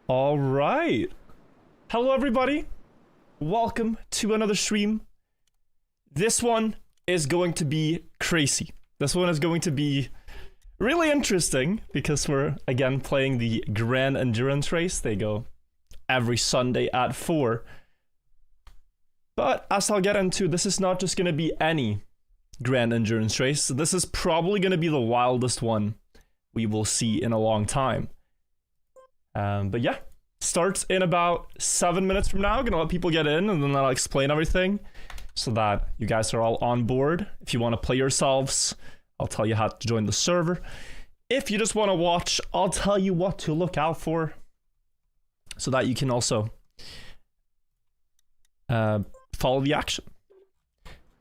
All right. Hello, everybody. Welcome to another stream. This one is going to be crazy. This one is going to be really interesting because we're, again, playing the Grand Endurance race. They go every Sunday at 4. But as I'll get into, this is not just going to be any Grand Endurance race. This is probably going to be the wildest one we will see in a long time. But yeah, starts in about 7 minutes from now. Gonna let people get in and then I'll explain everything so that you guys are all on board. If you want to play yourselves, I'll tell you how to join the server. If you just want to watch, I'll tell you what to look out for so that you can also follow the action.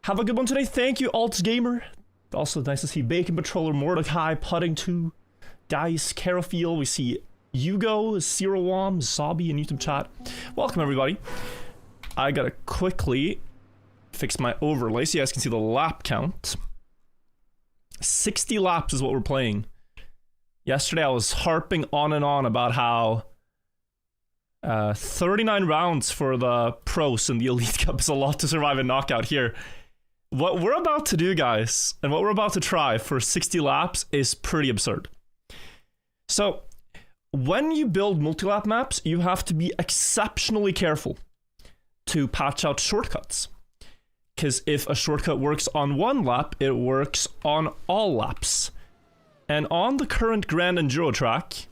Have a good one today. Thank you, Alts Gamer. Also nice to see Bacon Patroller, Mordecai, Putting 2, Dice, Carafiel. We see Hugo, Zero Wom, Zobby in YouTube chat. Welcome, everybody. I gotta quickly fix my overlay so you guys can see the lap count. 60 laps is what we're playing. Yesterday I was harping on and on about how 39 rounds for the pros in the Elite Cup is a lot to survive a knockout here. What we're about to do, guys, and what we're about to try for 60 laps is pretty absurd. So, when you build multi-lap maps, you have to be exceptionally careful to patch out shortcuts. Because if a shortcut works on one lap, it works on all laps. And on the current Grand Enduro track,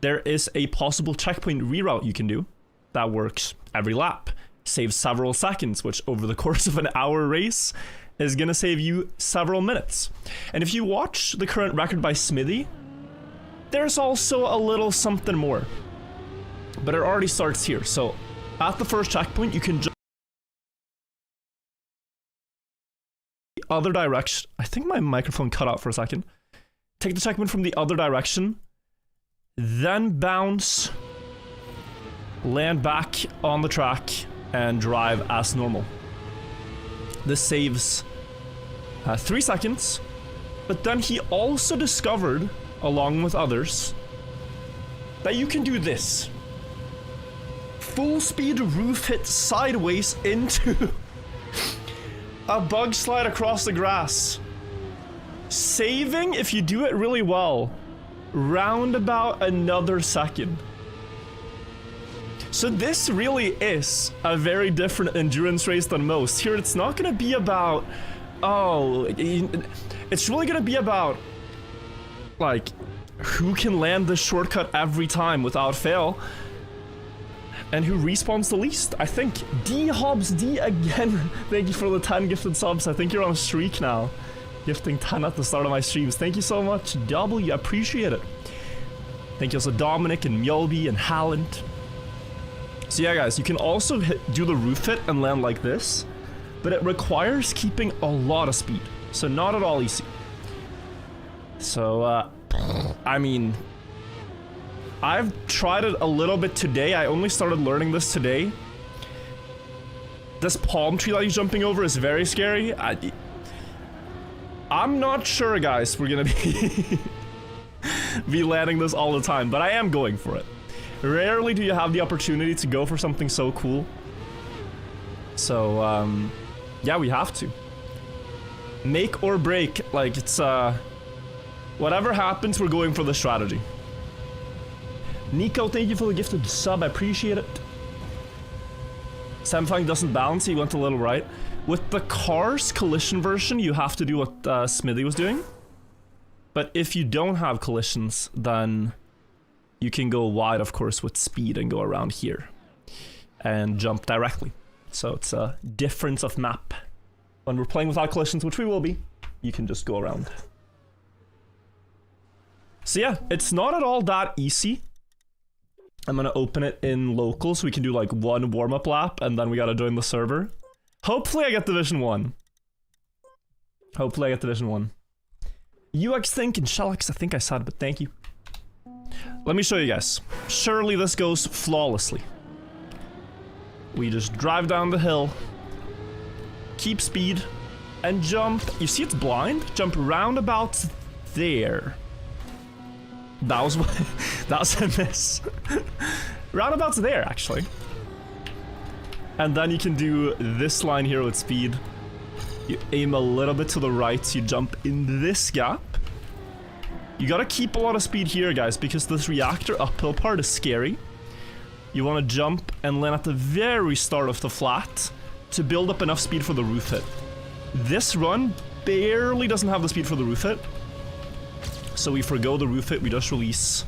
there is a possible checkpoint reroute you can do that works every lap. Saves several seconds, which over the course of an hour race is going to save you several minutes. And if you watch the current record by Smithy, there's also a little something more. But it already starts here. So at the first checkpoint, you can jump the other direction. I think my microphone cut out for a second. Take the checkpoint from the other direction, then bounce, land back on the track, and drive as normal. This saves 3 seconds, but then he also discovered, along with others, that you can do this. Full speed roof hit sideways into a bug slide across the grass. Saving, if you do it really well, round about another second. So this really is a very different endurance race than most. Here it's not going to be about, it's really going to be about, like, who can land the shortcut every time without fail, and who respawns the least. I think D Hobbs D again. Thank you for the 10 gifted subs. I think you're on a streak now, gifting 10 at the start of my streams. Thank you so much, W. I appreciate it. Thank you also Dominic and Mjolby and Halland. So yeah, guys, you can also do the roof hit and land like this, but it requires keeping a lot of speed, so not at all easy. So, I mean, I've tried it a little bit today. I only started learning this today. This palm tree that he's jumping over is very scary. I'm not sure, guys, we're gonna be landing this all the time, but I am going for it. Rarely do you have the opportunity to go for something so cool. So, yeah, we have to. Make or break, like, it's, whatever happens, we're going for the strategy. Nico, thank you for the gifted sub, I appreciate it. Samfang doesn't bounce, he went a little right. With the car's collision version, you have to do what Smithy was doing. But if you don't have collisions, then you can go wide, of course, with speed and go around here and jump directly. So it's a difference of map. When we're playing without collisions, which we will be, you can just go around. So yeah, it's not at all that easy. I'm gonna open it in local so we can do like one warm-up lap and then we gotta join the server. Hopefully I get Division 1. Hopefully I get Division 1. UX Think and Shellix, I think I said, but thank you. Let me show you guys. Surely this goes flawlessly. We just drive down the hill, keep speed, and jump. You see it's blind? Jump roundabout there. That was a miss. Roundabouts there, actually. And then you can do this line here with speed. You aim a little bit to the right, so you jump in this gap. You gotta keep a lot of speed here, guys, because this reactor uphill part is scary. You want to jump and land at the very start of the flat to build up enough speed for the roof hit. This run barely doesn't have the speed for the roof hit. So we forgo the roof hit, we just release.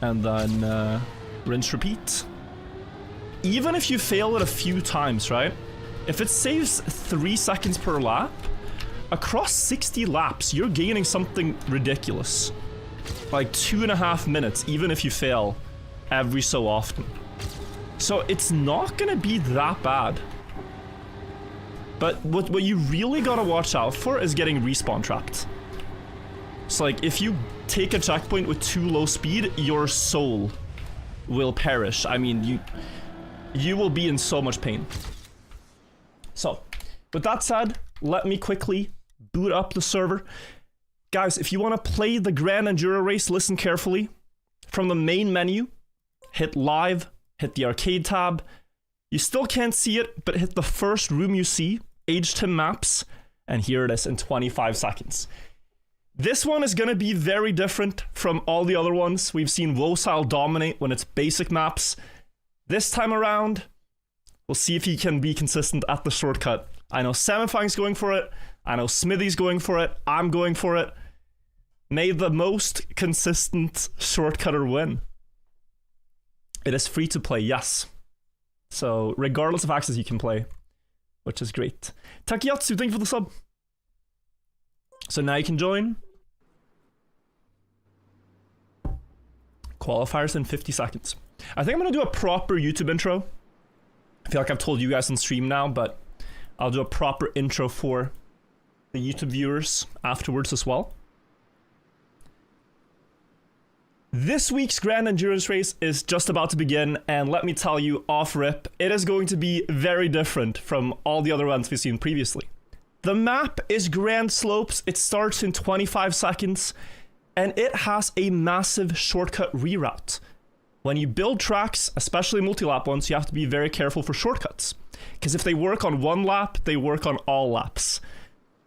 And then rinse, repeat. Even if you fail it a few times, right? If it saves 3 seconds per lap, across 60 laps, you're gaining something ridiculous. Like 2.5 minutes, even if you fail every so often. So it's not gonna be that bad. But what you really gotta watch out for is getting respawn trapped. So like, if you take a checkpoint with too low speed, your soul will perish. I mean, you will be in so much pain. So, with that said, let me quickly boot up the server. Guys, if you want to play the Grand Enduro race, listen carefully. From the main menu, hit live, hit the arcade tab. You still can't see it, but hit the first room you see, Age Tim Maps, and here it is in 25 seconds. This one is going to be very different from all the other ones. We've seen Wosile dominate when it's basic maps. This time around, we'll see if he can be consistent at the shortcut. I know Semifang's going for it. I know Smithy's going for it. I'm going for it. May the most consistent shortcutter win. It is free to play, yes. So, regardless of access, you can play, which is great. Takiyatsu, thank you for the sub. So now you can join. Qualifiers in 50 seconds. I think I'm going to do a proper YouTube intro. I feel like I've told you guys on stream now, but I'll do a proper intro for the YouTube viewers afterwards as well. This week's Grand Endurance race is just about to begin, and let me tell you off rip, it is going to be very different from all the other ones we've seen previously. The map is Grand Slopes, it starts in 25 seconds, and it has a massive shortcut reroute. When you build tracks, especially multi-lap ones, you have to be very careful for shortcuts. Because if they work on one lap, they work on all laps.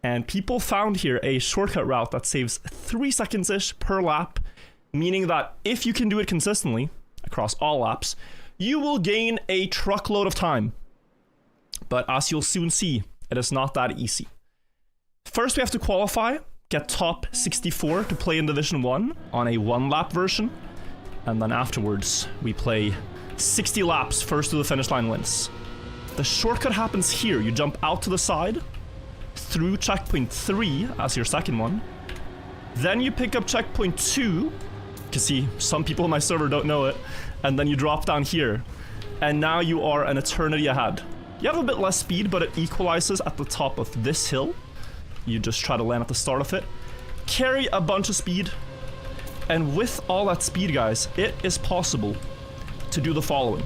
And people found here a shortcut route that saves 3 seconds-ish per lap, meaning that if you can do it consistently across all laps, you will gain a truckload of time. But as you'll soon see, it is not that easy. First, we have to qualify, get top 64 to play in Division 1 on a 1-lap version. And then afterwards, we play 60 laps, first to the finish line wins. The shortcut happens here. You jump out to the side, through checkpoint 3 as your second one. Then you pick up checkpoint 2, because see, some people on my server don't know it, and then you drop down here. And now you are an eternity ahead. You have a bit less speed, but it equalizes at the top of this hill. You just try to land at the start of it. Carry a bunch of speed. And with all that speed, guys, it is possible to do the following.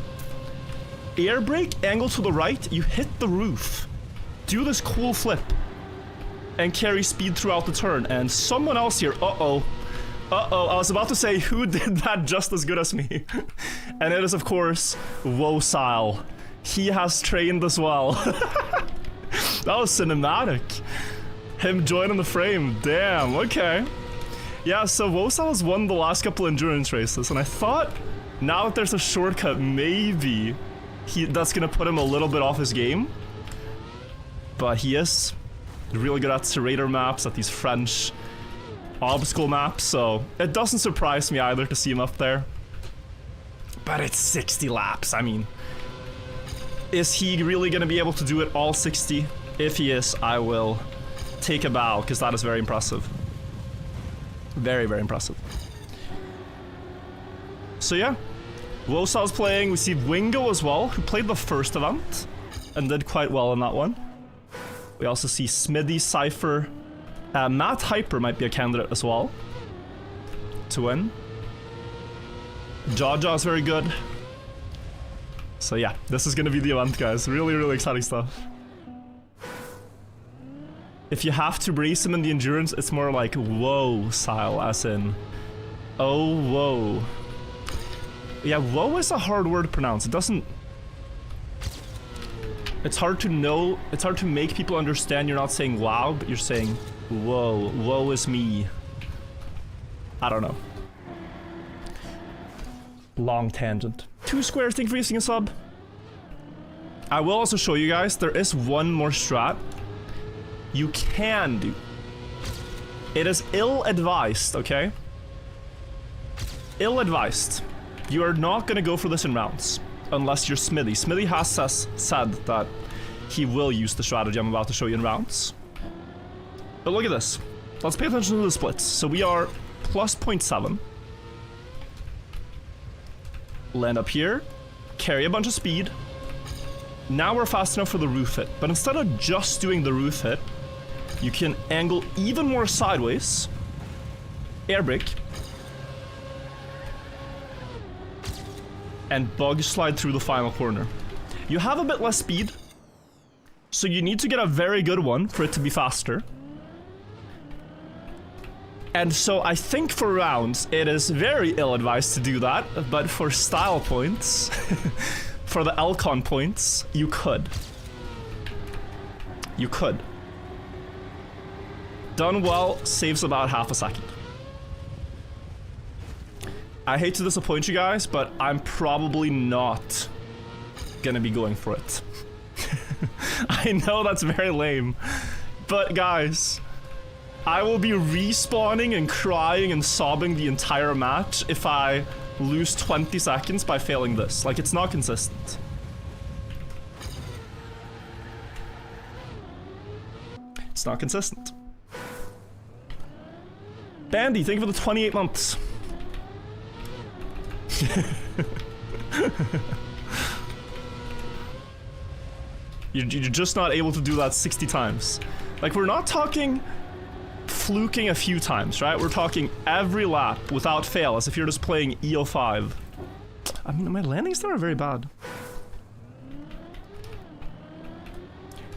Air brake, angle to the right, you hit the roof. Do this cool flip. And carry speed throughout the turn. And someone else here, I was about to say, who did that just as good as me? And it is, of course, Wosile. He has trained as well. That was cinematic. Him joining the frame, damn, okay. Yeah, so Wosile has won the last couple endurance races, and I thought, now that there's a shortcut, maybe that's gonna put him a little bit off his game. But he is really good at serrator maps, at these French obstacle maps, so it doesn't surprise me either to see him up there. But it's 60 laps, I mean, is he really gonna be able to do it all 60? If he is, I will take a bow, because that is very impressive. Very, very impressive. So yeah, Wosile's playing. We see Wingo as well, who played the first event and did quite well in that one. We also see Smithy, Cypher, Matt Hyper might be a candidate as well to win. Jaja is very good. So yeah, this is gonna be the event, guys. Really, really exciting stuff. If you have to brace him in the endurance, it's more like whoa style, as in, oh whoa. Yeah, whoa is a hard word to pronounce. It doesn't... It's hard to know, it's hard to make people understand you're not saying wow, but you're saying whoa, woe is me. I don't know. Long tangent. 2 squares, thank you for using a sub. I will also show you guys, there is one more strat you can do. It is ill-advised, okay? Ill-advised. You are not gonna go for this in rounds. Unless you're Smithy. Smithy has said that he will use the strategy I'm about to show you in rounds. But look at this. Let's pay attention to the splits. So we are plus 0.7. Land up here. Carry a bunch of speed. Now we're fast enough for the roof hit. But instead of just doing the roof hit, you can angle even more sideways. Air brake. And bug slide through the final corner. You have a bit less speed, so you need to get a very good one for it to be faster. And so I think for rounds, it is very ill-advised to do that, but for style points, for the Elcon points, you could. You could. Done well, saves about half a second. I hate to disappoint you guys, but I'm probably not gonna be going for it. I know that's very lame, but guys, I will be respawning and crying and sobbing the entire match if I lose 20 seconds by failing this. Like, it's not consistent. It's not consistent. Bandy, thank you for the 28 months. You're just not able to do that 60 times. Like, we're not talking fluking a few times, right? We're talking every lap without fail, as if you're just playing EO5. I mean, my landings there are very bad.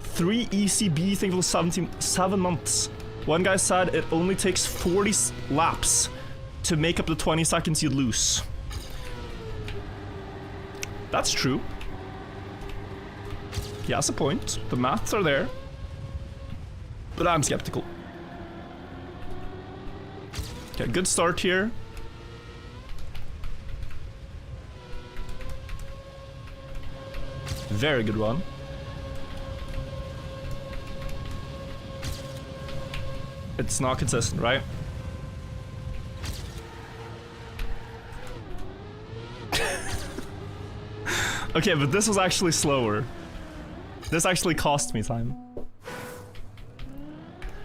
3 ECB, think it was 7 months. One guy said it only takes 40 laps to make up the 20 seconds you'd lose. That's true. He has a point. The maths are there. But I'm skeptical. Okay, good start here. Very good run. It's not consistent, right? Okay, but this was actually slower. This actually cost me time.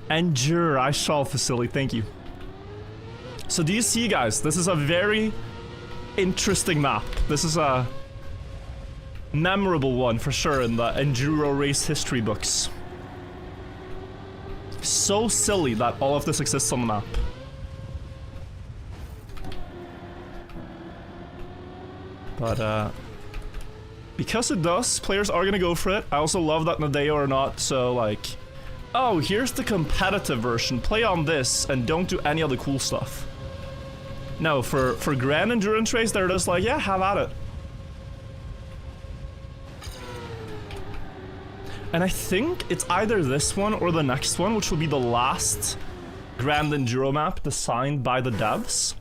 Enduro, I shall facility, thank you. So do you see, guys, this is a very interesting map. This is a memorable one for sure in the Enduro race history books. So silly that all of this exists on the map. But because it does, players are gonna go for it. I also love that Nadeo are not so like, oh, here's the competitive version, play on this and don't do any other cool stuff. No, for Grand Endurance Race, they're just like, yeah, have at it. And I think it's either this one or the next one, which will be the last Grand Enduro map designed by the devs.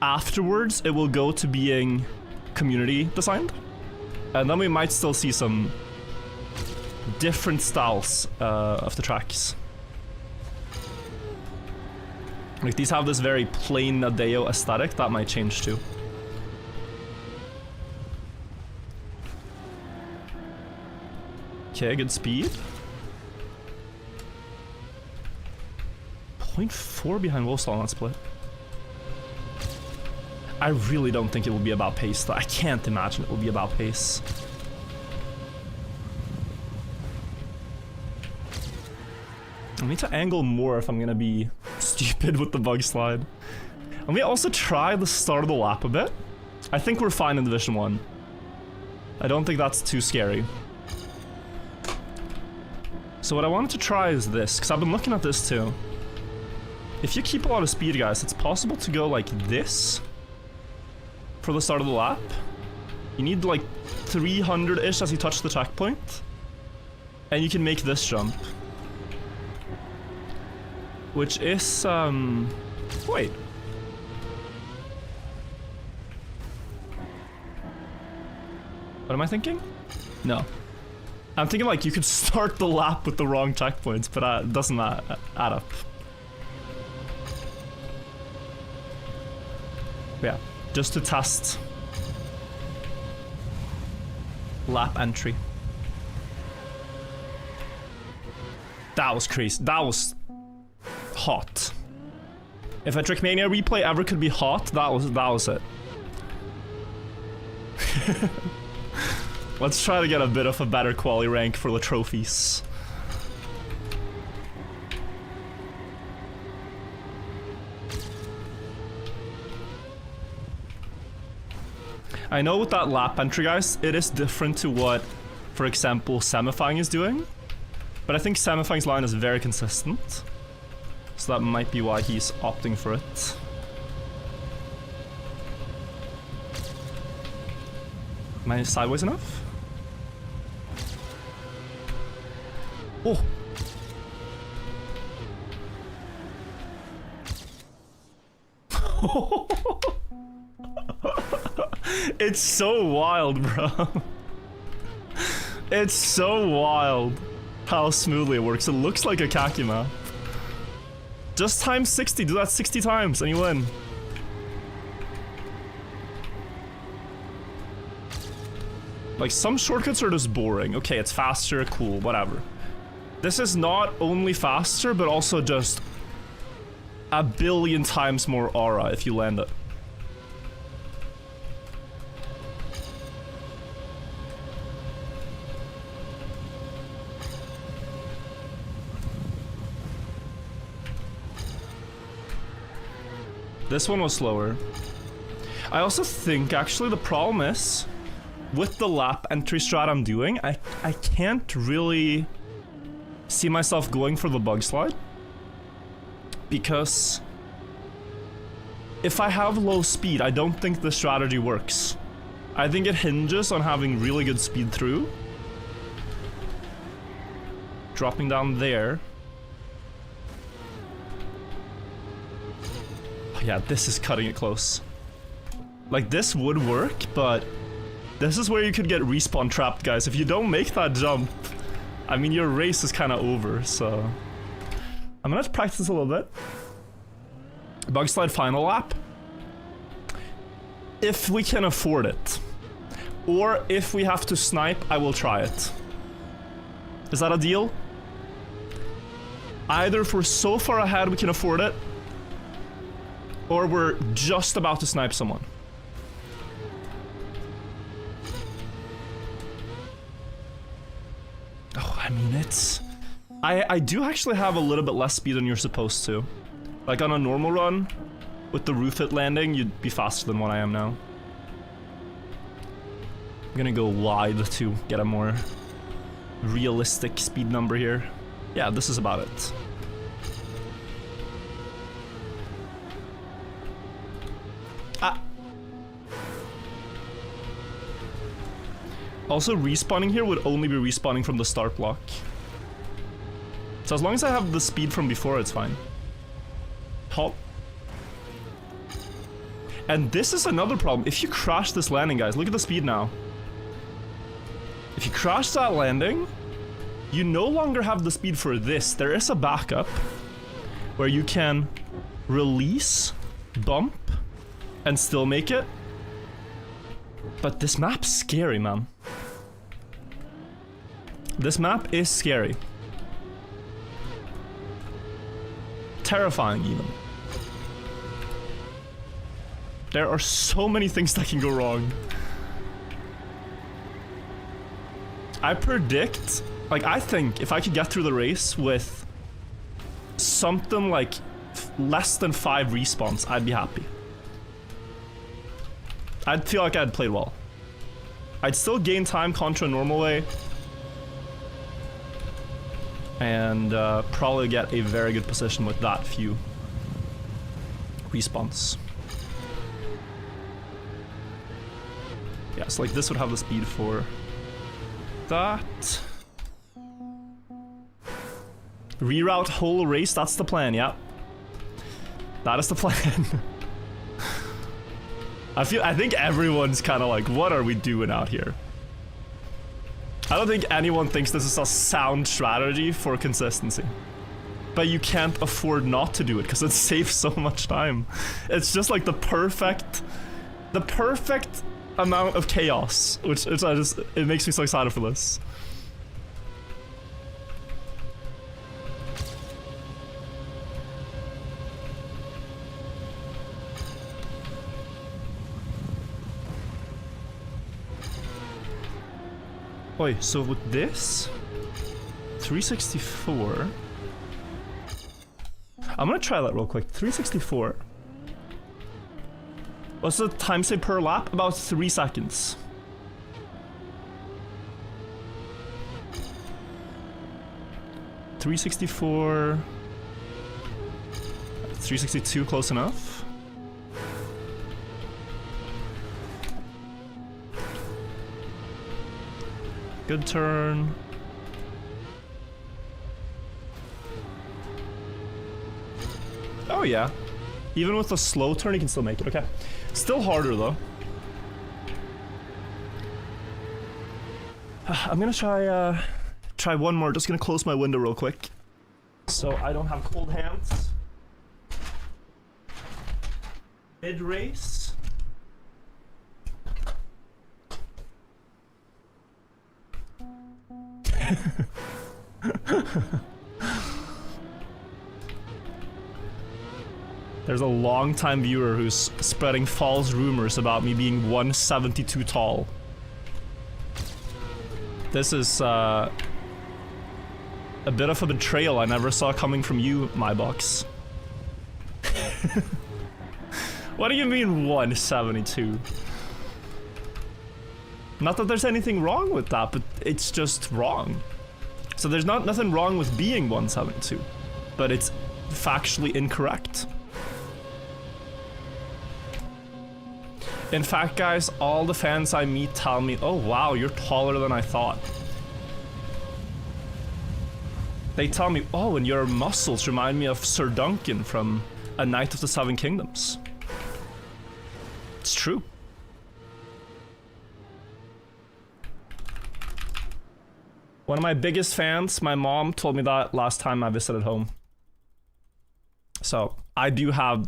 Afterwards, it will go to being community designed. And then we might still see some different styles of the tracks. Like, these have this very plain Nadeo aesthetic, that might change too. Okay, good speed. 0.4 behind Wolfstall on that split. I really don't think it will be about pace, though. I can't imagine it will be about pace. I need to angle more if I'm gonna be stupid with the bug slide. And we also try the start of the lap a bit. I think we're fine in Division 1. I don't think that's too scary. So what I wanted to try is this, because I've been looking at this too. If you keep a lot of speed, guys, it's possible to go like this. for the start of the lap. You need like 300-ish as you touch the checkpoint. And you can make this jump. Which is, wait. What am I thinking? No. I'm thinking like you could start the lap with the wrong checkpoints, but it doesn't add up. Yeah, just to test lap entry. That was crazy. That was hot. If a Trickmania replay ever could be hot, that was it. Let's try to get a bit of a better quality rank for the trophies. I know with that lap entry, guys, it is different to what, for example, Semifying is doing. But I think Semifying's line is very consistent. So that might be why he's opting for it. Am I sideways enough? Oh! It's so wild, bro. It's so wild how smoothly it works. It looks like a khaki map. Just times 60, do that 60 times and you win. Like, some shortcuts are just boring. Okay, it's faster, cool, whatever. This is not only faster, but also just a billion times more aura if you land it. This one was slower. I also think, actually, the problem is, with the lap entry strat I'm doing, I can't really see myself going for the bug slide. Because if I have low speed, I don't think the strategy works. I think it hinges on having really good speed through. Dropping down there. Yeah, this is cutting it close. Like, this would work, but this is where you could get respawn trapped, guys. If you don't make that jump, I mean, your race is kind of over, so... I'm gonna practice a little bit. Bug slide final lap. If we can afford it. Or if we have to snipe, I will try it. Is that a deal? Either if we're so far ahead we can afford it, or we're just about to snipe someone. Oh, I mean, it's... I do actually have a little bit less speed than you're supposed to. Like, on a normal run, with the roof hit landing, you'd be faster than what I am now. I'm gonna go wide to get a more realistic speed number here. Yeah, this is about it. Also, respawning here would only be respawning from the start block. So as long as I have the speed from before, it's fine. Hop. And this is another problem. If you crash this landing, guys, look at the speed now. If you crash that landing, you no longer have the speed for this. There is a backup where you can release, bump, and still make it. But this map's scary, man. This map is scary. Terrifying, even. There are so many things that can go wrong. I predict, like, I think if I could get through the race with something like less than 5 respawns, I'd be happy. I'd feel like I'd played well. I'd still gain time contra normal way. And probably get a very good position with that few respawns. Yeah, so like this would have the speed for that. Reroute whole race, that's the plan, yeah. That is the plan. I think everyone's kind of like, what are we doing out here? I don't think anyone thinks this is a sound strategy for consistency. But you can't afford not to do it because it saves so much time. It's just like the perfect amount of chaos, which it makes me so excited for this. Wait, so with this 364, I'm gonna try that real quick. 364. What's the time save per lap? About 3 seconds. $364. 362, close enough. Good turn. Oh yeah. Even with a slow turn, you can still make it. Okay. Still harder though. I'm gonna try one more. Just gonna close my window real quick, so I don't have cold hands. Mid race. There's a long-time viewer who's spreading false rumors about me being 172 tall. This is a bit of a betrayal I never saw coming from you, my box. What do you mean 172? Not that there's anything wrong with that, but it's just wrong. So there's nothing wrong with being 172, but it's factually incorrect. In fact, guys, all the fans I meet tell me, oh wow, you're taller than I thought. They tell me, oh, and your muscles remind me of Sir Duncan from A Knight of the Seven Kingdoms. It's true. One of my biggest fans, my mom told me that last time I visited home. So I do have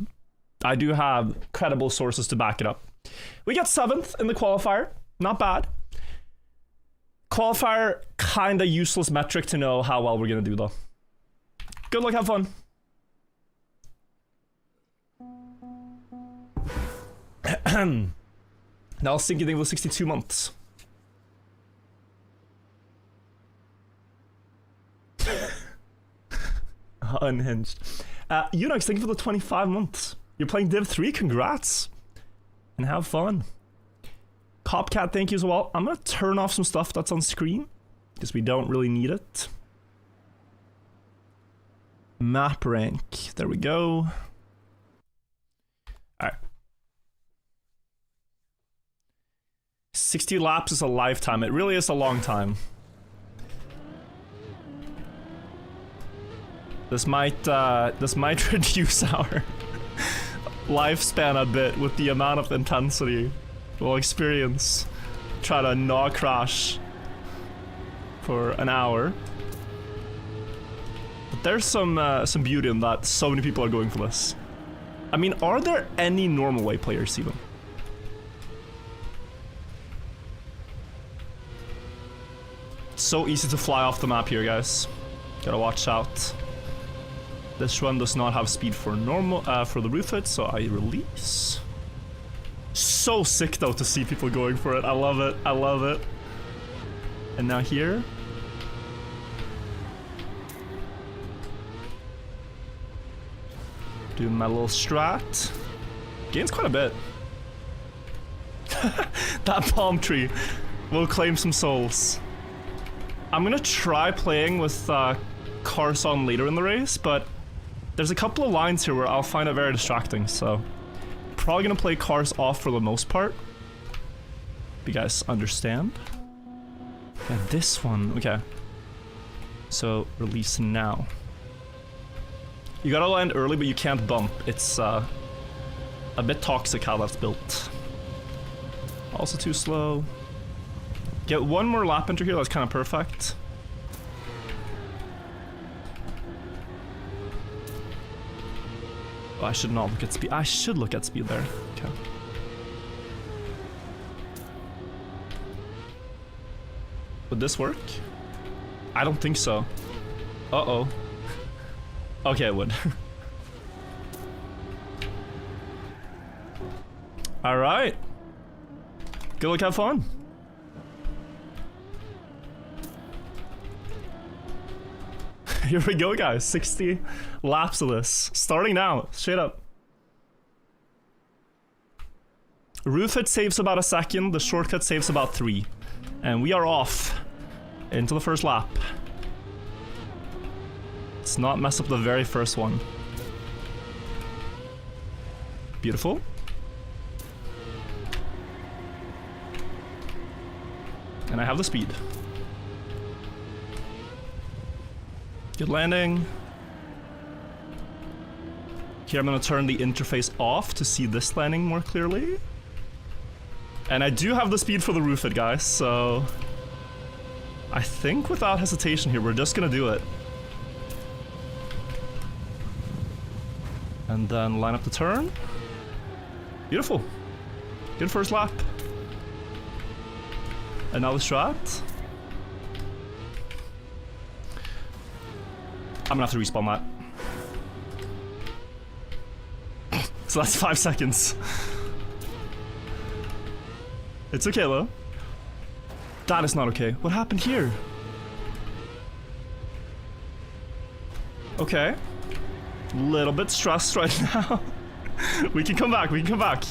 credible sources to back it up. We got 7th in the qualifier, not bad. Qualifier, kinda useless metric to know how well we're gonna do though. Good luck, have fun. Now I'll think you think with 62 months. Unhinged. Unix, thank you for the 25 months. You're playing Div 3, congrats. And have fun. Copcat, thank you as well. I'm gonna turn off some stuff that's on screen, because we don't really need it. Map rank, there we go. Alright. 60 laps is a lifetime, it really is a long time. This might reduce our lifespan a bit with the amount of intensity we'll experience. Try to not crash for an hour. But there's some beauty in that so many people are going for this. I mean, are there any normal way players even? It's so easy to fly off the map here, guys. Gotta watch out. This run does not have speed for normal for the roof hit, so I release. So sick though to see people going for it. I love it. I love it. And now here. Doing my little strat. Gains quite a bit. That palm tree will claim some souls. I'm gonna try playing with cars on later in the race, but there's a couple of lines here where I'll find it very distracting, so probably gonna play cars off for the most part. You guys understand? Yeah, this one. Okay. So, release now. You gotta land early, but you can't bump. It's a bit toxic how that's built. Also too slow. Get one more lap into here, that's kind of perfect. Oh, I should not look at speed. I should look at speed there. Okay. Would this work? I don't think so. Uh-oh. Okay, it would. Alright. Good luck, have fun. Here we go, guys. 60 laps of this. Starting now. Straight up. Roof hit saves about a second. The shortcut saves about 3. And we are off into the first lap. Let's not mess up the very first one. Beautiful. And I have the speed. Good landing. Here I'm gonna turn the interface off to see this landing more clearly. And I do have the speed for the roof it, guys, so I think without hesitation here, we're just gonna do it. And then line up the turn. Beautiful. Good first lap. And now the strat. I'm gonna have to respawn that. So that's 5 seconds. It's okay though. That is not okay. What happened here? Okay. Little bit stressed right now. We can come back, we can come back.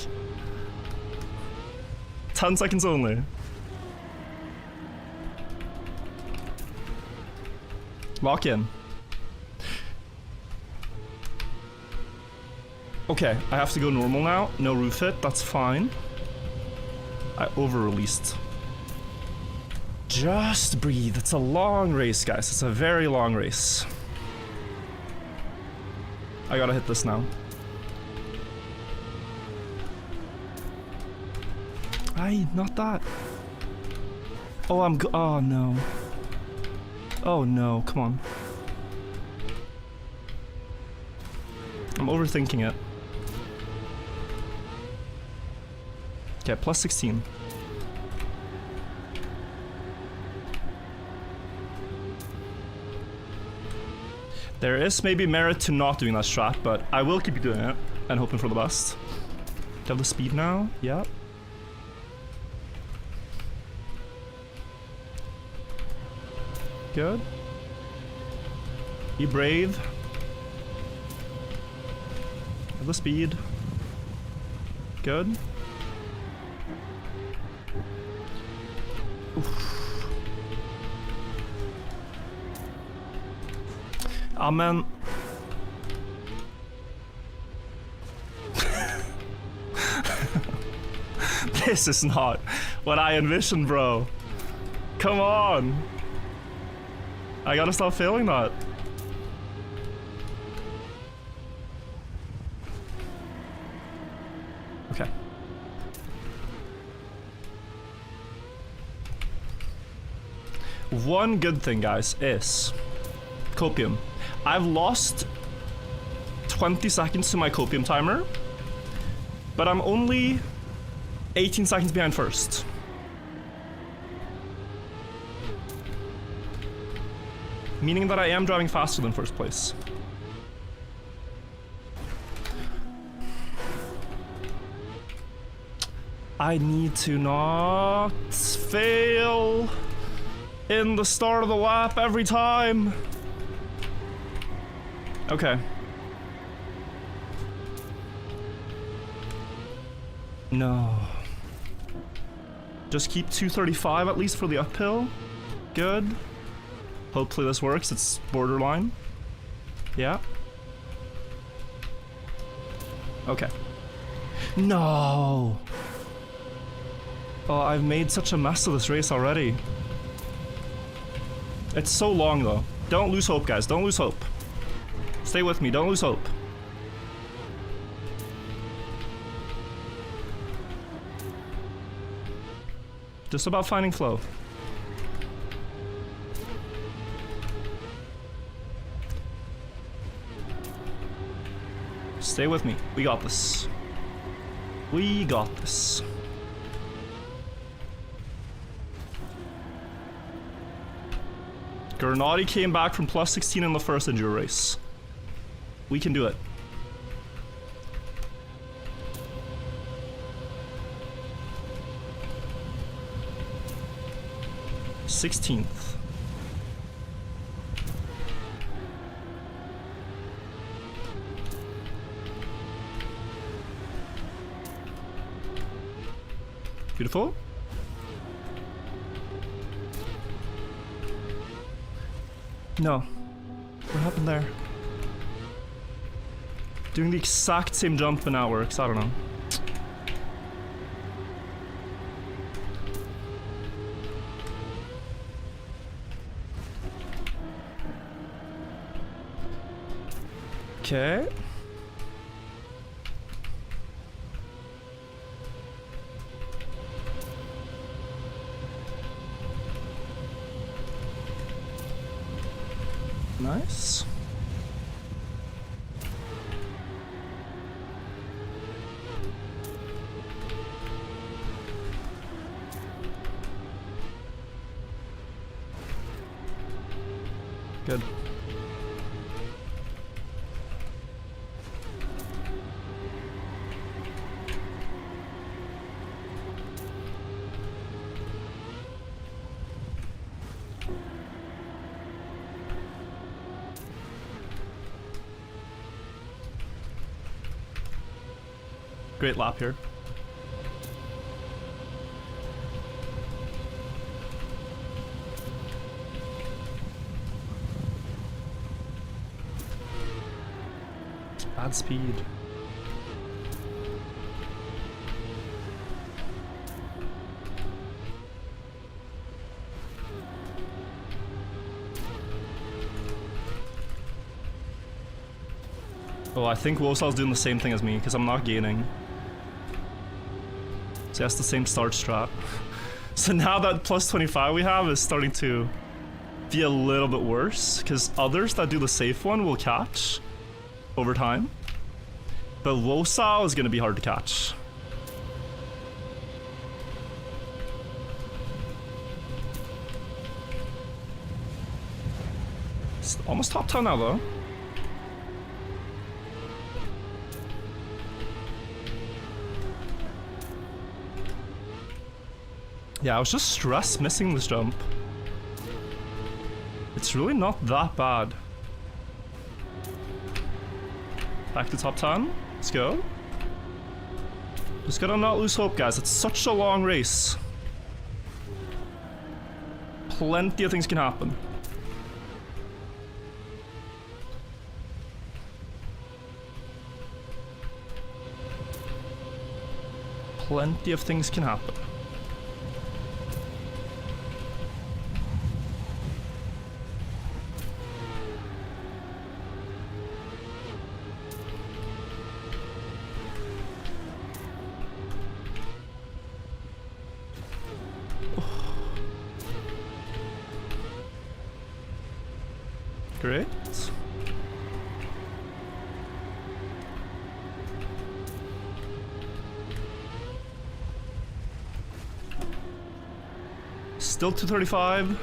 10 seconds only. Lock in. Okay, I have to go normal now. No roof hit, that's fine. I over-released. Just breathe. It's a long race, guys. It's a very long race. I gotta hit this now. Aye, not that. Oh, oh no. Oh no, come on. I'm overthinking it. Okay, plus 16. There is maybe merit to not doing that strat, but I will keep doing it and hoping for the best. Do you have the speed now? Yep. Good. Be brave. Have the speed. Good. Oof. Amen. This is not what I envisioned, bro. Come on. I gotta stop failing that. Okay. One good thing, guys, is copium. I've lost 20 seconds to my copium timer, but I'm only 18 seconds behind first. Meaning that I am driving faster than first place. I need to not fail in the start of the lap every time. Okay. No. Just keep 235 at least for the uphill. Good. Hopefully this works. It's borderline. Yeah. Okay. No. Oh, I've made such a mess of this race already. It's so long though. Don't lose hope, guys. Don't lose hope. Stay with me. Don't lose hope. Just about finding flow. Stay with me. We got this. We got this. Gernati came back from plus 16 in the first Enduro race. We can do it. '16th. Beautiful. No. What happened there? Doing the exact same jump but now works. I don't know. Okay. Nice. Good. Great lap here. Bad speed. Oh, I think Wosal's doing the same thing as me because I'm not gaining. So that's the same start strat. So now that plus 25 we have is starting to be a little bit worse because others that do the safe one will catch over time. But Wosal is going to be hard to catch. It's almost top 10 now though. Yeah, I was just stressed missing this jump. It's really not that bad. Back to top 10. Let's go. Just gotta not lose hope, guys. It's such a long race. Plenty of things can happen. Plenty of things can happen. Great. Still 235.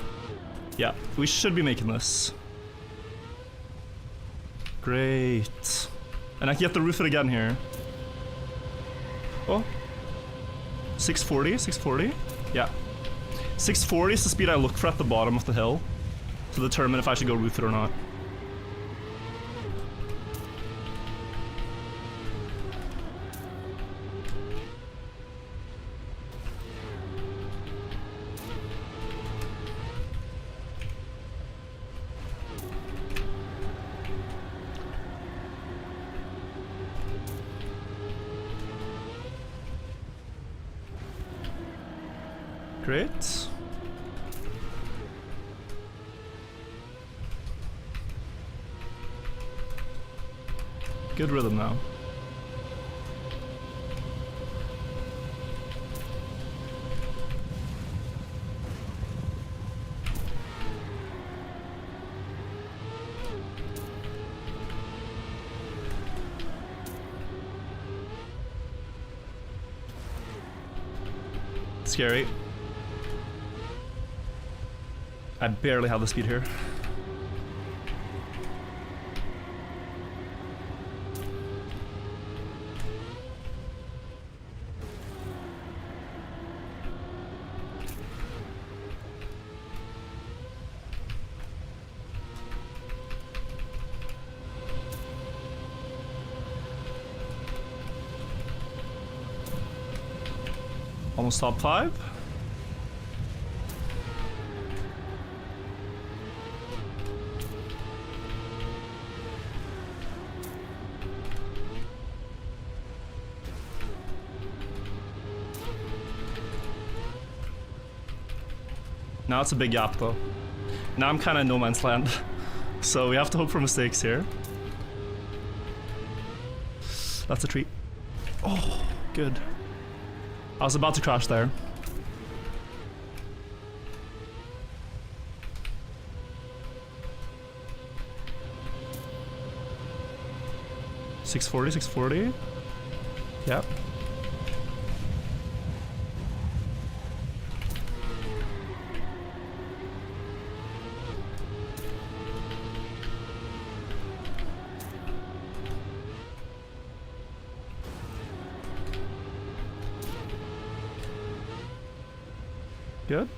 Yeah, we should be making this. Great. And I can get the roof it again here. Oh. 640, 640. Yeah. 640 is the speed I look for at the bottom of the hill to determine if I should go roof it or not. Great. Good rhythm now. Scary. I barely have the speed here. Almost top 5. Now it's a big gap though. Now I'm kind of in no man's land. So we have to hope for mistakes here. That's a treat. Oh, good. I was about to crash there. $640. Yep. Good.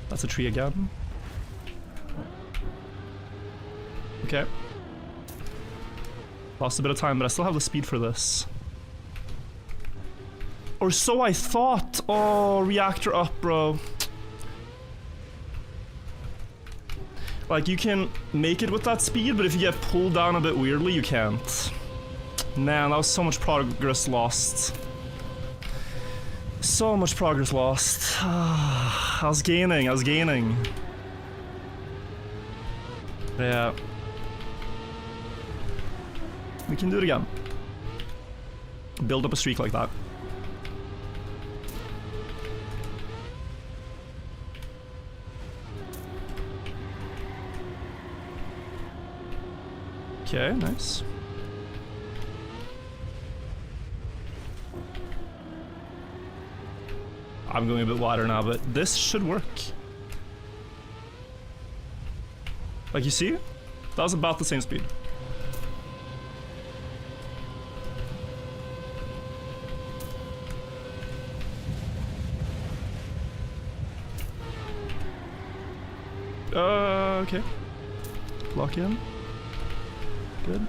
That's a tree again. Okay. Lost a bit of time, but I still have the speed for this. Or so I thought. Oh, reactor up, bro. Like, you can make it with that speed, but if you get pulled down a bit weirdly, you can't. Man, that was so much progress lost. So much progress lost. I was gaining. Yeah. We can do it again. Build up a streak like that. Okay, nice. I'm going a bit wider now, but this should work. Like, you see? That was about the same speed. Okay. Lock in. Good.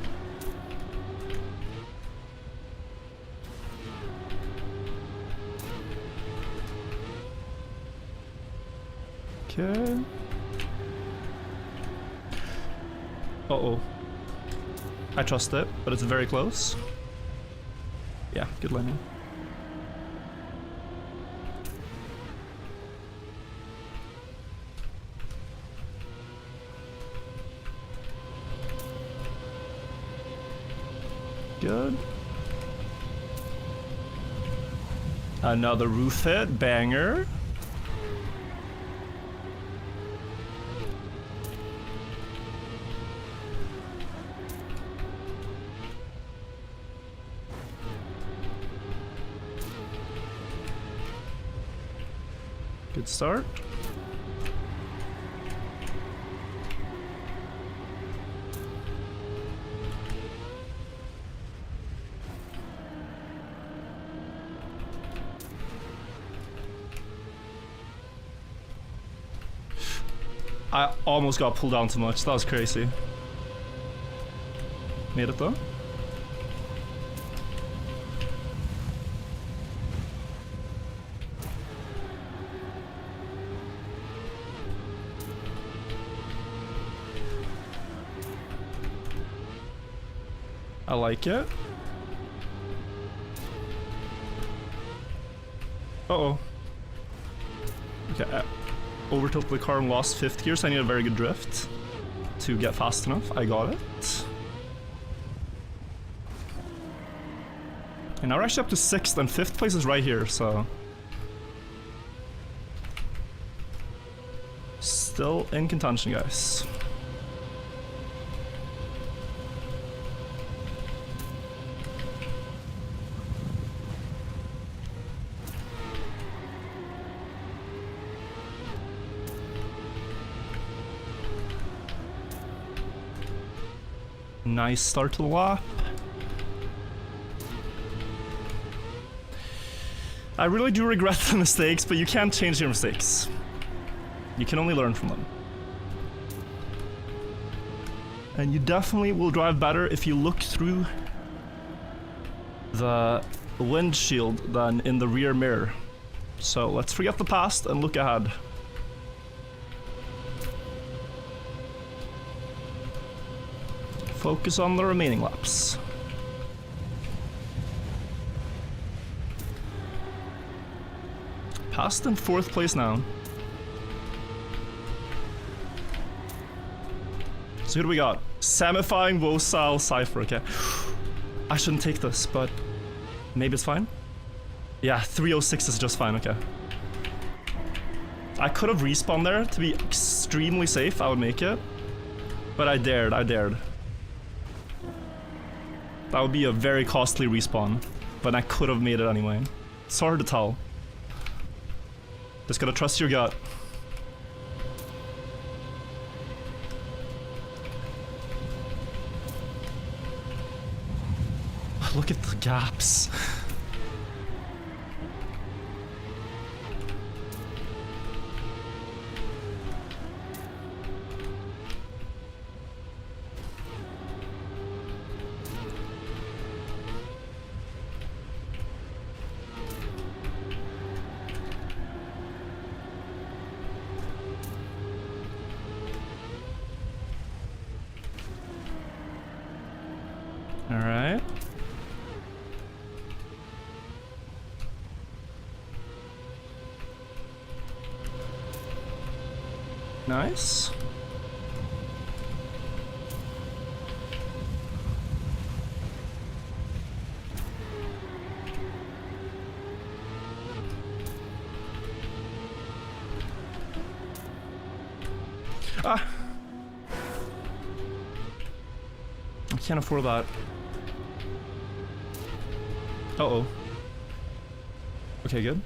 Okay. Uh-oh. I trust it, but it's very close. Yeah, good landing. Good. Another roof hit, banger. Good start. I almost got pulled down too much. That was crazy. Made it though. I like it. Uh-oh. Okay, overtilted the car and lost 5th gear, so I need a very good drift to get fast enough. I got it. And now we're actually up to 6th, and 5th place is right here, so... Still in contention, guys. Nice start to the lap. I really do regret the mistakes, but you can't change your mistakes. You can only learn from them. And you definitely will drive better if you look through the windshield than in the rear mirror. So let's forget the past and look ahead. Focus on the remaining laps. Passed in 4th place now. So who do we got? Samifying, Wosal, Cypher, okay. I shouldn't take this, but maybe it's fine. Yeah, 306 is just fine, okay. I could have respawned there to be extremely safe, I would make it. But I dared. That would be a very costly respawn, but I could have made it anyway. It's hard to tell. Just gotta trust your gut. Look at the gaps. All right. Nice. Ah. I can't afford that. Uh-oh. Okay, good.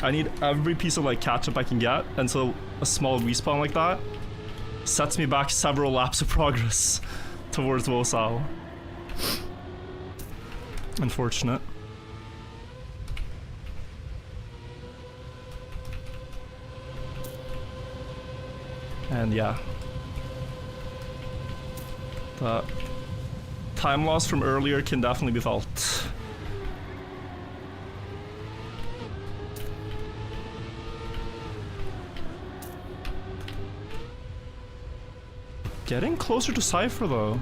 I need every piece of like catch-up I can get, and so a small respawn like that sets me back several laps of progress towards Wosal. Unfortunate. And yeah. The time loss from earlier can definitely be felt. Getting closer to Cypher though.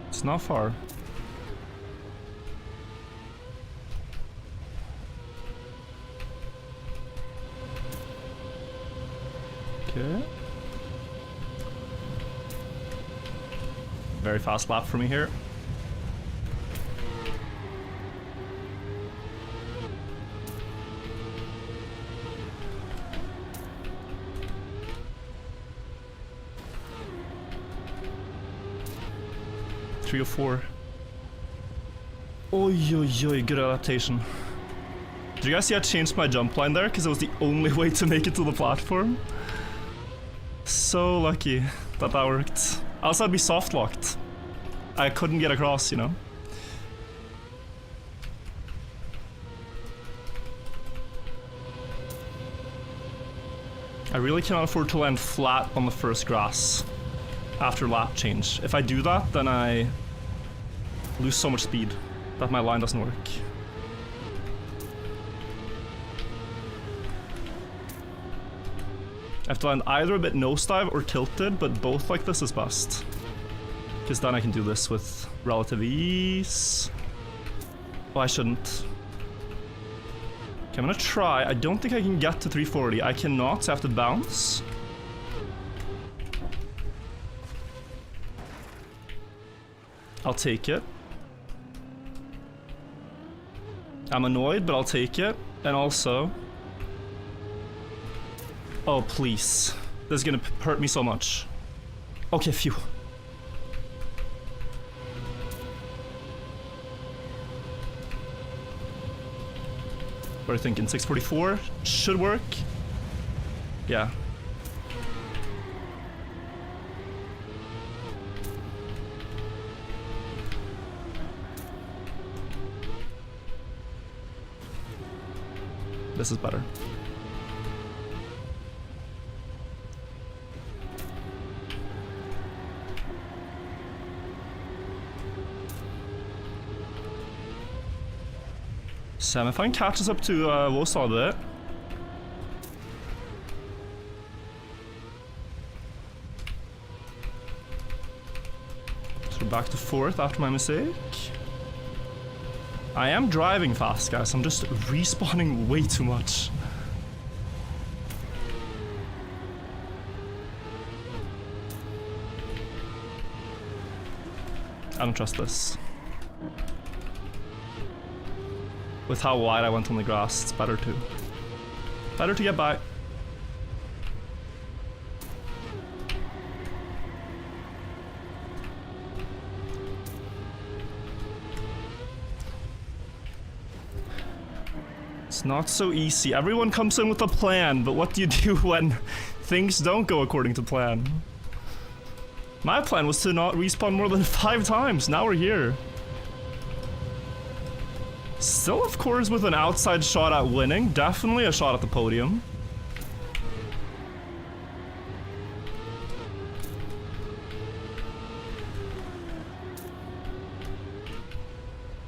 It's not far. Okay. Very fast lap for me here. Three or four. Oi, oi, oi, good adaptation. Did you guys see I changed my jump line there? Because it was the only way to make it to the platform. So lucky that that worked. Else I'd be soft locked. I couldn't get across, you know? I really cannot afford to land flat on the first grass after lap change. If I do that, then I lose so much speed that my line doesn't work. I have to land either a bit nosedive or tilted, but both like this is best. Because then I can do this with relative ease. Oh, I shouldn't. Okay, I'm gonna try. I don't think I can get to 340. I cannot, so I have to bounce. I'll take it. I'm annoyed, but I'll take it. And also... Oh, please. This is gonna hurt me so much. Okay, phew. What are you thinking? 644? Should work. Yeah. This is better. Sam, if I can catch us up to Warsaw a bit. So we're back to 4th after my mistake. I am driving fast, guys. I'm just respawning way too much. I don't trust this. With how wide I went on the grass, it's better to get by. It's not so easy. Everyone comes in with a plan, but what do you do when things don't go according to plan? My plan was to not respawn more than 5 times. Now we're here. Still, of course, with an outside shot at winning. Definitely a shot at the podium.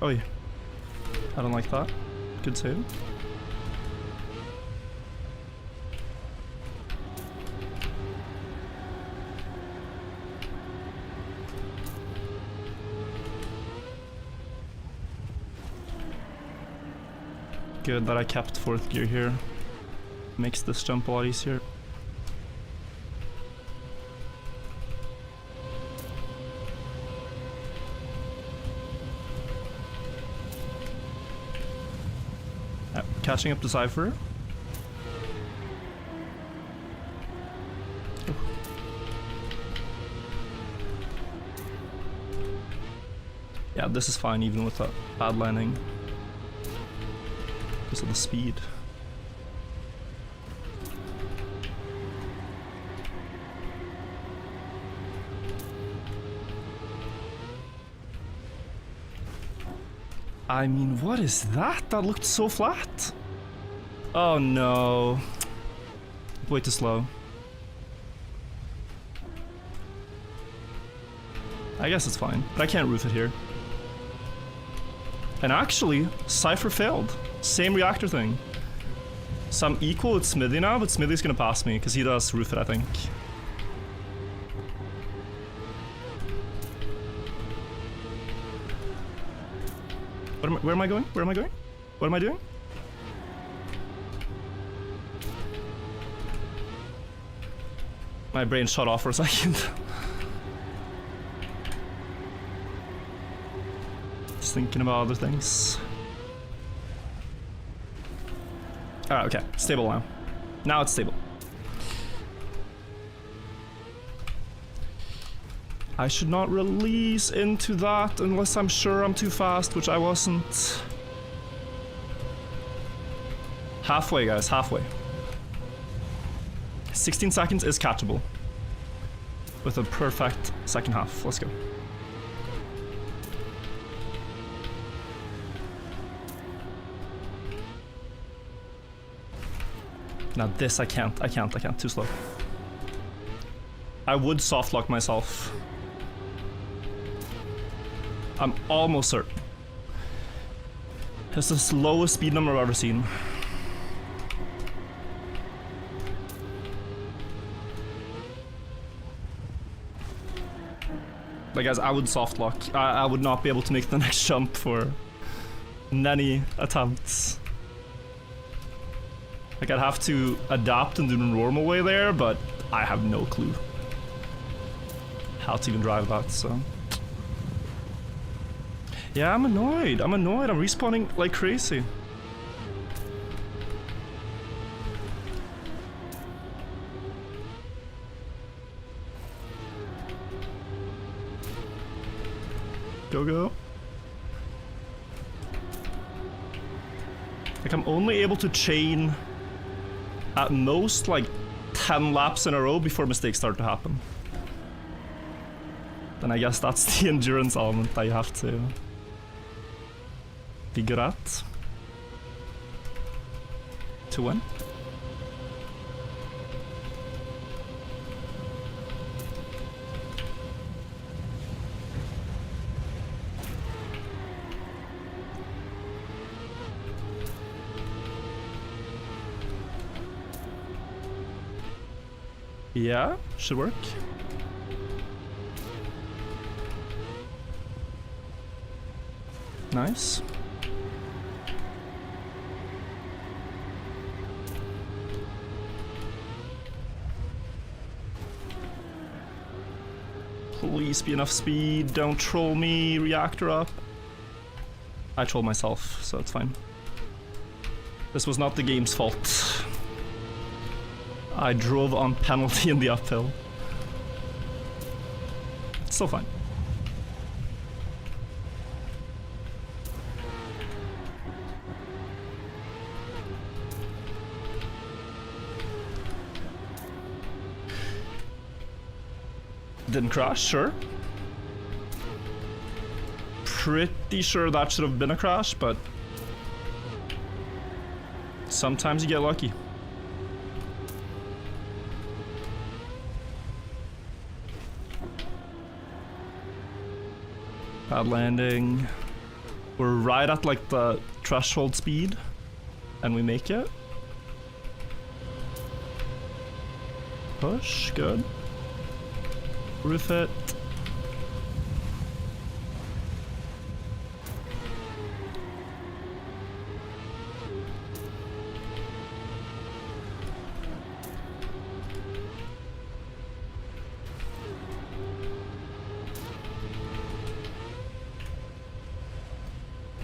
Oh yeah. I don't like that. Good save. Good that I kept 4th gear here. Makes this jump a lot easier. Catching up to Cypher. Yeah, this is fine even with that bad landing. Because of the speed. I mean, what is that? That looked so flat. Oh no. Way too slow. I guess it's fine, but I can't roof it here. And actually, Cypher failed. Same reactor thing. So I'm equal with Smithy now, but Smithy's gonna pass me because he does roof it, I think. Where am I going? Where am I going? What am I doing? My brain shut off for a second. Just thinking about other things. Alright, okay. Stable now. Now it's stable. I should not release into that unless I'm sure I'm too fast, which I wasn't. Halfway, guys, halfway. 16 seconds is catchable. With a perfect second half. Let's go. Now this I can't. Too slow. I would soft lock myself. I'm almost certain. It's the slowest speed number I've ever seen. Like, guys, I would soft lock. I would not be able to make the next jump for many attempts. Like, I'd have to adapt and do the normal way there, but I have no clue how to even drive that, so. Yeah, I'm annoyed. I'm respawning like crazy. Go, go. Like, I'm only able to chain at most like 10 laps in a row before mistakes start to happen. Then I guess that's the endurance element that you have to be good at to win. Yeah, should work. Nice. Please be enough speed, don't troll me, reactor up. I trolled myself, so it's fine. This was not the game's fault. I drove on penalty in the uphill. It's still fine. Didn't crash, sure. Pretty sure that should have been a crash, but sometimes you get lucky. Bad landing. We're right at like the threshold speed, and we make it. Push, good. Roof it.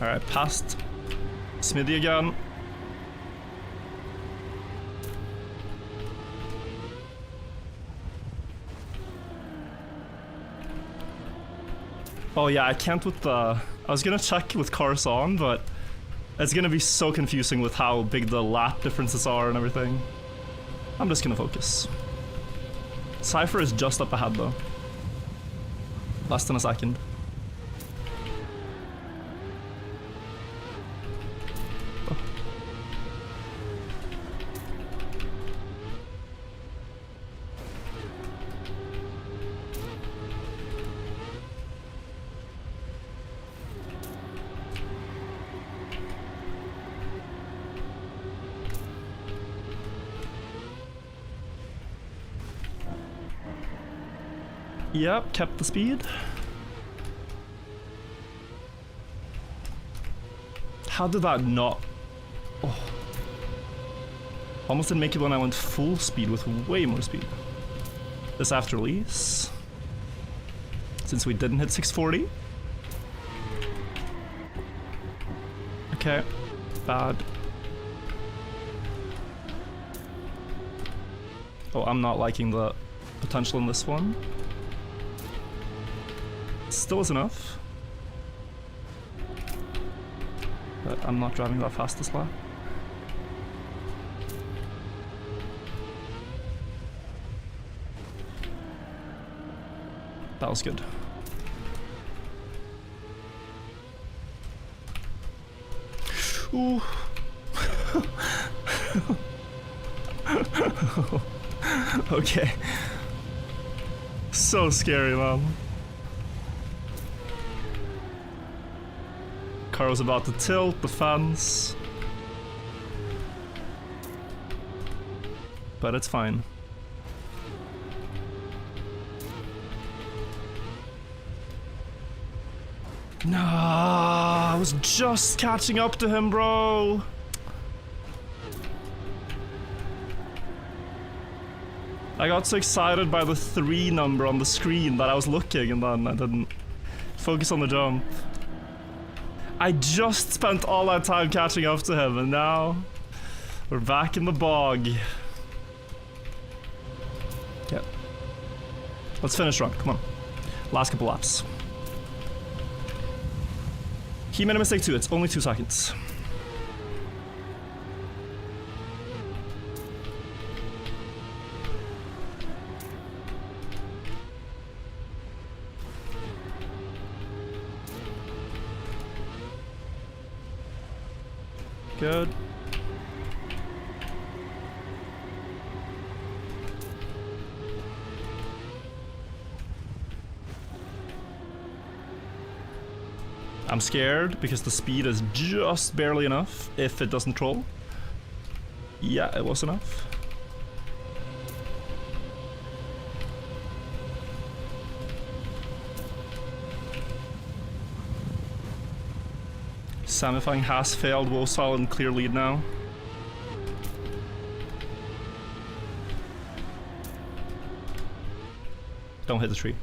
Alright, past Smithy again. Oh yeah, I can't with the... I was gonna check with cars on, but it's gonna be so confusing with how big the lap differences are and everything. I'm just gonna focus. Cypher is just up ahead though. Less than a second. Oh. Yep, kept the speed. How did that not... Oh. Almost didn't make it when I went full speed with way more speed. This after release. Since we didn't hit 640. Okay, bad. Oh, I'm not liking the potential in this one. Still is enough. But I'm not driving that fast this lap. That was good. Ooh. Okay. So scary, man. Car was about to tilt the fence. But it's fine. No, I was just catching up to him, bro. I got so excited by the 3 number on the screen that I was looking and then I didn't focus on the jump. I just spent all that time catching up to him and now we're back in the bog. Yeah. Let's finish strong, come on. Last couple laps. He made a mistake too, it's only 2 seconds. Good. I'm scared because the speed is just barely enough if it doesn't troll. Yeah, it was enough. Samifying has failed, Wosal in clear lead now. Don't hit the tree.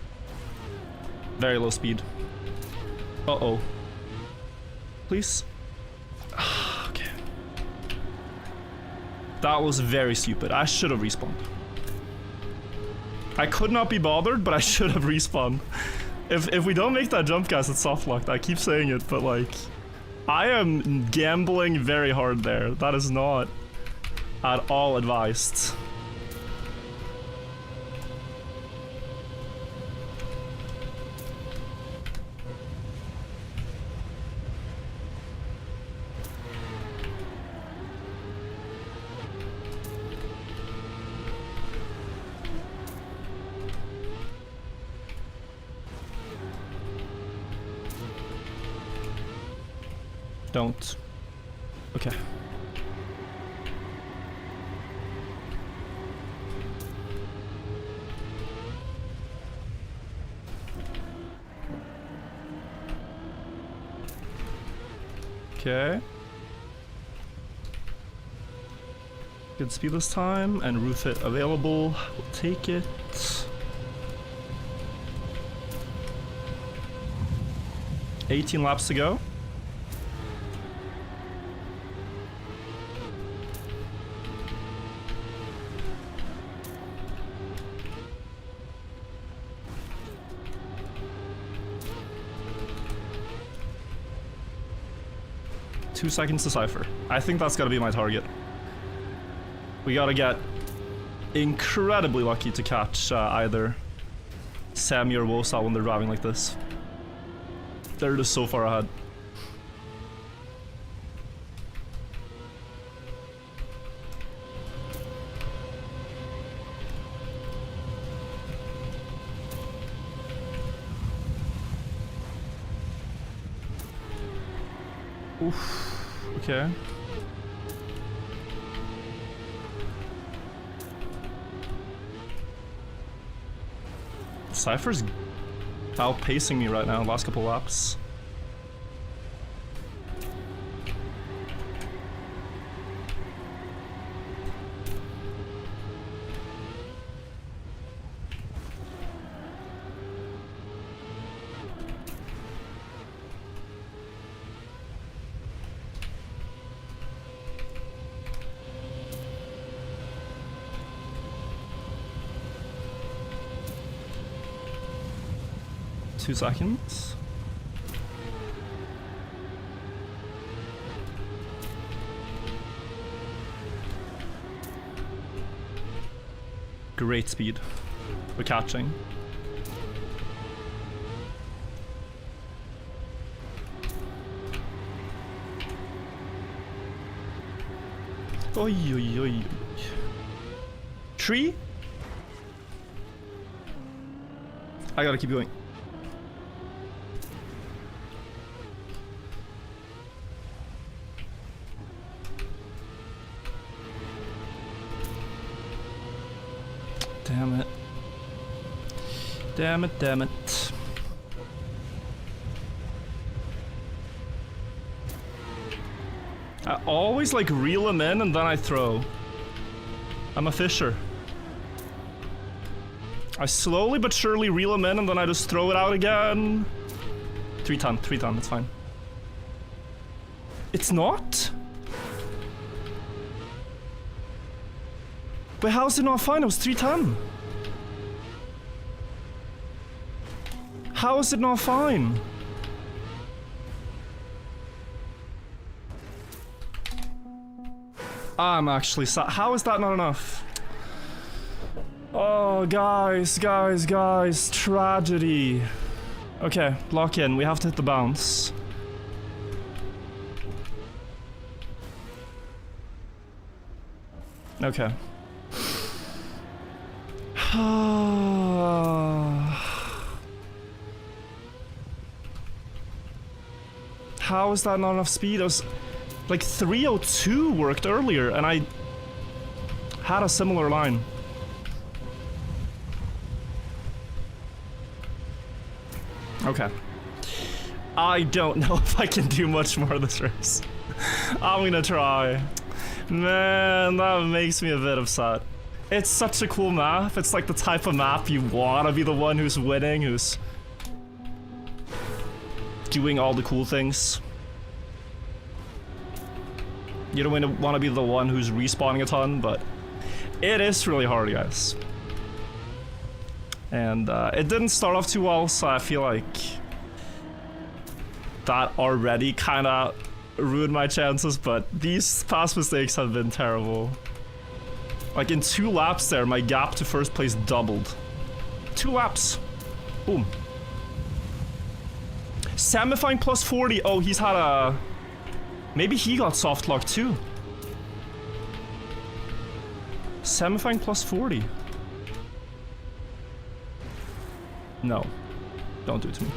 Very low speed. Uh-oh. Please? Okay. That was very stupid. I should have respawned. I could not be bothered, but I should have respawned. If we don't make that jump, guys, it's soft locked. I keep saying it, but like... I am gambling very hard there. That is not at all advised. Don't. Okay. Okay. Good speed this time, and roof it available. We'll take it. $18 laps to go. Two seconds to cipher. I think that's gotta be my target. We gotta get incredibly lucky to catch either Sammy or Wosal when they're driving like this. They're just so far ahead. Oof. Okay. Cypher's outpacing me right now, last couple laps. Two seconds. Great speed. We're catching. Oi, oi, oi. Tree? I gotta keep going. Damn it, damn it. I always like reel them in and then I throw. I'm a fisher. I slowly but surely reel them in and then I just throw it out again. 3 ton, that's fine. It's not? But how is it not fine? It was 3 ton. How is it not fine? I'm actually sad. How is that not enough? Oh, guys, tragedy. Okay, lock in. We have to hit the bounce. Okay. How is that not enough speed? It was like 302 worked earlier and I had a similar line. Okay. I don't know if I can do much more of this race. I'm gonna try. Man, that makes me a bit upset. It's such a cool map. It's like the type of map you wanna be the one who's winning, who's doing all the cool things. You don't want to be the one who's respawning a ton, but it is really hard, guys. And it didn't start off too well, so I feel like that already kind of ruined my chances, but these past mistakes have been terrible. Like in 2 laps there, my gap to first place doubled. 2 laps. Boom. Samifying plus 40. Oh, he's had a... Maybe he got soft lock too. Samifying plus 40. No. Don't do it to me.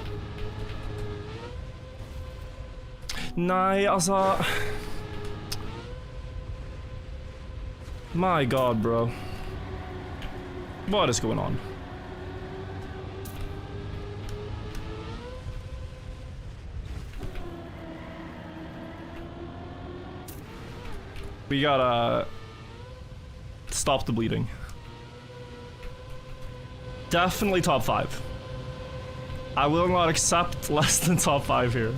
Nej, alltså... My god, bro. What is going on? We gotta stop the bleeding. Definitely top 5. I will not accept less than top 5 here.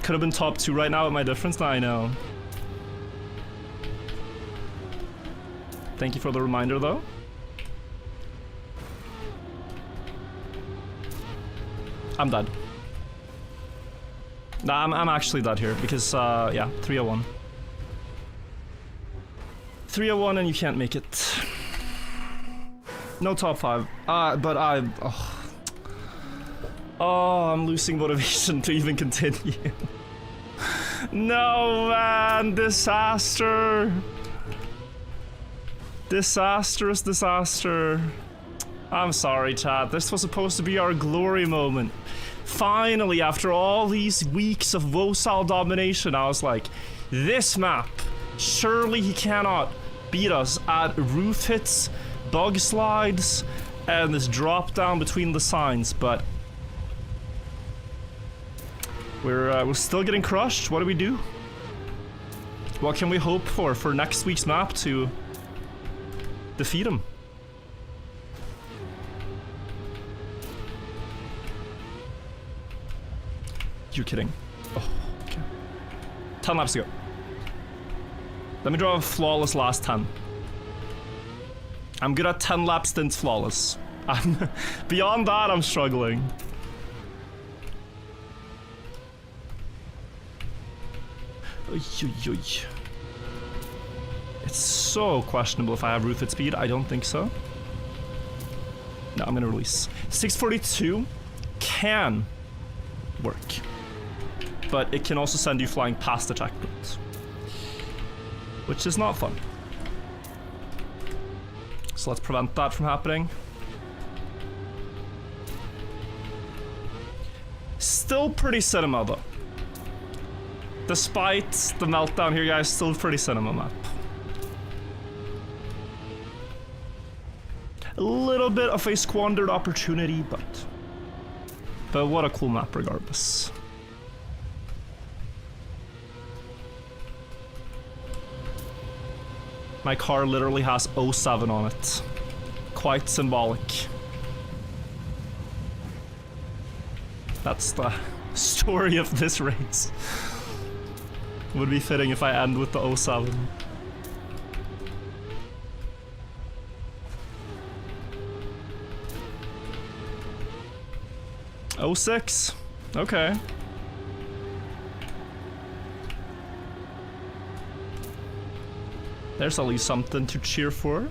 Could have been top 2 right now with my difference. Now I know. Thank you for the reminder, though. I'm dead. Nah, I'm actually dead here because, yeah, 301. 301 and you can't make it. No top 5. But I... Oh, I'm losing motivation to even continue. No, man, disaster. Disastrous disaster. I'm sorry, chat. This was supposed to be our glory moment. Finally, after all these weeks of Wosal domination, I was like, this map, surely he cannot beat us at roof hits, bug slides, and this drop down between the signs, but we're still getting crushed. What do we do? What can we hope for next week's map to defeat him? You're kidding. Oh, okay. 10 laps to go. Let me draw a flawless last 10. I'm good at 10 lap stints flawless. Beyond that, I'm struggling. Oy, oy, oy. It's so questionable if I have roof at speed. I don't think so. No, I'm gonna release. 642 can work, but it can also send you flying past the checkpoint, which is not fun. So let's prevent that from happening. Still pretty cinema though. Despite the meltdown here, guys, still pretty cinema map. A little bit of a squandered opportunity, but what a cool map regardless. My car literally has 07 on it. Quite symbolic. That's the story of this race. Would be fitting if I end with the 07. '06? Okay. There's at least something to cheer for.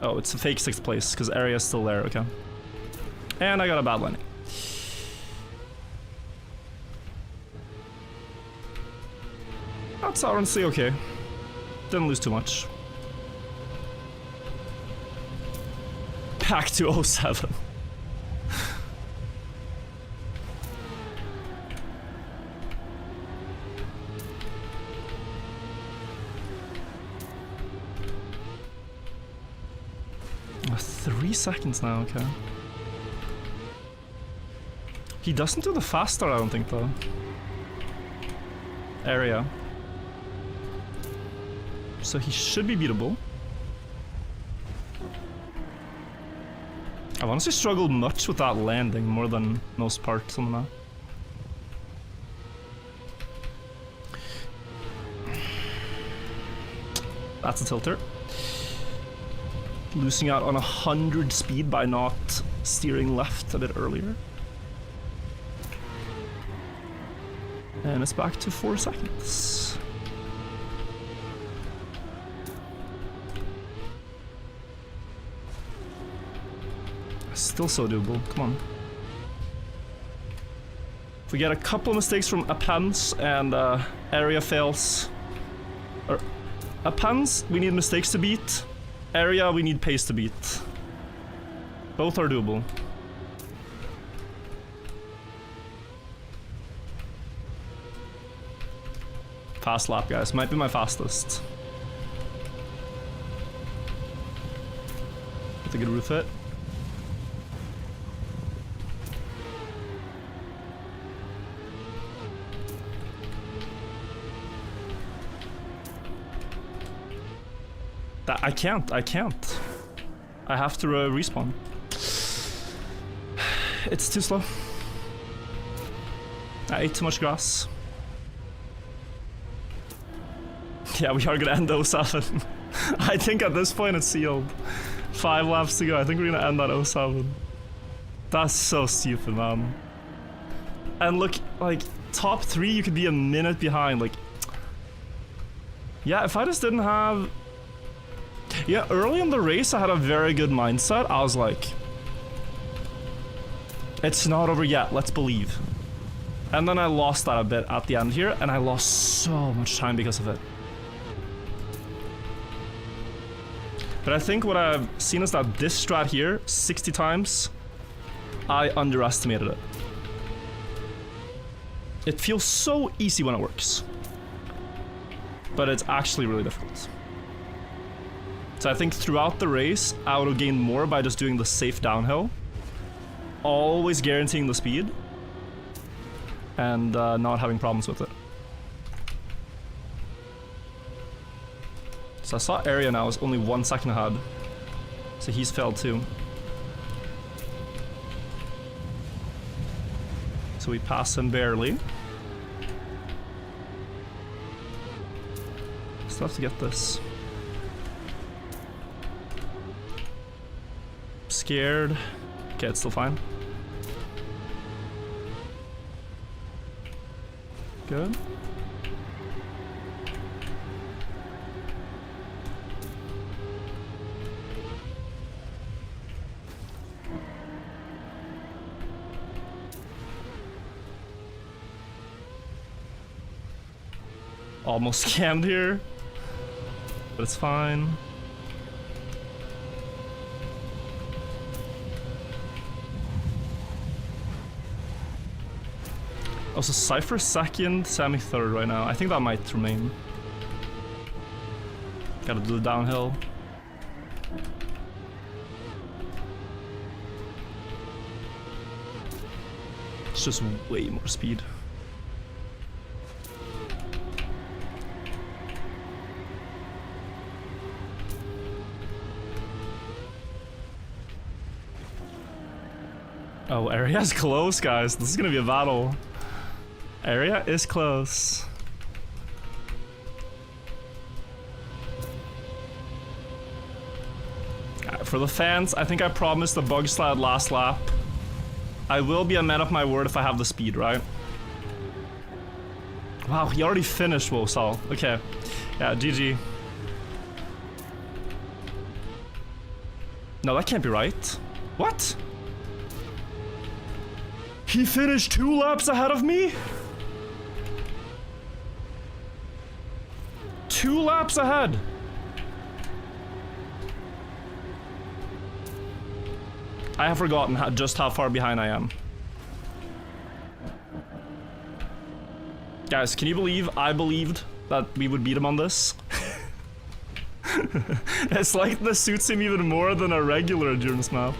Oh, it's a fake 6th place, because area's still there, okay. And I got a bad landing. That's honestly okay. Didn't lose too much. Back to 07. Oh, 3 seconds now, okay. He doesn't do the fast start, I don't think, though. Area. So he should be beatable. I've honestly struggled much with that landing, more than most parts on the map. That's a tilter. Losing out on 100 speed by not steering left a bit earlier. And it's back to 4 seconds. Still so doable, come on. If we get a couple mistakes from Appens and area fails. Or Appens, we need mistakes to beat. Area, we need pace to beat. Both are doable. Fast lap, guys. Might be my fastest. With a good roof hit. I can't. I have to respawn. It's too slow. I ate too much grass. Yeah, we are gonna end 07. I think at this point it's sealed. 5 laps to go. I think we're gonna end at 07. That's so stupid, man. And look, like, top 3 you could be a minute behind, like... Yeah, if I just didn't have... Yeah, early in the race I had a very good mindset. I was like... It's not over yet, let's believe. And then I lost that a bit at the end here, and I lost so much time because of it. But I think what I've seen is that this strat here, 60 times, I underestimated it. It feels so easy when it works. But it's actually really difficult. So I think throughout the race, I would have gained more by just doing the safe downhill. Always guaranteeing the speed. And not having problems with it. So I saw area now is only 1 second ahead. So he's failed too. So we pass him barely. Still have to get this. Scared. Okay, it's still fine. Good. Almost scammed here, but it's fine. Also, Cypher second, Sammy third right now. I think that might remain. Gotta do the downhill. It's just way more speed. Oh, area's close, guys. This is gonna be a battle. Area is close. For the fans, I think I promised the bug slide last lap. I will be a man of my word if I have the speed, right? Wow, he already finished Wosal. Okay. Yeah, GG. No, that can't be right. What? He finished 2 laps ahead of me? 2 laps ahead. I have forgotten just how far behind I am. Guys, can you believe I believed that we would beat him on this? It's like this suits him even more than a regular endurance map.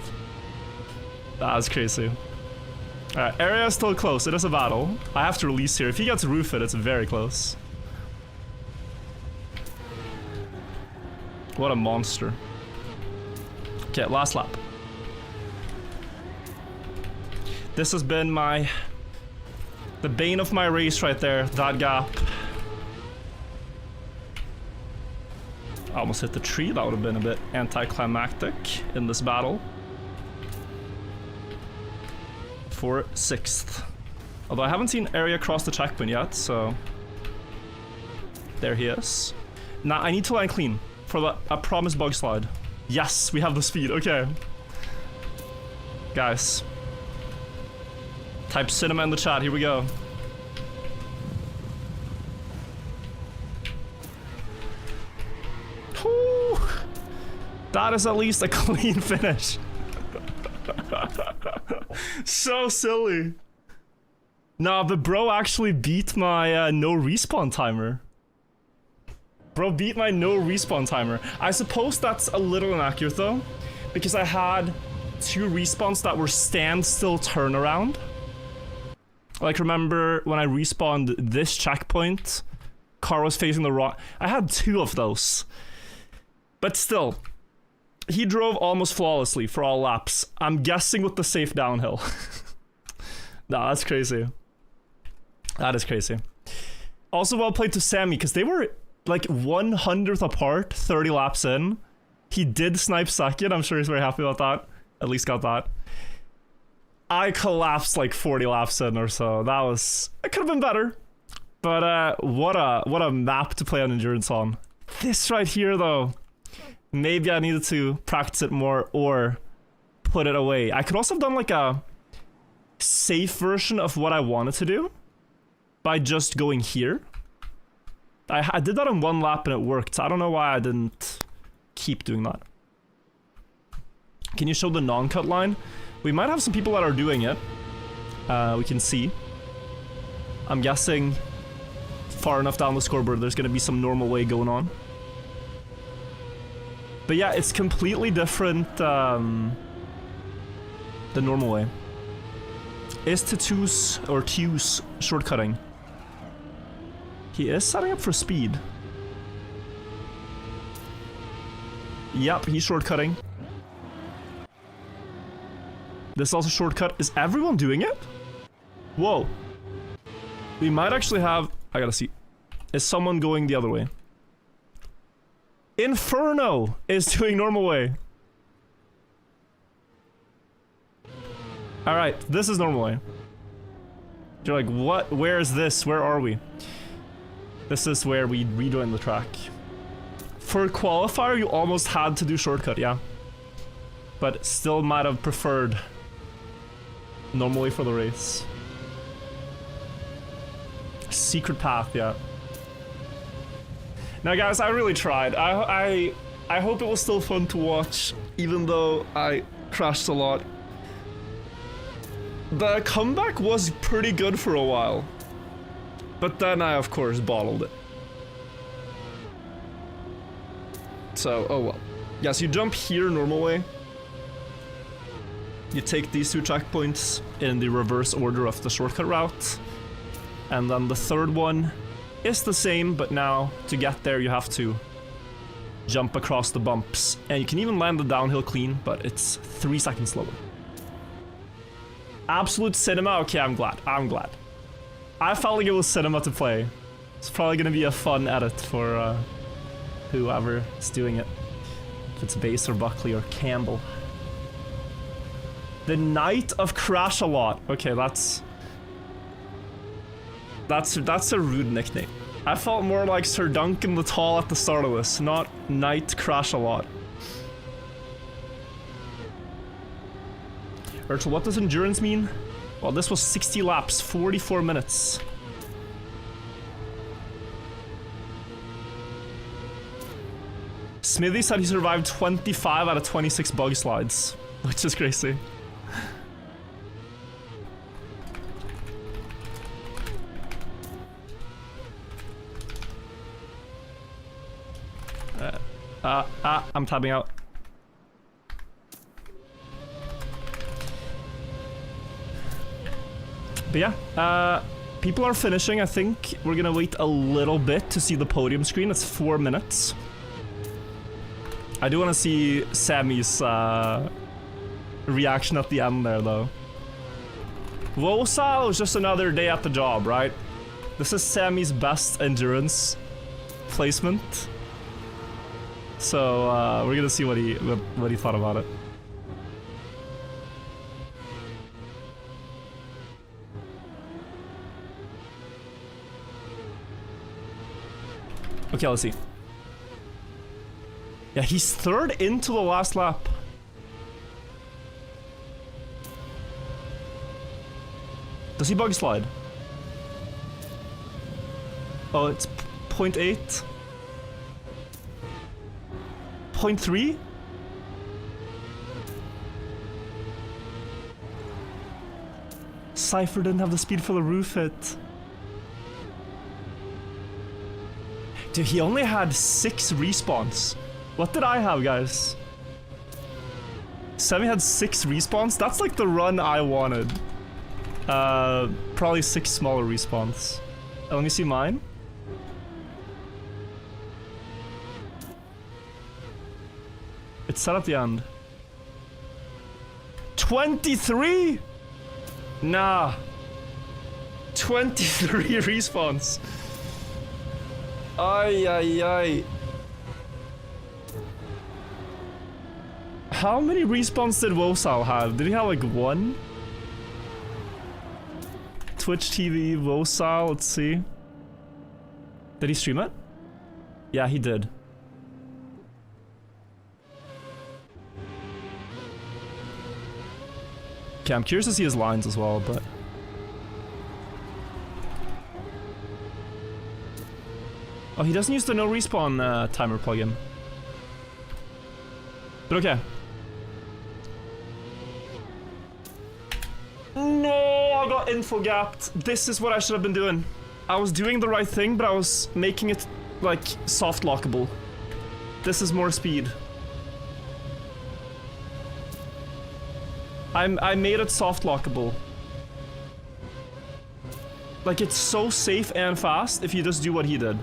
That's crazy. Alright, area is still close. It is a battle. I have to release here. If he gets roofed, it's very close. What a monster. Okay, last lap. This has been the bane of my race right there, that gap. I almost hit the tree. That would have been a bit anticlimactic in this battle. For 6th. Although I haven't seen Area cross the checkpoint yet, so... There he is. Now I need to line clean for a promised bug slide. Yes, we have the speed. Okay. Guys. Type cinema in the chat. Here we go. Whew. That is at least a clean finish. So silly. Nah, but bro actually beat my no respawn timer. Bro beat my no respawn timer. I suppose that's a little inaccurate though, because I had 2 respawns that were standstill turnaround. Like, remember when I respawned this checkpoint, car was facing the wrong... I had 2 of those. But still, he drove almost flawlessly for all laps. I'm guessing with the safe downhill. Nah, that's crazy. That is crazy. Also, well played to Sammy, because they were like 100th apart, 30 laps in. He did snipe second. I'm sure he's very happy about that. At least got that. I collapsed like 40 laps in or so. That was... It could have been better. But what a map to play on endurance on. This right here though. Maybe I needed to practice it more or put it away. I could also have done like a safe version of what I wanted to do by just going here. I did that in 1 lap and it worked. I don't know why I didn't keep doing that. Can you show the non-cut line? We might have some people that are doing it. We can see. I'm guessing far enough down the scoreboard there's gonna be some normal way going on. But yeah, it's completely different the normal way. Is Tatu's or Tu's shortcutting? He is setting up for speed. Yep, he's shortcutting. This also shortcut. Is everyone doing it? Whoa. We might actually have... I gotta see. Is someone going the other way? Inferno is doing normal way. Alright, this is normal way. You're like, what? Where is this? Where are we? This is where we rejoin the track. For qualifier, you almost had to do shortcut, yeah. But still might have preferred normally for the race. Secret path, yeah. Now guys, I really tried. I hope it was still fun to watch, even though I crashed a lot. The comeback was pretty good for a while. But then I, of course, bottled it. So, oh well. Yeah, so you jump here normal way. You take these 2 checkpoints in the reverse order of the shortcut route. And then the third one is the same, but now to get there you have to jump across the bumps. And you can even land the downhill clean, but it's 3 seconds slower. Absolute cinema? Okay, I'm glad. I'm glad. I felt like it was cinema to play. It's probably gonna be a fun edit for whoever is doing it. If it's Bass or Buckley or Campbell. The Knight of Crash-A-Lot. Okay, that's a rude nickname. I felt more like Sir Duncan the Tall at the start of this, not Knight Crash-A-Lot. Urchel, what does endurance mean? Well, this was 60 laps, 44 minutes. Smithy said he survived 25 out of 26 bug slides, which is crazy. I'm tabbing out. But yeah, people are finishing. I think we're gonna wait a little bit to see the podium screen. It's 4 minutes. I do want to see Sammy's reaction at the end there, though. Wosal is just another day at the job, right? This is Sammy's best endurance placement. So we're gonna see what he thought about it. Okay, let's see. Yeah, he's third into the last lap. Does he bug slide? Oh, it's 0.8. 0.3? Cypher didn't have the speed for the roof hit. Dude, he only had 6 respawns. What did I have, guys? Sammy had 6 respawns? That's like the run I wanted. Probably 6 smaller respawns. Let me see mine. It's set at the end. 23? Nah. 23 respawns. Ay, ay, ay. How many respawns did Wosal have? Did he have like 1? Twitch TV, Wosal, let's see. Did he stream it? Yeah, he did. Okay, I'm curious to see his lines as well, but... Oh, he doesn't use the no respawn timer plugin. But okay. No, I got info gapped. This is what I should have been doing. I was doing the right thing, but I was making it, like, soft lockable. This is more speed. I made it soft lockable. Like, it's so safe and fast if you just do what he did.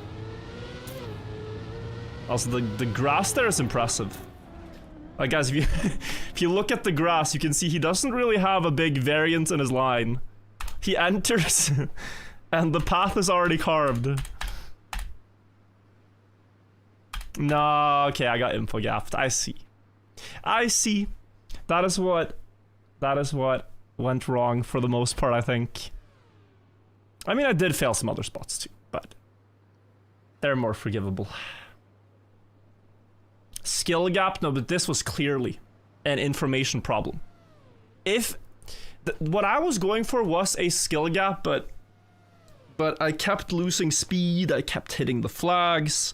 Also, the grass there is impressive. Like, guys, if you look at the grass, you can see he doesn't really have a big variance in his line. He enters, and the path is already carved. No, okay, I got info gapped. I see. I see. That is what went wrong for the most part, I think. I mean, I did fail some other spots too, but they're more forgivable. Skill gap? No, but this was clearly an information problem. If... what I was going for was a skill gap, but I kept losing speed, I kept hitting the flags,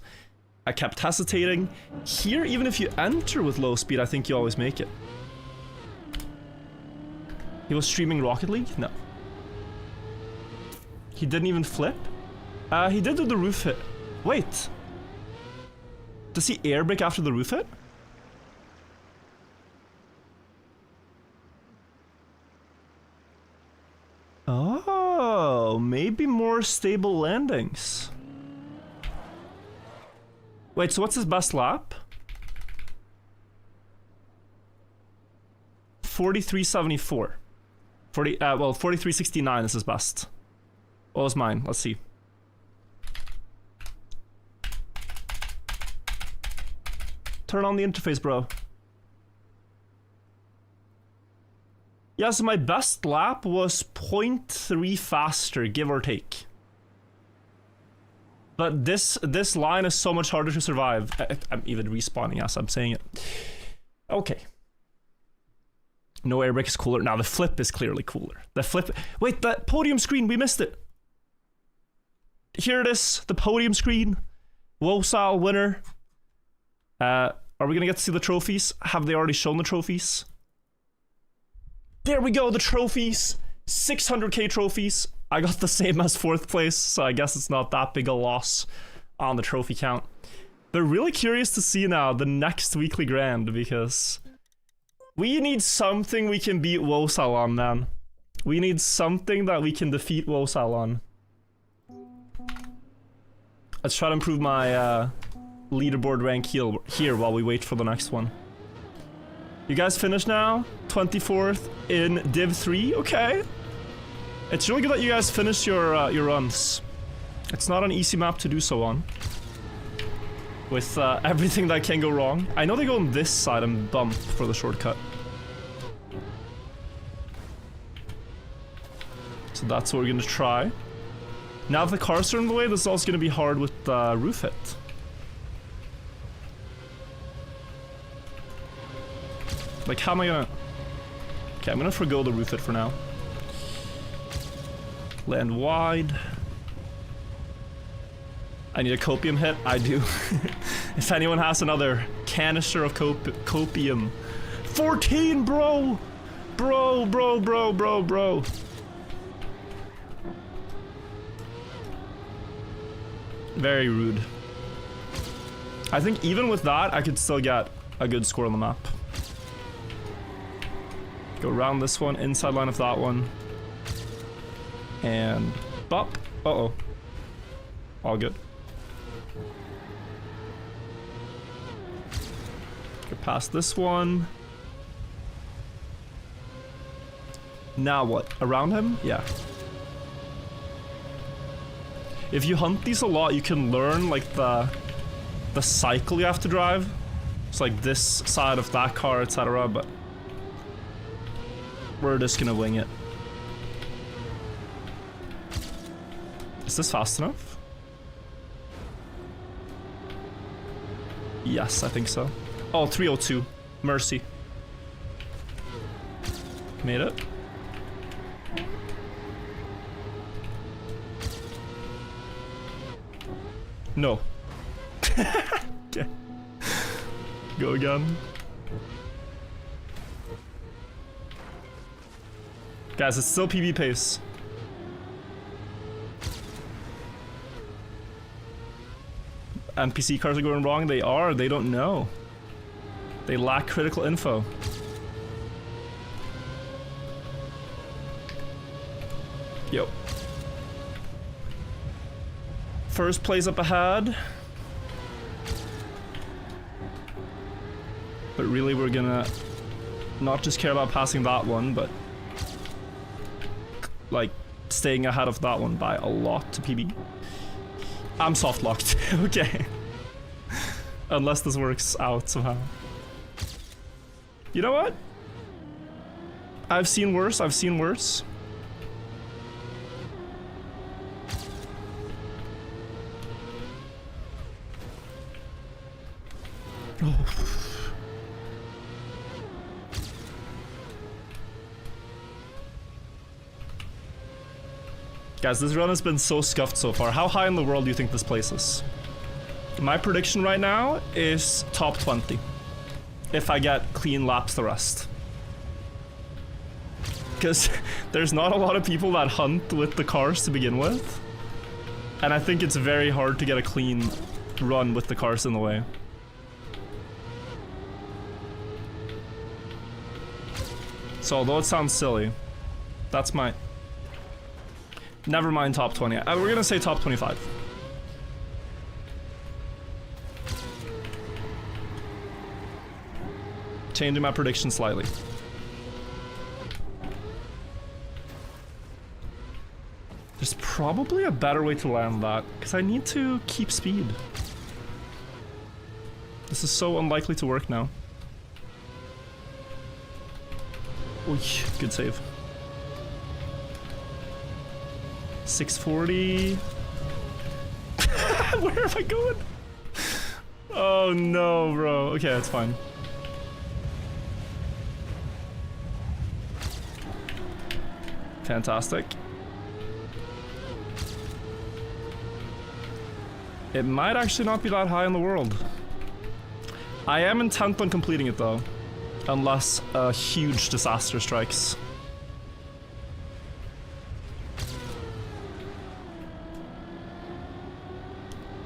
I kept hesitating. Here, even if you enter with low speed, I think you always make it. He was streaming Rocket League? No. He didn't even flip? He did do the roof hit. Wait. Does he air brake after the roof hit? maybe more stable landings. Wait, so what's his best lap? 43.74. 43.69 is his best. What was mine? Let's see. Turn on the interface, bro. Yeah, so my best lap was 0.3 faster, give or take. But this line is so much harder to survive. I'm even respawning as I'm saying it. Okay. No airbrake is cooler. Now the flip is clearly cooler. The flip... Wait, that podium screen, we missed it. Here it is, the podium screen. Wosal winner. Are we gonna get to see the trophies? Have they already shown the trophies? There we go, the trophies. 600k trophies. I got the same as 4th place, so I guess it's not that big a loss on the trophy count. But really curious to see now the next weekly grand, because we need something we can beat Wosal on, man. We need something that we can defeat Wosal on. Let's try to improve my leaderboard rank here while we wait for the next one. You guys finished now? 24th in Div 3? Okay. It's really good that you guys finished your runs. It's not an easy map to do so on. With everything that can go wrong. I know they go on this side and bump for the shortcut. So that's what we're gonna try. Now that the cars are in the way, this is also gonna be hard with roof hit. Like, how am I gonna... Okay, I'm gonna forgo the roof hit for now. Land wide. I need a copium hit. I do. If anyone has another canister of copium. 14, bro! Bro. Very rude. I think even with that, I could still get a good score on the map. Go around this one, inside line of that one. And bop. Uh-oh. All good. Go past this one. Now what? Around him? Yeah. If you hunt these a lot, you can learn like the cycle you have to drive. It's like this side of that car, etc. But we're just gonna wing it. Is this fast enough? Yes, I think so. Oh, 302. Mercy. Made it. No. Okay. Go again. Guys, it's still PB pace. NPC cars are going wrong. They are. They don't know. They lack critical info. Yo. First place up ahead. But really we're gonna not just care about passing that one, but like staying ahead of that one by a lot to PB. I'm soft locked. Okay. Unless this works out somehow. You know what? I've seen worse. I've seen worse. Oh. Guys, this run has been so scuffed so far. How high in the world do you think this place is? My prediction right now is top 20. If I get clean laps the rest. Because there's not a lot of people that hunt with the cars to begin with. And I think it's very hard to get a clean run with the cars in the way. So although it sounds silly, that's my... Never mind top 20. We're gonna say top 25. Changing my prediction slightly. There's probably a better way to land that, because I need to keep speed. This is so unlikely to work now. Oy, good save. 640. Where am I going? Oh no, bro. Okay, that's fine. Fantastic. It might actually not be that high in the world. I am intent on completing it though, unless a huge disaster strikes.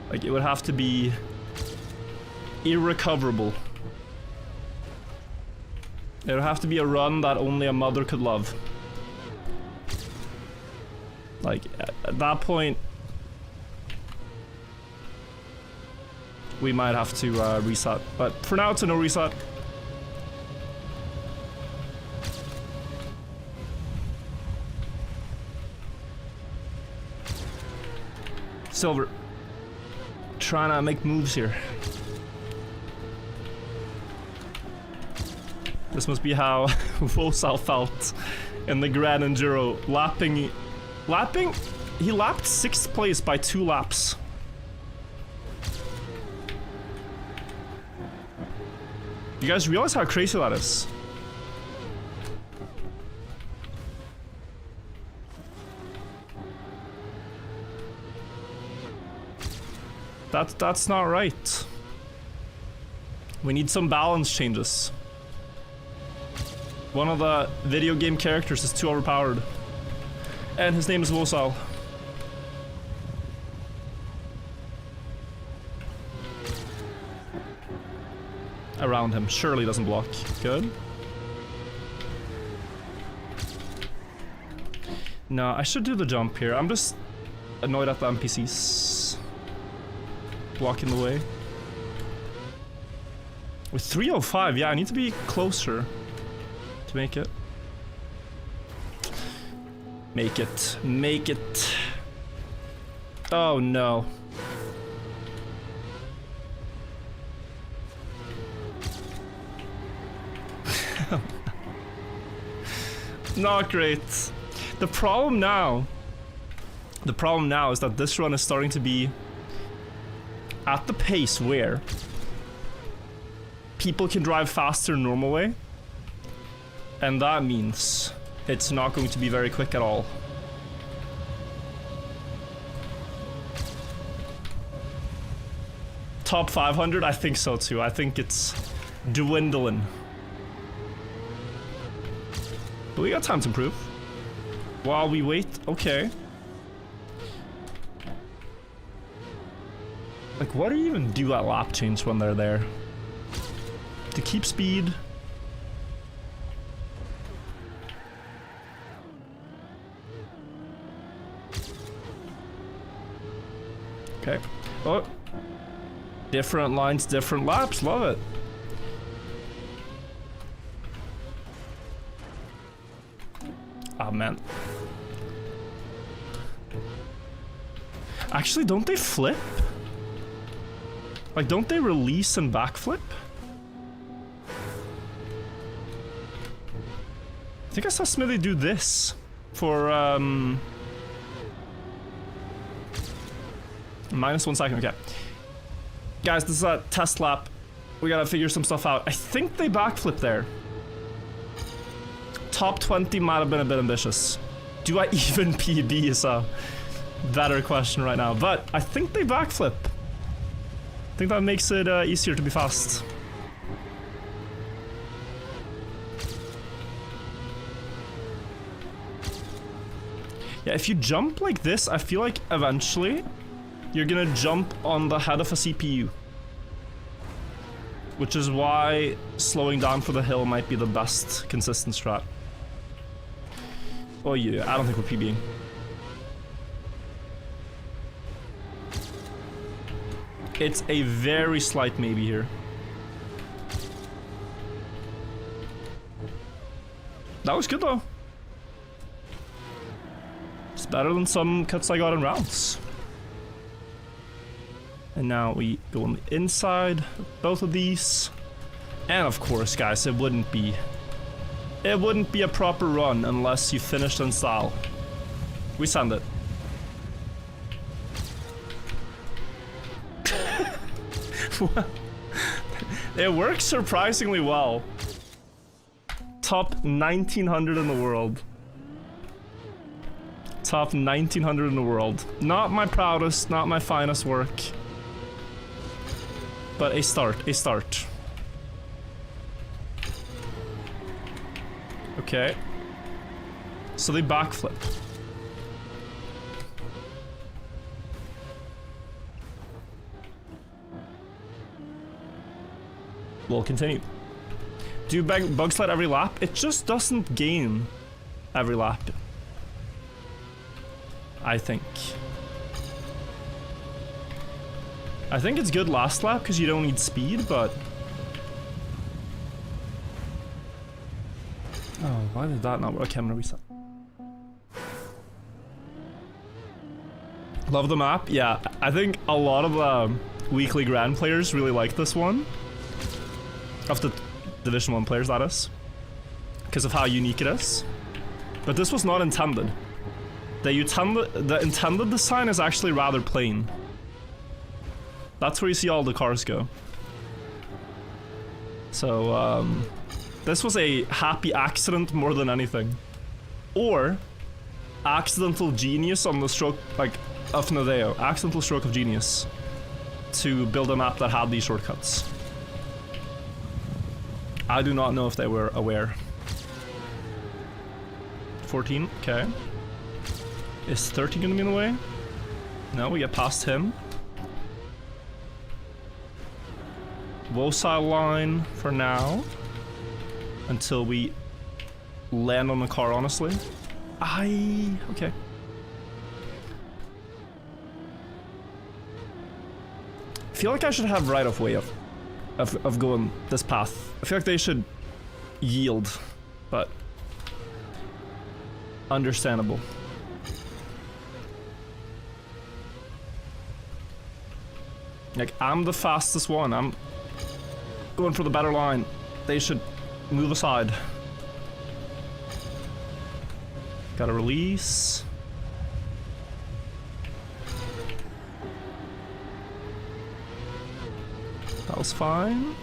Like, it would have to be irrecoverable. It would have to be a run that only a mother could love. Like, at that point, we might have to reset. But for now, it's a no reset. Silver. Trying to make moves here. This must be how Vosal felt in the Grand Enduro. Lapping, he lapped 6th place by 2 laps. You guys realize how crazy that is? That's not right. We need some balance changes. One of the video game characters is too overpowered. And his name is Vosal. Around him. Surely doesn't block. Good. No, I should do the jump here. I'm just annoyed at the NPCs blocking the way. With 305, yeah, I need to be closer to make it. Make it. Make it. Oh no. Not great. The problem now is that this run is starting to be at the pace where people can drive faster normal way, and that means it's not going to be very quick at all. Top 500? I think so too. I think it's dwindling. But we got time to improve. While we wait, okay. Like, what do you even do at lap change when they're there? To keep speed. Okay. Oh. Different lines, different laps. Love it. Oh, man. Actually, don't they flip? Like, don't they release and backflip? I think I saw Smithy do this for, -1 second, okay. Guys, this is a test lap. We gotta figure some stuff out. I think they backflip there. Top 20 might have been a bit ambitious. Do I even PB is a better question right now, but I think they backflip. I think that makes it easier to be fast. Yeah, if you jump like this, I feel like eventually you're gonna jump on the head of a CPU. Which is why slowing down for the hill might be the best consistent strat. Oh yeah, I don't think we're PBing. It's a very slight maybe here. That was good though. It's better than some cuts I got in rounds. And now we go on the inside of both of these. And of course, guys, it wouldn't be a proper run unless you finished in style. We send it. It works surprisingly well. Top 1900 in the world. Top 1900 in the world. Not my proudest, not my finest work. But a start, a start. Okay. So they backflip. We'll continue. Do you bug slide every lap? It just doesn't gain every lap. I think it's good last lap because you don't need speed, but... Oh, why did that not work? Okay, I'm gonna reset. Love the map. Yeah, I think a lot of weekly grand players really like this one. Of the Division 1 players, that is. Because of how unique it is. But this was not intended. The intended design is actually rather plain. That's where you see all the cars go. So, this was a happy accident more than anything. Or, accidental genius on the stroke, like, of Nadeo. Accidental stroke of genius. To build a map that had these shortcuts. I do not know if they were aware. 14, okay. Is 13 gonna be in the way? No, we get past him. Wosile line for now. Until we land on the car, honestly. Okay. I feel like I should have right of way of going this path. I feel like they should yield, but understandable. Like, I'm the fastest one. I'm going for the better line. They should move aside. Gotta release. That was fine.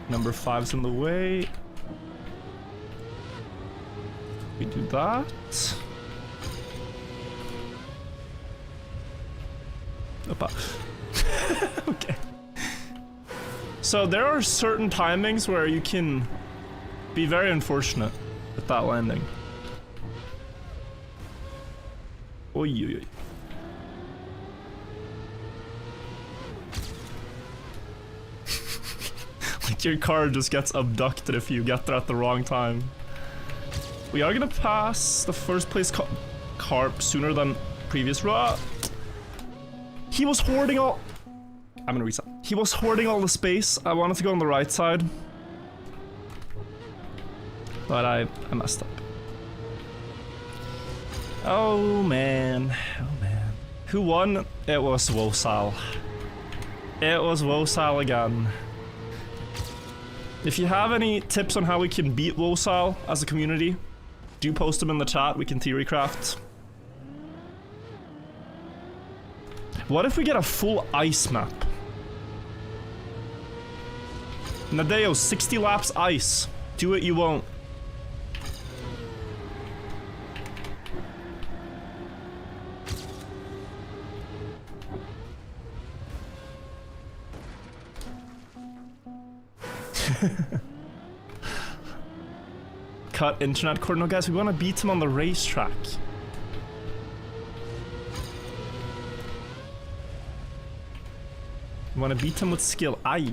Number 5's in the way. We do that. Opa. Okay. So there are certain timings where you can be very unfortunate with that landing. Oy, oy, oy. Like, your car just gets abducted if you get there at the wrong time. We are gonna pass the first place car sooner than previous run. He was hoarding all... I'm gonna reset. He was hoarding all the space. I wanted to go on the right side. But I messed up. Oh man. Oh man. Who won? It was Wosile. It was Wosile again. If you have any tips on how we can beat Wosile as a community, do post them in the chat. We can theorycraft. What if we get a full ice map? Nadeo, 60 laps ice. Do it, you won't. Cut internet cord. No, guys, we want to beat him on the racetrack. We want to beat him with skill. Aye.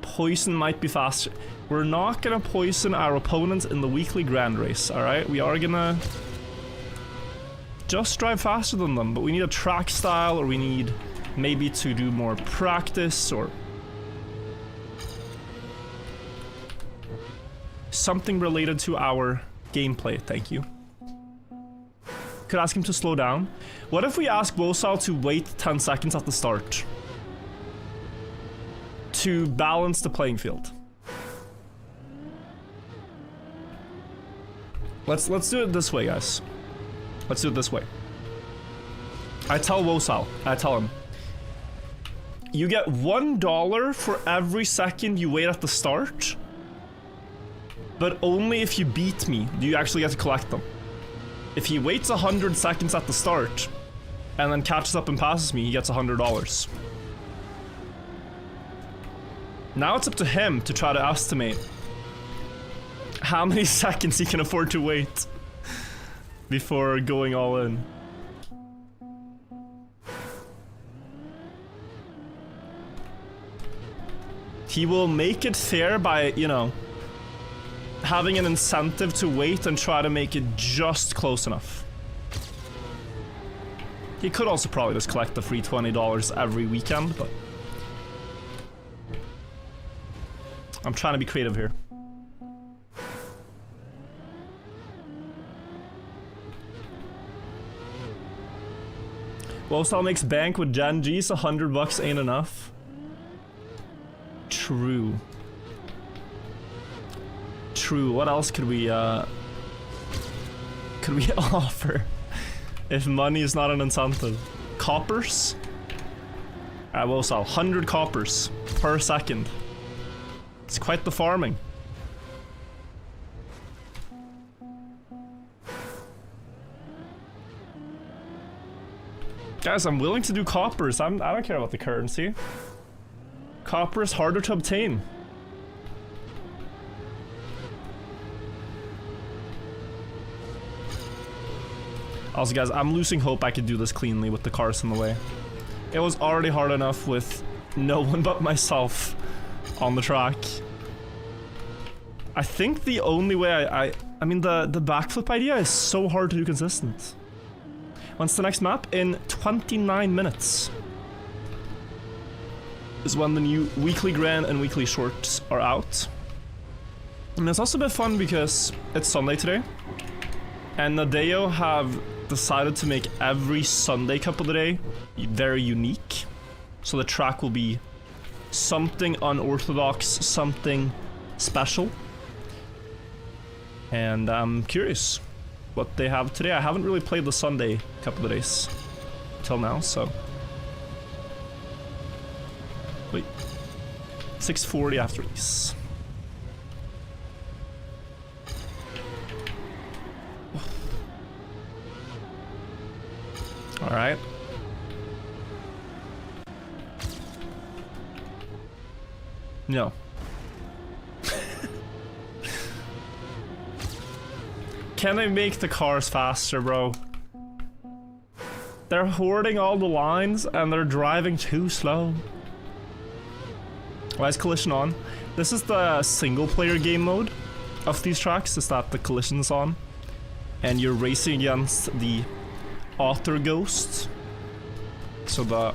Poison might be faster. We're not gonna poison our opponents in the weekly grand race, alright? We are gonna just drive faster than them, but we need a track style, or we need maybe to do more practice, or something related to our gameplay. Thank you. Could ask him to slow down. What if we ask Wosal to wait 10 seconds at the start? To balance the playing field. Let's do it this way, guys. Let's do it this way. I tell Wosal, I tell him, you get $1 for every second you wait at the start, but only if you beat me do you actually get to collect them. If he waits 100 seconds at the start and then catches up and passes me, he gets $100. Now it's up to him to try to estimate how many seconds he can afford to wait before going all in. He will make it fair by, you know, having an incentive to wait and try to make it just close enough. He could also probably just collect the free $20 every weekend, but I'm trying to be creative here. Wosal makes bank with Gen G, so $100 ain't enough. True. True. What else could we offer if money is not an incentive? Coppers? Wosal, 100 coppers per second. It's quite the farming. Guys, I'm willing to do coppers. I don't care about the currency. Copper is harder to obtain. Also, guys, I'm losing hope I could do this cleanly with the cars in the way. It was already hard enough with no one but myself on the track. I think the only way I mean, the backflip idea is so hard to do consistent. When's the next map? In 29 minutes is when the new weekly grand and weekly shorts are out. And it's also a bit fun because it's Sunday today, and Nadeo have decided to make every Sunday Cup of the Day very unique. So the track will be something unorthodox, something special. And I'm curious what they have today. I haven't really played the Sunday Cup of the Days till now, so. Wait. 6:40 after release. Alright. No. Can they make the cars faster, bro? They're hoarding all the lines and they're driving too slow. Why is collision on? This is the single player game mode of these tracks, is that the collision's on. And you're racing against the author ghost. So the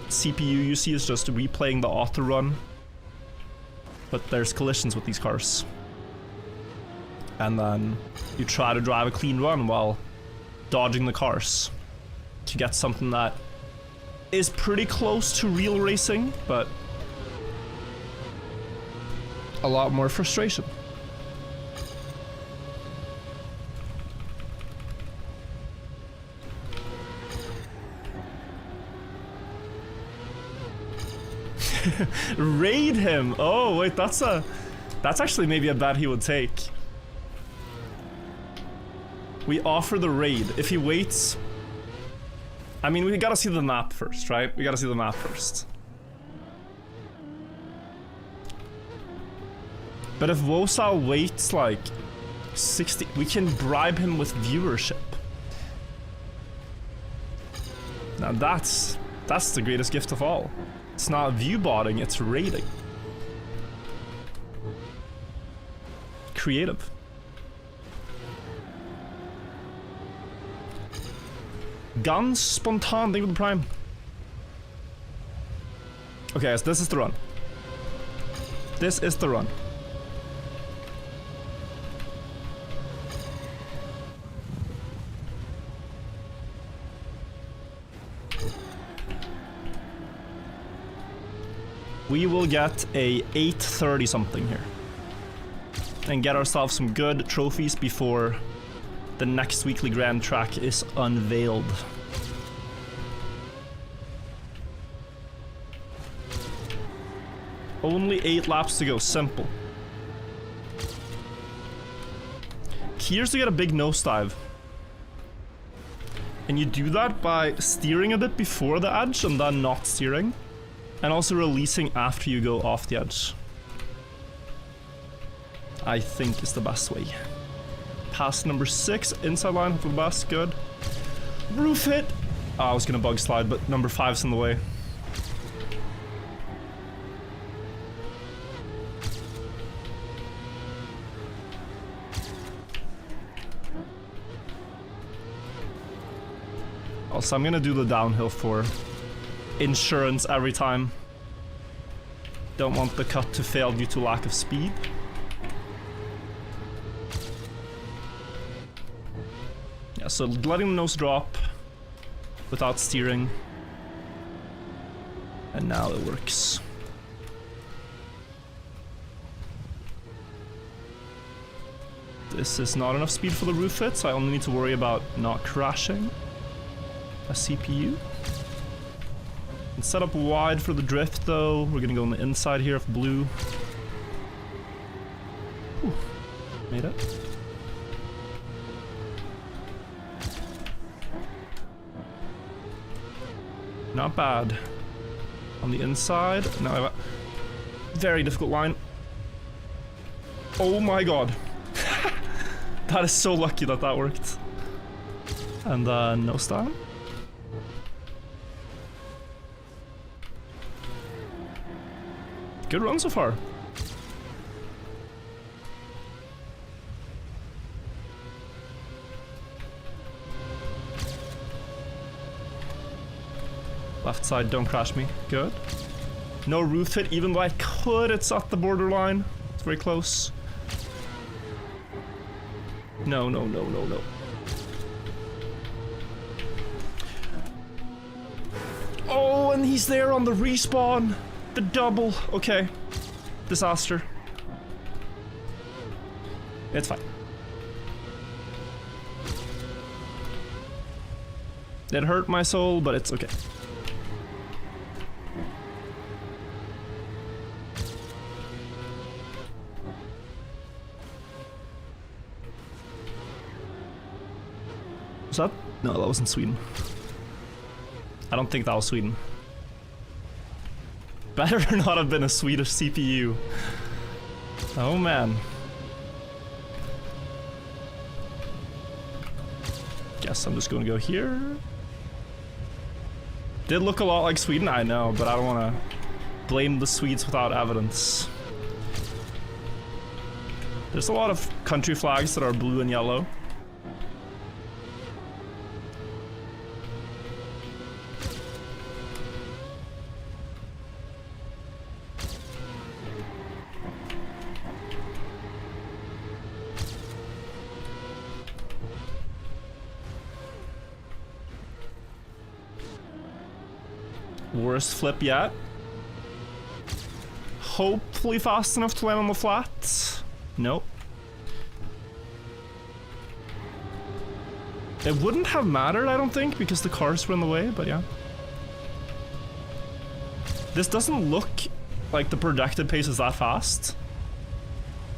CPU you see is just replaying the author run. But there's collisions with these cars. And then you try to drive a clean run while dodging the cars to get something that is pretty close to real racing, but a lot more frustration. Raid him! Oh wait, that's actually maybe a bet he would take. We offer the raid. If he waits... I mean, we gotta see the map first, right? We gotta see the map first. But if Wosal waits like 60... We can bribe him with viewership. Now that's the greatest gift of all. It's not view botting, it's raiding. Creative. Guns spontan, thank you for the prime. Okay, so this is the run. This is the run. We will get a 8:30 something here. And get ourselves some good trophies before the next weekly grand track is unveiled. Only 8 laps to go, simple. Here's to get a big nosedive. And you do that by steering a bit before the edge and then not steering. And also releasing after you go off the edge. I think is the best way. Pass number 6, inside line, for the best, good. Roof hit! Oh, I was gonna bug slide, but number 5's in the way. Also, I'm gonna do the downhill for insurance every time. Don't want the cut to fail due to lack of speed. Yeah, so letting the nose drop without steering. And now it works. This is not enough speed for the roof hit, so I only need to worry about not crashing a CPU. And set up wide for the drift though. We're gonna go on the inside here of blue. Ooh, made it. Not bad. On the inside, now I have a very difficult line. Oh my god. That is so lucky that that worked. And no style. Good run so far. Left side, don't crash me. Good. No roof hit, even though I could. It's at the borderline. It's very close. No, no, no, no, no. Oh, and he's there on the respawn. The double. Okay. Disaster. It's fine. It hurt my soul, but it's okay. Was that? No, that wasn't Sweden. I don't think that was Sweden. Better not have been a Swedish CPU. Oh man. Guess I'm just gonna go here. Did look a lot like Sweden, I know, but I don't wanna blame the Swedes without evidence. There's a lot of country flags that are blue and yellow. Worst flip yet. Hopefully fast enough to land on the flat. Nope. It wouldn't have mattered, I don't think, because the cars were in the way, but yeah. This doesn't look like the projected pace is that fast.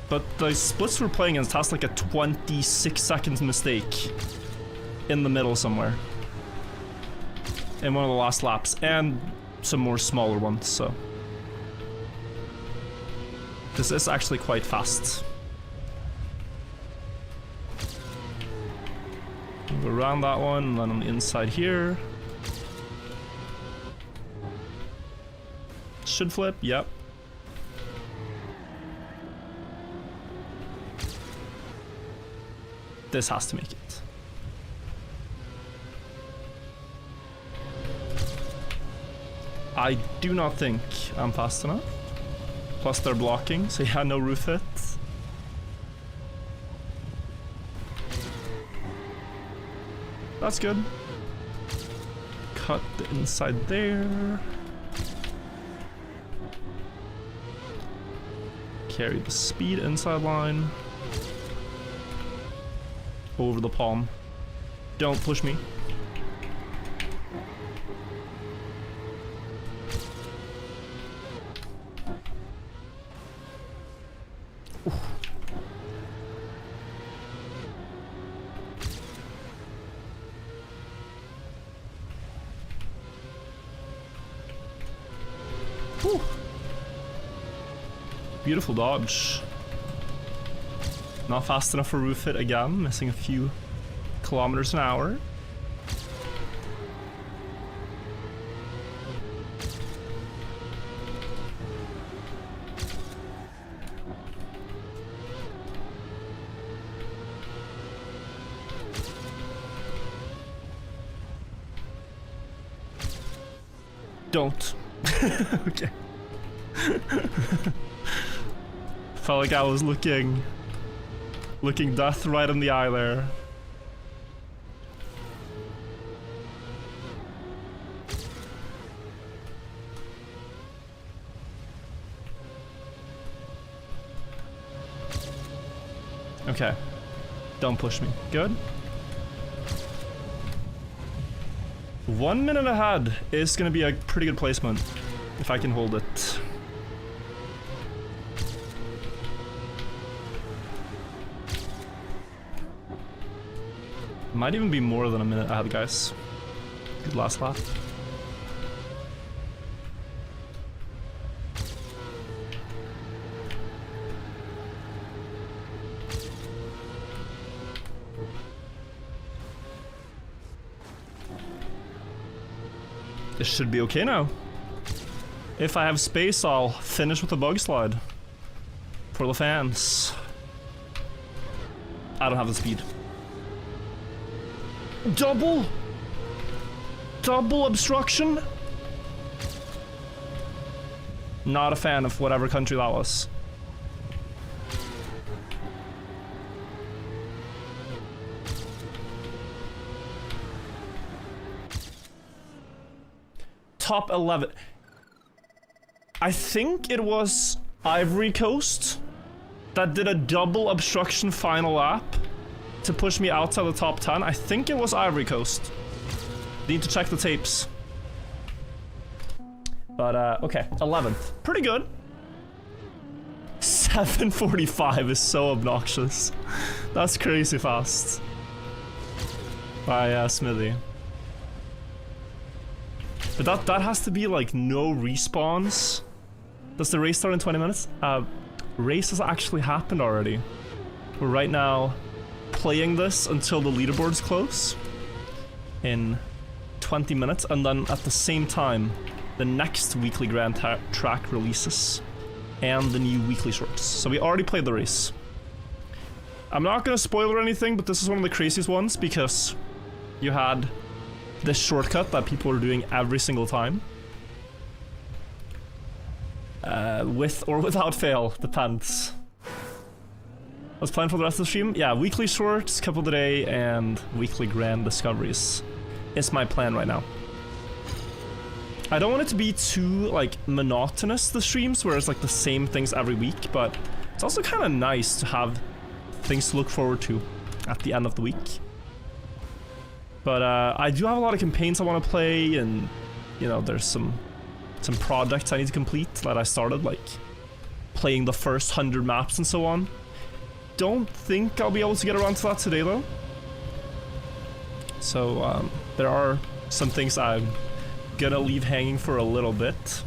But the splits we're playing against has like a 26 seconds mistake in the middle somewhere. In one of the last laps, and some more smaller ones, so. This is actually quite fast. Go around that one, and then on the inside here. Should flip, yep. This has to make it. I do not think I'm fast enough. Plus they're blocking, so yeah, no roof hit. That's good. Cut the inside there. Carry the speed inside line. Over the palm. Don't push me. Oof. Ooh. Beautiful dodge. Not fast enough for roof hit again, missing a few kilometers an hour. Don't. Okay. Felt like I was looking death right in the eye there. Okay. Don't push me. Good. 1 minute ahead is gonna be a pretty good placement if I can hold it. Might even be more than a minute ahead, guys. Good last lap. This should be okay now. If I have space, I'll finish with a bug slide. For the fans. I don't have the speed. Double obstruction? Not a fan of whatever country that was. Top 11. I think it was Ivory Coast that did a double obstruction final lap to push me outside the top 10. I think it was Ivory Coast. Need to check the tapes. But, okay. 11th. Pretty good. 7:45 is so obnoxious. That's crazy fast. By, Smithy. But that has to be, like, no respawns. Does the race start in 20 minutes? Race has actually happened already. We're right now playing this until the leaderboards close in 20 minutes, and then at the same time the next weekly Grand Track releases and the new weekly shorts. So we already played the race. I'm not gonna spoil or anything, but this is one of the craziest ones because you had this shortcut that people are doing every single time. With or without fail, depends. What's planned for the rest of the stream? Yeah, weekly shorts, couple of the day, and weekly grand discoveries. It's my plan right now. I don't want it to be too, like, monotonous, the streams, where it's like the same things every week, but it's also kind of nice to have things to look forward to at the end of the week. But I do have a lot of campaigns I want to play, and, you know, there's some projects I need to complete that I started, like playing the first 100 maps and so on. Don't think I'll be able to get around to that today, though. So, there are some things I'm gonna leave hanging for a little bit.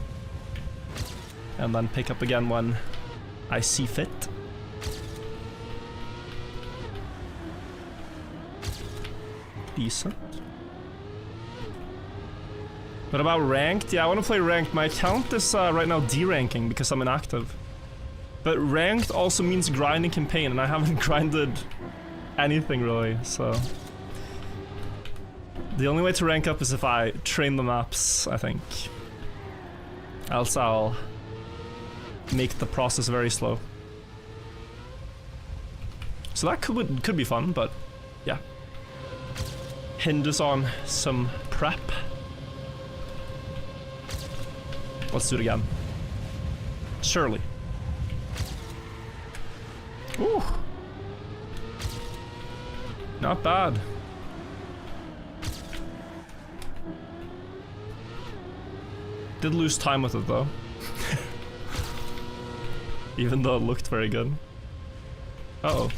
And then pick up again when I see fit. Decent. What about ranked? Yeah, I want to play ranked. My account is right now D-ranking because I'm inactive. But ranked also means grinding campaign, and I haven't grinded anything really, so... The only way to rank up is if I train the maps, I think. Else I'll make the process very slow. So that could be fun, but yeah. Hinges on some prep. Let's do it again. Surely. Ooh. Not bad. Did lose time with it though. Even though it looked very good. Uh-oh.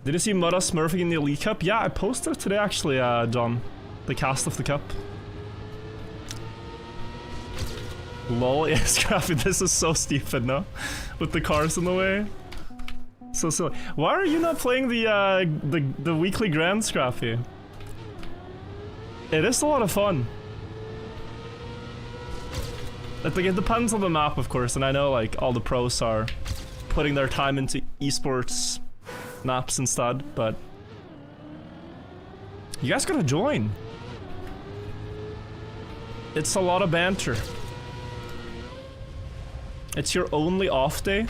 Did you see Mudda smurfing in the Elite Cup? Yeah, I posted it today actually, John. The cast of the cup. Lol, yeah, Scrappy, this is so stupid, no? With the cars in the way. So silly. Why are you not playing the weekly grand, Scrappy? It is a lot of fun. It depends on the map, of course, and I know like all the pros are putting their time into esports maps instead, but you guys gotta join. It's a lot of banter. It's your only off day?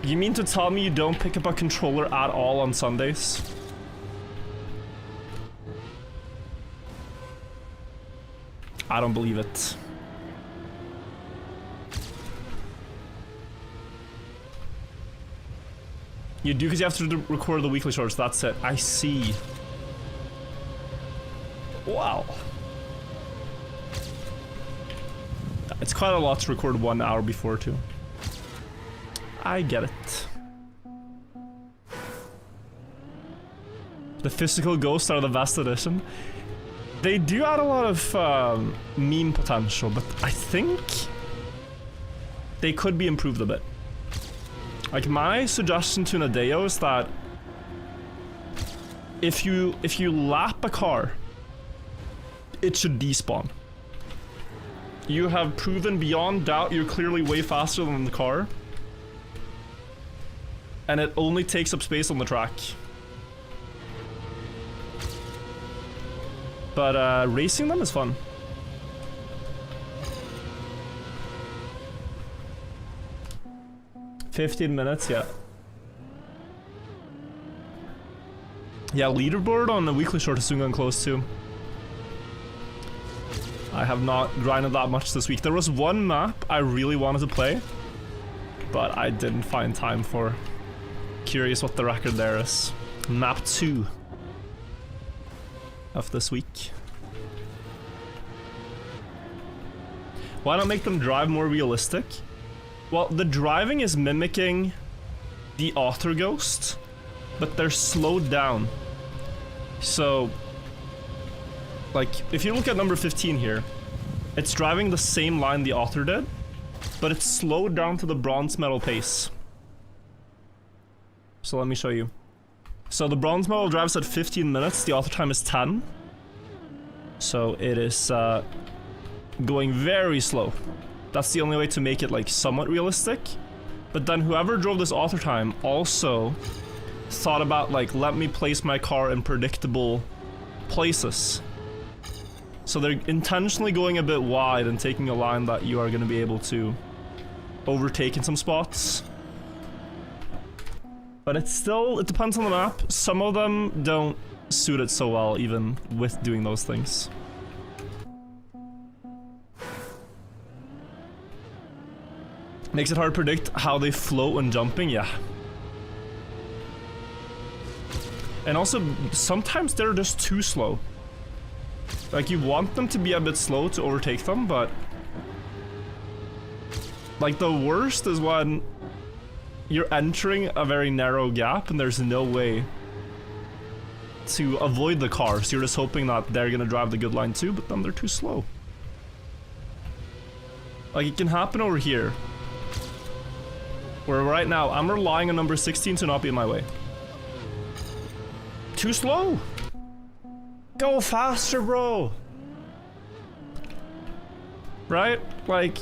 You mean to tell me you don't pick up a controller at all on Sundays? I don't believe it. You do because you have to record the weekly shorts, that's it. I see. Wow. It's quite a lot to record 1 hour before too. I get it. The physical ghosts are the best edition. They do add a lot of meme potential, but I think they could be improved a bit. Like my suggestion to Nadeo is that if you lap a car, it should despawn. You have proven beyond doubt you're clearly way faster than the car. And it only takes up space on the track. But racing them is fun. "15 minutes, yeah. Yeah, leaderboard on the weekly short is soon getting close too. I have not grinded that much this week. There was one map I really wanted to play, but I didn't find time for. Curious what the record there is. Map 2 of this week. Why not make them drive more realistic? Well, the driving is mimicking the Author Ghost, but they're slowed down. So, like, if you look at number 15 here, it's driving the same line the Author did, but it's slowed down to the bronze medal pace. So let me show you. So the bronze medal drives at 15 minutes, the Author time is 10. So it is going very slow. That's the only way to make it like somewhat realistic. But then whoever drove this Author time also thought about like, let me place my car in predictable places. So they're intentionally going a bit wide and taking a line that you are going to be able to overtake in some spots. But it's still, it depends on the map. Some of them don't suit it so well even with doing those things. Makes it hard to predict how they float when jumping, yeah. And also, sometimes they're just too slow. Like, you want them to be a bit slow to overtake them, but... like, the worst is when you're entering a very narrow gap and there's no way to avoid the car, so you're just hoping that they're gonna drive the good line too, but then they're too slow. Like, it can happen over here. Where right now, I'm relying on number 16 to not be in my way. Too slow! Go faster, bro! Right? Like,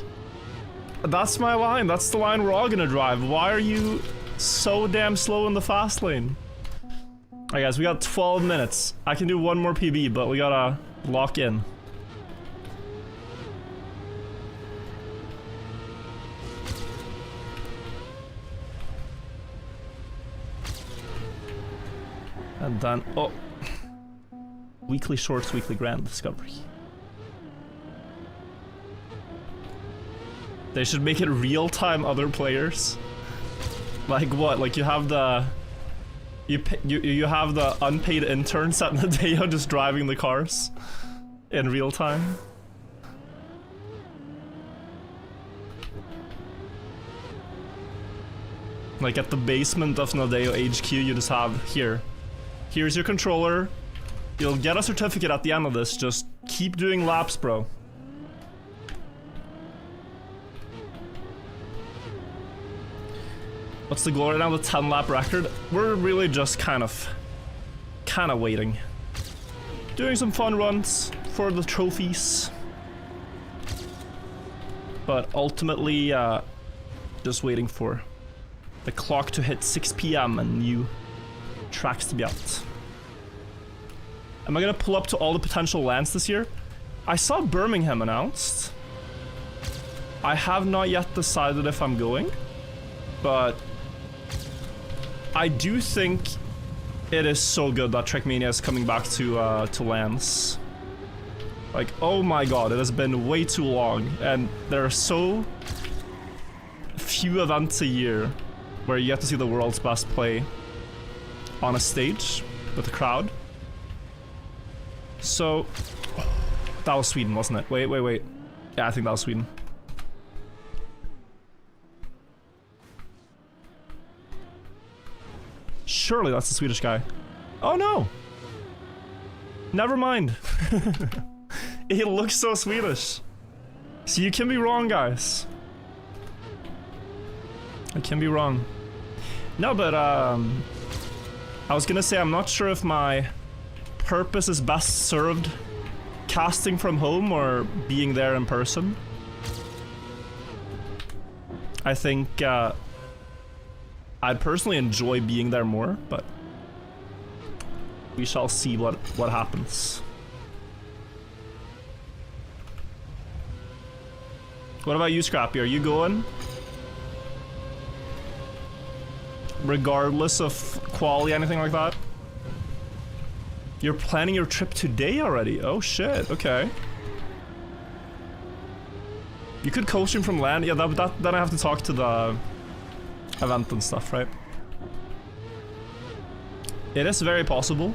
that's my line. That's the line we're all gonna drive. Why are you so damn slow in the fast lane? Alright guys, we got 12 minutes. I can do one more PB, but we gotta lock in. And then, oh. Weekly shorts, weekly grand discovery. They should make it real-time other players. Like what? Like you have the... You have the unpaid intern sat in the day just driving the cars in real time. Like at the basement of Nadeo HQ, you just have here. Here's your controller. You'll get a certificate at the end of this. Just keep doing laps, bro. What's the goal right now? The 10-lap record? We're really just kind of waiting. Doing some fun runs for the trophies. But ultimately, just waiting for the clock to hit 6 PM and new tracks to be out. Am I gonna pull up to all the potential lands this year? I saw Birmingham announced. I have not yet decided if I'm going, but I do think it is so good that Trackmania is coming back to lands. Like, oh my god, it has been way too long, and there are so few events a year where you get to see the world's best play on a stage with a crowd. So, that was Sweden, wasn't it? Wait. Yeah, I think that was Sweden. Surely that's the Swedish guy. Oh no! Never mind. He looks so Swedish. So you can be wrong, guys. I can be wrong. No, but I was gonna say I'm not sure if my purpose is best served casting from home or being there in person. I think I'd personally enjoy being there more, but we shall see what happens. What about you, Scrappy? Are you going? Regardless of quality, anything like that? You're planning your trip today already? Oh shit, okay. You could coach him from land? Yeah, then I have to talk to the event and stuff, right? It is very possible.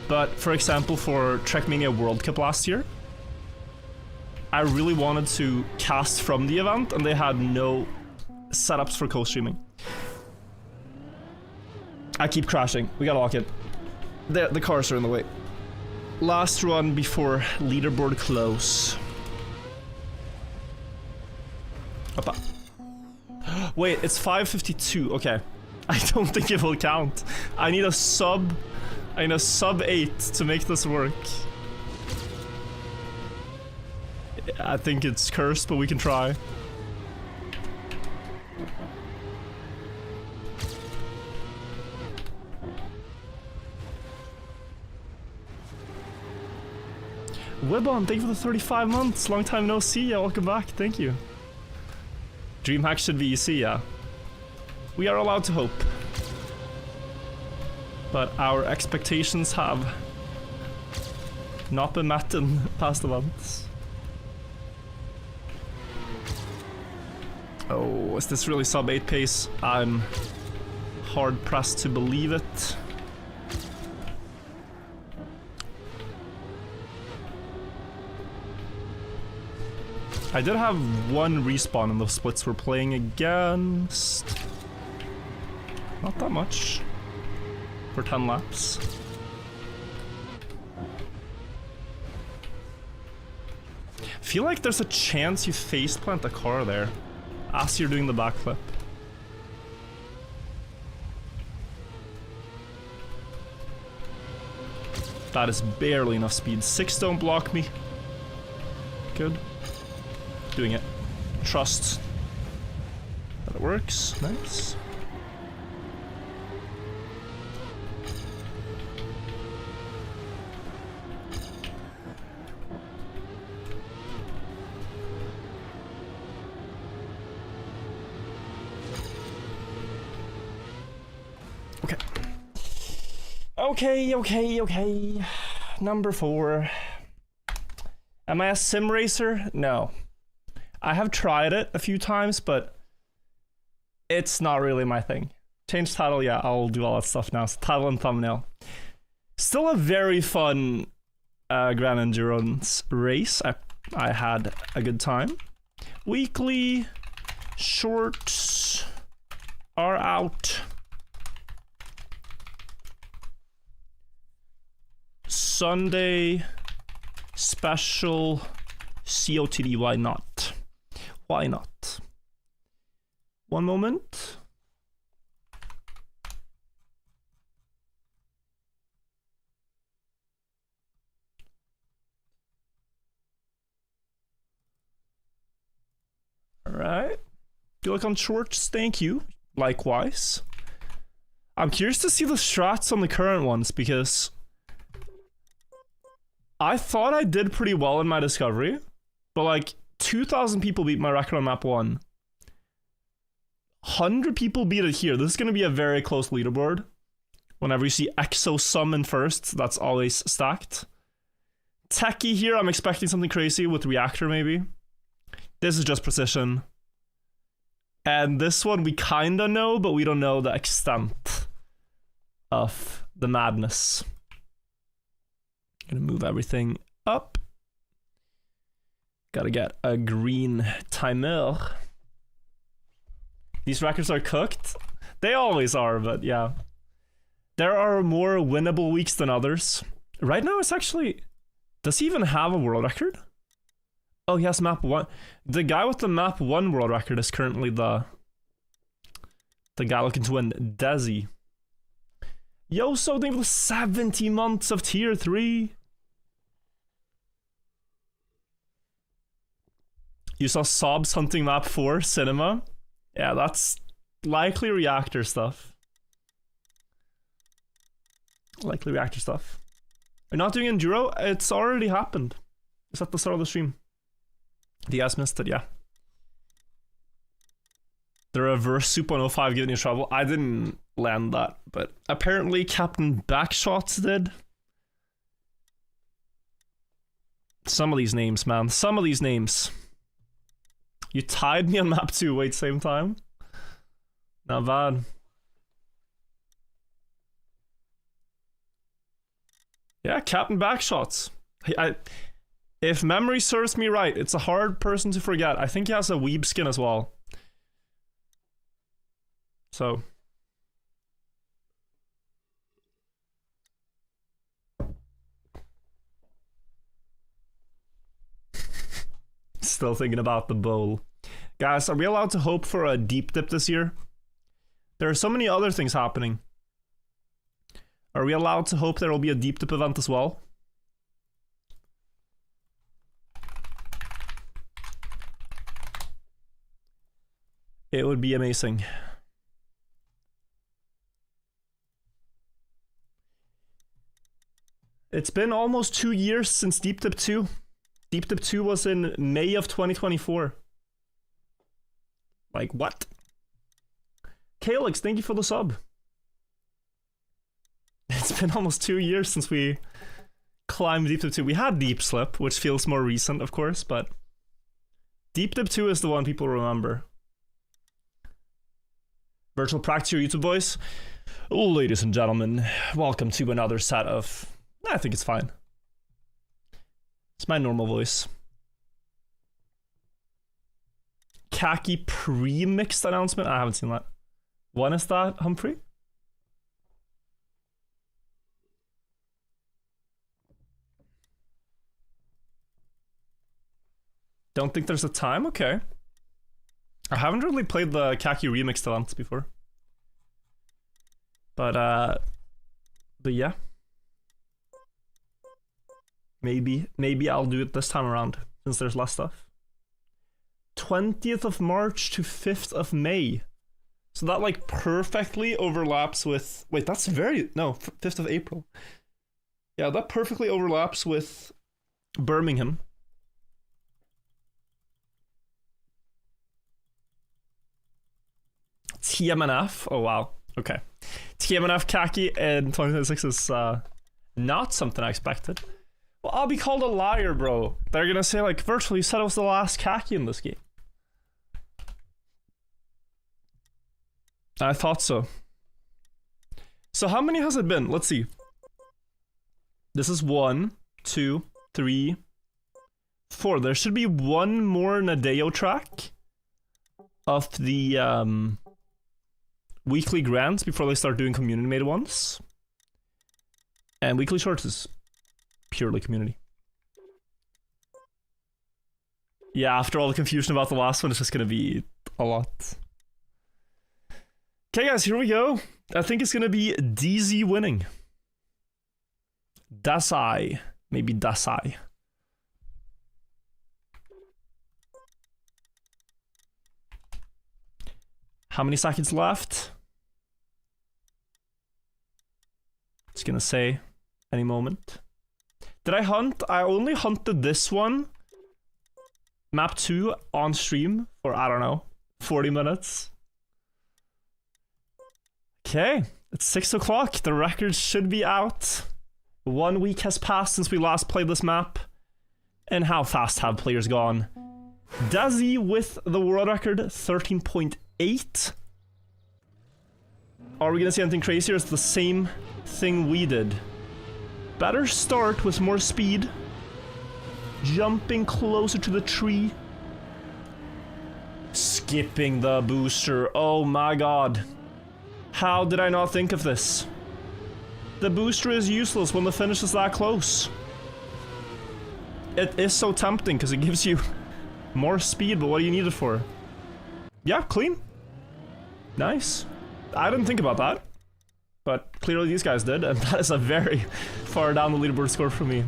But for example, for Trackmania World Cup last year, I really wanted to cast from the event and they had no setups for co-streaming. I keep crashing. We gotta lock it. The cars are in the way. Last run before leaderboard close. Oppa. Wait, it's 5:52. Okay. I don't think it will count. I need a sub 8 to make this work. I think it's cursed, but we can try. Wibon, thank you for the 35 months. Long time no see. Yeah, welcome back. Thank you. Dreamhack should be easy, yeah. We are allowed to hope. But our expectations have not been met in past events. Oh, is this really sub 8 pace? I'm hard pressed to believe it. I did have one respawn in the splits we're playing against. Not that much. For 10 laps. Feel like there's a chance you faceplant a car there as you're doing the backflip. That is barely enough speed. 6 don't block me. Good. Doing it. Trust that it works. Nice. Okay. Number 4. Am I a sim racer? No. I have tried it a few times, but it's not really my thing. Change title, yeah, I'll do all that stuff now. So title and thumbnail. Still a very fun Grand Endurance race. I had a good time. Weekly shorts are out. Sunday special Cotd, why not? Why not? One moment. All right. Do you like on shorts? Thank you. Likewise. I'm curious to see the strats on the current ones because I thought I did pretty well in my discovery, but like 2,000 people beat my record on map 1. 100 people beat it here. This is going to be a very close leaderboard. Whenever you see Exo summon first, that's always stacked. Techie here, I'm expecting something crazy with Reactor maybe. This is just precision. And this one we kinda know, but we don't know the extent of the madness. Gonna move everything up. Gotta get a green timer. These records are cooked. They always are, but yeah. There are more winnable weeks than others. Right now it's actually... Does he even have a world record? Oh, he has map 1. The guy with the map 1 world record is currently the guy looking to win Desi. Yo, so they have 70 months of tier 3. You saw Sobs hunting map 4 cinema? Yeah, that's likely Reactor stuff. Likely Reactor stuff. We're not doing Enduro? It's already happened. It's at the start of the stream. If you guys missed it, yeah. The reverse Soup 105 giving you trouble. I didn't land that, but apparently Captain Backshots did. Some of these names, man. Some of these names. You tied me on map 2. Wait, same time? Not bad. Yeah, Captain Backshots. If memory serves me right, it's a hard person to forget. I think he has a weeb skin as well. So. Still thinking about the bowl. Guys, are we allowed to hope for a deep dip this year? There are so many other things happening. Are we allowed to hope there will be a deep dip event as well? It would be amazing. It's been almost 2 years since Deep Dip 2. Deep Dip 2 was in May of 2024. Like, what? Kalix, thank you for the sub. It's been almost 2 years since we climbed Deep Dip 2. We had Deep Slip, which feels more recent, of course, but Deep Dip 2 is the one people remember. Virtual practice, your YouTube voice. Ladies and gentlemen, welcome to another set of... I think it's fine. It's my normal voice. Khaki pre-mixed announcement? I haven't seen that. When is that, Humphrey? Don't think there's a time? Okay. I haven't really played the Khaki remixed events before. But yeah. Maybe I'll do it this time around, since there's less stuff. 20th of March to 5th of May. So that like perfectly overlaps with... Wait, that's very... No, 5th of April. Yeah, that perfectly overlaps with Birmingham. TMNF? Oh, wow. Okay. TMNF khaki in 2026 is not something I expected. Well, I'll be called a liar, bro. They're gonna say, like, Virtual, you said it was the last khaki in this game. I thought so. So how many has it been? Let's see. This is 1, 2, 3, 4. There should be one more Nadeo track of the weekly grants before they start doing community made ones. And weekly shorts is purely community. Yeah, after all the confusion about the last one, it's just gonna be a lot. Okay guys, here we go. I think it's gonna be DZ winning. Dasai. Maybe Dasai. How many seconds left? It's gonna say any moment. Did I hunt? I only hunted this one. Map 2 on stream for, I don't know, 40 minutes. Okay, it's 6 o'clock. The record should be out. 1 week has passed since we last played this map. And how fast have players gone? Dazzy with the world record, 13.8. Are we gonna see anything crazier? It's the same thing we did. Better start with more speed. Jumping closer to the tree. Skipping the booster. Oh my god. How did I not think of this? The booster is useless when the finish is that close. It is so tempting because it gives you more speed, but what do you need it for? Yeah, clean. Nice. I didn't think about that. But clearly these guys did, and that is a very far down the leaderboard score for me.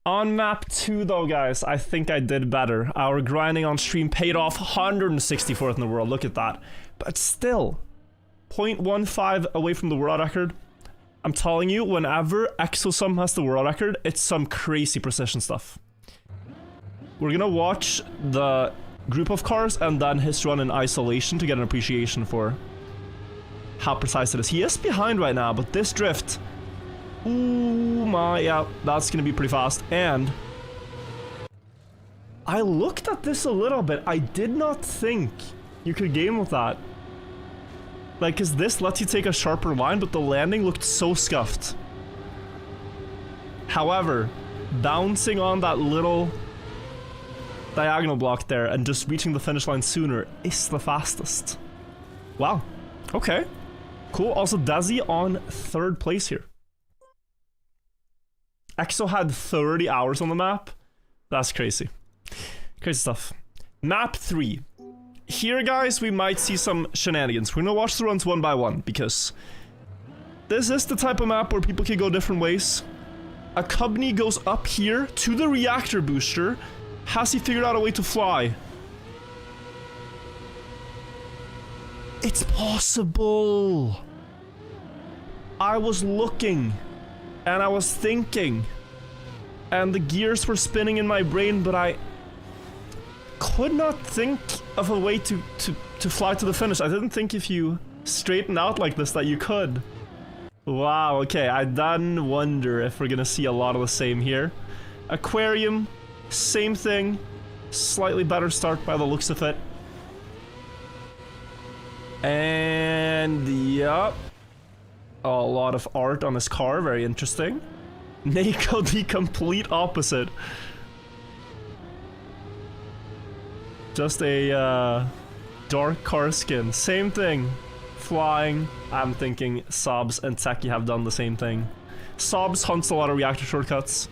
On map 2 though, guys, I think I did better. Our grinding on stream paid off. 164th in the world, look at that. But still, 0.15 away from the world record. I'm telling you, whenever Exosum has the world record, it's some crazy precision stuff. We're gonna watch the group of cars and then his run in isolation to get an appreciation for how precise it is. He is behind right now, but this drift... Ooh my, yeah, that's gonna be pretty fast. And I looked at this a little bit. I did not think you could game with that. Like, cause this lets you take a sharper line, but the landing looked so scuffed. However, bouncing on that little diagonal block there and just reaching the finish line sooner is the fastest. Wow. Okay. Cool. Also, Dazzy on 3rd place here. Exo had 30 hours on the map. That's crazy. Crazy stuff. Map 3. Here, guys, we might see some shenanigans. We're gonna watch the runs one by one, because this is the type of map where people can go different ways. A Cotd goes up here to the reactor booster. Has he figured out a way to fly? It's possible. I was looking, and I was thinking, and the gears were spinning in my brain, but I could not think of a way to fly to the finish. I didn't think if you straighten out like this that you could. Wow, okay, I then wonder if we're gonna see a lot of the same here. Aquarium, same thing, slightly better start by the looks of it. And yup, a lot of art on his car, very interesting. Nako, the complete opposite. Just a dark car skin, same thing. Flying, I'm thinking Sobs and Teki have done the same thing. Sobs hunts a lot of reactor shortcuts.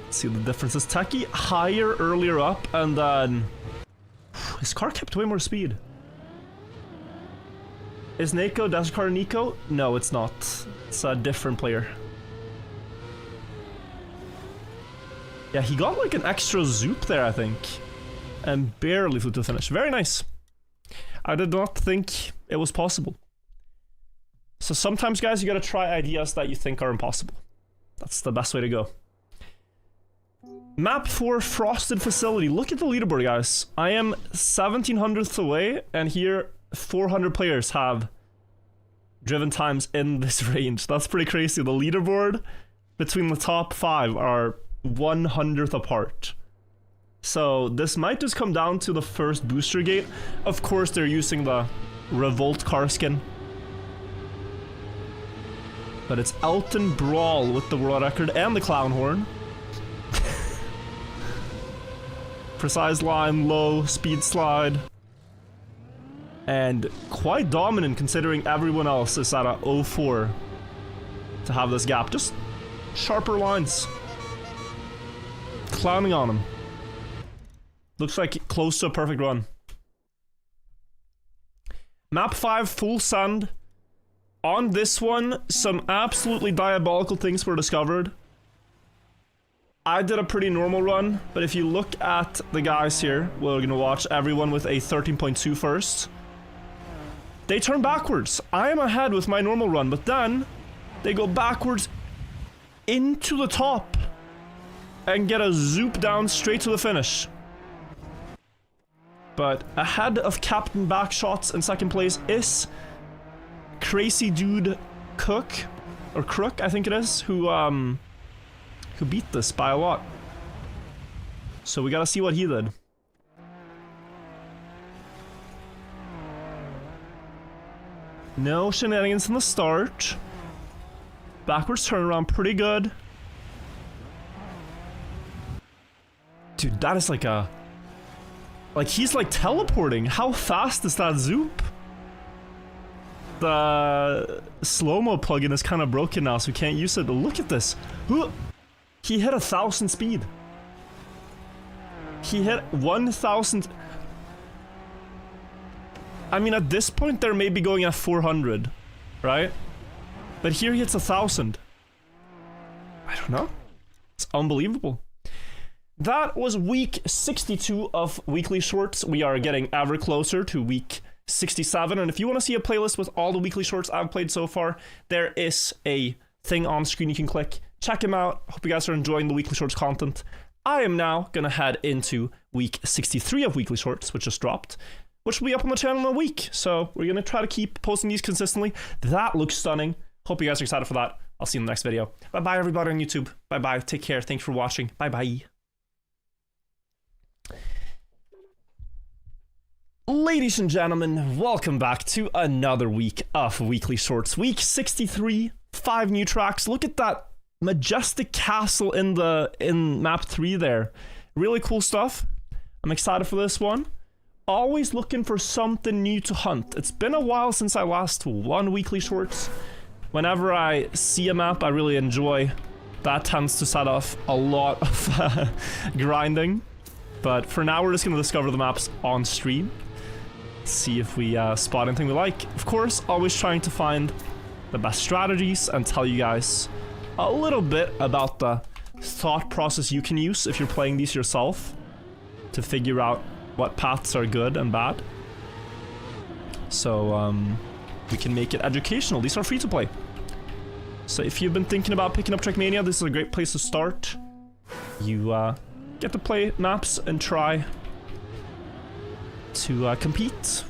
Let's see the differences. Teki higher earlier up, and then his car kept way more speed. Is Nako Dash Car Nico? No, it's not. It's a different player. Yeah, he got like an extra zoop there, I think. And barely flew to the finish. Very nice. I did not think it was possible. So sometimes, guys, you gotta try ideas that you think are impossible. That's the best way to go. Map 4 Frosted Facility. Look at the leaderboard, guys. I am 1700ths away, and here 400 players have driven times in this range. That's pretty crazy. The leaderboard between the top 5 are 100th apart. So this might just come down to the first booster gate. Of course, they're using the Revolt car skin. But it's Elton Brawl with the world record and the clown horn. Precise line, low, speed slide. And quite dominant considering everyone else is at a 0.4 to have this gap. Just sharper lines. Clowning on him. Looks like close to a perfect run. Map 5, full sand. On this one, some absolutely diabolical things were discovered. I did a pretty normal run, but if you look at the guys here, we're gonna watch everyone with a 13.2 first. They turn backwards. I am ahead with my normal run, but then they go backwards into the top and get a zoop down straight to the finish. But ahead of Captain Backshots in second place is Crazy Dude Cook, or Crook, I think it is, who beat this by a lot. So we gotta see what he did. No shenanigans in the start. Backwards turnaround, pretty good. Dude, that is like a... Like, he's like teleporting. How fast is that zoop? The slow-mo plugin is kind of broken now, so we can't use it, but look at this. He hit 1,000 speed. He hit 1,000... I mean, at this point, they're maybe going at 400, right? But here he hits 1,000. I don't know. It's unbelievable. That was week 62 of Weekly Shorts. We are getting ever closer to week 67, and if you want to see a playlist with all the Weekly Shorts I've played so far, there is a thing on screen you can click. Check them out. Hope you guys are enjoying the Weekly Shorts content. I am now going to head into week 63 of Weekly Shorts, which just dropped, which will be up on the channel in a week. So we're going to try to keep posting these consistently. That looks stunning. Hope you guys are excited for that. I'll see you in the next video. Bye-bye, everybody on YouTube. Bye-bye. Take care. Thanks for watching. Bye-bye. Ladies and gentlemen, welcome back to another week of Weekly Shorts. Week 63, 5 new tracks. Look at that majestic castle in map 3 there. Really cool stuff. I'm excited for this one. Always looking for something new to hunt. It's been a while since I last won Weekly Shorts. Whenever I see a map I really enjoy, that tends to set off a lot of grinding. But for now, we're just going to discover the maps on stream. See if we spot anything we like. Of course, always trying to find the best strategies and tell you guys a little bit about the thought process you can use if you're playing these yourself to figure out what paths are good and bad. So we can make it educational. These are free to play. So if you've been thinking about picking up Trackmania, this is a great place to start. You get to play maps and try to compete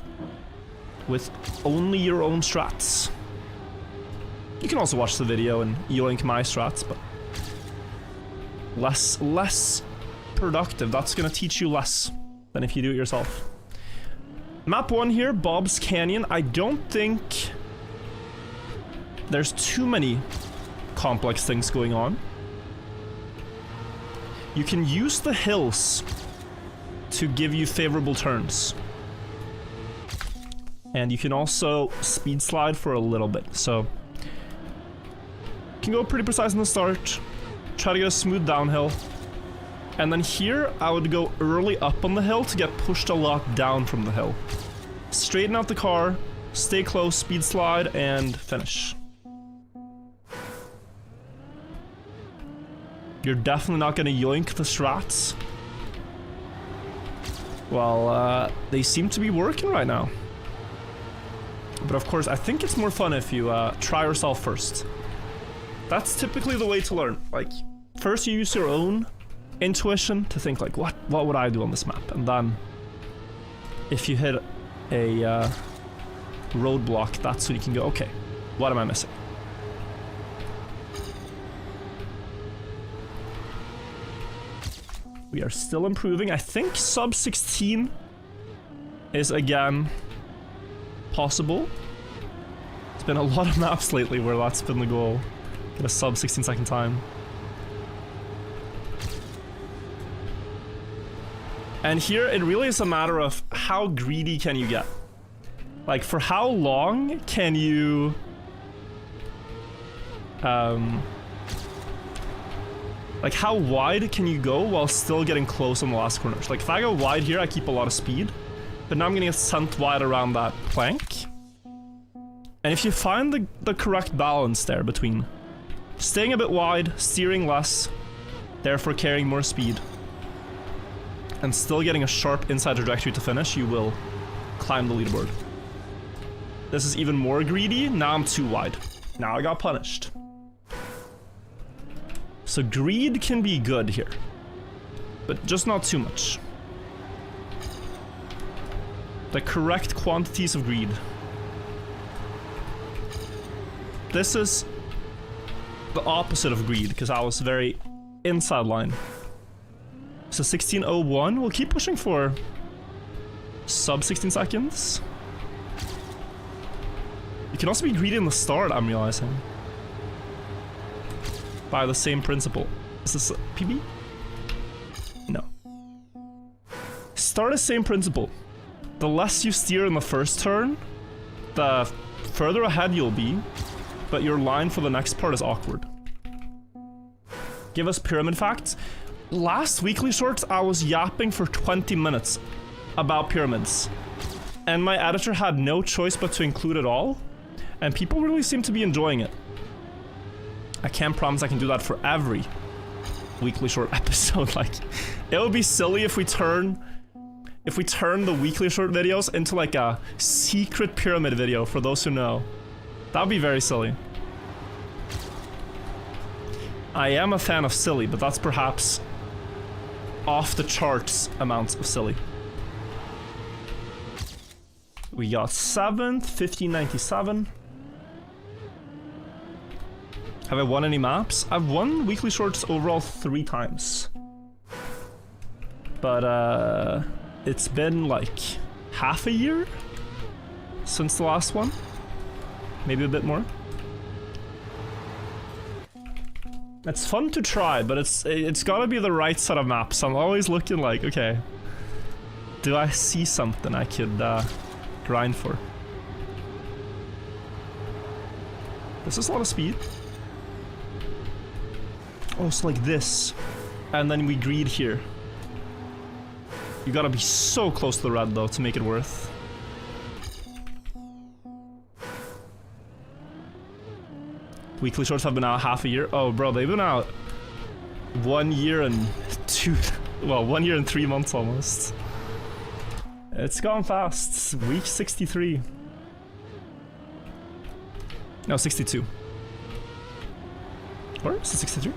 with only your own strats. You can also watch the video and yoink my strats, but less productive. That's gonna teach you less than if you do it yourself. Map 1 here, Bob's Canyon. I don't think there's too many complex things going on. You can use the hills to give you favorable turns. And you can also speed slide for a little bit, so you can go pretty precise in the start, try to get a smooth downhill, and then here I would go early up on the hill to get pushed a lot down from the hill. Straighten out the car, stay close, speed slide, and finish. You're definitely not going to yoink the strats. Well, they seem to be working right now. But of course, I think it's more fun if you try yourself first. That's typically the way to learn. Like, first you use your own intuition to think like, what would I do on this map? And then if you hit a roadblock, that's when you can go, okay, what am I missing? We are still improving. I think sub 16 is again possible. It's been a lot of maps lately where that's been the goal. Get a sub 16-second time. And here it really is a matter of how greedy can you get. Like, for how long can you like, how wide can you go while still getting close on the last corners? Like, if I go wide here, I keep a lot of speed. But now I'm gonna get sent wide around that plank. And if you find the correct balance there between staying a bit wide, steering less, therefore carrying more speed, and still getting a sharp inside trajectory to finish, you will climb the leaderboard. This is even more greedy. Now I'm too wide. Now I got punished. So greed can be good here, but just not too much. The correct quantities of greed. This is the opposite of greed, because I was very inside line. So 16:01, we'll keep pushing for sub 16 seconds. You can also be greedy in the start, I'm realizing. By the same principle. Is this a PB? No. Start the same principle. The less you steer in the first turn, the further ahead you'll be, but your line for the next part is awkward. Give us pyramid facts. Last weekly shorts, I was yapping for 20 minutes about pyramids, and my editor had no choice but to include it all, and people really seem to be enjoying it. I can't promise I can do that for every weekly short episode. Like, it would be silly if we turn the weekly short videos into like a secret pyramid video for those who know. That would be very silly. I am a fan of silly, but that's perhaps off the charts amounts of silly. We got 7th, 1597. Have I won any maps? I've won weekly shorts overall 3 times. But it's been like half a year since the last one. Maybe a bit more. It's fun to try, but it's gotta be the right set of maps. I'm always looking like, okay, do I see something I could grind for? This is a lot of speed. Oh, it's like this. And then we greed here. You gotta be so close to the red though to make it worth. Weekly shorts have been out half a year. Oh, bro, they've been out 1 year and 1 year and 3 months almost. It's gone fast. Week 63. No, 62. Or is it 63?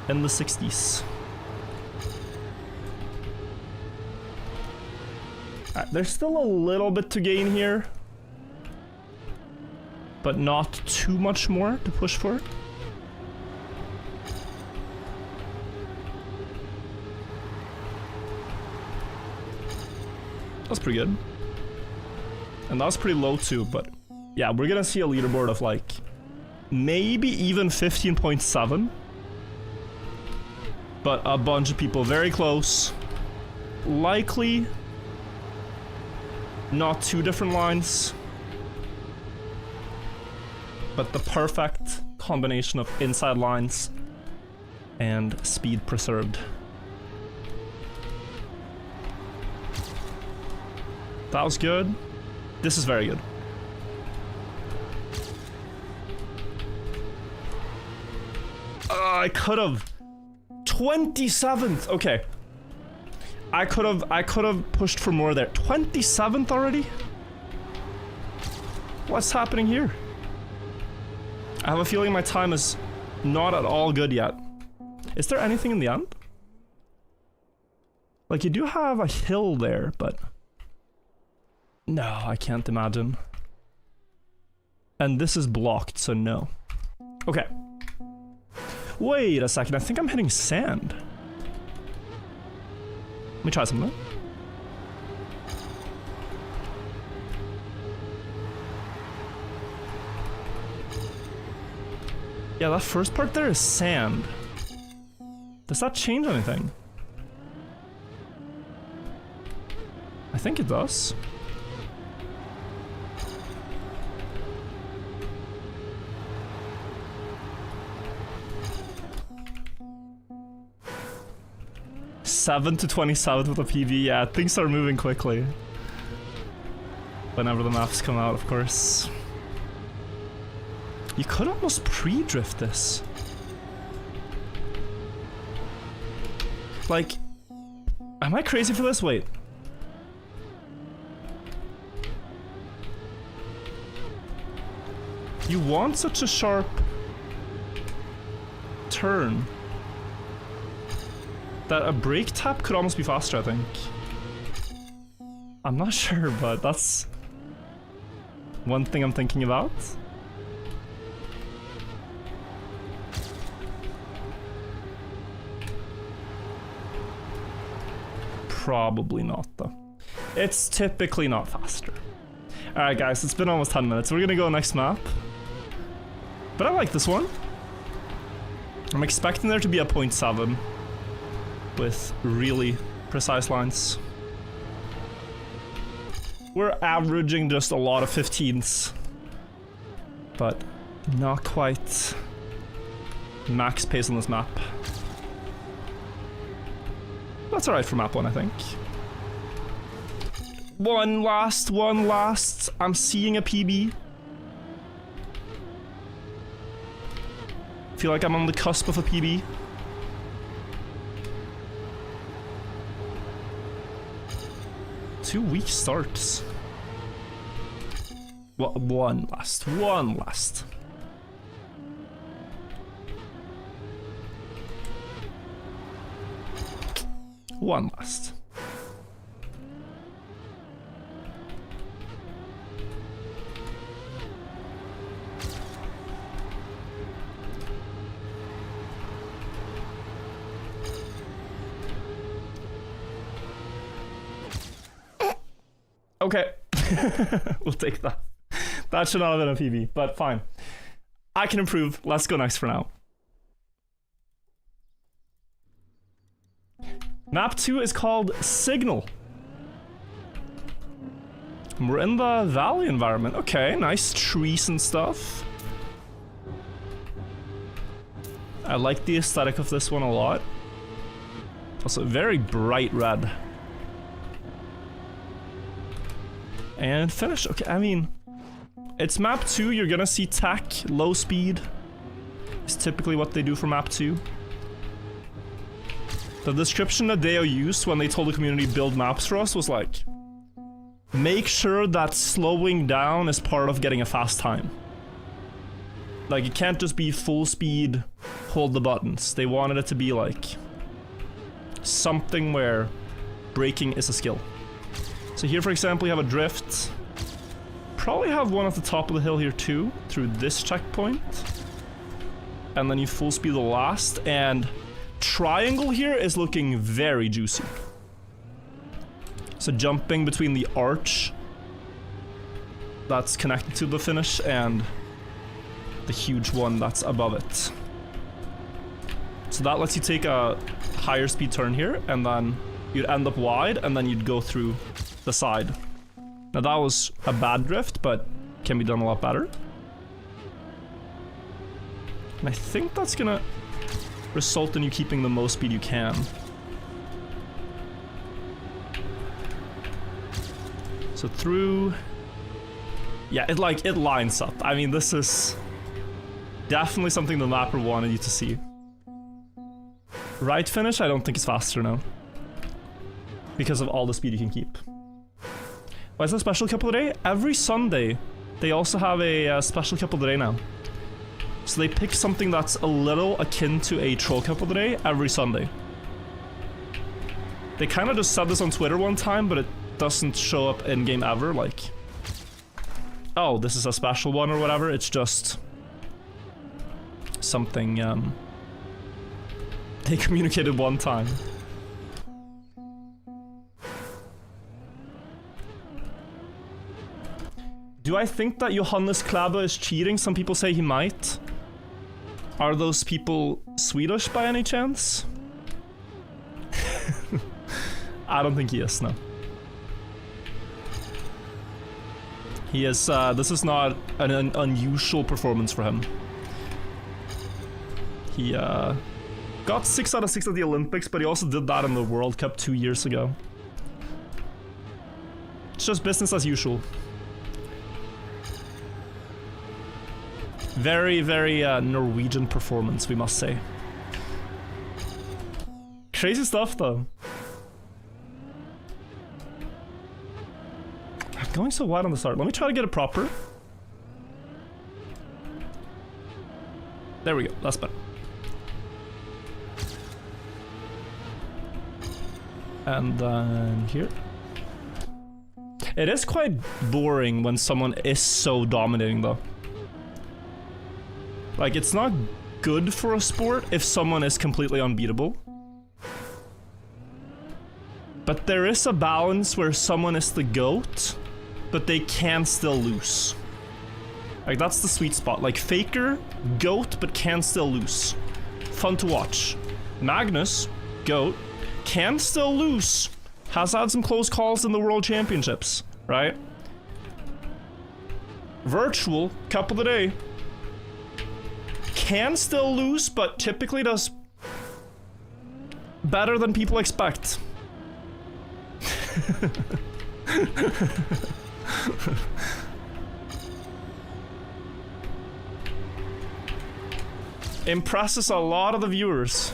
In the 60s. There's still a little bit to gain here, but not too much more to push for. That's pretty good. And that's pretty low too, but yeah, we're gonna see a leaderboard of like maybe even 15.7. But a bunch of people very close. Likely not 2 different lines, but the perfect combination of inside lines and speed preserved. That was good. This is very good. I could have 27th. Okay. I could have pushed for more there. 27th already? What's happening here? I have a feeling my time is not at all good yet. Is there anything in the end? Like, you do have a hill there, but... No, I can't imagine. And this is blocked, so no. Okay. Wait a second, I think I'm hitting sand. Let me try something. Yeah, that first part there is sand. Does that change anything? I think it does. Seven to 27 with a PB, yeah, things are moving quickly. Whenever the maps come out, of course. You could almost pre-drift this. Like, am I crazy for this? Wait. You want such a sharp turn that a brake tap could almost be faster, I think. I'm not sure, but that's one thing I'm thinking about. Probably not, though. It's typically not faster. Alright guys, it's been almost 10 minutes. We're gonna go next map. But I like this one. I'm expecting there to be a 0.7 with really precise lines. We're averaging just a lot of 15s, but not quite max pace on this map. That's alright for map 1, I think. One last. I'm seeing a PB. Feel like I'm on the cusp of a PB. Two weak starts. One last. One last. Okay. We'll take that. That should not have been a PB, but fine. I can improve. Let's go next for now. Map 2 is called Signal. We're in the valley environment. Okay, nice trees and stuff. I like the aesthetic of this one a lot. Also very bright red. And finish. Okay, I mean, it's map 2. You're gonna see tech, low speed. It's typically what they do for map 2. The description that Deo used when they told the community build maps for us was like, make sure that slowing down is part of getting a fast time. Like, it can't just be full speed, hold the buttons. They wanted it to be like something where braking is a skill. So here, for example, you have a drift. Probably have one at the top of the hill here too, through this checkpoint. And then you full speed the last, and triangle here is looking very juicy. So jumping between the arch that's connected to the finish and the huge one that's above it. So that lets you take a higher speed turn here, and then you'd end up wide, and then you'd go through the side. Now that was a bad drift, but can be done a lot better. And I think that's gonna result in you keeping the most speed you can. So through... Yeah, it lines up. I mean, this is definitely something the mapper wanted you to see. Right finish, I don't think it's faster now. Because of all the speed you can keep. Why is that special couple of day? Every Sunday, they also have a special couple of day now. So they pick something that's a little akin to a troll cup of the day every Sunday. They kind of just said this on Twitter one time, but it doesn't show up in-game ever, like, oh, this is a special one or whatever. It's just something they communicated one time. Do I think that Johannes Klæbo is cheating? Some people say he might. Are those people Swedish by any chance? I don't think he is, no. He is, this is not an unusual performance for him. He, got 6 out of 6 at the Olympics, but he also did that in the World Cup 2 years ago. It's just business as usual. Very, very, Norwegian performance, we must say. Crazy stuff, though. I'm going so wide on the start. Let me try to get it proper. There we go. That's better. And then here. It is quite boring when someone is so dominating, though. Like, it's not good for a sport if someone is completely unbeatable. But there is a balance where someone is the GOAT, but they can still lose. Like, that's the sweet spot. Like, Faker, GOAT, but can still lose. Fun to watch. Magnus, GOAT, can still lose. Has had some close calls in the World Championships, right? Virtual, cup of the day. Can still lose, but typically does better than people expect. Impresses a lot of the viewers.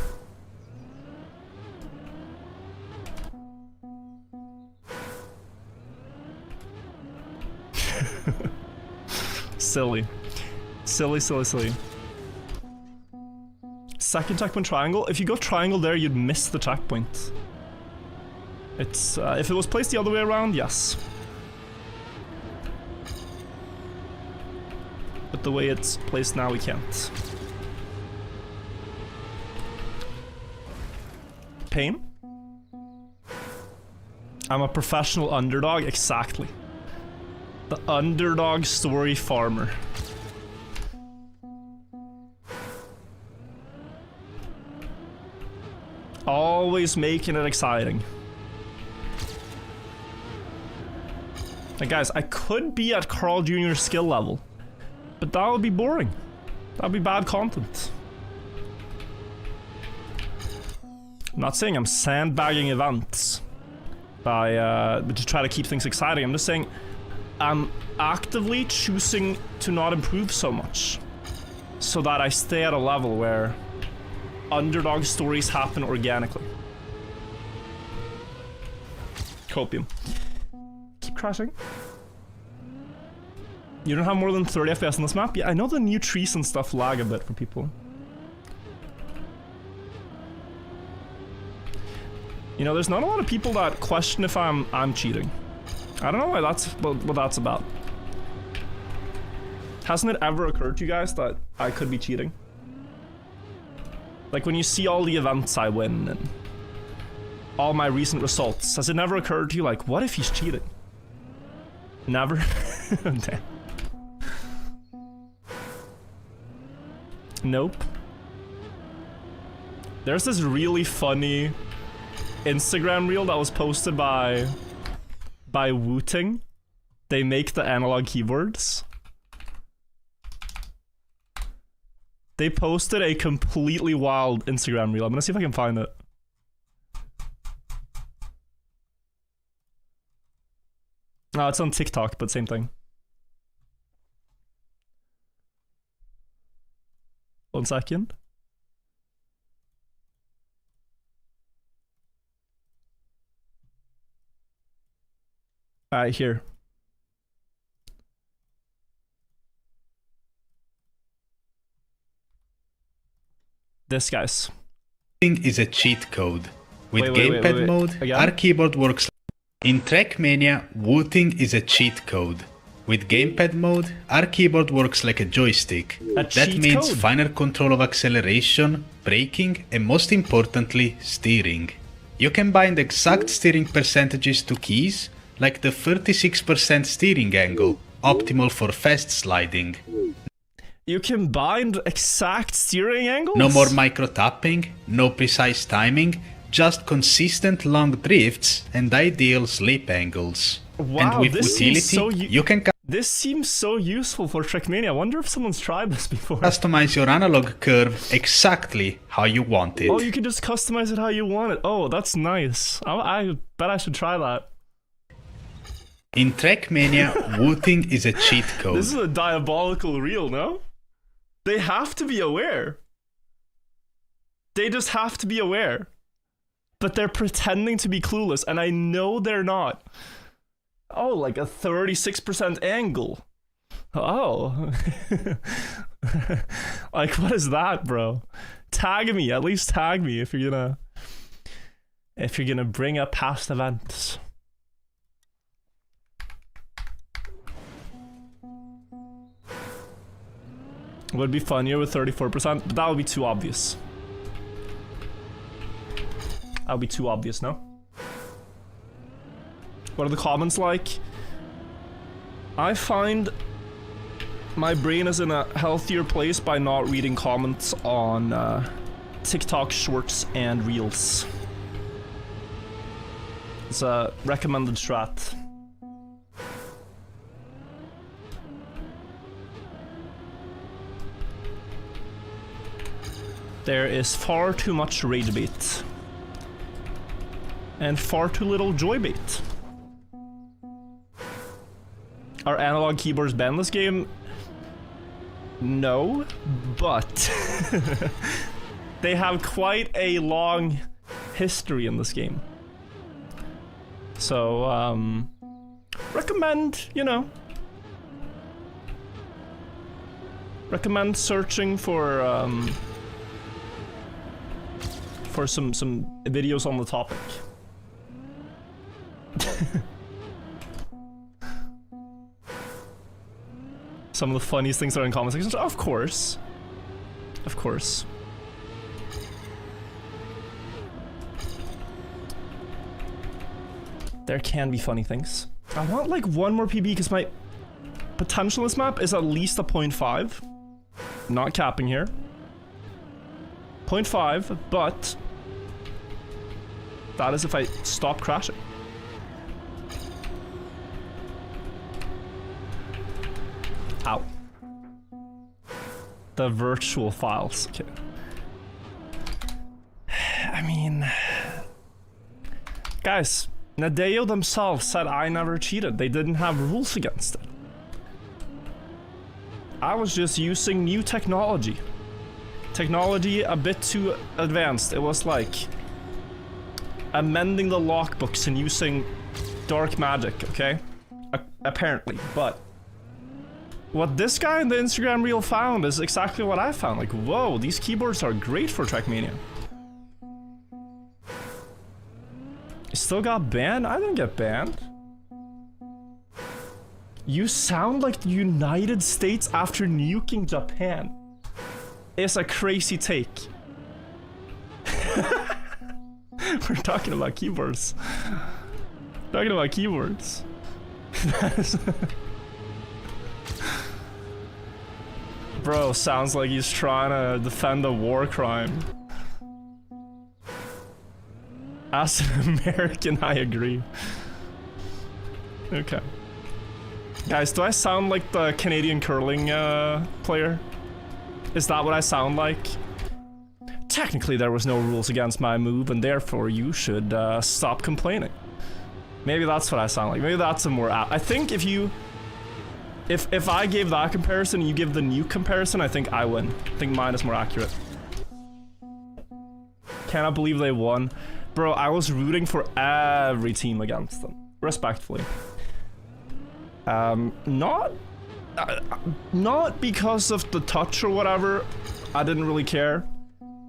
Silly. Silly, silly, silly. Second checkpoint triangle. If you go triangle there, you'd miss the checkpoint. It's, if it was placed the other way around, yes. But the way it's placed now, we can't. Pain? I'm a professional underdog, exactly. The underdog story farmer. Always making it exciting. And guys, I could be at Carl Jr.'s skill level, but that would be boring. That would be bad content. I'm not saying I'm sandbagging events by to try to keep things exciting. I'm just saying I'm actively choosing to not improve so much so that I stay at a level where underdog stories happen organically. Copium. Keep crashing. You don't have more than 30 FPS on this map? Yeah, I know the new trees and stuff lag a bit for people. You know, there's not a lot of people that question if I'm cheating. I don't know why that's what that's about. Hasn't it ever occurred to you guys that I could be cheating? Like when you see all the events I win and all my recent results, has it never occurred to you like, what if he's cheating? Never? Damn. Nope. There's this really funny Instagram reel that was posted by Wooting. They make the analog keyboards. They posted a completely wild Instagram reel. I'm gonna see if I can find it. No, it's on TikTok, but same thing. 1 second. Alright, here. This, guys. Is a cheat code. With Wait, gamepad mode, Again? our keyboard works. In Trackmania, wooting is a cheat code. With gamepad mode, our keyboard works like a joystick. That means finer control of acceleration, braking, and most importantly, steering. You can bind exact steering percentages to keys, like the 36% steering angle, optimal for fast sliding. You can bind exact steering angles? No more micro tapping, no precise timing, just consistent long drifts and ideal slip angles. Wow, and with this utility, seems so you can this seems so useful for Trackmania. I wonder if someone's tried this before. customize your analog curve exactly how you want it. Oh, you can just customize it how you want it. Oh, that's nice. I bet I should try that. In Trackmania, wooting is a cheat code. This is a diabolical reel, no? They have to be aware. They just have to be aware. But they're pretending to be clueless, and I know they're not. Oh, like a 36% angle. Oh. Like, what is that, bro? Tag me, at least tag me if you're gonna bring up past events. It would be funnier with 34%, but that would be too obvious. That would be too obvious, no? What are the comments like? I find my brain is in a healthier place by not reading comments on TikTok shorts and reels. It's a recommended strat. There is far too much rage bait. And far too little joy bait. Are analog keyboards banned this game? No, but they have quite a long history in this game. So, recommend, you know, recommend searching for some videos on the topic. Some of the funniest things are in comment sections. Of course. Of course. There can be funny things. I want like one more PB because my potential in this map is at least a 0.5. Not capping here. 0.5, but that is if I stop crashing. Ow. The virtual files. Okay. I mean, guys, Nadeo themselves said I never cheated. They didn't have rules against it. I was just using new technology. Technology a bit too advanced. It was like amending the lockbooks and using dark magic, okay? Apparently, but what this guy in the Instagram reel found is exactly what I found. Like, whoa, these keyboards are great for Trackmania. You still got banned? I didn't get banned. You sound like the United States after nuking Japan. It's a crazy take. We're talking about keyboards. Talking about keyboards. Bro, sounds like he's trying to defend a war crime. As an American, I agree. Okay. Guys, do I sound like the Canadian curling player? Is that what I sound like? Technically, there was no rules against my move, and therefore you should stop complaining. Maybe that's what I sound like. Maybe that's a more apt. I think if you... If I gave that comparison and you give the nuke comparison, I think I win. I think mine is more accurate. Cannot believe they won. Bro, I was rooting for every team against them. Respectfully. Not because of the touch or whatever. I didn't really care.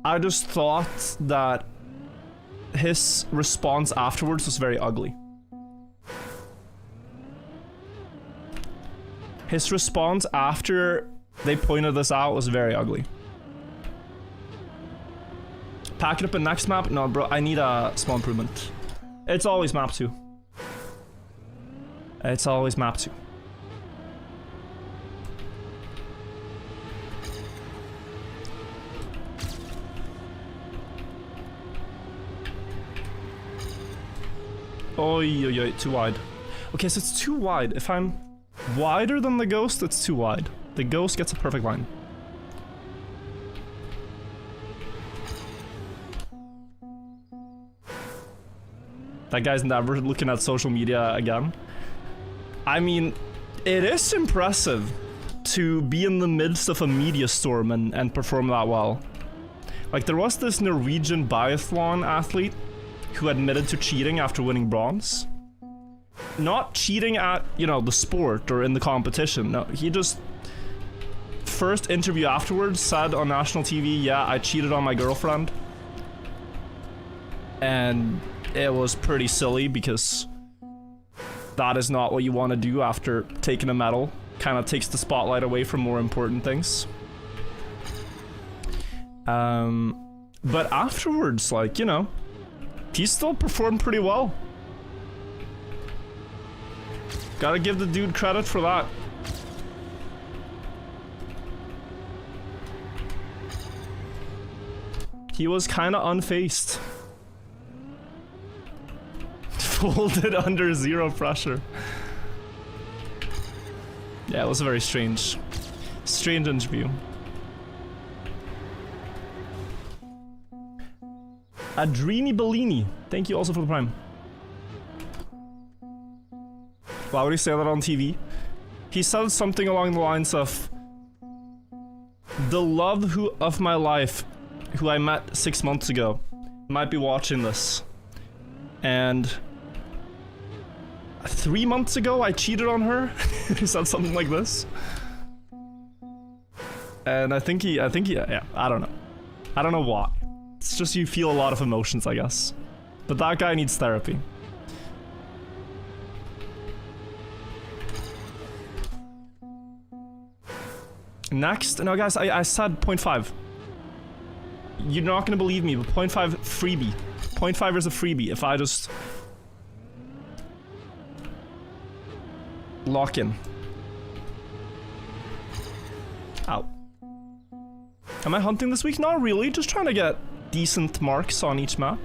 I just thought that his response afterwards was very ugly. His response after they pointed this out was very ugly. Pack it up in next map? No, bro, I need a small improvement. It's always map 2. It's always map 2. Oi, too wide. Okay, so it's too wide. If I'm wider than the ghost, it's too wide. The ghost gets a perfect line. That guy's never looking at social media again. I mean, it is impressive to be in the midst of a media storm and perform that well. Like, there was this Norwegian biathlon athlete who admitted to cheating after winning bronze. Not cheating at, you know, the sport or in the competition. No, he just... First interview afterwards said on national TV, yeah, I cheated on my girlfriend. And it was pretty silly because that is not what you want to do after taking a medal. Kind of takes the spotlight away from more important things. But afterwards, like, you know, he still performed pretty well. Gotta give the dude credit for that. He was kinda unfazed. Folded under zero pressure. Yeah, it was a very strange interview. Adrini Bellini, thank you also for the prime. Why would he say that on TV? He said something along the lines of, the love of my life, who I met 6 months ago, might be watching this. And 3 months ago, I cheated on her. He said something like this. And I think he, yeah, I don't know. I don't know why. It's just you feel a lot of emotions, I guess. But that guy needs therapy. Next, no guys, I said 0.5. You're not gonna believe me, but 0.5 freebie. 0.5 is a freebie if I just lock in. Ow. Am I hunting this week? Not really, just trying to get decent marks on each map.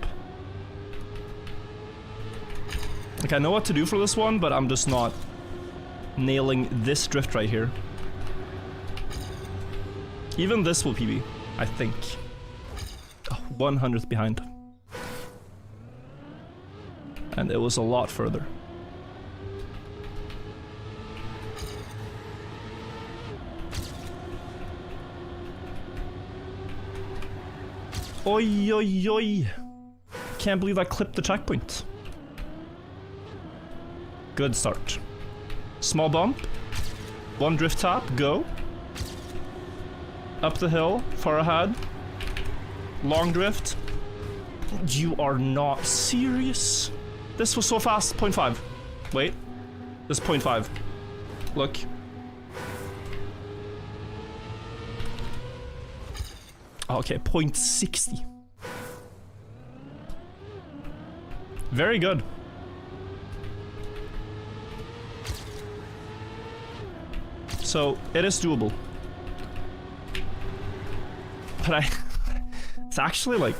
Like, I know what to do for this one, but I'm just not nailing this drift right here. Even this will PB, I think. Oh, 100th behind. And it was a lot further. Oi, oi, oi. Can't believe I clipped the checkpoint. Good start. Small bump. One drift tap, go. Up the hill, far ahead. Long drift. You are not serious. This was so fast. 0.5. Wait. This is 0.5. Look. Okay, 0.60. Very good. So, it is doable. But it's actually like,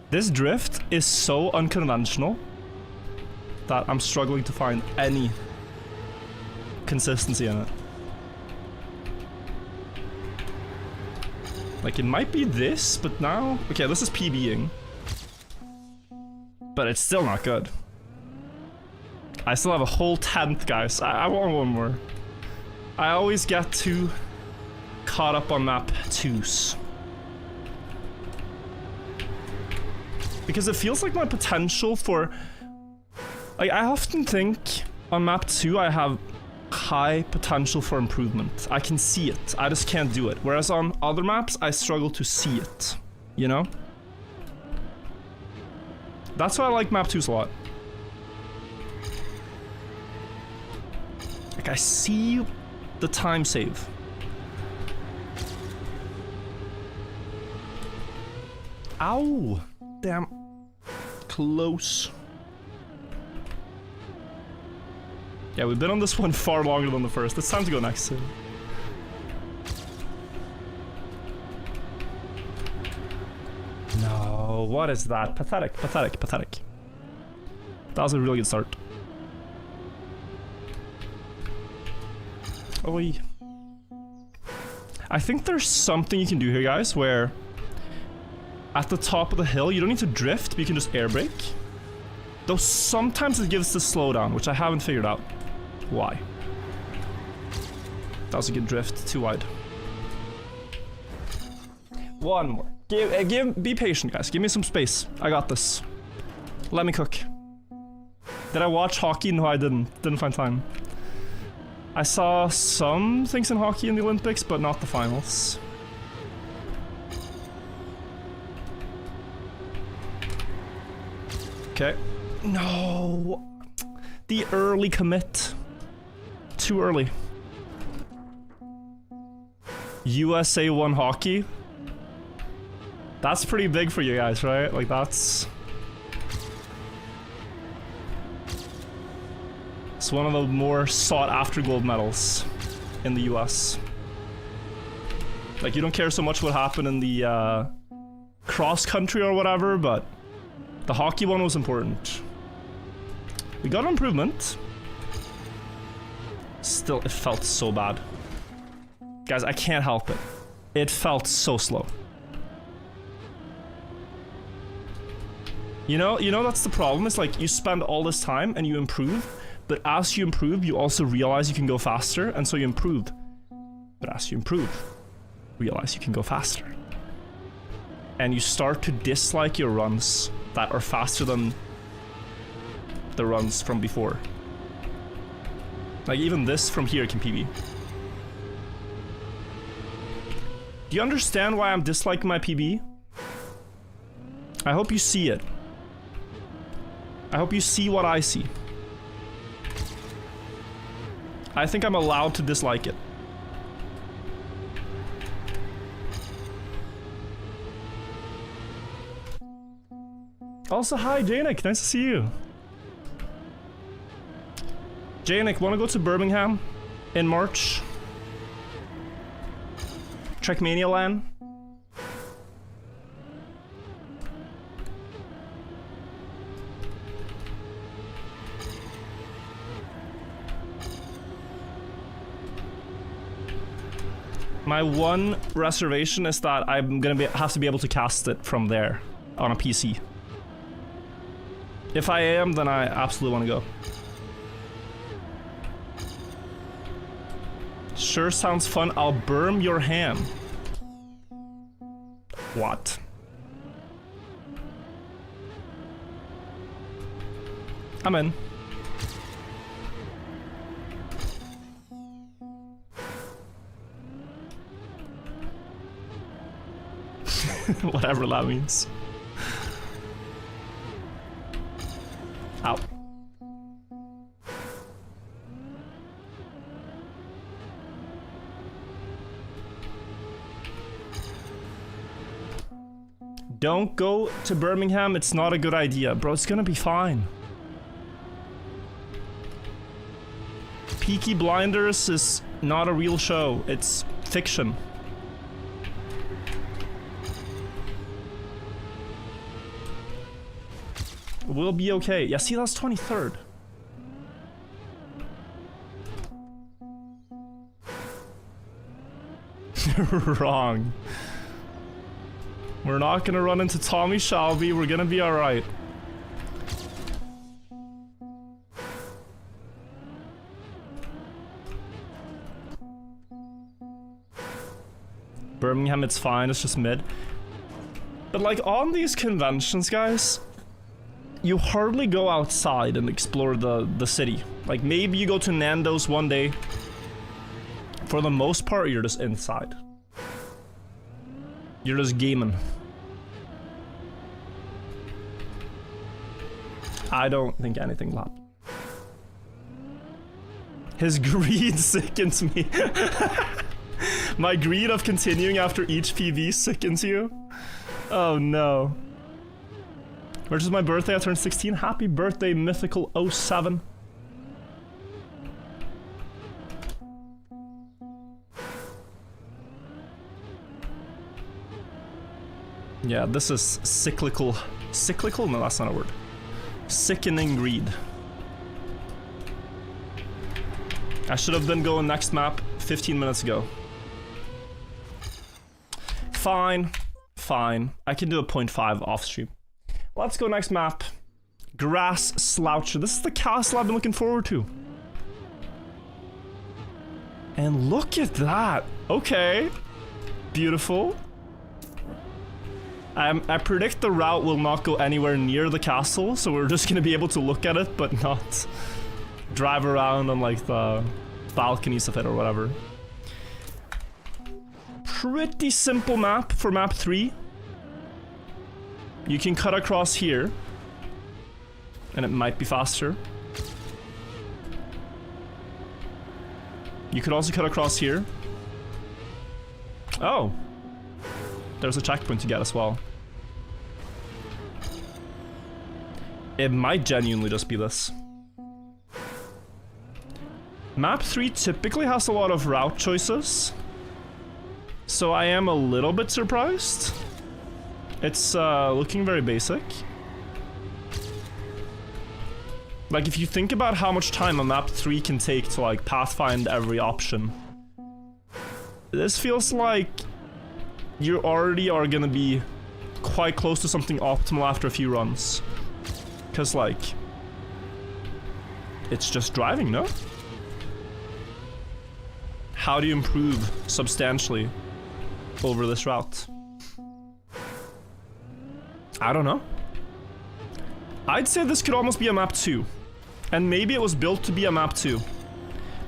this drift is so unconventional that I'm struggling to find any consistency in it. Like, it might be this, but now... Okay, this is PBing. But it's still not good. I still have a whole 10th, guys. I want one more. I always get too caught up on map 2s. Because it feels like my potential for... Like, I often think on map 2 I have high potential for improvement. I can see it. I just can't do it. Whereas on other maps, I struggle to see it. You know? That's why I like map 2s a lot. Like, I see the time save. Ow! Damn. Close. Yeah, we've been on this one far longer than the first. It's time to go next soon. No, what is that? Pathetic, pathetic, pathetic. That was a really good start. Oh, I think there's something you can do here, guys, where at the top of the hill, you don't need to drift, but you can just air brake. Though sometimes it gives the slowdown, which I haven't figured out why. That was a good drift, too wide. One more. Be patient, guys. Give me some space. I got this. Let me cook. Did I watch hockey? No, I didn't. Didn't find time. I saw some things in hockey in the Olympics, but not the finals. Okay. No. The early commit. Too early. USA won hockey. That's pretty big for you guys, right? Like, that's... It's one of the more sought-after gold medals in the US. Like, you don't care so much what happened in the cross-country or whatever, but the hockey one was important. We got an improvement. Still, it felt so bad. Guys, I can't help it. It felt so slow. You know that's the problem. It's like you spend all this time and you improve, but as you improve, you also realize you can go faster, and so you improve. But as you improve, realize you can go faster. And you start to dislike your runs that are faster than the runs from before. Like, even this from here can PB. Do you understand why I'm disliking my PB? I hope you see it. I hope you see what I see. I think I'm allowed to dislike it. Also, hi, Janik. Nice to see you. Janik, wanna go to Birmingham in March? Trackmania LAN? My one reservation is that I'm gonna have to be able to cast it from there on a PC. If I am, then I absolutely want to go. Sure sounds fun. I'll burn your ham. What? I'm in. Whatever that means. Ow. Don't go to Birmingham, it's not a good idea. Bro, it's gonna be fine. Peaky Blinders is not a real show, it's fiction. We'll be okay. Yeah, see, that's 23rd. Wrong. We're not gonna run into Tommy Shelby. We're gonna be alright. Birmingham, it's fine. It's just mid. But like on these conventions, guys, you hardly go outside and explore the city. Like, maybe you go to Nando's one day. For the most part, you're just inside. You're just gaming. I don't think anything will happen. His greed sickens me. My greed of continuing after each PV sickens you? Oh no. Which is my birthday, I turned 16. Happy birthday, Mythical 07. Yeah, this is cyclical. Cyclical? No, that's not a word. Sickening greed. I should have been going next map 15 minutes ago. Fine. Fine. I can do a 0.5 off stream. Let's go next map. Grass Sloucher. This is the castle I've been looking forward to. And look at that. Okay. Beautiful. I predict the route will not go anywhere near the castle, so we're just gonna be able to look at it, but not drive around on like the balconies of it or whatever. Pretty simple map for map 3. You can cut across here, and it might be faster. You could also cut across here. Oh. There's a checkpoint to get as well. It might genuinely just be this. Map 3 typically has a lot of route choices, so I am a little bit surprised. It's looking very basic. Like, if you think about how much time a map 3 can take to like pathfind every option, this feels like you already are gonna be quite close to something optimal after a few runs. Cause like, it's just driving, no? How do you improve substantially over this route? I don't know. I'd say this could almost be a map 2. And maybe it was built to be a map 2.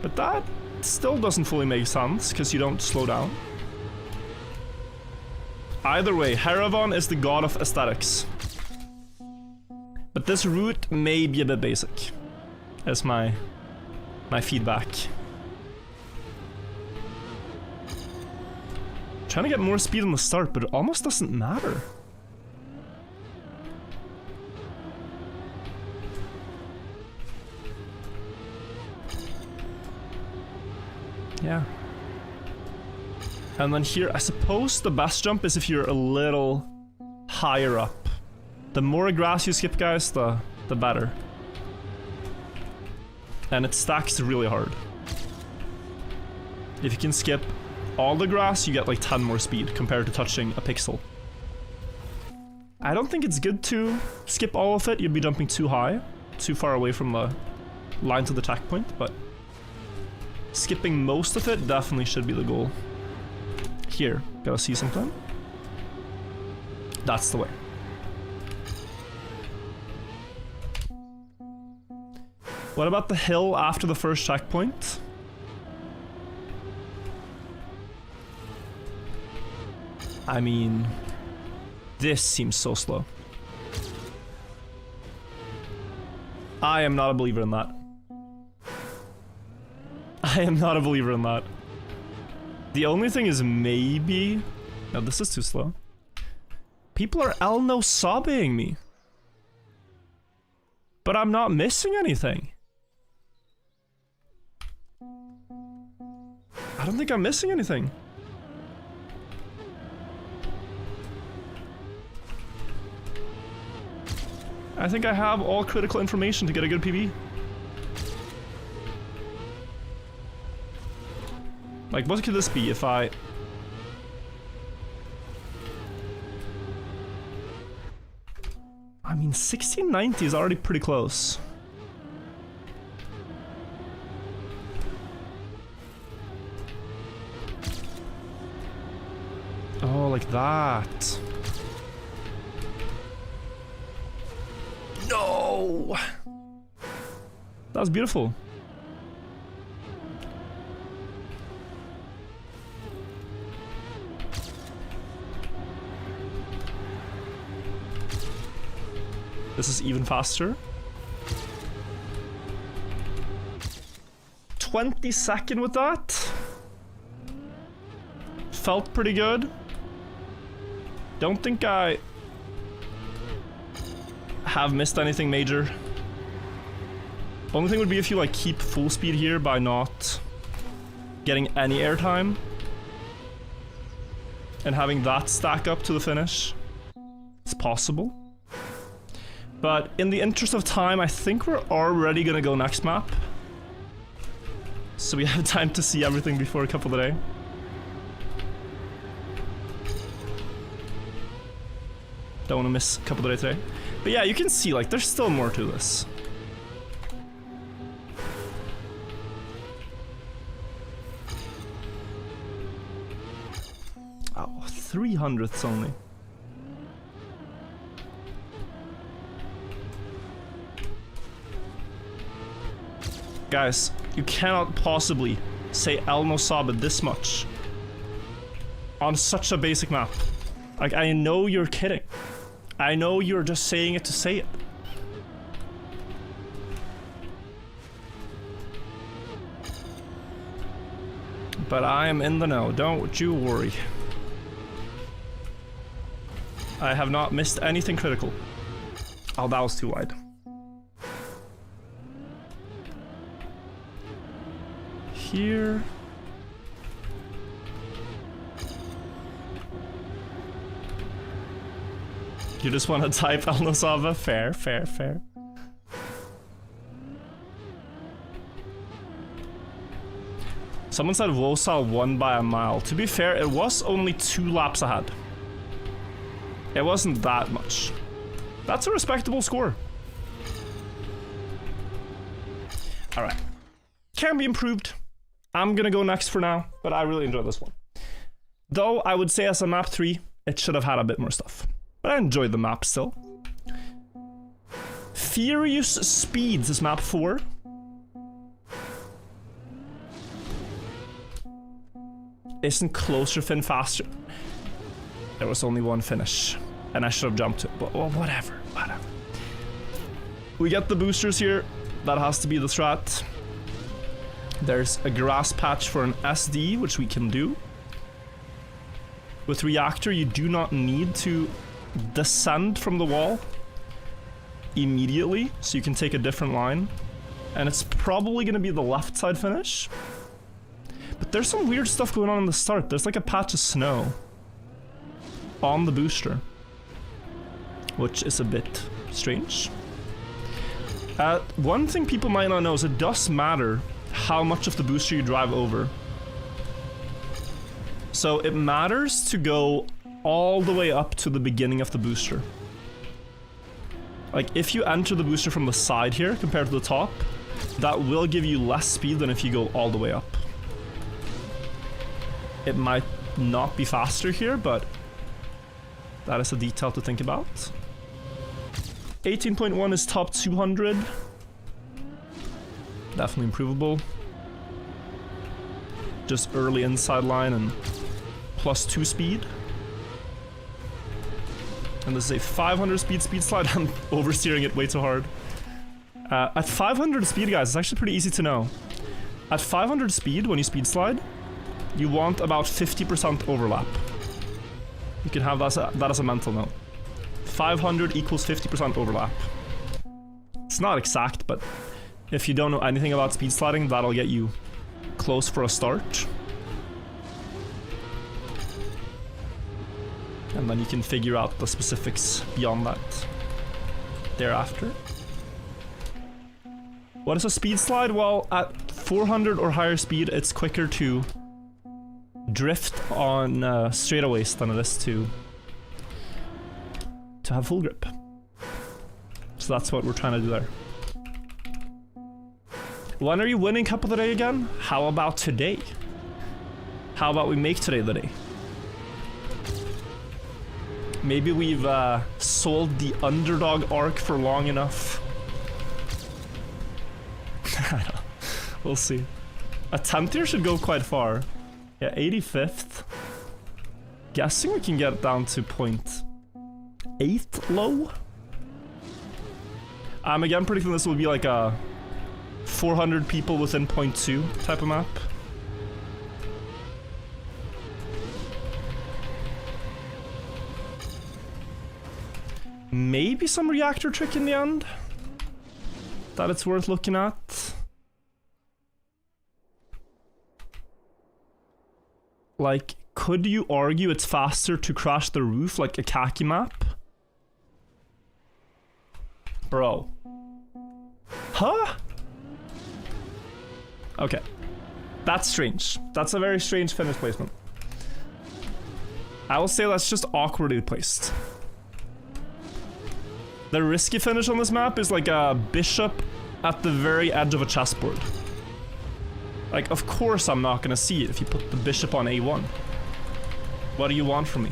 But that still doesn't fully make sense, because you don't slow down. Either way, Heravan is the god of aesthetics. But this route may be a bit basic. That's my feedback. Trying to get more speed on the start, but it almost doesn't matter. Yeah. And then here, I suppose the best jump is if you're a little higher up. The more grass you skip, guys, the better. And it stacks really hard. If you can skip all the grass, you get like 10 more speed compared to touching a pixel. I don't think it's good to skip all of it. You'd be jumping too high, too far away from the line to the checkpoint, but skipping most of it definitely should be the goal. Here, gotta see something. That's the way. What about the hill after the first checkpoint? I mean, this seems so slow. I am not a believer in that. I am not a believer in that. The only thing is maybe... No, this is too slow. People are Elno sobbing me. But I'm not missing anything. I don't think I'm missing anything. I think I have all critical information to get a good PB. Like, what could this be if I... I mean, 1690 is already pretty close. Oh, like that. No! Oh! That was beautiful. This is even faster. 22nd with that. Felt pretty good. Don't think I have missed anything major. Only thing would be if you like keep full speed here by not getting any airtime and having that stack up to the finish. It's possible. But in the interest of time, I think we're already gonna go next map. So we have time to see everything before a couple of the day. Don't want to miss a couple of the day today. But yeah, you can see like there's still more to this. Oh, 300ths only. Guys, you cannot possibly say El Nosaba this much on such a basic map. Like, I know you're kidding. I know you're just saying it to say it. But I am in the know, don't you worry. I have not missed anything critical. Oh, that was too wide. Here. You just want to type El Nosaba? Fair, fair, fair. Someone said Wosal won by a mile. To be fair, it was only 2 laps ahead. It wasn't that much. That's a respectable score. Alright. Can be improved. I'm gonna go next for now, but I really enjoyed this one. Though, I would say as a map 3, it should have had a bit more stuff. But I enjoyed the map still. Furious Speeds is map 4. Isn't closer fin faster? There was only one finish, and I should have jumped it, but well, whatever. We get the boosters here. That has to be the strat. There's a grass patch for an SD, which we can do. With reactor, you do not need to descend from the wall immediately, so you can take a different line. And it's probably going to be the left side finish. But there's some weird stuff going on in the start. There's like a patch of snow on the booster, which is a bit strange. One thing people might not know is it does matter how much of the booster you drive over. So it matters to go all the way up to the beginning of the booster. Like if you enter the booster from the side here compared to the top, that will give you less speed than if you go all the way up. It might not be faster here, but that is a detail to think about. 18.1 is top 200. Definitely improvable. Just early inside line and +2 speed. And this is a 500 speed slide. I'm oversteering it way too hard. At 500 speed, guys, it's actually pretty easy to know. At 500 speed, when you speed slide, you want about 50% overlap. You can have that as a mental note. 500 equals 50% overlap. It's not exact, but if you don't know anything about speed sliding, that'll get you close for a start. And then you can figure out the specifics beyond that thereafter. What is a speed slide? Well, at 400 or higher speed, it's quicker to drift on straightaways than it is to have full grip. So that's what we're trying to do there. When are you winning Cup of the Day again? How about today? How about we make today the day? Maybe we've sold the underdog arc for long enough We'll see. A 10th tier should go quite far. Yeah, 85th. Guessing we can get down to 0.8 low. I'm again predicting this will be like a 400 people within 0.2 type of map. Maybe some reactor trick in the end that it's worth looking at. Like, could you argue it's faster to crash the roof like a khaki map? Bro. Huh? Okay. That's strange. That's a very strange finish placement. I will say that's just awkwardly placed. The risky finish on this map is like a bishop at the very edge of a chessboard. Like, of course I'm not gonna see it if you put the bishop on a1. What do you want from me?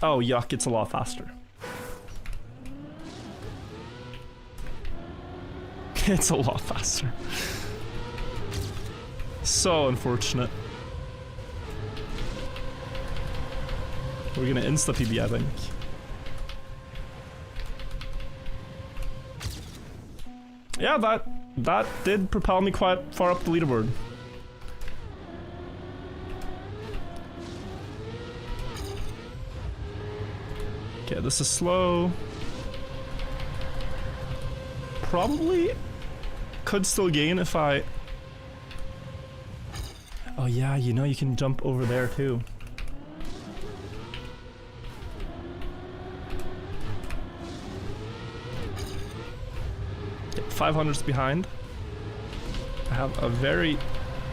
Oh, yuck, it's a lot faster. It's a lot faster. So unfortunate. We're gonna insta-PB, I think. Yeah, that did propel me quite far up the leaderboard. Okay, this is slow. Probably could still gain if I... Oh yeah, you know you can jump over there too. Okay, 500's behind. I have a very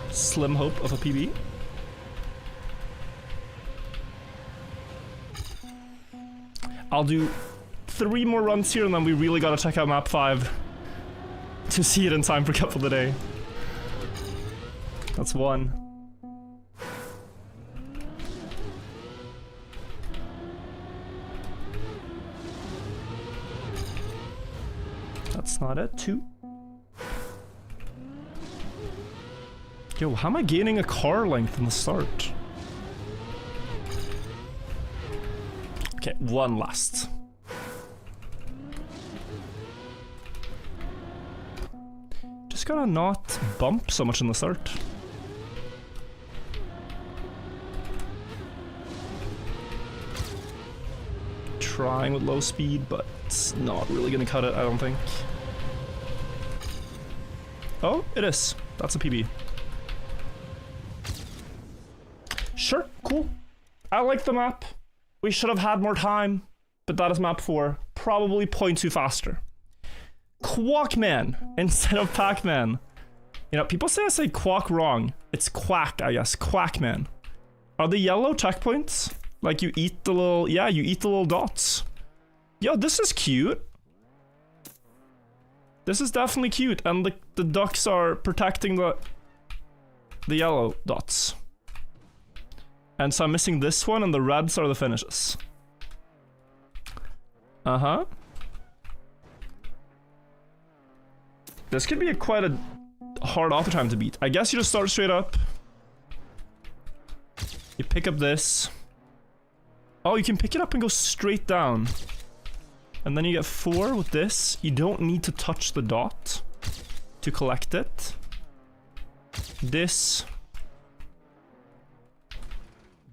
slim hope of a PB. I'll do 3 more runs here and then we really gotta check out map 5 to see it in time for Cup of the Day. That's 1. That's not it. 2. Yo, how am I gaining a car length in the start? Okay, 1 last. Just gotta not bump so much in the start. Trying with low speed, but it's not really gonna cut it, I don't think. Oh, it is. That's a PB. Sure, cool. I like the map. We should have had more time, but that is map 4. Probably 0.2 faster. Quackman instead of Pac-Man. You know, people say I say quack wrong. It's quack, I guess. Quackman. Are the yellow checkpoints? Like you eat the little... Yeah, you eat the little dots. Yo, this is cute. This is definitely cute. And the ducks are protecting the yellow dots. And so I'm missing this one, and the reds are the finishes. Uh-huh. This could be quite a hard auto time to beat. I guess you just start straight up. You pick up this. Oh, you can pick it up and go straight down. And then you get 4 with this. You don't need to touch the dot to collect it. This...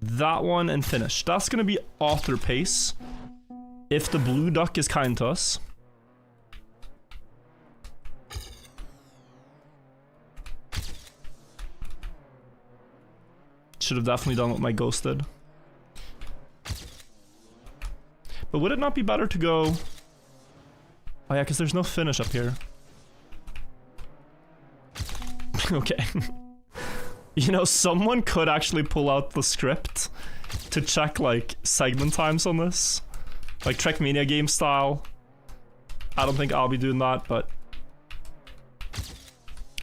that one and finish. That's gonna be author pace. If the blue duck is kind to us. Should have definitely done what my ghost did. But would it not be better to go... Oh yeah, because there's no finish up here. Okay. You know, someone could actually pull out the script to check, like, segment times on this. Like, Trackmania game style. I don't think I'll be doing that, but...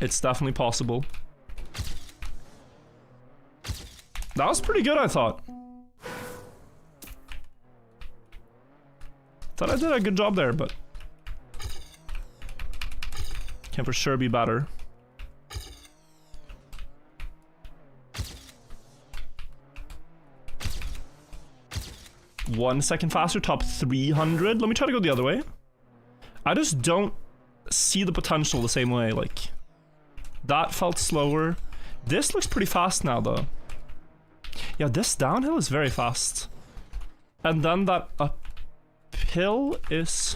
it's definitely possible. That was pretty good, I thought. Thought I did a good job there, but... Can for sure be better. One second faster, top 300. Let me try to go the other way. I just don't see the potential the same way. Like, that felt slower. This looks pretty fast now, though. Yeah, this downhill is very fast. And then that uphill is...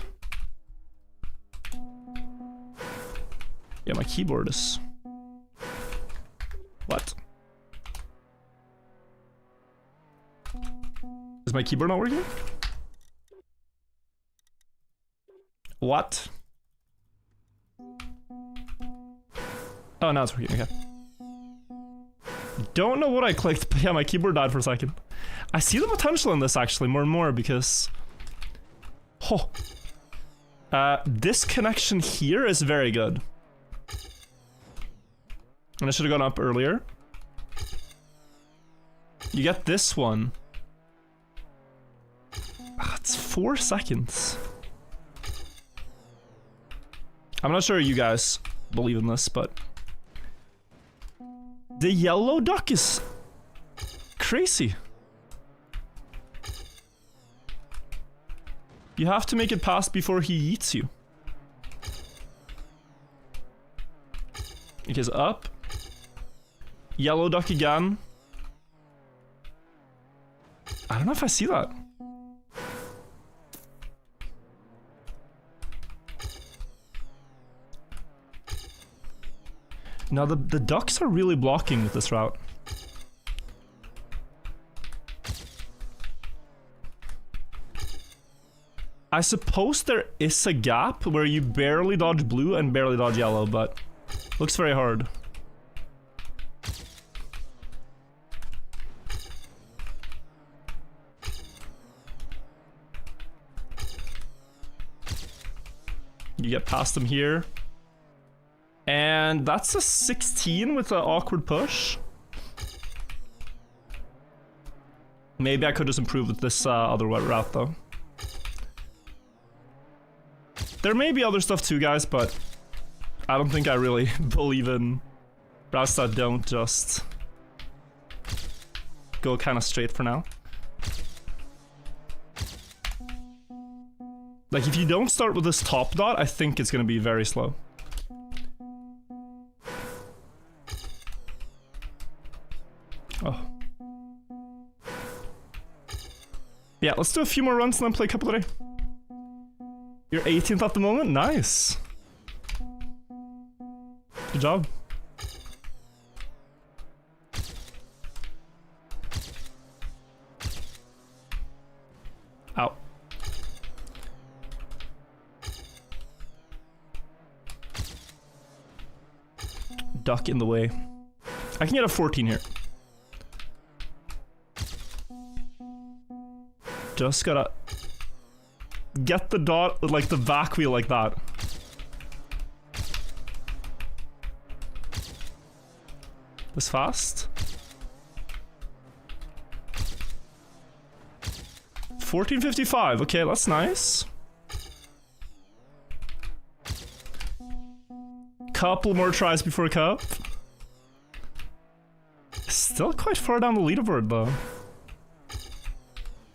Yeah, my keyboard is... What? Is my keyboard not working? What? Oh, now it's working, okay. Don't know what I clicked, but yeah, my keyboard died for a second. I see the potential in this actually more and more because... Oh. This connection here is very good. And I should have gone up earlier. You get this one. It's 4 seconds. I'm not sure you guys believe in this, but... The yellow duck is... crazy. You have to make it past before he eats you. Okay, so up. Yellow duck again. I don't know if I see that. Now the ducks are really blocking with this route. I suppose there is a gap where you barely dodge blue and barely dodge yellow, but looks very hard. You get past them here. And that's a 16 with an awkward push. Maybe I could just improve with this other route though. There may be other stuff too, guys, but I don't think I really believe in routes that don't just go kind of straight for now. Like, if you don't start with this top dot, I think it's gonna be very slow. Oh. Yeah, let's do a few more runs and then play Cup of the Day. You're 18th at the moment? Nice. Good job. Ow. Duck in the way. I can get a 14 here. Just gotta get the dot with like the back wheel like that. This fast? 14:55. Okay, that's nice. Couple more tries before cup. Still quite far down the leaderboard though.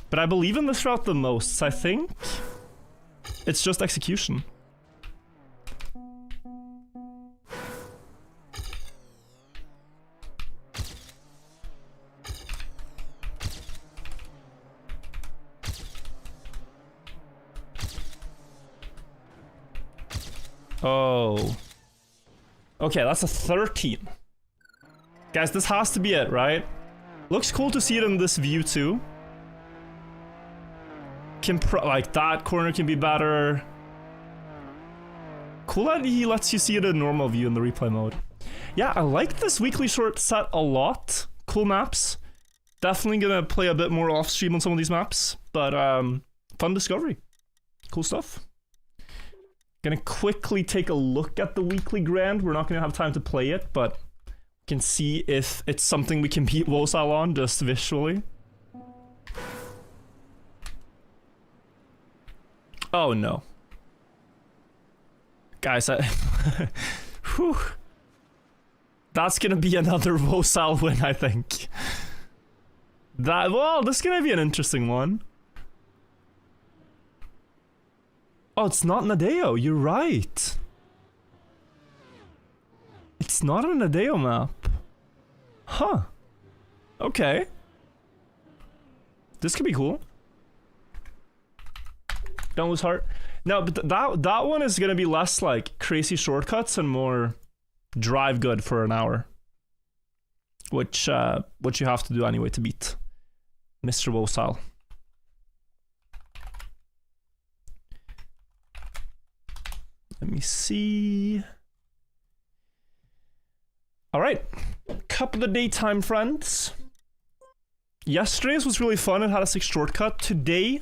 But I believe in this route the most, so I think it's just execution. Oh. Okay, that's a 13. Guys, this has to be it, right? Looks cool to see it in this view too. Like, that corner can be better. Cool that he lets you see it in normal view in the replay mode. Yeah, I like this weekly short set a lot. Cool maps. Definitely gonna play a bit more off stream on some of these maps, but fun discovery. Cool stuff. Gonna quickly take a look at the weekly grand. We're not gonna have time to play it, but we can see if it's something we can beat Wosal on just visually. Oh no. Guys, Whew. That's gonna be another Vosal win, I think. Well, this is gonna be an interesting one. Oh, it's not Nadeo, you're right. It's not a Nadeo map. Huh. Okay. This could be cool. Don't lose heart. No, but that one is gonna be less like crazy shortcuts and more drive good for an hour. Which you have to do anyway to beat Mr. Vosal. Let me see. Alright. Couple of daytime friends. Yesterday's was really fun. It had a 6 shortcut. Today,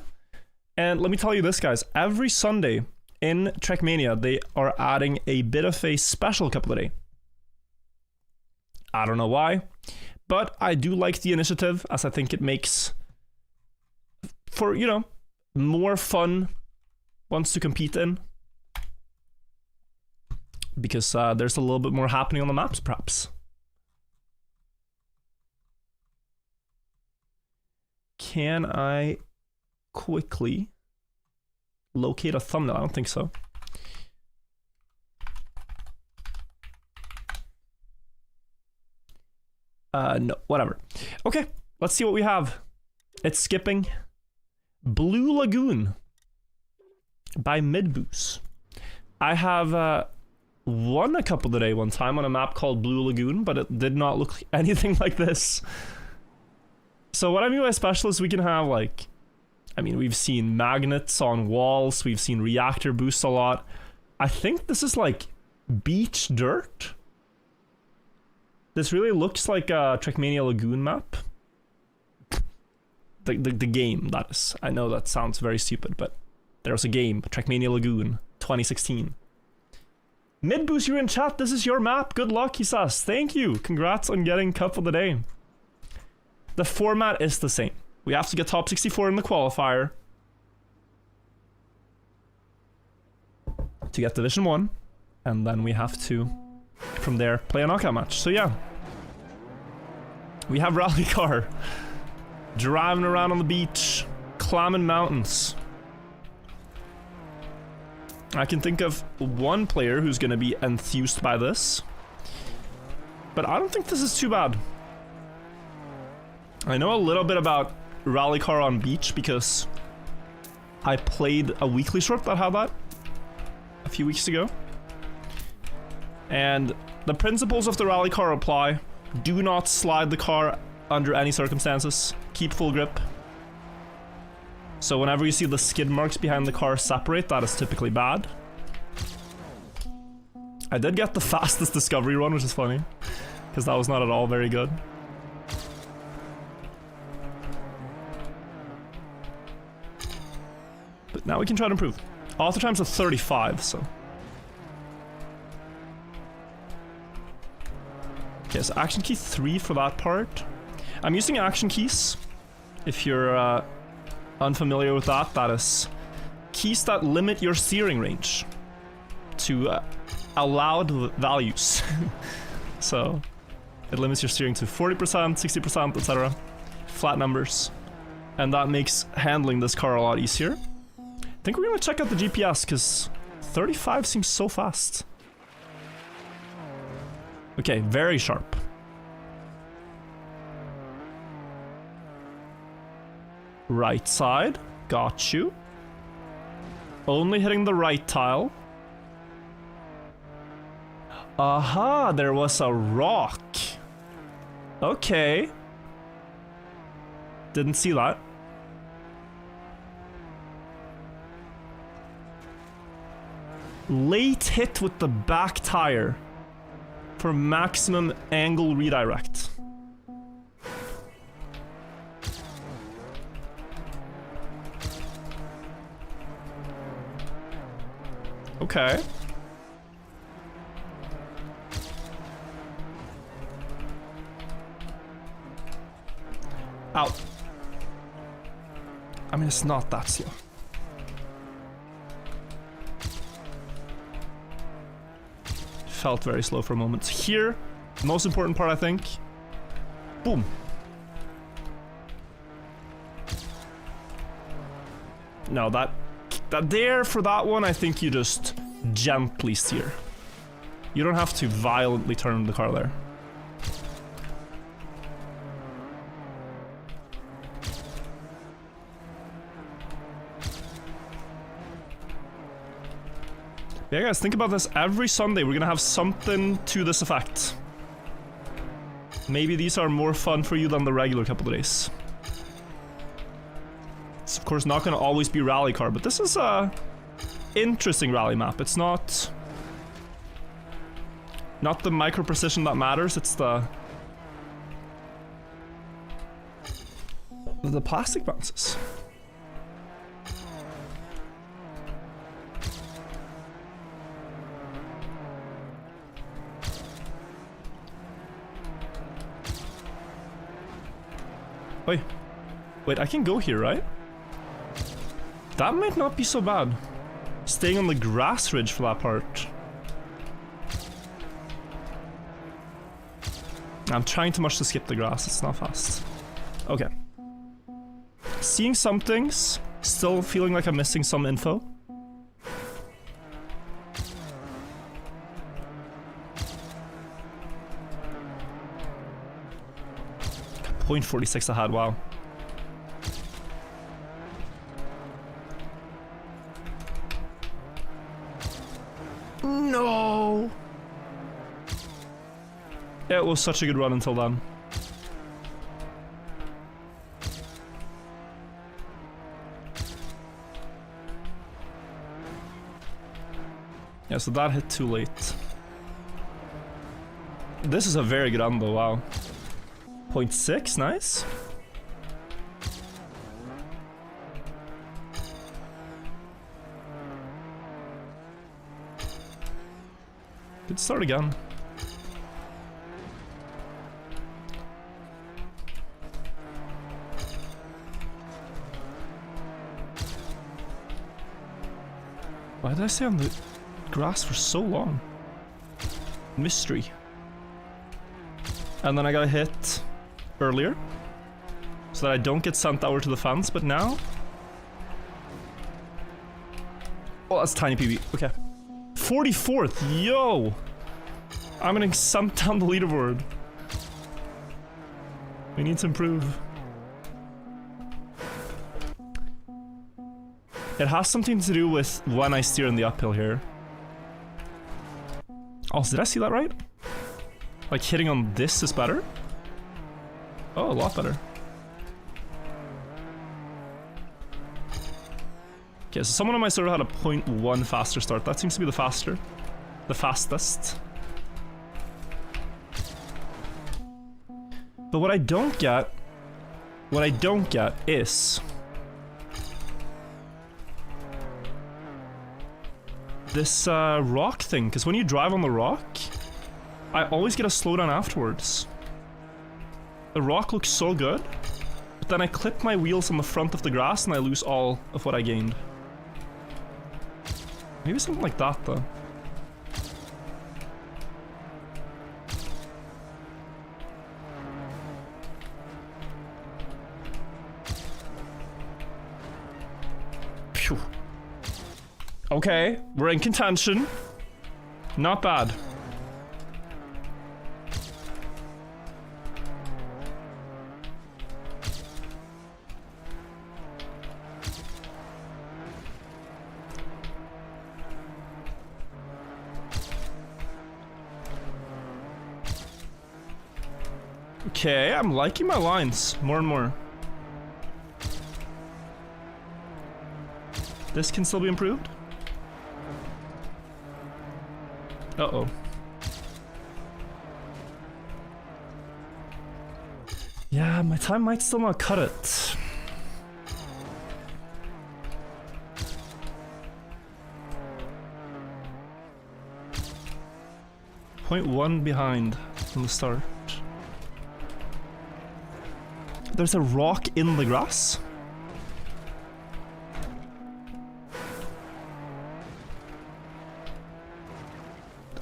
and let me tell you this, guys. Every Sunday in Trackmania, they are adding a bit of a special couple of day. I don't know why, but I do like the initiative, as I think it makes for, you know, more fun ones to compete in. Because there's a little bit more happening on the maps, perhaps. Can I quickly locate a thumbnail? I don't think so. No, whatever. Okay, let's see what we have. It's skipping Blue Lagoon by Midboos. I have won a couple today one time on a map called Blue Lagoon, but it did not look anything like this. So what I mean by special is we can have like, I mean, we've seen magnets on walls, we've seen reactor boosts a lot. I think this is like beach dirt. This really looks like a Trackmania Lagoon map. The game, that is. I know that sounds very stupid, but there's a game, Trackmania Lagoon 2016. Midboos, you're in chat. This is your map. Good luck, he says. Thank you. Congrats on getting Cup of the Day. The format is the same. We have to get top 64 in the qualifier to get Division 1, and then we have to, from there, play a knockout match. So yeah, we have Rally Car driving around on the beach, climbing mountains. I can think of one player who's going to be enthused by this, but I don't think this is too bad. I know a little bit about Rally Car on beach because I played a weekly short that had that a few weeks ago. And the principles of the Rally Car apply. Do not slide the car under any circumstances. Keep full grip. So whenever you see the skid marks behind the car separate, that is typically bad. I did get the fastest discovery run, which is funny, because that was not at all very good. But now we can try to improve. Author time's at 35, so. Okay, so action key 3 for that part. I'm using action keys. If you're unfamiliar with that, that is keys that limit your steering range to allowed values. So it limits your steering to 40%, 60%, etc. Flat numbers. And that makes handling this car a lot easier. I think we're gonna check out the GPS because 35 seems so fast. Okay, very sharp. Right side, got you. Only hitting the right tile. Aha, there was a rock. Okay. Didn't see that. Late hit with the back tire for maximum angle redirect. Okay. Out. I mean, it's not that slow. felt very slow for a moment. Here, the most important part, I think. Boom. No, that there, for that one, I think you just gently steer. You don't have to violently turn the car there. Yeah, guys, think about this. Every Sunday, we're gonna have something to this effect. Maybe these are more fun for you than the regular couple of days. It's, of course, not gonna always be rally car, but this is a interesting rally map. It's not the micro precision that matters, it's the plastic bounces. Wait, I can go here, right? That might not be so bad. Staying on the grass ridge for that part. I'm trying too much to skip the grass, it's not fast. Okay. Seeing some things, still feeling like I'm missing some info. .46 ahead, wow. No! It was such a good run until then. Yeah, so that hit too late. This is a very good run though, wow. 0.6, nice. Good start again. Why did I stay on the grass for so long? Mystery. And then I got hit earlier so that I don't get sent over to the fence, but now... Oh, that's tiny PB. Okay. 44th, yo! I'm getting sent down the leaderboard. We need to improve. It has something to do with when I steer in the uphill here. Oh, did I see that right? Like hitting on this is better? Oh, a lot better. Okay, so someone on my server had a 0.1 faster start. That seems to be the fastest. But what I don't get is this rock thing, because when you drive on the rock, I always get a slowdown afterwards. The rock looks so good, but then I clip my wheels on the front of the grass and I lose all of what I gained. Maybe something like that though. Phew. Okay, we're in contention. Not bad. Okay, I'm liking my lines more and more. This can still be improved. Uh-oh. Yeah, my time might still not cut it. .1 behind from the start. There's a rock in the grass?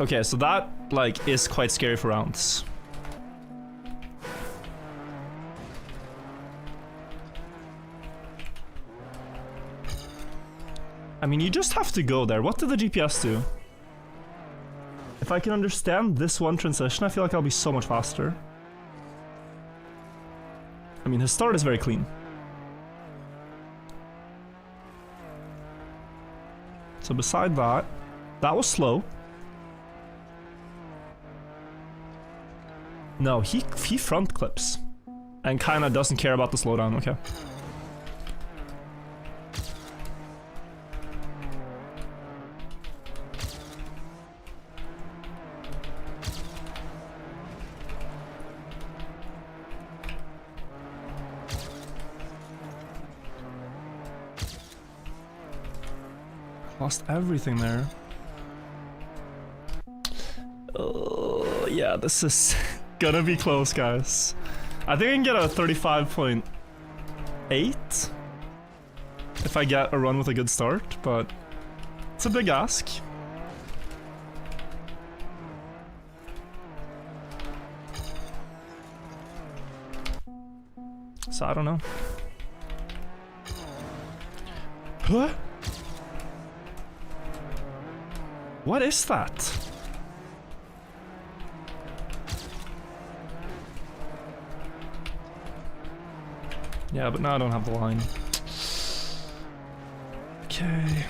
Okay, so that, like, is quite scary for rounds. I mean, you just have to go there. What did the GPS do? If I can understand this one transition, I feel like I'll be so much faster. I mean, his start is very clean. So beside that, that was slow. No, he front clips. And kinda doesn't care about the slowdown, okay. Lost everything there. Oh, yeah, this is gonna be close, guys. I think I can get a 35.8 if I get a run with a good start, but it's a big ask. So I don't know. Huh? What is that? Yeah, but now I don't have the line. Okay.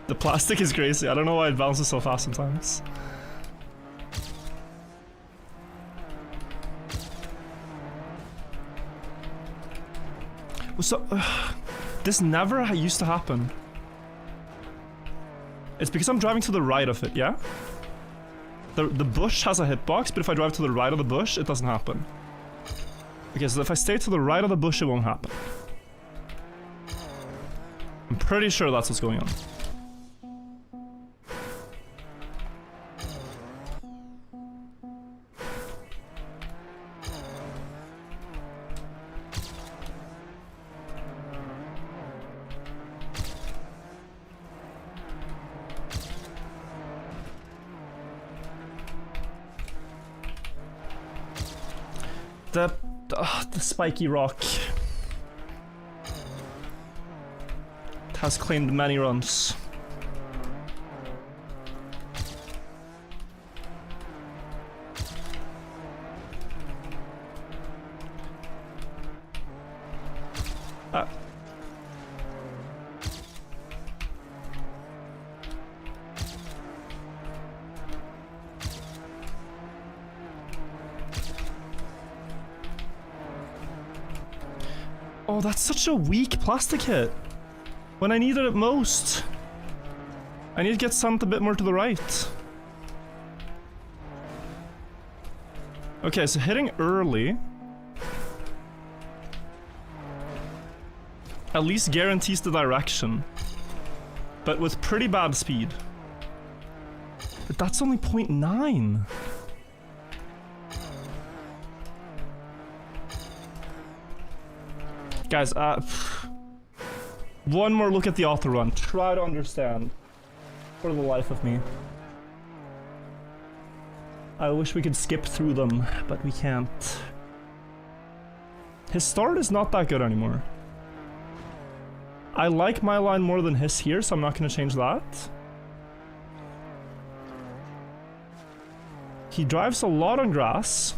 The plastic is crazy. I don't know why it bounces so fast sometimes. So, this never used to happen. It's because I'm driving to the right of it, yeah? The bush has a hitbox, but if I drive to the right of the bush, it doesn't happen. Okay, so if I stay to the right of the bush, it won't happen. I'm pretty sure that's what's going on. The spiky rock has claimed many runs. Oh, that's such a weak plastic hit. When I needed it most. I need to get something a bit more to the right. Okay, so hitting early at least guarantees the direction, but with pretty bad speed. But that's only 0.9. Guys, one more look at the auto run. Try to understand. For the life of me. I wish we could skip through them, but we can't. His start is not that good anymore. I like my line more than his here, so I'm not going to change that. He drives a lot on grass.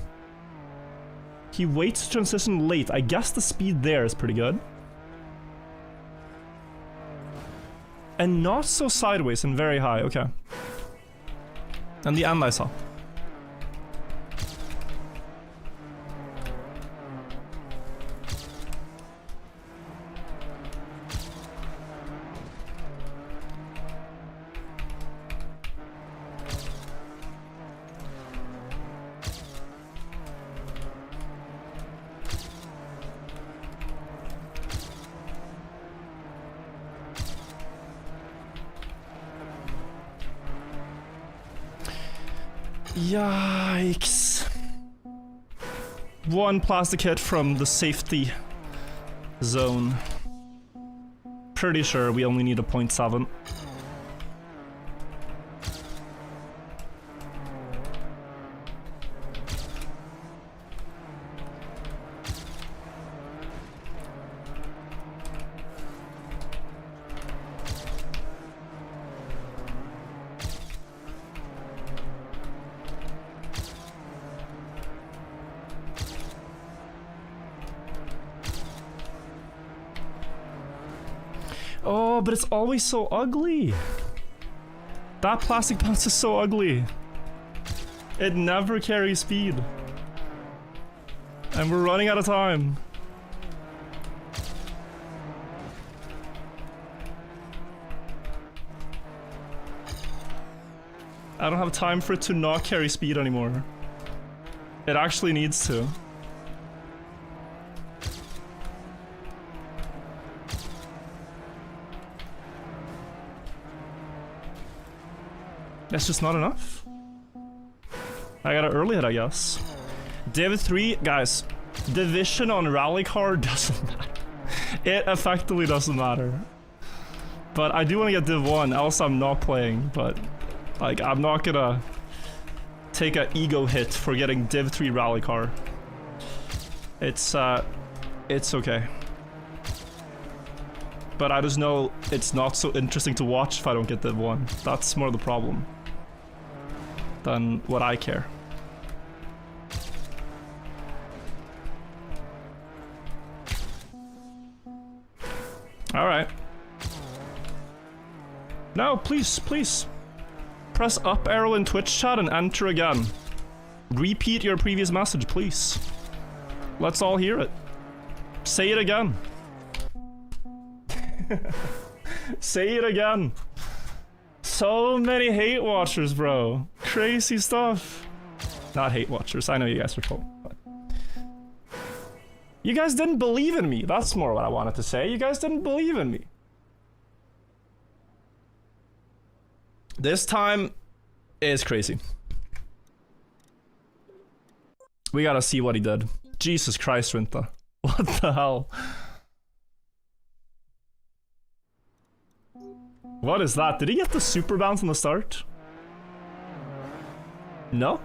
He waits to transition late. I guess the speed there is pretty good. And not so sideways and very high, okay. And the end I saw. Yikes. One plastic hit from the safety zone. pretty sure we only need a 0.7. Oh, but it's always so ugly. That plastic bounce is so ugly. It never carries speed. And we're running out of time. I don't have time for it to not carry speed anymore. It actually needs to. That's just not enough. I got it early hit, I guess. Div 3, guys, division on rally car doesn't matter. It effectively doesn't matter. But I do want to get Div 1, else I'm not playing, but like I'm not gonna take an ego hit for getting Div 3 rally car. It's okay. But I just know it's not so interesting to watch if I don't get Div 1. That's more the problem than what I care. Alright. No, please, please. Press up arrow in Twitch chat and enter again. Repeat your previous message, please. Let's all hear it. Say it again. Say it again. So many hate watchers, bro. Crazy stuff. Not hate watchers. I know you guys are cool. But you guys didn't believe in me. That's more what I wanted to say. You guys didn't believe in me. This time is crazy. We gotta see what he did. Jesus Christ, Rinta. What the hell? What is that? Did he get the super bounce on the start? No?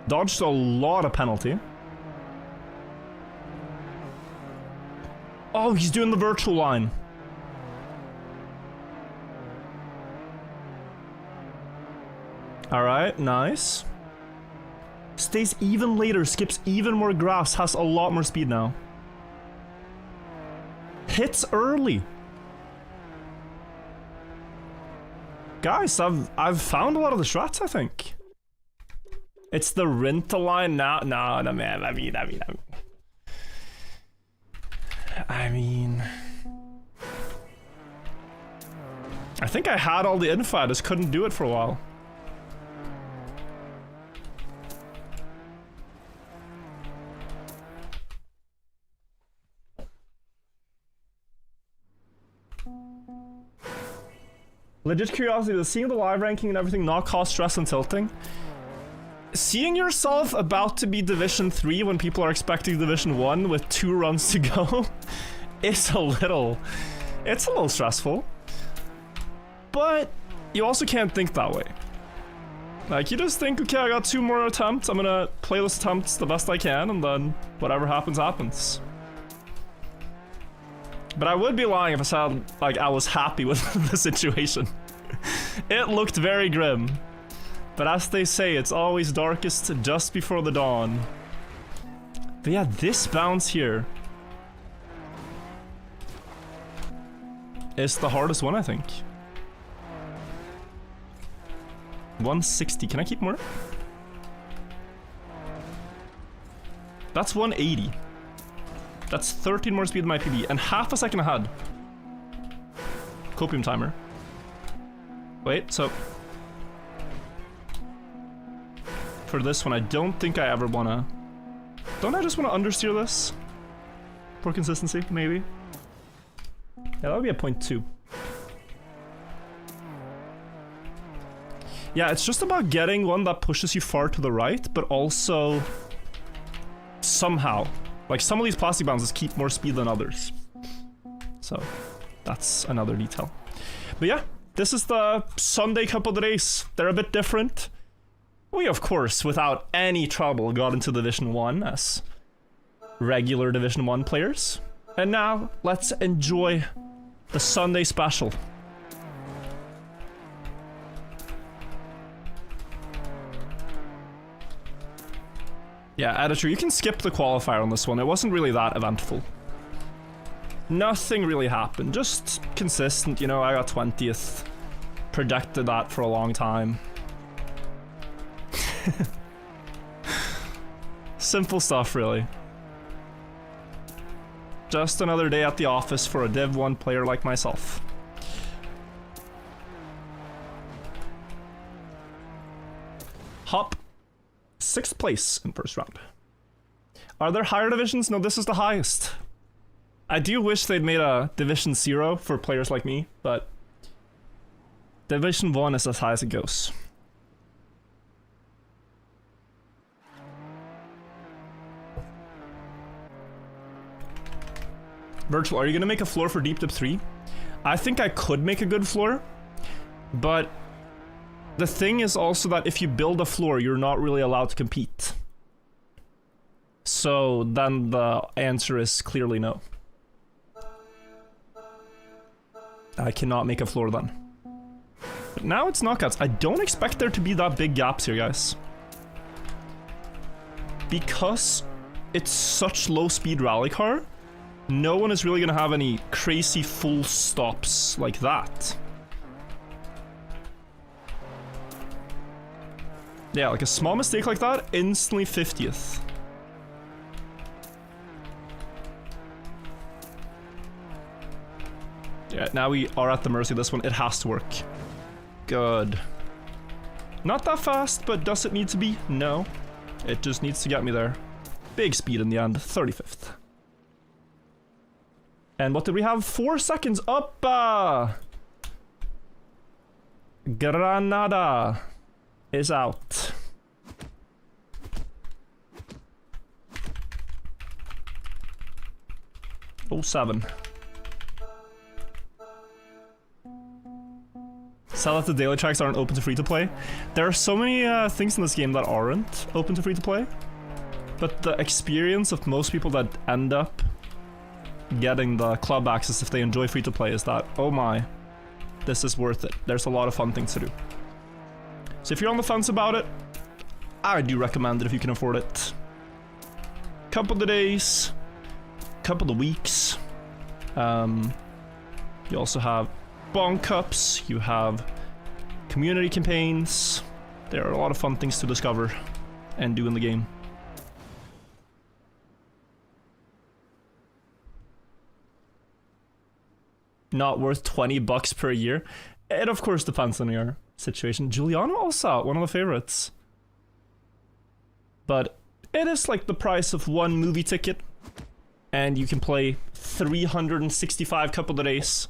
Dodged a lot of penalty. Oh, he's doing the virtual line. Alright, nice. Stays even later, skips even more grass, has a lot more speed now. Hits early. Guys, I've found a lot of the strats, I think. It's the Rinta line now. No, man. I mean, I think I had all the info, I just couldn't do it for a while. Legit curiosity, does seeing the live ranking and everything not cause stress and tilting? Seeing yourself about to be Division 3 when people are expecting Division 1 with 2 runs to go is a little stressful. But you also can't think that way. Like, you just think, okay, I got 2 more attempts, I'm gonna play those attempts the best I can, and then whatever happens, happens. But I would be lying if I said, like, I was happy with the situation. It looked very grim. But as they say, it's always darkest just before the dawn. But yeah, this bounce here is the hardest one, I think. 160. Can I keep more? That's 180. That's 13 more speed than my PB, and half a second ahead. Copium timer. Wait, so... for this one, I don't think I ever wanna... Don't I just wanna understeer this? For consistency, maybe? Yeah, that would be a 0.2. Yeah, it's just about getting one that pushes you far to the right, but also... somehow Like, some of these plastic bounces keep more speed than others. So, that's another detail. But yeah, this is the Sunday couple of days. They're a bit different. We, of course, without any trouble, got into Division 1 as regular Division 1 players. And now, let's enjoy the Sunday special. Yeah, editor, you can skip the qualifier on this one. It wasn't really that eventful. Nothing really happened. Just consistent, you know, I got 20th. Predicted that for a long time. Simple stuff, really. Just another day at the office for a Div 1 player like myself. Hop. 6th place in first round. Are there higher divisions? No, this is the highest. I do wish they'd made a Division 0 for players like me, but Division 1 is as high as it goes. Virtual, are you gonna make a floor for Deep Dip 3? I think I could make a good floor, but the thing is also that if you build a floor, you're not really allowed to compete. So then the answer is clearly no. I cannot make a floor then. But now it's knockouts. I don't expect there to be that big gaps here, guys. Because it's such low speed rally car, no one is really gonna have any crazy full stops like that. Yeah, like a small mistake like that, instantly 50th. Yeah, now we are at the mercy of this one. It has to work. Good. Not that fast, but does it need to be? No. It just needs to get me there. Big speed in the end, 35th. And what did we have? 4 seconds up! Granada is out. Oh, 7. Sad that the daily tracks aren't open to free-to-play. There are so many things in this game that aren't open to free-to-play. But the experience of most people that end up getting the club access if they enjoy free-to-play is that, oh my, this is worth it. There's a lot of fun things to do. So if you're on the fence about it, I do recommend it if you can afford it. Couple of days, couple of weeks. You also have Bong Cups, you have community campaigns. There are a lot of fun things to discover and do in the game. Not worth 20 bucks per year. It of course depends on your situation. Giuliano also out, one of the favorites. But it is like the price of one movie ticket. And you can play 365 couple of days.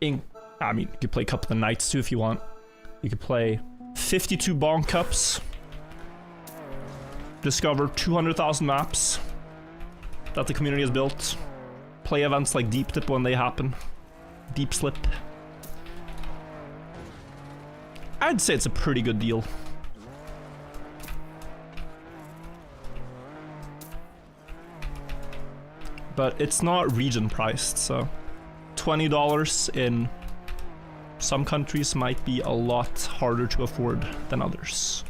I mean, you could play couple of nights too if you want. You could play 52 Bong Cups. Discover 200,000 maps that the community has built. Play events like Deep Dip when they happen. Deep Slip. I'd say it's a pretty good deal. But it's not region priced, so $20 in some countries might be a lot harder to afford than others.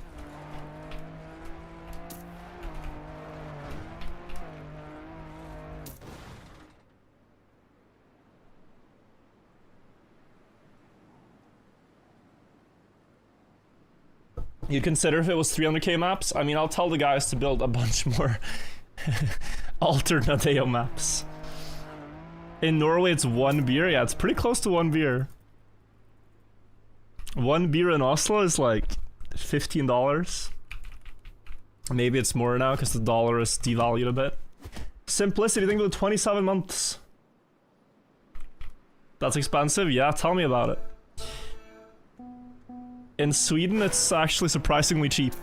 You'd consider if it was 300k maps? I mean, I'll tell the guys to build a bunch more alternate maps. In Norway, it's 1 beer. Yeah, it's pretty close to 1 beer. 1 beer in Oslo is like $15. Maybe it's more now because the dollar is devalued a bit. Simplicity, think about 27 months. That's expensive? Yeah, tell me about it. In Sweden, it's actually surprisingly cheap.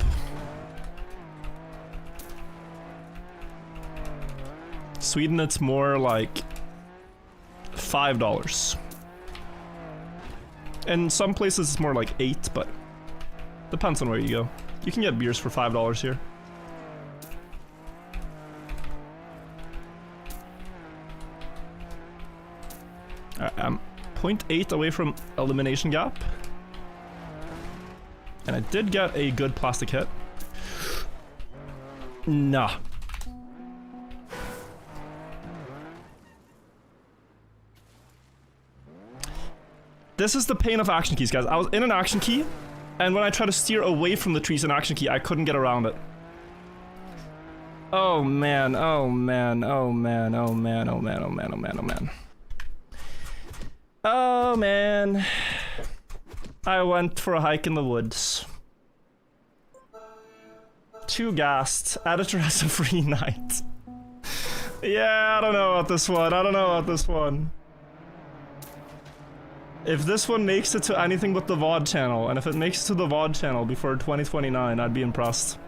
Sweden, it's more like $5. In some places, it's more like 8, but depends on where you go. You can get beers for $5 here. I'm 0.8 away from elimination gap. And I did get a good plastic hit. Nah. This is the pain of action keys, guys. I was in an action key, and when I tried to steer away from the trees in action key, I couldn't get around it. Oh man, oh man, oh man, oh man, oh man, oh man, oh man, oh man. Oh man. I went for a hike in the woods. Too gassed. Editor has a free night. Yeah, I don't know about this one. I don't know about this one. If this one makes it to anything but the VOD channel, and if it makes it to the VOD channel before 2029, I'd be impressed.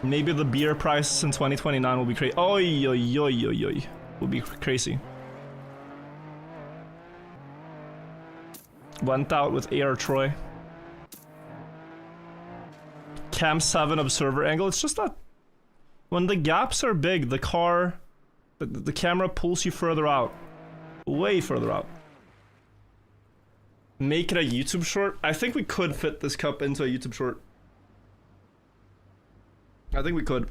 Maybe the beer prices in 2029 will be crazy. Oi, oi, oi, oi, oi. Will be crazy. Went out with AR Troy. Cam 7 observer angle. It's just that when the gaps are big, the car, the camera pulls you further out. Way further out. Make it a YouTube short? I think we could fit this cup into a YouTube short. I think we could.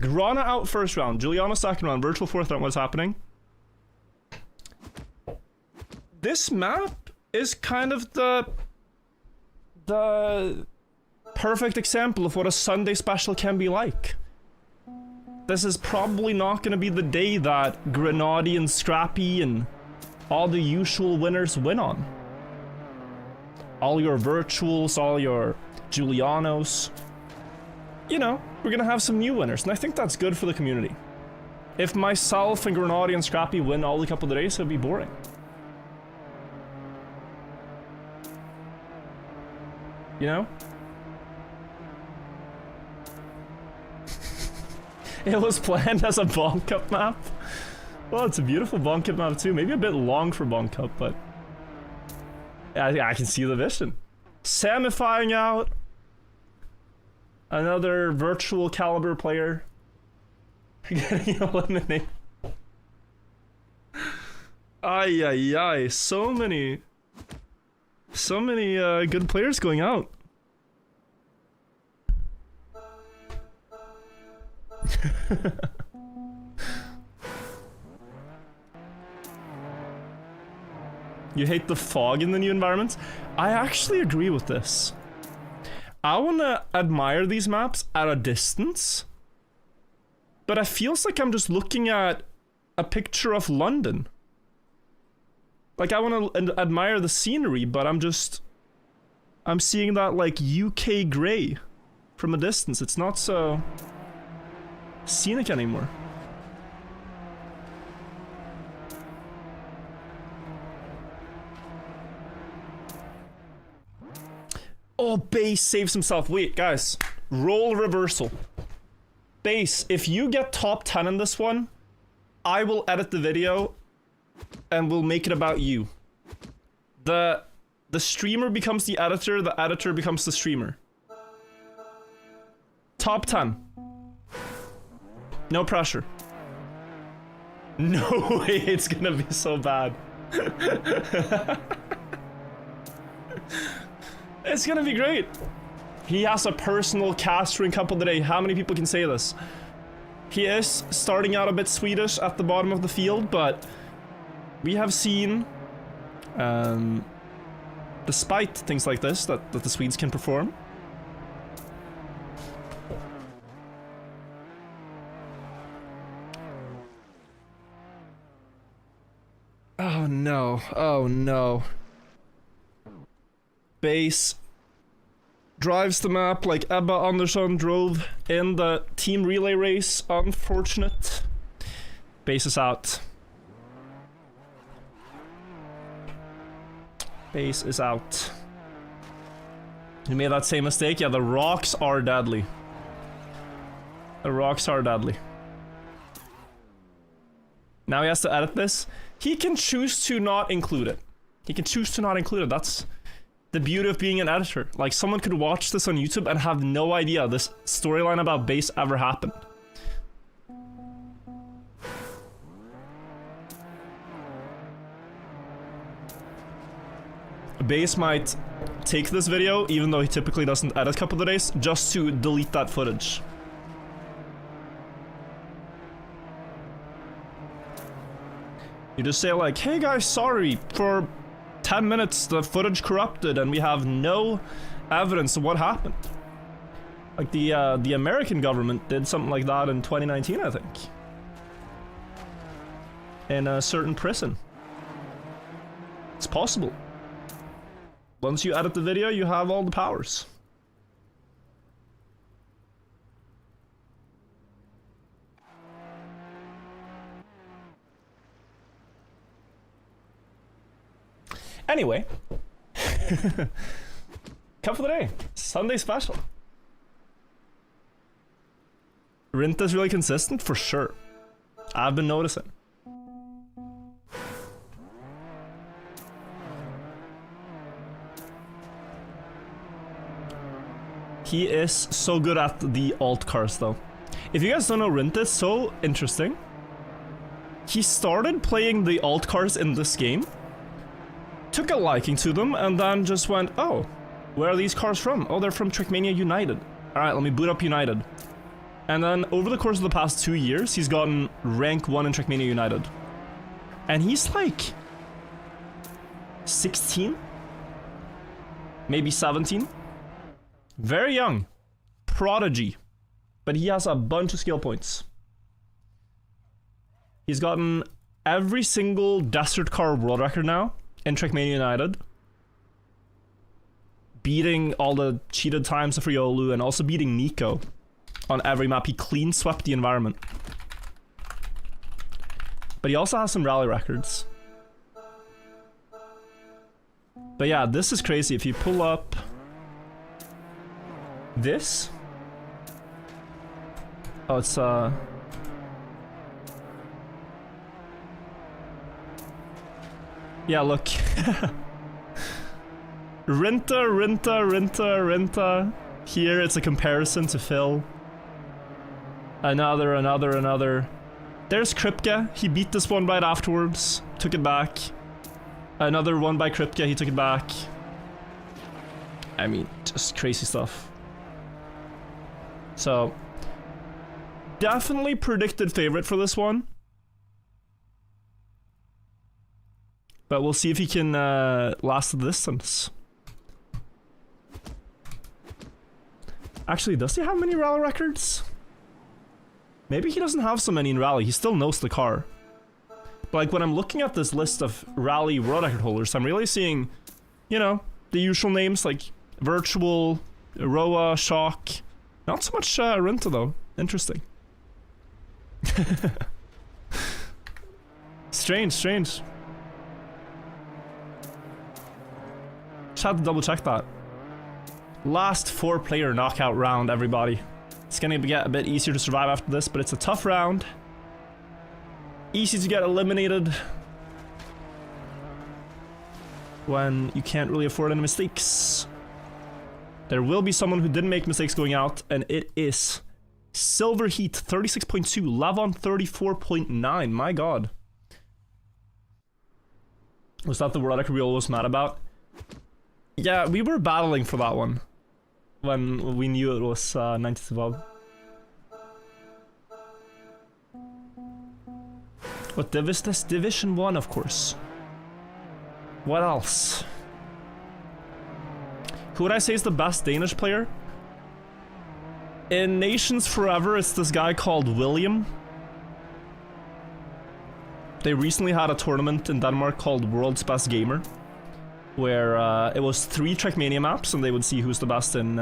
Grana out first round. Juliana second round. Virtual fourth round. What's happening? This map is kind of the perfect example of what a Sunday special can be like. This is probably not going to be the day that Grenady and Scrappy and all the usual winners win on. All your virtuals, all your Julianos. You know, we're going to have some new winners, and I think that's good for the community. If myself and Grenady and Scrappy win all the couple of days, it would be boring. You know? It was planned as a Bomb Cup map. Well, it's a beautiful Bomb Cup map too. Maybe a bit long for Bomb Cup, but I can see the vision. Samifying out. Another virtual caliber player getting eliminated. Ay ay ay! So many good players going out. You hate the fog in the new environments? I actually agree with this. I wanna admire these maps at a distance, but it feels like I'm just looking at a picture of London. Like, I wanna admire the scenery, but I'm seeing that, like, UK grey from a distance. It's not so scenic anymore. Oh, Base saves himself. Wait, guys. Role reversal. Base, if you get top 10 in this one, I will edit the video and we'll make it about you. The streamer becomes the editor becomes the streamer. Top 10. No pressure. No way it's gonna be so bad. It's gonna be great. He has a personal castering couple today. How many people can say this? He is starting out a bit Swedish at the bottom of the field, but we have seen, despite things like this, that the Swedes can perform. Oh no, oh no. Base drives the map like Ebba Andersson drove in the team relay race. Unfortunate. Base is out. Base is out. You made that same mistake? Yeah, the rocks are deadly. The rocks are deadly. Now he has to edit this. He can choose to not include it. He can choose to not include it. That's the beauty of being an editor. Like, someone could watch this on YouTube and have no idea this storyline about base ever happened. Base might take this video, even though he typically doesn't edit a couple of days, just to delete that footage. You just say like, hey guys, sorry, for 10 minutes the footage corrupted and we have no evidence of what happened. Like the American government did something like that in 2019, I think. In a certain prison. It's possible. Once you edit the video, you have all the powers. Anyway, cup for the day, Sunday special. Rinta's really consistent, for sure. I've been noticing. He is so good at the alt cars, though. If you guys don't know Rinta, it's so interesting. He started playing the alt cars in this game, took a liking to them, and then just went, oh, where are these cars from? Oh, they're from Trackmania United. Alright, let me boot up United. And then over the course of the past 2 years, he's gotten rank 1 in Trackmania United. And he's like 16? Maybe 17? Very young. Prodigy. But he has a bunch of skill points. He's gotten every single desert car world record now in Trackmania United. Beating all the cheated times of Riolu and also beating Nico on every map. He clean swept the environment. But he also has some rally records. But yeah, this is crazy. If you pull up this. Oh, it's yeah, look. Rinta. Here it's a comparison to Phil. Another. There's Kripke. He beat this one right afterwards. Took it back. Another one by Kripke. He took it back. I mean, just crazy stuff. So, definitely predicted favorite for this one. But we'll see if he can last the distance. Actually, does he have many rally records? Maybe he doesn't have so many in rally. He still knows the car. But like when I'm looking at this list of rally world record holders, I'm really seeing, you know, the usual names like Virtual, Roa, Shock. Not so much Rinta though. Interesting. Strange. Just had to double check that. Last 4-player knockout round, everybody. It's gonna get a bit easier to survive after this, but it's a tough round. Easy to get eliminated when you can't really afford any mistakes. There will be someone who didn't make mistakes going out, and it is Silver Heat 36.2, Lavon 34.9. My god. Was that the world record we all was mad about? Yeah, we were battling for that one when we knew it was 92 What div is this? Division 1, of course. What else? Who would I say is the best Danish player? In Nations Forever, it's this guy called William. They recently had a tournament in Denmark called World's Best Gamer, where it was 3 Trackmania maps, and they would see who's the best in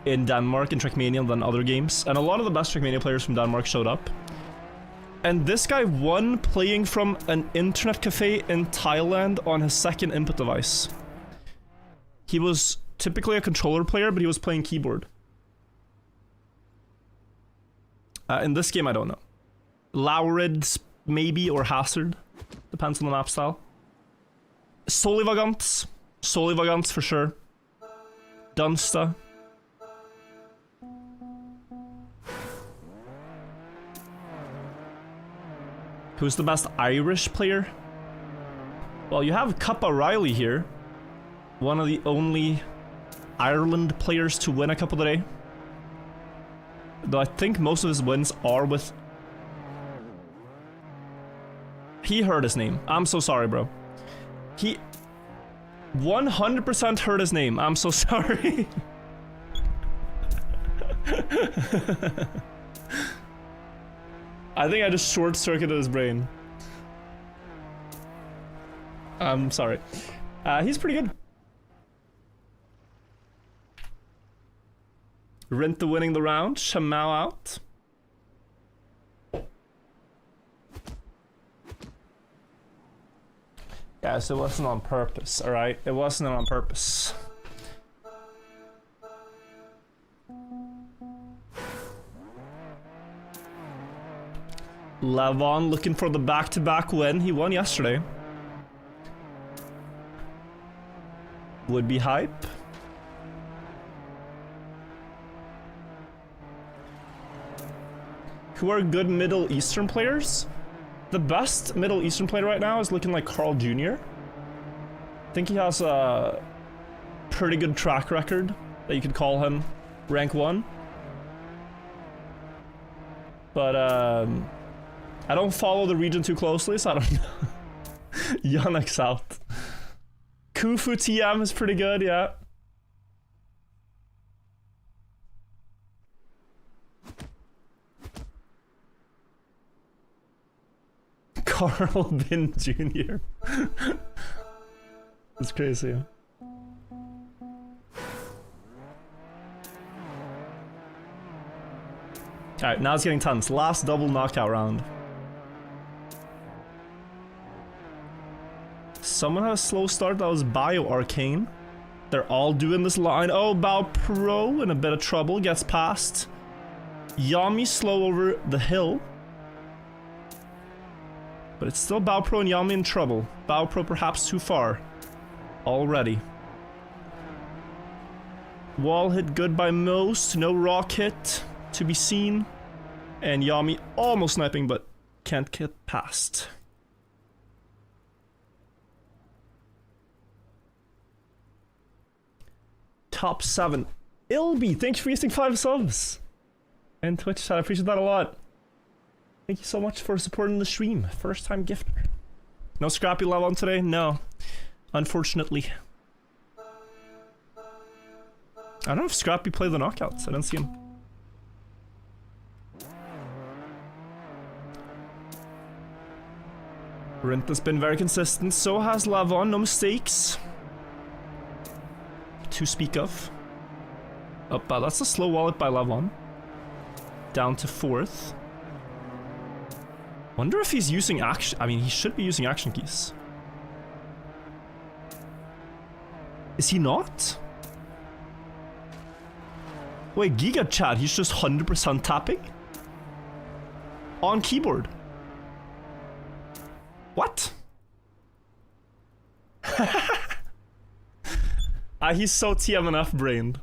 Denmark in Trackmania than other games. And a lot of the best Trackmania players from Denmark showed up. And this guy won playing from an internet cafe in Thailand on his second input device. He was typically a controller player, but he was playing keyboard. In this game, I don't know. Laurid, maybe, or Hazard. Depends on the map style. Solivagant. Solivagant for sure. Dunsta. Who's the best Irish player? Well, you have Cup O'Reilly here. One of the only Ireland players to win a Cup of the Day. Though I think most of his wins are with... He heard his name. I'm so sorry, bro. He 100% heard his name. I'm so sorry. I think I just short-circuited his brain. I'm sorry. He's pretty good. Rinta winning the round. Shamao out. Guys, it wasn't on purpose, alright? It wasn't on purpose. Levon looking for the back-to-back win. He won yesterday. Would be hype. Who are good Middle Eastern players? The best Middle Eastern player right now is looking like Carl Jr. I think he has a pretty good track record that you could call him rank 1. But I don't follow the region too closely, so I don't know. Yannick's out. Kufu TM is pretty good, yeah. Carl Bin Jr. It's crazy. Alright, now it's getting tense. Last double knockout round. Someone had a slow start. That was Bio Arcane. They're all doing this line. Oh, Bao Pro in a bit of trouble. Gets past. Yami slow over the hill. But it's still Bao Pro and Yami in trouble. Bao Pro perhaps too far. Already. Wall hit good by most. No rock hit to be seen. And Yami almost sniping, but can't get past. Top 7. Ilby, thanks for gifting 5 subs. And Twitch chat, I appreciate that a lot. Thank you so much for supporting the stream. First time gifter. No Scrappy Love on today? No. Unfortunately. I don't know if Scrappy played the knockouts. I didn't see him. Rinta's been very consistent. So has Lavon. No mistakes to speak of. Oh, that's a slow wallet by Lavon. Down to 4th. Wonder if he's using action. I mean, he should be using action keys. Is he not? Wait, Giga Chat, he's just 100% tapping? On keyboard. What? He's so TMNF brained.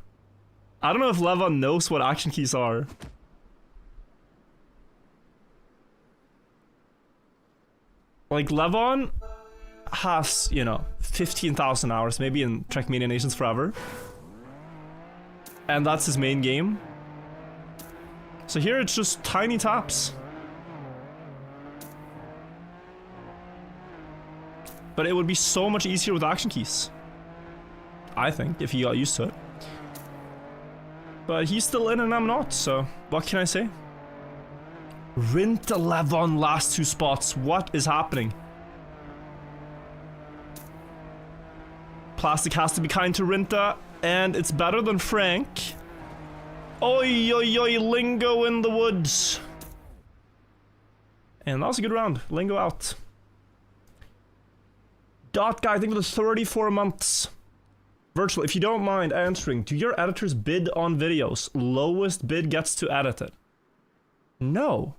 I don't know if Levon knows what action keys are. Like, Levon has, you know, 15,000 hours maybe in Trackmania Nations Forever. And that's his main game. So here it's just tiny taps. But it would be so much easier with action keys. I think, if he got used to it. But he's still in and I'm not, so what can I say? Rinta Levon last 2 spots. What is happening? Plastic has to be kind to Rinta, and it's better than Frank. Oi, oi, oi, Lingo in the woods. And that was a good round. Lingo out. Dot Guy, I think it was 34 months. Virtual, if you don't mind answering, do your editors bid on videos? Lowest bid gets to edit it. No.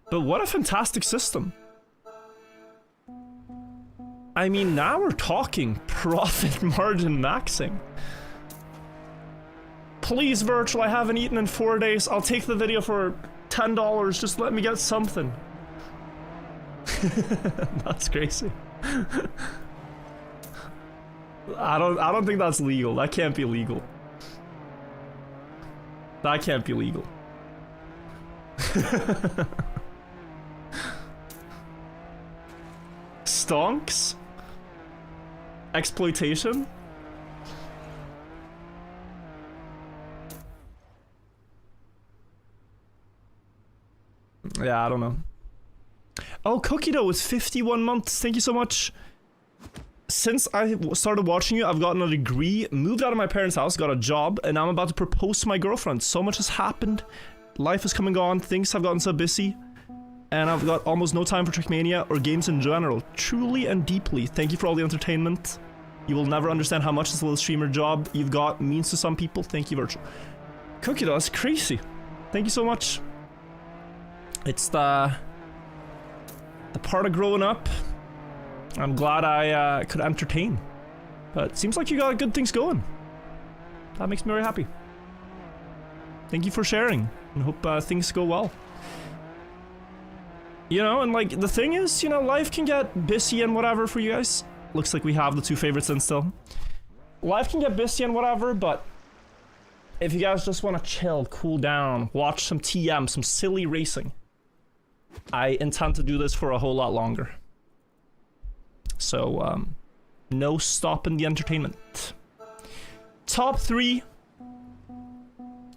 But what a fantastic system. I mean, now we're talking profit margin maxing. Please, Virtual, I haven't eaten in 4 days. I'll take the video for $10. Just let me get something. That's crazy. I don't think that's legal. That can't be legal. That can't be legal. Stonks? Exploitation? Yeah, I don't know. Oh, Cookie Dough with 51 months. Thank you so much. Since I started watching you, I've gotten a degree, moved out of my parents' house, got a job, and now I'm about to propose to my girlfriend. So much has happened. Life has come and gone. Things have gotten so busy. And I've got almost no time for Trackmania or games in general. Truly and deeply, thank you for all the entertainment. You will never understand how much this little streamer job you've got means to some people. Thank you, Virtual. Cookie Dough, that's crazy. Thank you so much. It's the part of growing up I'm glad I could entertain. But it seems like you got good things going. That makes me very happy. Thank you for sharing, and hope things go well. You know, and like, the thing is, you know, life can get busy and whatever for you guys. Looks like we have the two favorites in still. Life can get busy and whatever, but if you guys just want to chill, cool down, watch some TM, some silly racing, I intend to do this for a whole lot longer. So, no stopping the entertainment. Top 3.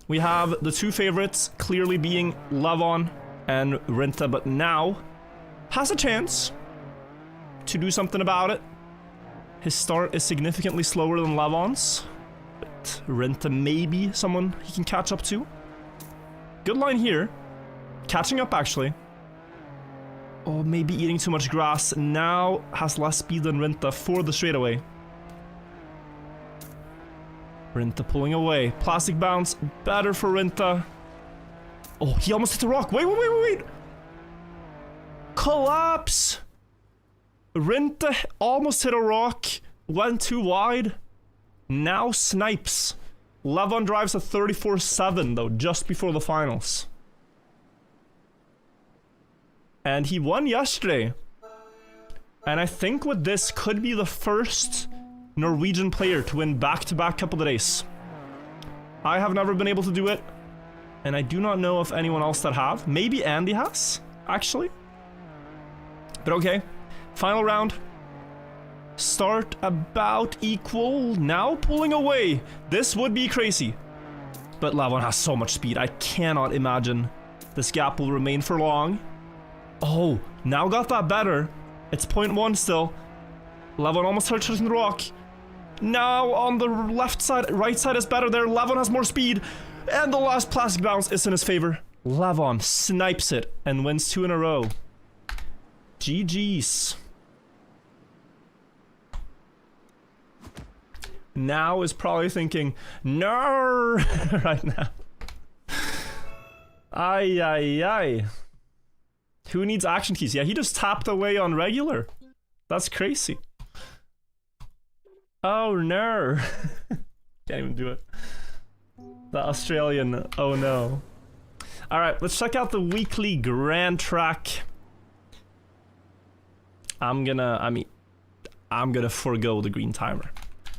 We have the two favorites clearly being Levon and Rinta, but now has a chance to do something about it. His start is significantly slower than Levon's, but Rinta may be someone he can catch up to. Good line here. Catching up, actually. Oh, maybe eating too much grass. Now has less speed than Rinta for the straightaway. Rinta pulling away. Plastic bounce. Better for Rinta. Oh, he almost hit the rock. Wait. Collapse. Rinta almost hit a rock. Went too wide. Now snipes. Levon drives a 34-7 though, just before the finals. And he won yesterday. And I think with this could be the first Norwegian player to win back-to-back Cup of the Days. I have never been able to do it. And I do not know of anyone else that have. Maybe Andy has, actually. But okay. Final round. Start about equal. Now pulling away. This would be crazy. But Levon has so much speed. I cannot imagine this gap will remain for long. Oh, now got that better. It's 0.1 still. Levon almost started touching the rock. Now on the left side, right side is better there. Levon has more speed. And the last plastic bounce is in his favor. Levon snipes it and wins 2 in a row. GG's. Now is probably thinking, no, right now. Ay. Who needs action keys? Yeah, he just tapped away on regular. That's crazy. Oh no. Can't even do it. The Australian, oh no. Alright, let's check out the weekly Grand Track. I'm gonna forego the green timer.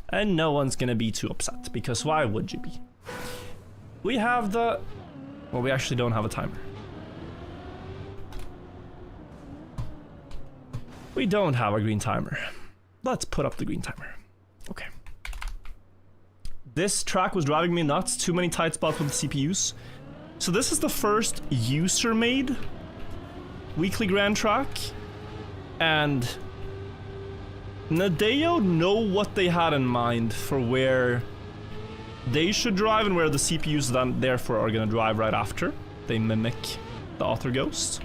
And no one's gonna be too upset, because why would you be? We have the... Well, we actually don't have a timer. We don't have a green timer. Let's put up the green timer. Okay. This track was driving me nuts. Too many tight spots with the CPUs. So this is the first user-made weekly Grand Track. And Nadeo know what they had in mind for where they should drive and where the CPUs then therefore are going to drive right after. They mimic the Author Ghost.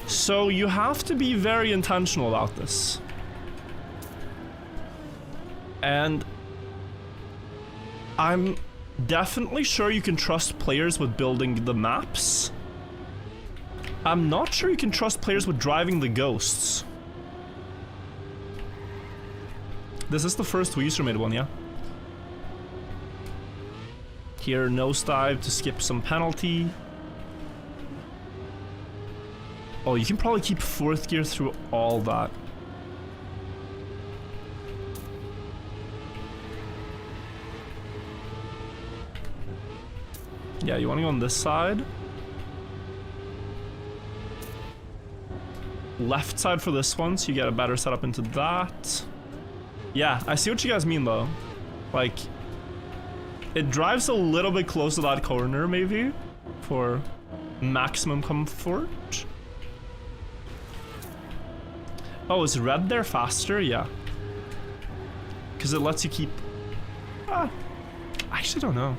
So you have to be very intentional about this. And I'm definitely sure you can trust players with building the maps. I'm not sure you can trust players with driving the ghosts. This is the first user-made one, yeah? Here, nosedive to skip some penalty. Oh, you can probably keep 4th gear through all that. Yeah, you want to go on this side. Left side for this one, so you get a better setup into that. Yeah, I see what you guys mean though. Like, it drives a little bit close to that corner maybe for maximum comfort. Oh, is red there faster? Yeah. Because it lets you keep... I actually don't know.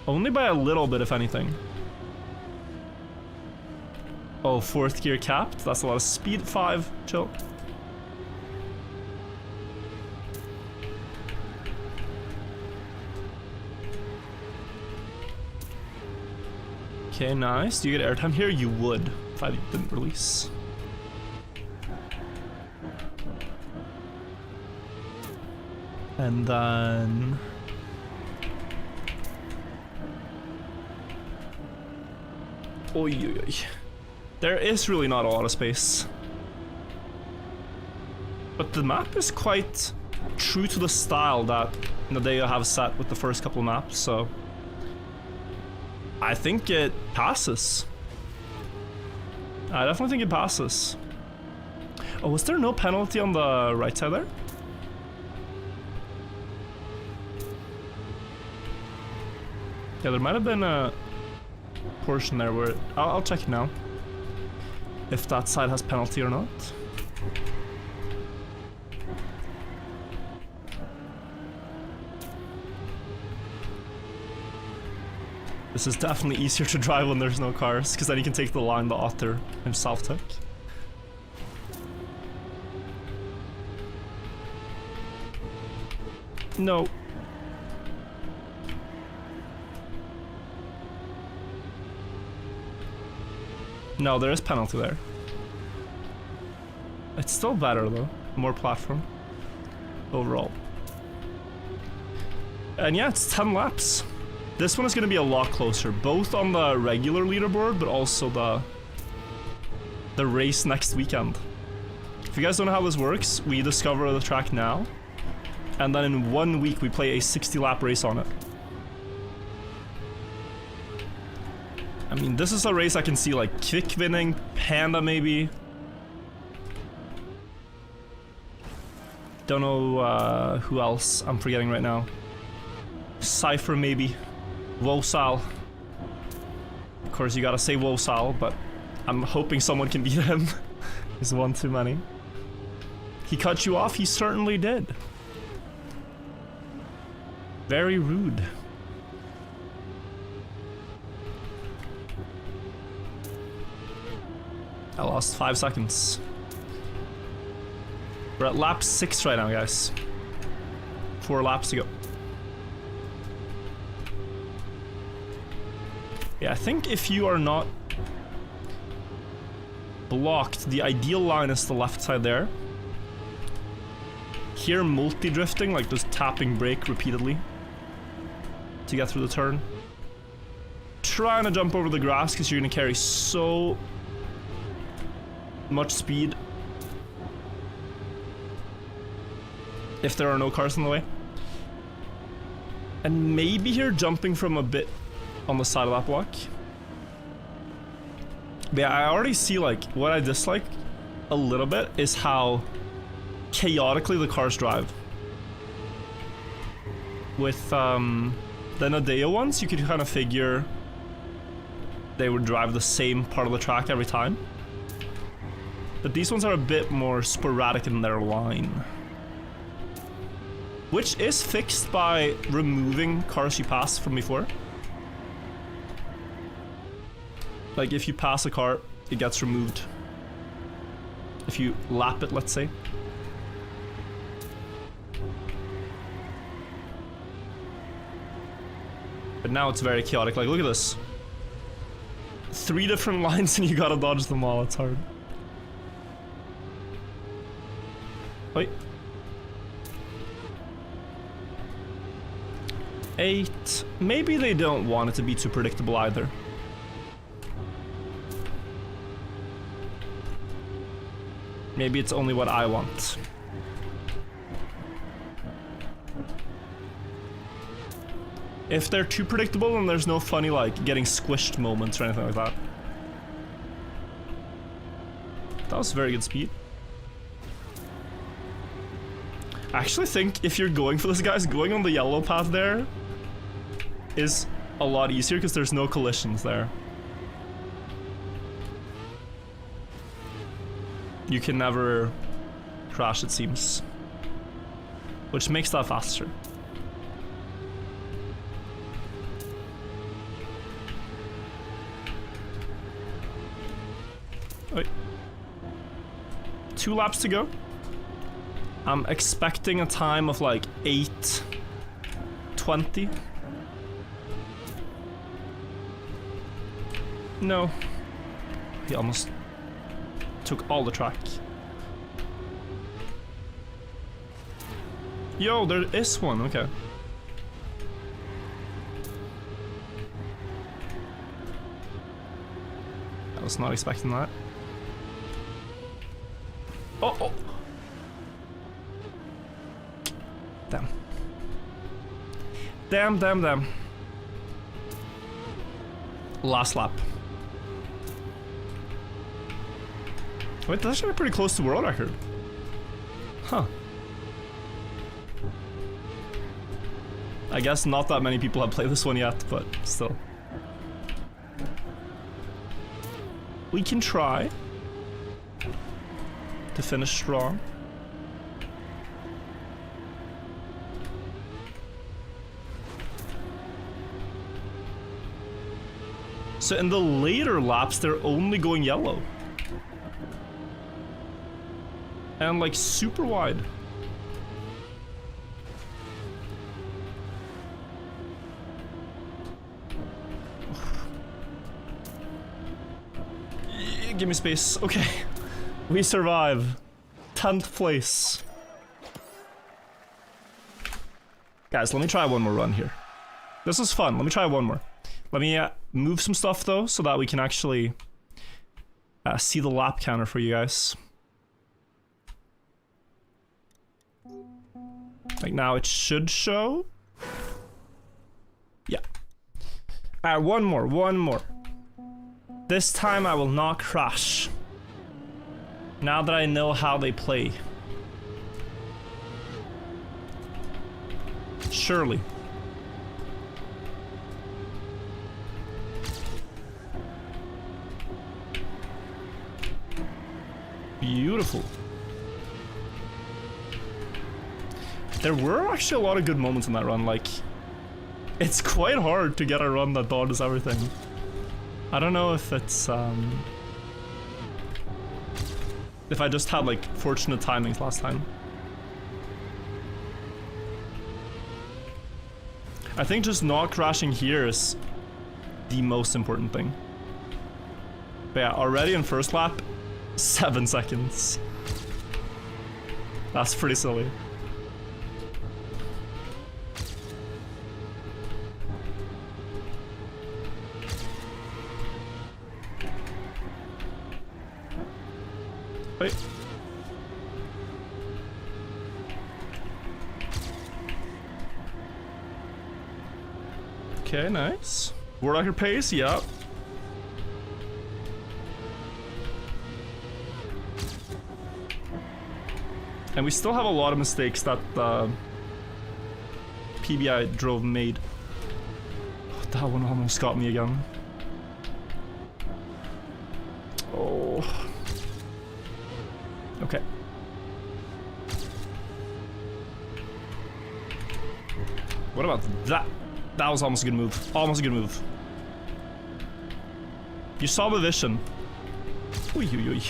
Only by a little bit, if anything. Oh, 4th gear capped. That's a lot of speed. 5. Chill. Okay, nice. Do you get airtime here? You would, if I didn't release. And then... Oy, oy, oy. There is really not a lot of space. But the map is quite true to the style that Nadeo have set with the first couple of maps, so... I think it passes. I definitely think it passes. Oh, was there no penalty on the right side there? Yeah, there might have been a portion there where... I'll check it now. If that side has penalty or not. This is definitely easier to drive when there's no cars, because then you can take the line the Otter himself took. No. No, there is penalty there. It's still better though. More platform. Overall. And yeah, it's 10 laps. This one is going to be a lot closer, both on the regular leaderboard, but also the race next weekend. If you guys don't know how this works, we discover the track now, and then in 1 week we play a 60-lap race on it. I mean, this is a race I can see like Kvick winning, Panda maybe. Don't know who else I'm forgetting right now. Cypher maybe. Wosal. Of course you gotta say Wosal, but I'm hoping someone can beat him. He's one too many. He cut you off? He certainly did. Very rude. I lost 5 seconds. We're at lap 6 right now, guys. 4 laps to go. Yeah, I think if you are not blocked, the ideal line is the left side there. Here, multi-drifting, like just tapping brake repeatedly to get through the turn. Trying to jump over the grass because you're going to carry so much speed if there are no cars in the way. And maybe here jumping from a bit on the side of that block. But yeah, I already see like what I dislike a little bit is how chaotically the cars drive. With the Nadeo ones, you could kind of figure they would drive the same part of the track every time. But these ones are a bit more sporadic in their line. Which is fixed by removing cars you pass from before. Like if you pass a car, it gets removed. If you lap it, let's say. But now it's very chaotic. Like, look at this. 3 different lines and you gotta dodge them all. It's hard. Wait. 8. Maybe they don't want it to be too predictable either. Maybe it's only what I want. If they're too predictable, then there's no funny, like, getting squished moments or anything like that. That was very good speed. I actually think if you're going for this, guys, going on the yellow path there is a lot easier because there's no collisions there. You can never crash, it seems. Which makes that faster. Wait. 2 laps to go. I'm expecting a time of like 8:20. No. He almost took all the track. Yo, there is one, okay. I was not expecting that. Oh, oh. Damn. Damn, damn, damn. Last lap. Wait, that's actually pretty close to world record. Huh. I guess not that many people have played this one yet, but still. We can try to finish strong. So in the later laps, they're only going yellow. And like super wide. Yeah, give me space. Okay. We survive. 10th place. Guys, let me try one more run here. This is fun. Let me try one more. Let me move some stuff though, so that we can actually see the lap counter for you guys. Like now it should show. Yeah. Alright, one more. This time I will not crash. Now that I know how they play. Surely. Beautiful. There were actually a lot of good moments in that run, like... It's quite hard to get a run that dodges everything. I don't know if it's, if I just had, like, fortunate timings last time. I think just not crashing here is the most important thing. But yeah, already in first lap, 7 seconds. That's pretty silly. Wait. Okay, nice. World record pace, yep. And we still have a lot of mistakes that PBI drove made. Oh, that one almost got me again. Oh. Okay. What about that? That was almost a good move. Almost a good move. You saw the vision. Ui, ui, ui.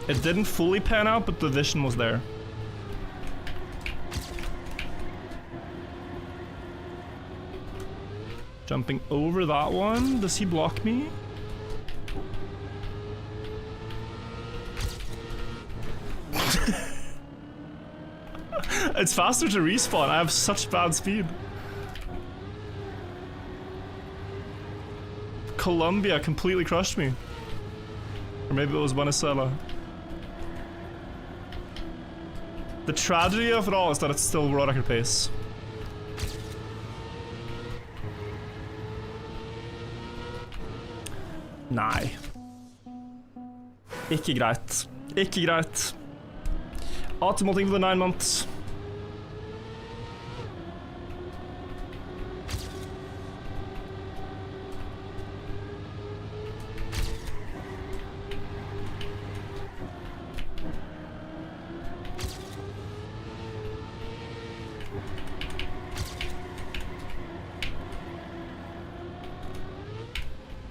It didn't fully pan out, but the vision was there. Jumping over that one. Does he block me? It's faster to respawn. I have such bad speed. Colombia completely crushed me. Or maybe it was Venezuela. The tragedy of it all is that it's still world record pace. Nei. Ikke greit. Ikke greit. Automoting for the 9 months.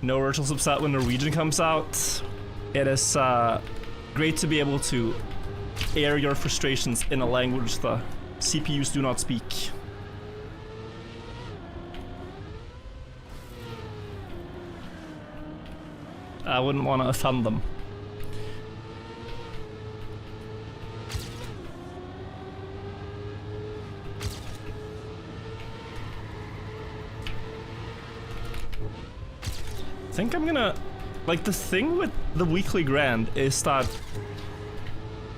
No Virtual's upset when Norwegian comes out. It is great to be able to air your frustrations in a language the CPUs do not speak. I wouldn't want to offend them. I think I'm gonna... Like, the thing with the weekly grand is that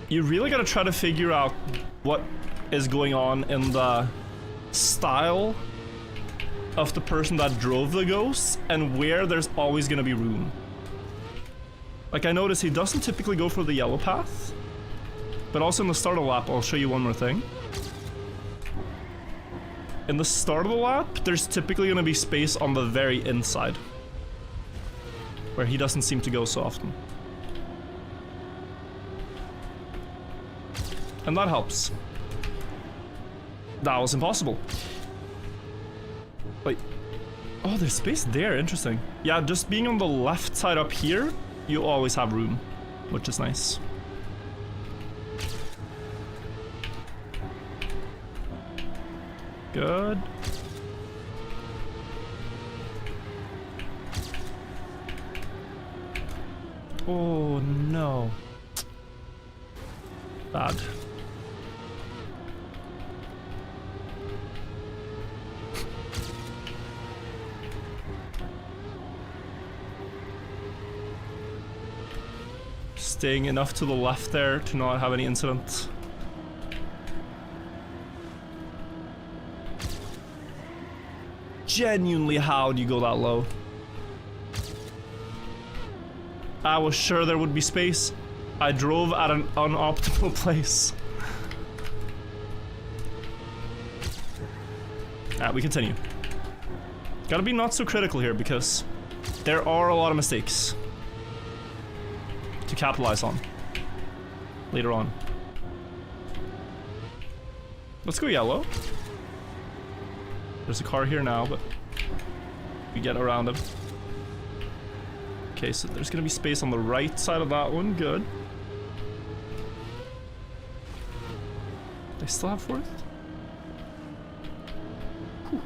you really gotta try to figure out what is going on in the style of the person that drove the ghosts and where there's always gonna be room. Like, I notice he doesn't typically go for the yellow path, but also in the start of the lap, I'll show you one more thing. In the start of the lap, there's typically gonna be space on the very inside, where he doesn't seem to go so often. And that helps. That was impossible. Wait. Oh, there's space there, interesting. Yeah, just being on the left side up here, you always have room, which is nice. Good. Oh no. Bad. Staying enough to the left there to not have any incident. Genuinely, how do you go that low? I was sure there would be space. I drove at an unoptimal place. We continue. Gotta be not so critical here because there are a lot of mistakes to capitalize on later on. Let's go yellow. There's a car here now, but we get around him. Okay, so there's gonna be space on the right side of that one. Good. They still have fourth? Whew.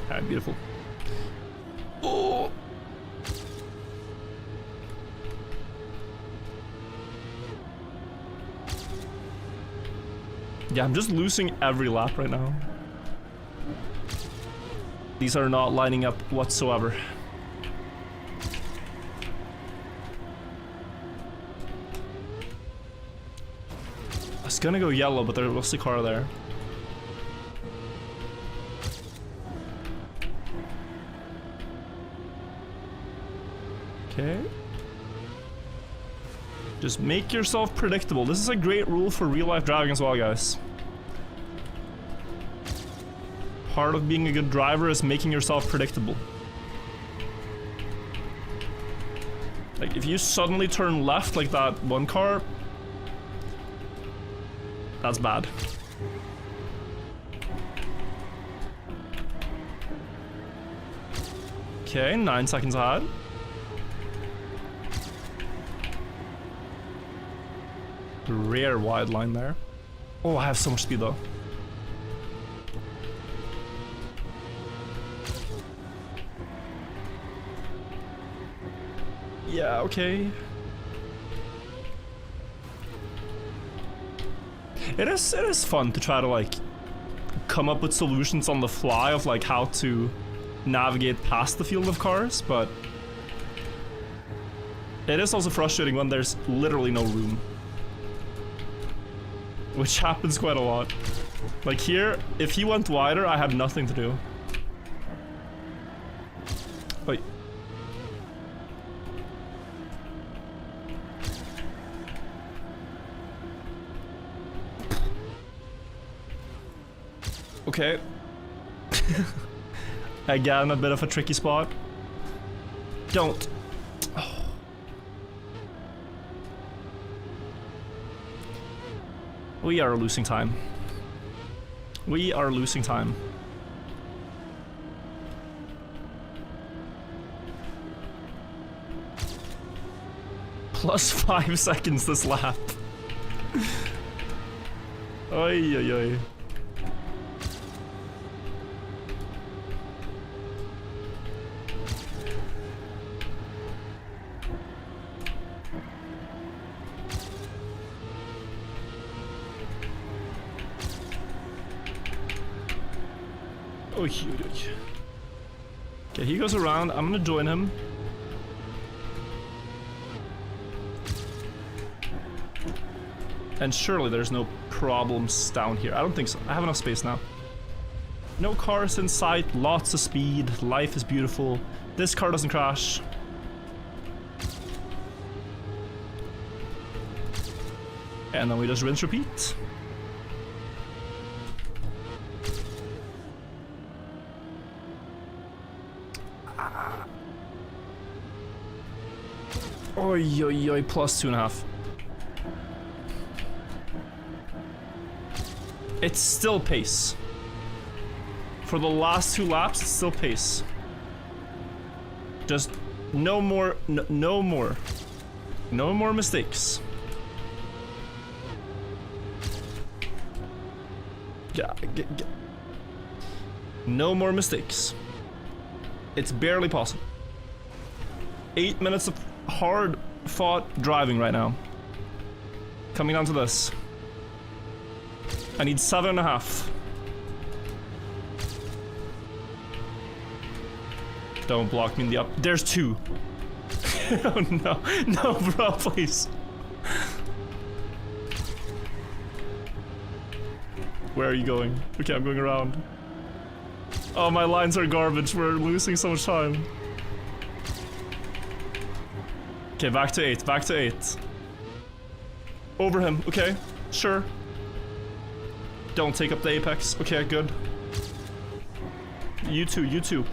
Alright, beautiful. Oh! Yeah, I'm just losing every lap right now. These are not lining up whatsoever. I was gonna go yellow, but there was a car there. Okay. Just make yourself predictable. This is a great rule for real-life driving as well, guys. Part of being a good driver is making yourself predictable. Like, if you suddenly turn left like that one car, that's bad. Okay, 9 seconds ahead. Rare wide line there. Oh, I have so much speed though. Yeah, okay. It is fun to try to like come up with solutions on the fly of like how to navigate past the field of cars, but it is also frustrating when there's literally no room. Which happens quite a lot. Like here, if he went wider, I had nothing to do. Wait. Okay. Again, a bit of a tricky spot. Don't. Oh. We are losing time. We are losing time. Plus 5 seconds this lap. Oy, oy, oy. Oh, huge. Okay, he goes around. I'm gonna join him. And surely there's no problems down here. I don't think so. I have enough space now. No cars in sight, lots of speed, life is beautiful. This car doesn't crash. And then we just rinse repeat. Oi, oi, oi, plus 2.5. It's still pace. For the last 2 laps, it's still pace. Just no more, no more. No more mistakes. Yeah, no more mistakes. It's barely possible. 8 minutes of hard fought driving right now. Coming down to this. I need 7.5. Don't block me in the up. There's 2. Oh no. No, bro, please. Where are you going? Okay, I'm going around. Oh, my lines are garbage. We're losing so much time. Okay, back to 8. Back to 8. Over him. Okay, sure. Don't take up the apex. Okay, good. You too, you too.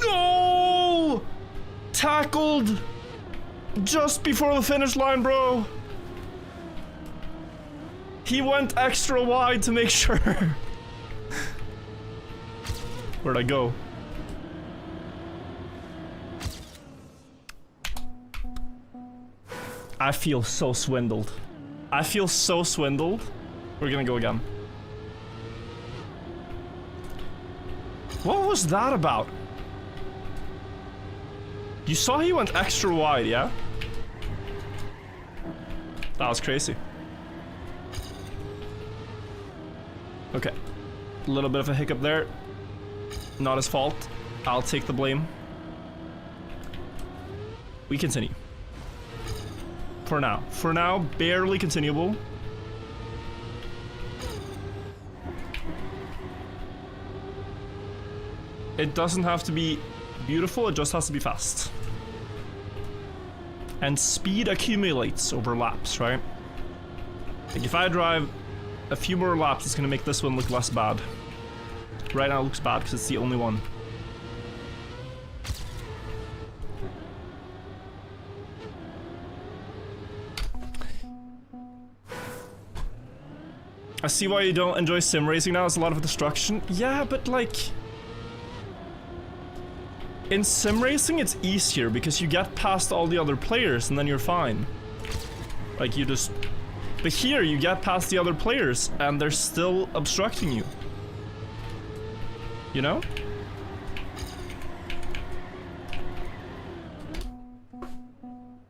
No! Tackled! Just before the finish line, bro. He went extra wide to make sure. Where'd I go? I feel so swindled. I feel so swindled. We're gonna go again. What was that about? You saw he went extra wide, yeah? That was crazy. Okay. A little bit of a hiccup there. Not his fault. I'll take the blame. We continue. For now. For now, barely continuable. It doesn't have to be beautiful, it just has to be fast. And speed accumulates over laps, right? Like if I drive a few more laps, it's gonna make this one look less bad. Right now it looks bad because it's the only one. I see why you don't enjoy sim racing now, it's a lot of destruction. Yeah, but like... in sim racing it's easier because you get past all the other players and then you're fine. Like you just... But here, you get past the other players, and they're still obstructing you. You know?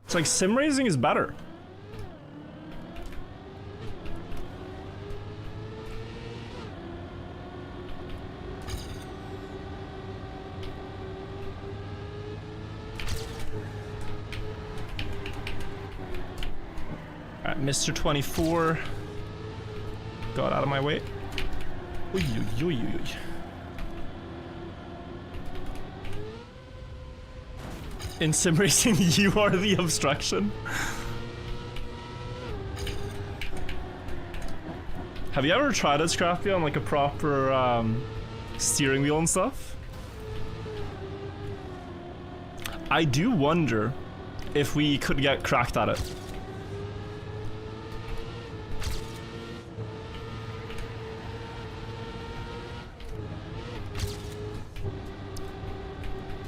It's like sim racing is better. Alright, Mr. 24. Got out of my way. Oy, oy, oy, oy. In sim racing, you are the obstruction. Have you ever tried it, Scrappy, on like a proper steering wheel and stuff? I do wonder if we could get cracked at it.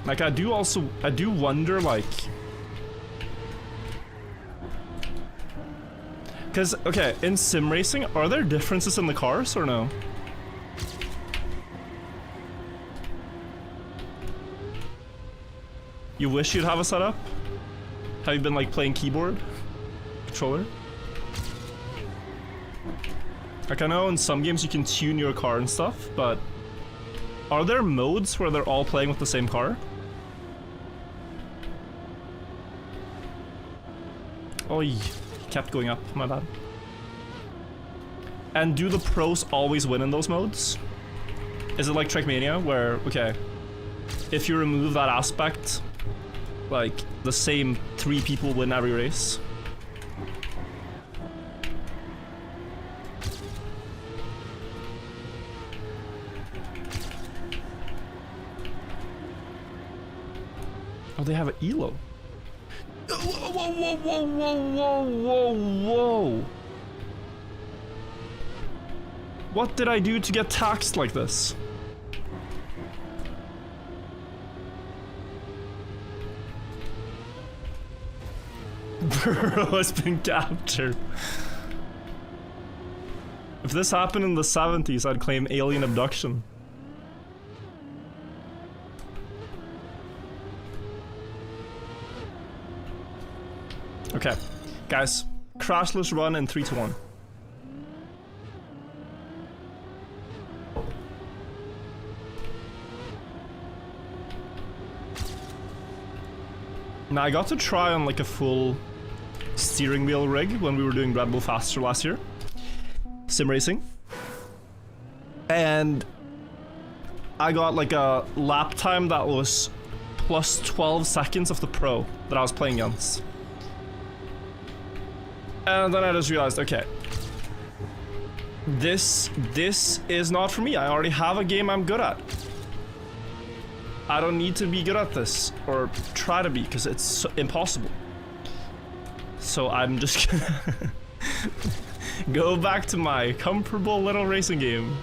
Like, I do wonder, like... Because, okay, in sim racing, are there differences in the cars or no? You wish you'd have a setup? Have you been, like, playing keyboard? Controller? Like, I know in some games you can tune your car and stuff, but... Are there modes where they're all playing with the same car? Oh, he kept going up, my bad. And do the pros always win in those modes? Is it like Trackmania, where, okay, if you remove that aspect, like, the same 3 people win every race? Oh, they have an ELO. Whoa, whoa, whoa, whoa, whoa, whoa, whoa. What did I do to get taxed like this? Bro has been captured. If this happened in the 70s, I'd claim alien abduction. Okay, guys, crashless run in 3, 2, 1. Now, I got to try on like a full steering wheel rig when we were doing Red Bull Faster last year. Sim racing. And I got like a lap time that was plus 12 seconds of the pro that I was playing against. And then I just realized, okay, this is not for me. I already have a game I'm good at. I don't need to be good at this, or try to be, because it's impossible. So I'm just gonna go back to my comfortable little racing game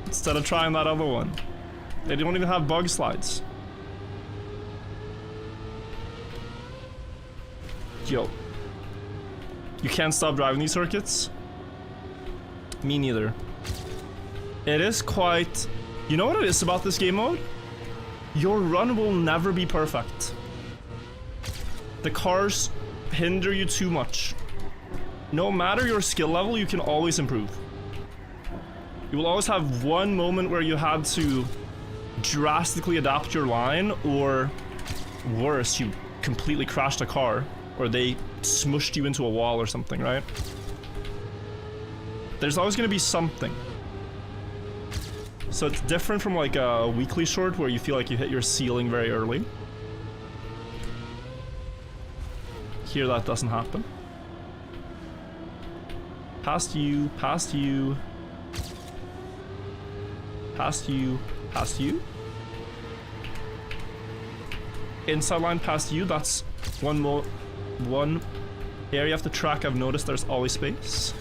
instead of trying that other one. They don't even have bug slides. Yo. You can't stop driving these circuits? Me neither. It is quite... You know what it is about this game mode? Your run will never be perfect. The cars hinder you too much. No matter your skill level, you can always improve. You will always have one moment where you had to drastically adapt your line, or worse, you completely crashed a car, or they smushed you into a wall or something, right? There's always going to be something. So it's different from like a weekly short where you feel like you hit your ceiling very early. Here that doesn't happen. Past you, past you. Past you, past you. Inside line past you, that's one area of the track I've noticed there's always space.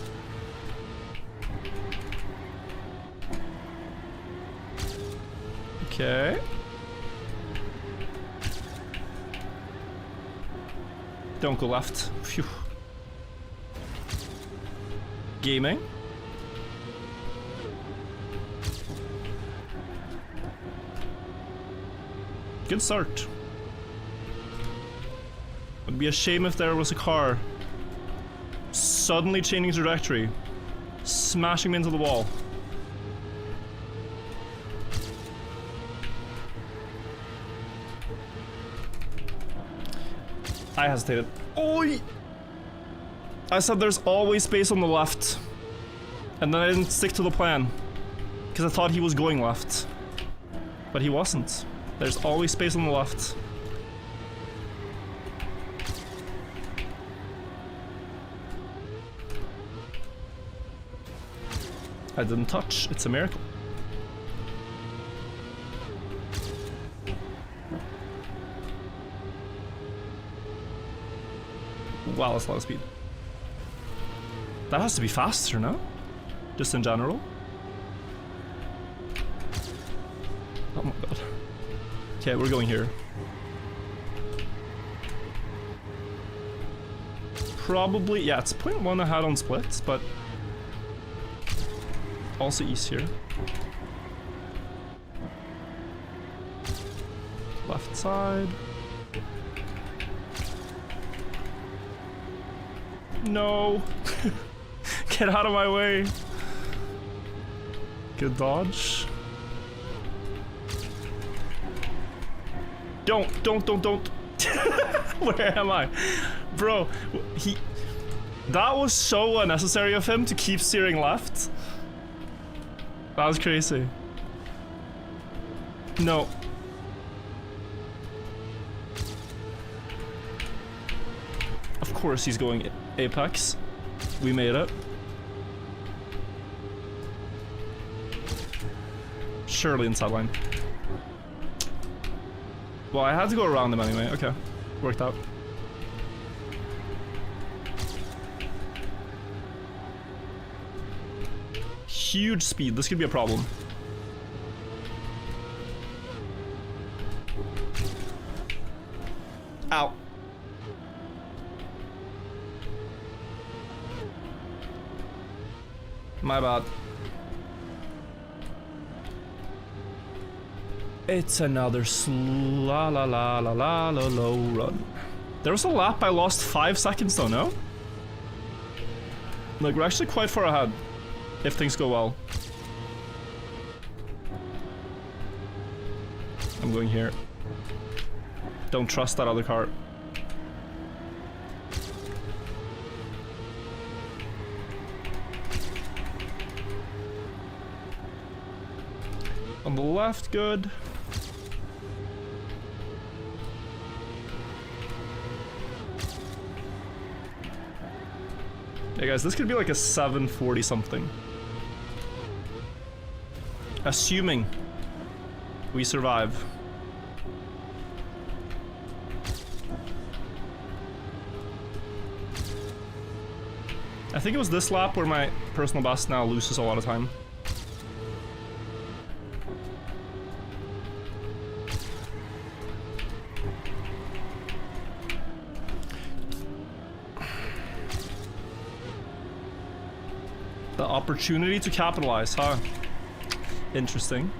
Okay. Don't go left. Phew. Gaming. Good start. Would be a shame if there was a car suddenly changing trajectory, smashing me into the wall. I hesitated. Oi! I said there's always space on the left. And then I didn't stick to the plan. Because I thought he was going left. But he wasn't. There's always space on the left. I didn't touch. It's a miracle. Wow, that's a lot of speed. That has to be faster, no? Just in general? Oh my god. Okay, we're going here. Probably, yeah, it's 0.1 ahead on splits, but also east here. Left side. No! Get out of my way! Good dodge. Don't! Where am I? Bro, that was so unnecessary of him to keep steering left. That was crazy. No. Of course he's going apex. We made it. Surely inside line. Well, I had to go around him anyway. Okay. Worked out. Huge speed. This could be a problem. Ow. My bad. It's another la la la la la la low run. There was a lap I lost 5 seconds though, no? Like, we're actually quite far ahead. If things go well. I'm going here. Don't trust that other car. On the left, good. Yeah, guys, this could be like a 740 something. Assuming we survive. I think it was this lap where my personal best now loses a lot of time. The opportunity to capitalize, huh? Interesting.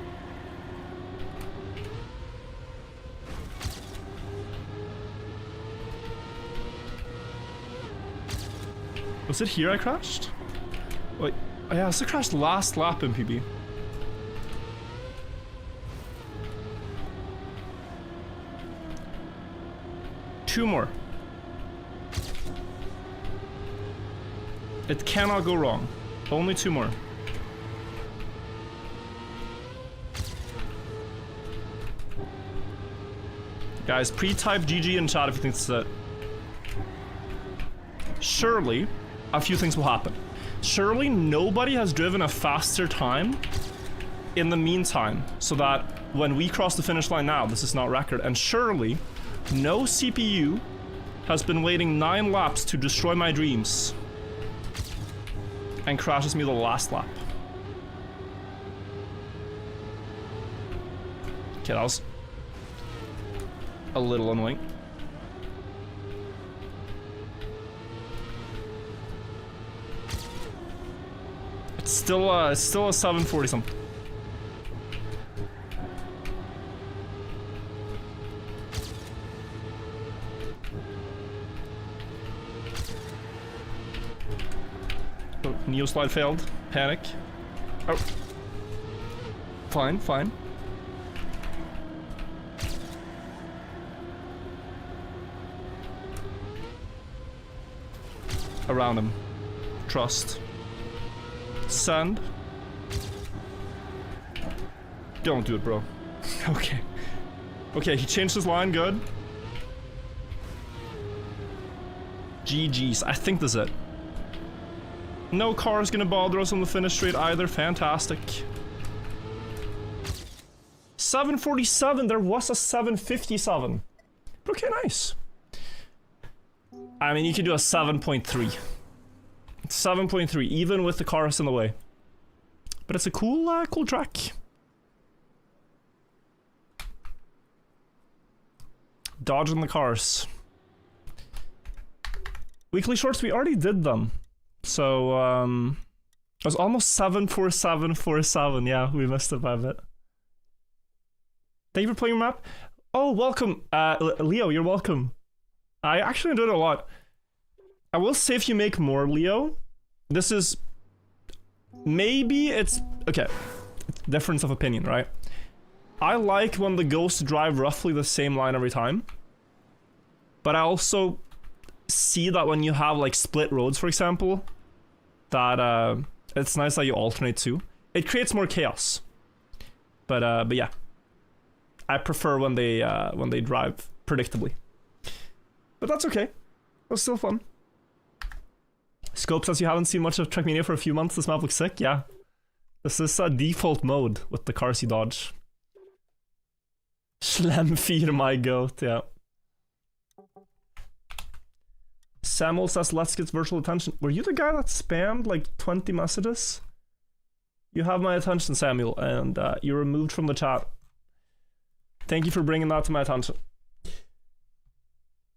Was it here I crashed? Wait, oh yeah, I crashed last lap in PB. Two more. It cannot go wrong. Only 2 more. Guys, pre-type GG in chat if you think this is it. Surely, a few things will happen. Surely nobody has driven a faster time in the meantime, so that when we cross the finish line now, this is not record. And surely, no CPU has been waiting 9 laps to destroy my dreams and crashes me the last lap. Okay, that was a little annoying. Still a 740 something. Oh, Neo slide failed. Panic. Oh. Fine, fine. Around him. Trust. Send. Don't do it, bro. Okay. Okay, he changed his line, good. GG's. I think that's it. No car is gonna bother us on the finish straight either. Fantastic. 747. There was a 757. Okay, nice. I mean, you could do a 7.3. 7.3, even with the cars in the way. But it's a cool, cool track. Dodging the cars. Weekly shorts, we already did them. So, it was almost 74747. Yeah, we missed it by a bit. Thank you for playing your map. Oh, welcome. Leo, you're welcome. I actually enjoyed it a lot. I will say if you make more, Leo, this is... Maybe it's... Okay. Difference of opinion, right? I like when the ghosts drive roughly the same line every time. But I also see that when you have like split roads, for example, that it's nice that you alternate too. It creates more chaos. But yeah. I prefer when they drive predictably. But that's okay. It was still fun. Scope says you haven't seen much of Trackmania for a few months. This map looks sick. Yeah. This is a default mode with the cars you dodge. Slemfir, my goat. Yeah. Samuel says, let's get virtual attention. Were you the guy that spammed like 20 messages? You have my attention, Samuel, and you're removed from the chat. Thank you for bringing that to my attention.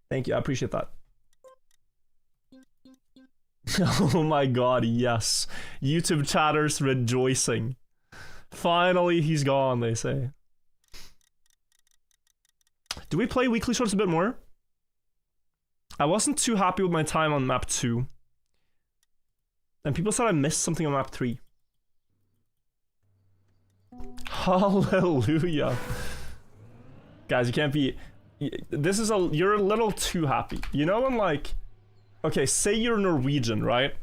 Thank you, I appreciate that. Oh my god, yes. YouTube chatters rejoicing. Finally, he's gone, they say. Do we play weekly shorts a bit more? I wasn't too happy with my time on map 2. And people said I missed something on map 3. Hallelujah. Guys, you can't be... This is a... You're a little too happy. You know when like... Okay, say you're Norwegian, right?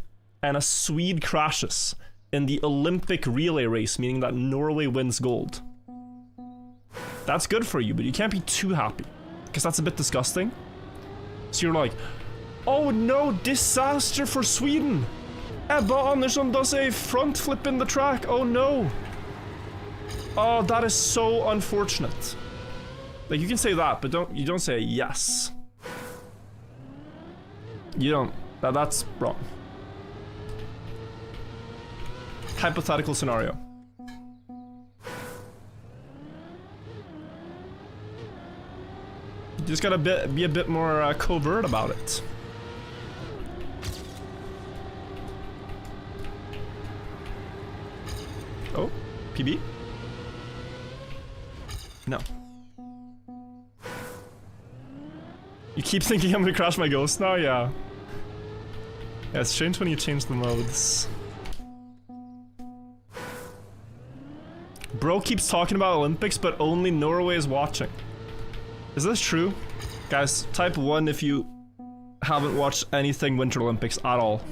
And a Swede crashes in the Olympic relay race, meaning that Norway wins gold. That's good for you, but you can't be too happy. Because that's a bit disgusting. So you're like, oh no, disaster for Sweden! Ebba Andersson does a front flip in the track, oh no! Oh, that is so unfortunate. Like, you can say that, but you don't say yes. You don't. That's wrong. Hypothetical scenario. You just gotta be a bit more covert about it. Oh, PB? No. You keep thinking I'm gonna crash my ghost now? Yeah. Yeah, it's strange when you change the modes. Bro keeps talking about Olympics, but only Norway is watching. Is this true? Guys, type 1 if you haven't watched anything Winter Olympics at all.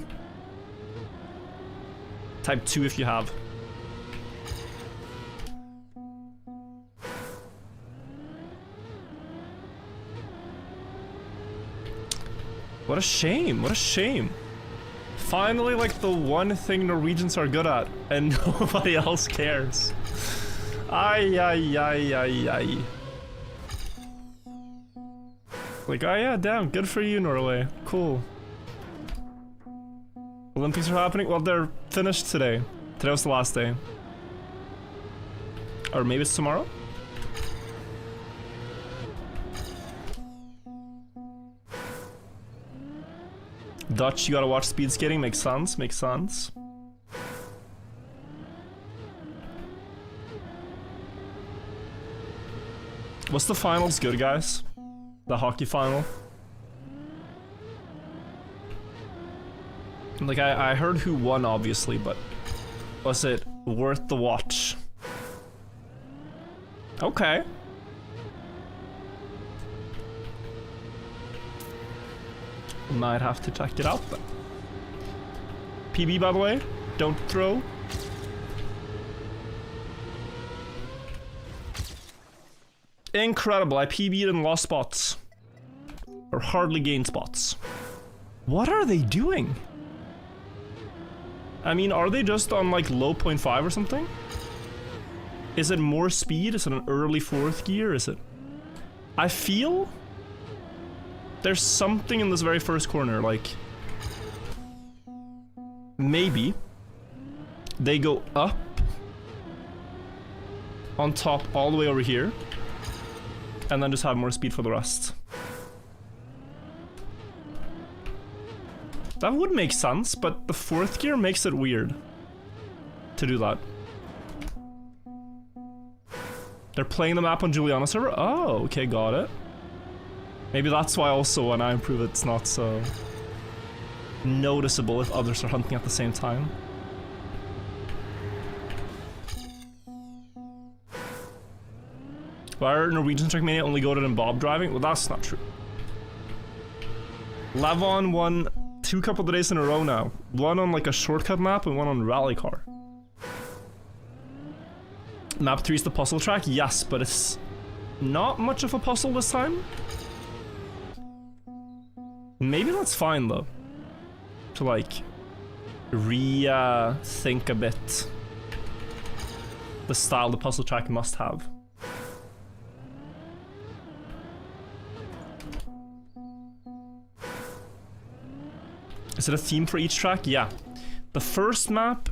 Type 2 if you have. What a shame, what a shame. Finally, like, the one thing Norwegians are good at, and nobody else cares. Ay, ay, ay, ay, ay. Like, oh yeah, damn, good for you, Norway. Cool. Olympics are happening? Well, they're finished today. Today was the last day. Or maybe it's tomorrow? Dutch, you gotta watch speed skating, makes sense, makes sense. Was the finals good, guys? The hockey final? Like, I heard who won, obviously, but was it worth the watch? Okay. Might have to check it out then. PB, by the way, don't throw. Incredible, I PB'd and lost spots. Or hardly gained spots. What are they doing? I mean, are they just on like low 0.5 or something? Is it more speed? Is it an early 4th gear? Is it? I feel there's something in this very first corner, like maybe they go up on top all the way over here and then just have more speed for the rest. That would make sense, but the 4th gear makes it weird to do that. They're playing the map on Juliana's server? Oh, okay, got it. Maybe that's why also when I improve it's not so noticeable if others are hunting at the same time. Why are Norwegian Trackmania only goated in Bob driving? Well, that's not true. Lavon won 2 couple of days in a row now. One on like a shortcut map and one on rally car. Map 3 is the puzzle track? Yes, but it's not much of a puzzle this time. Maybe that's fine though. To like think a bit the style the puzzle track must have. Is it a theme for each track? Yeah. The first map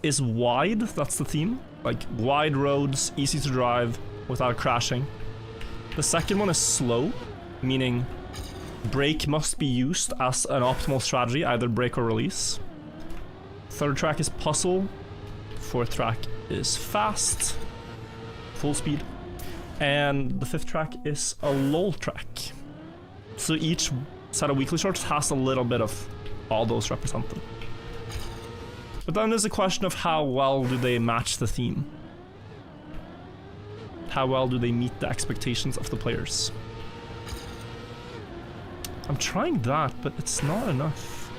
is wide, that's the theme. Like wide roads, easy to drive without crashing. The second one is slow, meaning brake must be used as an optimal strategy, either brake or release. Third track is puzzle. Fourth track is fast, full speed. And the fifth track is a lull track. So each set of weekly shorts has a little bit of all those represented. But then there's a question of how well do they match the theme? How well do they meet the expectations of the players? I'm trying that, but it's not enough.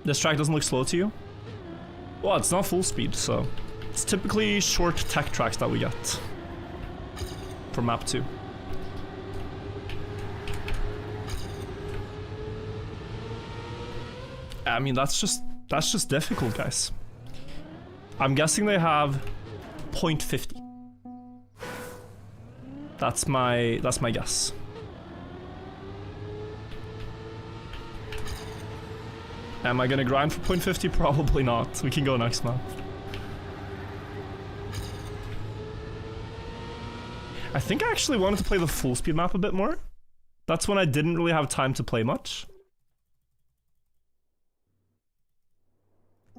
This track doesn't look slow to you? Well, it's not full speed, so it's typically short tech tracks that we get for map 2. I mean, that's just difficult, guys. I'm guessing they have 0.50. That's my guess. Am I gonna grind for 0.50? Probably not. We can go next map. I think I actually wanted to play the full speed map a bit more. That's when I didn't really have time to play much.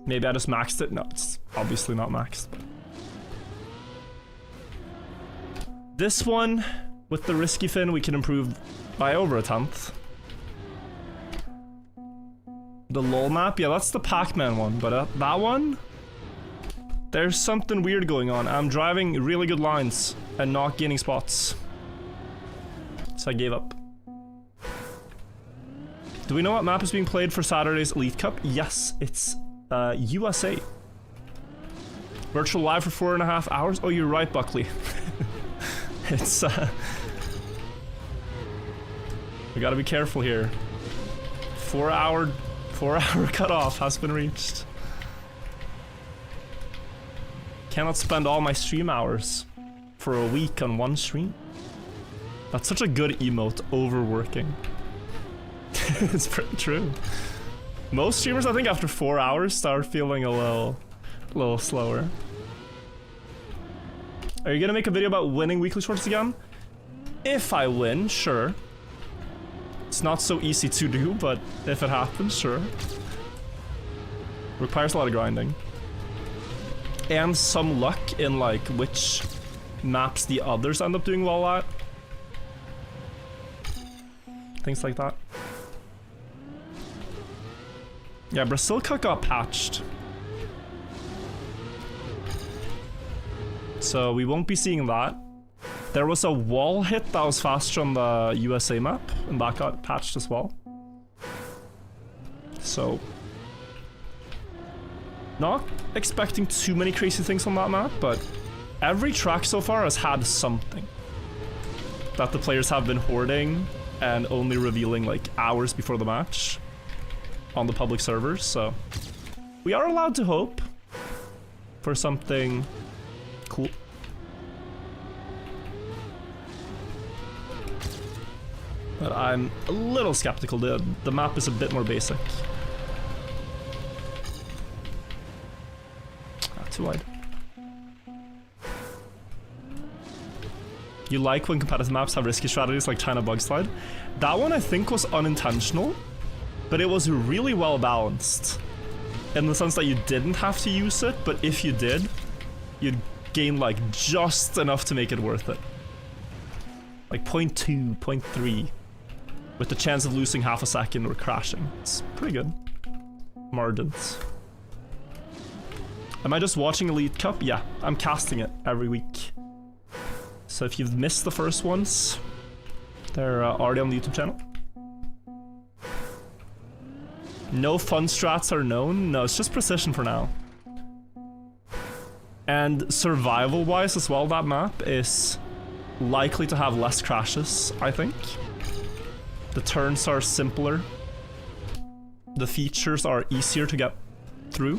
Maybe I just maxed it. No, it's obviously not maxed. But this one, with the risky fin, we can improve by over a tenth. The LOL map, yeah, that's the Pac-Man one, but that one, there's something weird going on. I'm driving really good lines and not gaining spots. So I gave up. Do we know what map is being played for Saturday's Elite Cup? Yes, it's USA. Virtual live for 4.5 hours? Oh, you're right, Buckley. It's, we gotta be careful here. 4 hour cutoff has been reached. Cannot spend all my stream hours for a week on one stream. That's such a good emote, overworking. It's pretty true. Most streamers, I think, after 4 hours start feeling a little slower. Are you gonna make a video about winning weekly shorts again? If I win, sure. It's not so easy to do, but if it happens, sure. Requires a lot of grinding. and some luck in like which maps the others end up doing well at. Things like that. Yeah, Brazil Cup got patched. So we won't be seeing that. There was a wall hit that was faster on the USA map, and that got patched as well. So, not expecting too many crazy things on that map, but every track so far has had something that the players have been hoarding and only revealing like hours before the match on the public servers, so we are allowed to hope for something cool. But I'm a little skeptical. The map is a bit more basic. Too wide. You like when competitive maps have risky strategies like China Bug Slide? That one I think was unintentional, but it was really well balanced. In the sense that you didn't have to use it, but if you did, you'd gain like just enough to make it worth it. Like 0.2, 0.3, with the chance of losing half a second or crashing. It's pretty good. Margins. Am I just watching Elite Cup? Yeah, I'm casting it every week. So if you've missed the first ones, they're already on the YouTube channel. No fun strats are known. No, it's just precision for now. And survival-wise as well, that map is likely to have less crashes, I think. The turns are simpler. The features are easier to get through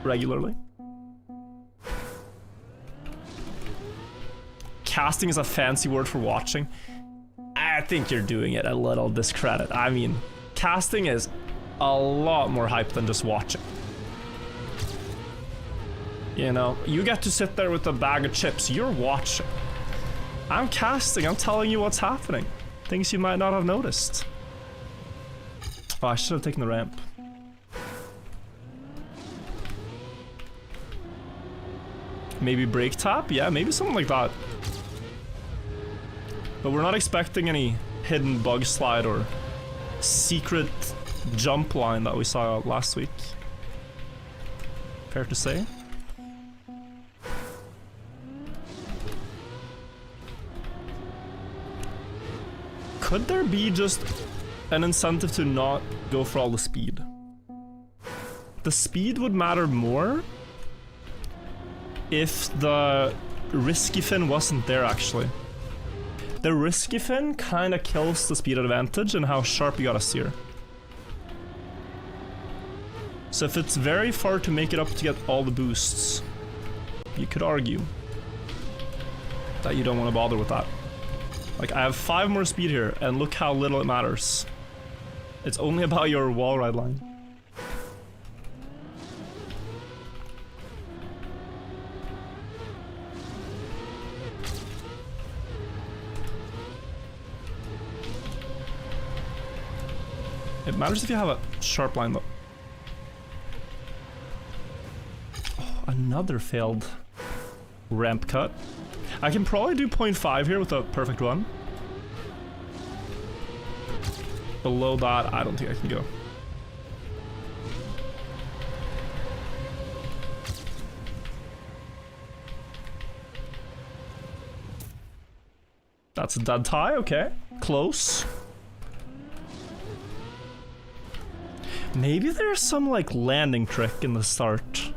regularly. Casting is a fancy word for watching. I think you're doing it a little discredit. I mean, casting is a lot more hype than just watching. You know, you get to sit there with a bag of chips. You're watching. I'm casting. I'm telling you what's happening. Things you might not have noticed. Oh, I should have taken the ramp. Maybe break tap? Yeah, maybe something like that. But we're not expecting any hidden bug slide or secret jump line that we saw last week. Fair to say. Could there be just an incentive to not go for all the speed? The speed would matter more if the risky fin wasn't there, actually. The risky fin kinda kills the speed advantage and how sharp you gotta steer. So if it's very far to make it up to get all the boosts, you could argue that you don't want to bother with that. Like, I have 5 more speed here, and look how little it matters. It's only about your wall ride line. It matters if you have a sharp line though. Oh, another failed ramp cut. I can probably do 0.5 here with a perfect run. Below that, I don't think I can go. That's a dead tie, okay. Close. Maybe there's some like landing trick in the start.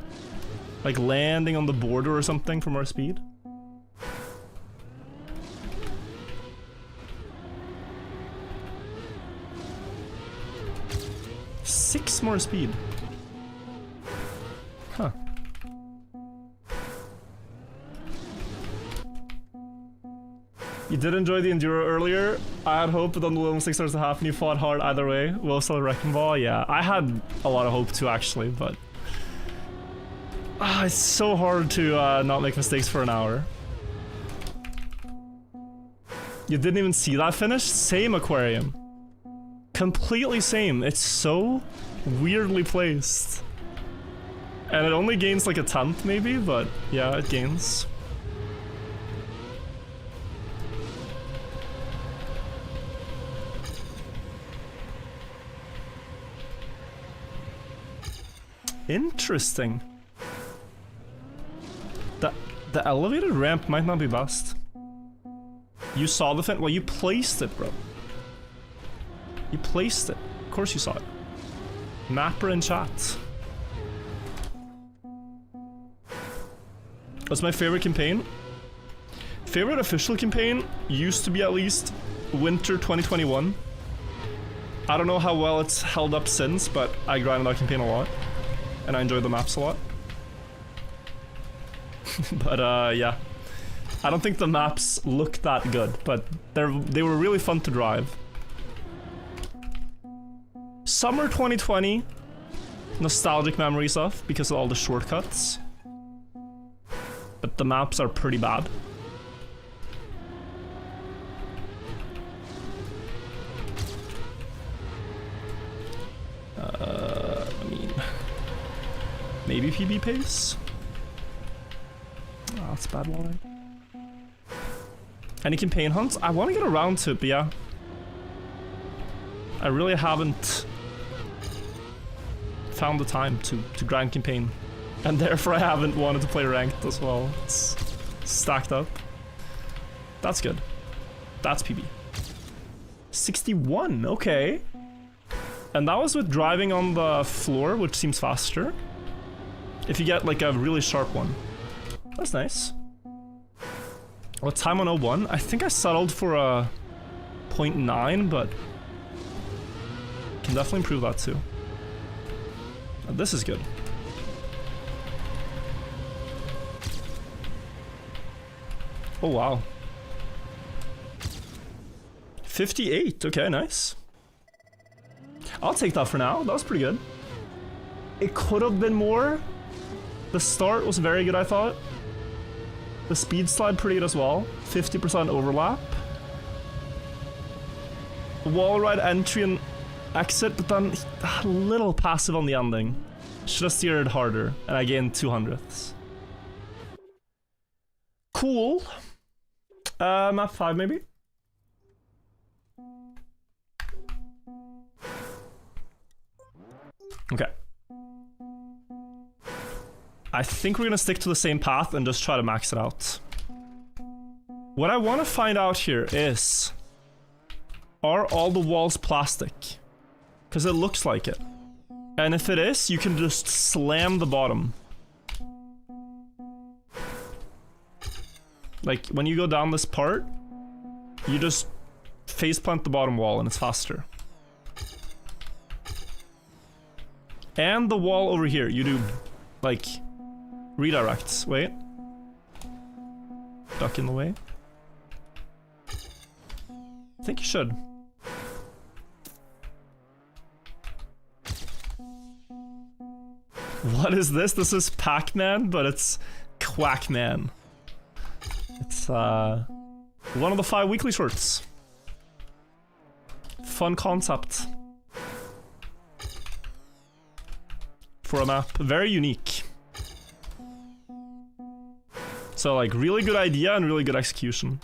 Like landing on the border or something for more speed. Six more speed. Huh. You did enjoy the Enduro earlier. I had hope, but on the low 6 hours and a half and you fought hard either way. Will still Wrecking Ball? Yeah, I had a lot of hope too, actually, but it's so hard to not make mistakes for an hour. You didn't even see that finish? Same aquarium. Completely same. It's so weirdly placed. And it only gains like a 10th maybe, but yeah, it gains. Interesting. The elevated ramp might not be best. You saw the fin? Well, you placed it, bro. You placed it. Of course you saw it. Mapper in chat. What's my favorite campaign? Favorite official campaign used to be at least Winter 2021. I don't know how well it's held up since, but I grinded that campaign a lot. And I enjoyed the maps a lot. But yeah. I don't think the maps look that good, but they were really fun to drive. Summer 2020, nostalgic memories of because of all the shortcuts. But the maps are pretty bad. I mean, maybe PB pace? Oh, that's bad line. Any campaign hunts? I want to get around to it, but yeah. I really haven't found the time to grind campaign. And therefore I haven't wanted to play ranked as well. It's stacked up. That's good. That's PB. 61, okay. And that was with driving on the floor, which seems faster. If you get like a really sharp one. That's nice. What time on 01? I think I settled for a 0.9, but can definitely improve that too. This is good. Oh wow. 58, okay, nice. I'll take that for now, that was pretty good. It could have been more. The start was very good, I thought. The speed slide pretty good as well. 50% overlap. Wall ride entry and exit, but then a little passive on the ending. Should have steered harder, and I gained 200ths. Cool. Map 5 maybe? Okay. I think we're gonna stick to the same path and just try to max it out. What I want to find out here is, are all the walls plastic? Because it looks like it. And if it is, you can just slam the bottom. Like, when you go down this part, you just faceplant the bottom wall and it's faster. And the wall over here, you do, like, redirects. Wait. Duck in the way. I think you should. What is this? This is Pac-Man, but it's Quackman. It's one of the 5 weekly shorts. Fun concept. For a map. Very unique. So like really good idea and really good execution.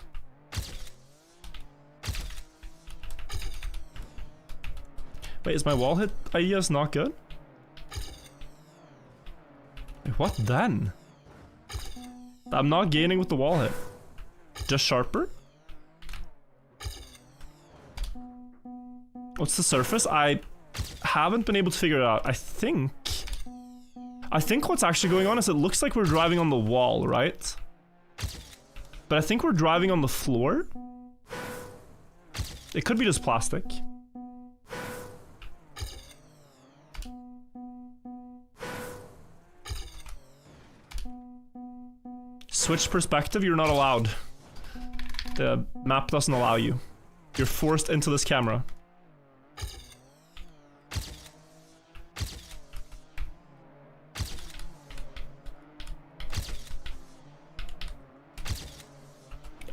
Wait, is my wall hit ideas not good? Wait, what then? I'm not gaining with the wall hit. Just sharper? What's the surface? I haven't been able to figure it out. I think what's actually going on is it looks like we're driving on the wall, right? But I think we're driving on the floor. It could be just plastic. Switch perspective, you're not allowed. The map doesn't allow you. You're forced into this camera.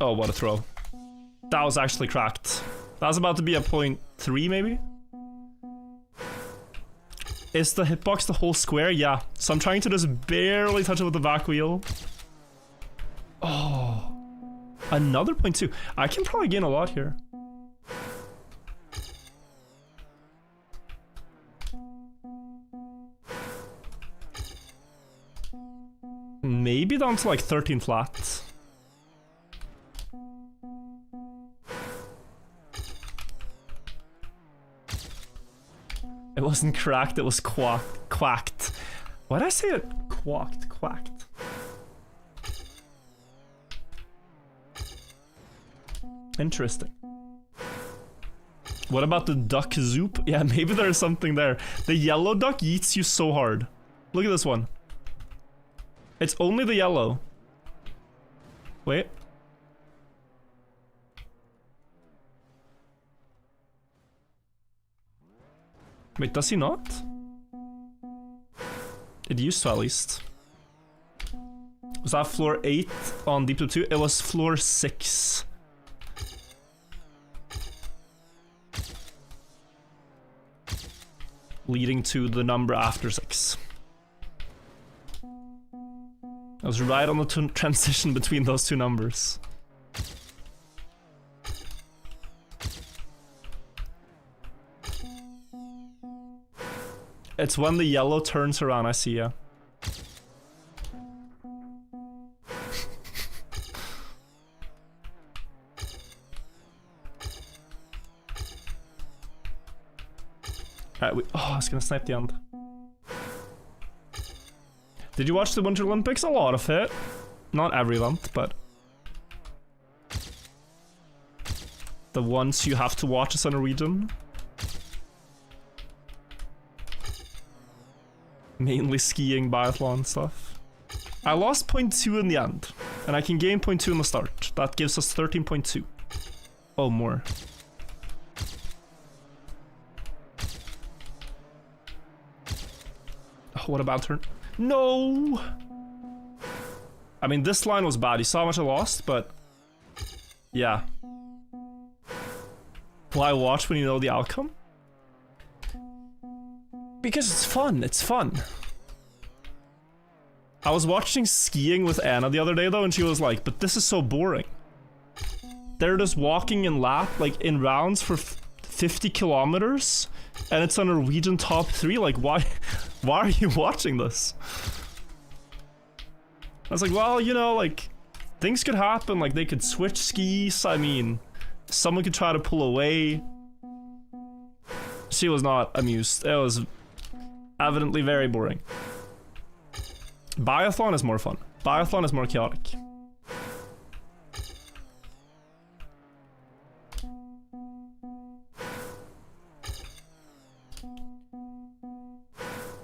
Oh, what a throw. That was actually cracked. That was about to be a 0.3 maybe? Is the hitbox the whole square? Yeah. So I'm trying to just barely touch it with the back wheel. Oh. Another 0.2. I can probably gain a lot here. Maybe down to like 13 flat. It wasn't cracked, it was quacked. Why did I say it? Quacked. Interesting. What about the duck zoop? Yeah, maybe there's something there. The yellow duck yeets you so hard. Look at this one. It's only the yellow. Wait. Wait, does he not? It used to, at least. Was that floor 8 on Deep Blue 2? It was floor 6. Leading to the number after 6. I was right on the transition between those two numbers. It's when the yellow turns around, I see, yeah. Alright, oh, I was gonna snipe the end. Did you watch the Winter Olympics? A lot of it. Not every event, but... the ones you have to watch as a Norwegian. Mainly skiing, biathlon stuff. I lost 0.2 in the end, and I can gain 0.2 in the start. That gives us 13.2. Oh, more. Oh, what about turn? No! I mean, this line was bad. You saw how much I lost, but... yeah. Why watch when you know the outcome? Because it's fun. It's fun. I was watching skiing with Anna the other day, though, and she was like, but this is so boring. They're just walking in in rounds for 50 kilometers, and it's a Norwegian top 3. Like, why are you watching this? I was like, well, you know, like, things could happen. Like, they could switch skis. I mean, someone could try to pull away. She was not amused. It was evidently very boring. Biathlon is more fun. Biathlon is more chaotic.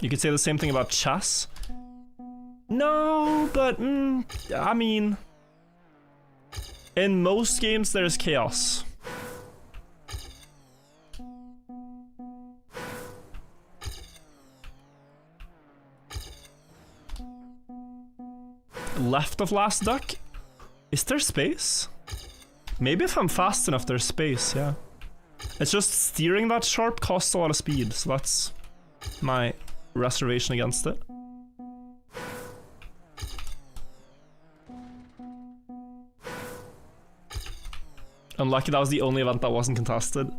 You could say the same thing about chess. No, but I mean, in most games there's chaos. Left of last duck? Is there space? Maybe if I'm fast enough there's space, yeah. It's just steering that sharp costs a lot of speed, so that's my reservation against it. Unlucky that was the only event that wasn't contested.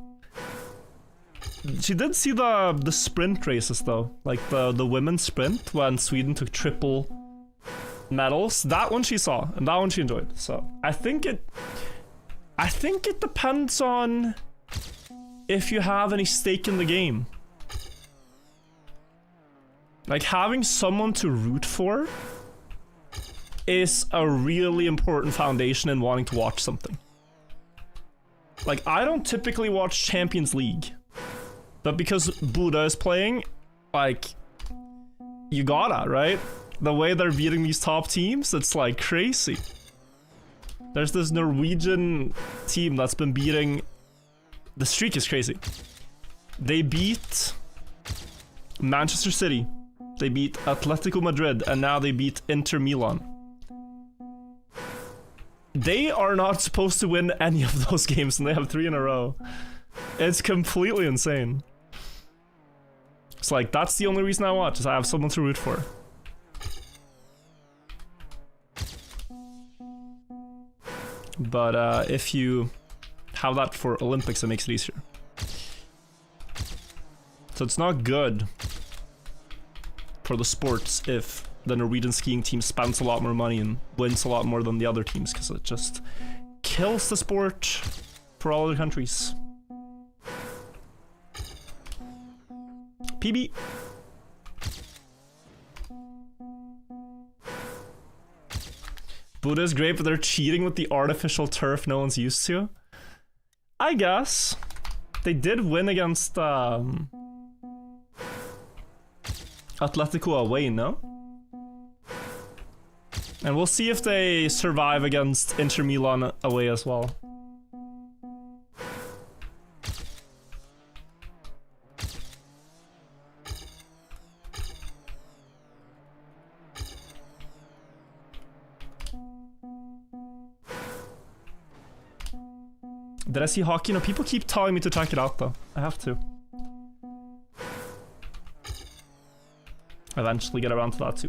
She did see the sprint races though, like the women's sprint when Sweden took triple medals. That one she saw, and that one she enjoyed. So I think it depends on if you have any stake in the game. Like, having someone to root for is a really important foundation in wanting to watch something. Like, I don't typically watch Champions League, but because Buddha is playing, like, you gotta, right? The way they're beating these top teams, it's like crazy. There's this Norwegian team that's been beating... the streak is crazy. They beat Manchester City, they beat Atletico Madrid, and now they beat Inter Milan. They are not supposed to win any of those games, and they have 3 in a row. It's completely insane. It's like, that's the only reason I watch, is I have someone to root for. But if you have that for Olympics, it makes it easier. So it's not good for the sports if the Norwegian skiing team spends a lot more money and wins a lot more than the other teams, because it just kills the sport for all other countries. PB. Buddha is great, but they're cheating with the artificial turf no one's used to. I guess. They did win against Atletico away, no? And we'll see if they survive against Inter Milan away as well. Did I see hockey? No, people keep telling me to check it out though. I have to. Eventually get around to that too.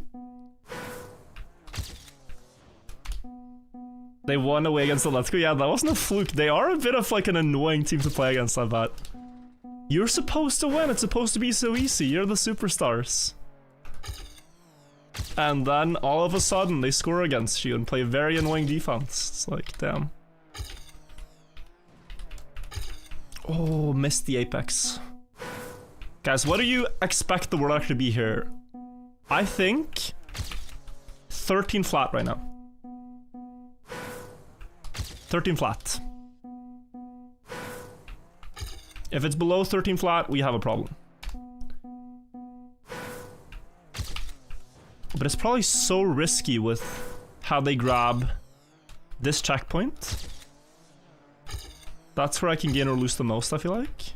They won away against Atletico. Yeah, that wasn't a fluke. They are a bit of like an annoying team to play against, I bet. You're supposed to win. It's supposed to be so easy. You're the superstars. And then all of a sudden they score against you and play very annoying defense. It's like, damn. Oh, missed the apex. Guys, what do you expect the world actually to be here? I think 13 flat right now. 13 flat. If it's below 13 flat, we have a problem. But it's probably so risky with how they grab this checkpoint. That's where I can gain or lose the most, I feel like.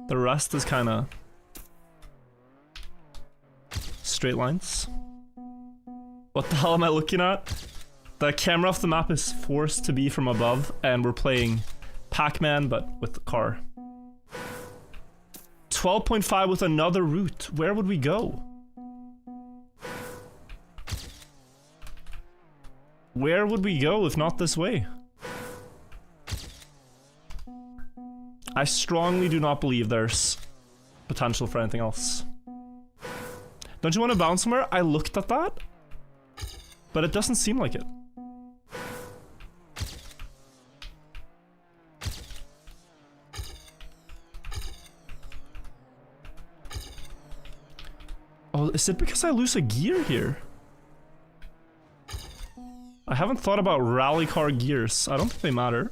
The rest is kind of straight lines. What the hell am I looking at? The camera off the map is forced to be from above, and we're playing Pac-Man, but with the car. 12.5 with another route. Where would we go? Where would we go if not this way? I strongly do not believe there's potential for anything else. Don't you want to bounce somewhere? I looked at that, but it doesn't seem like it. Oh, is it because I lose a gear here? I haven't thought about rally car gears. I don't think they matter.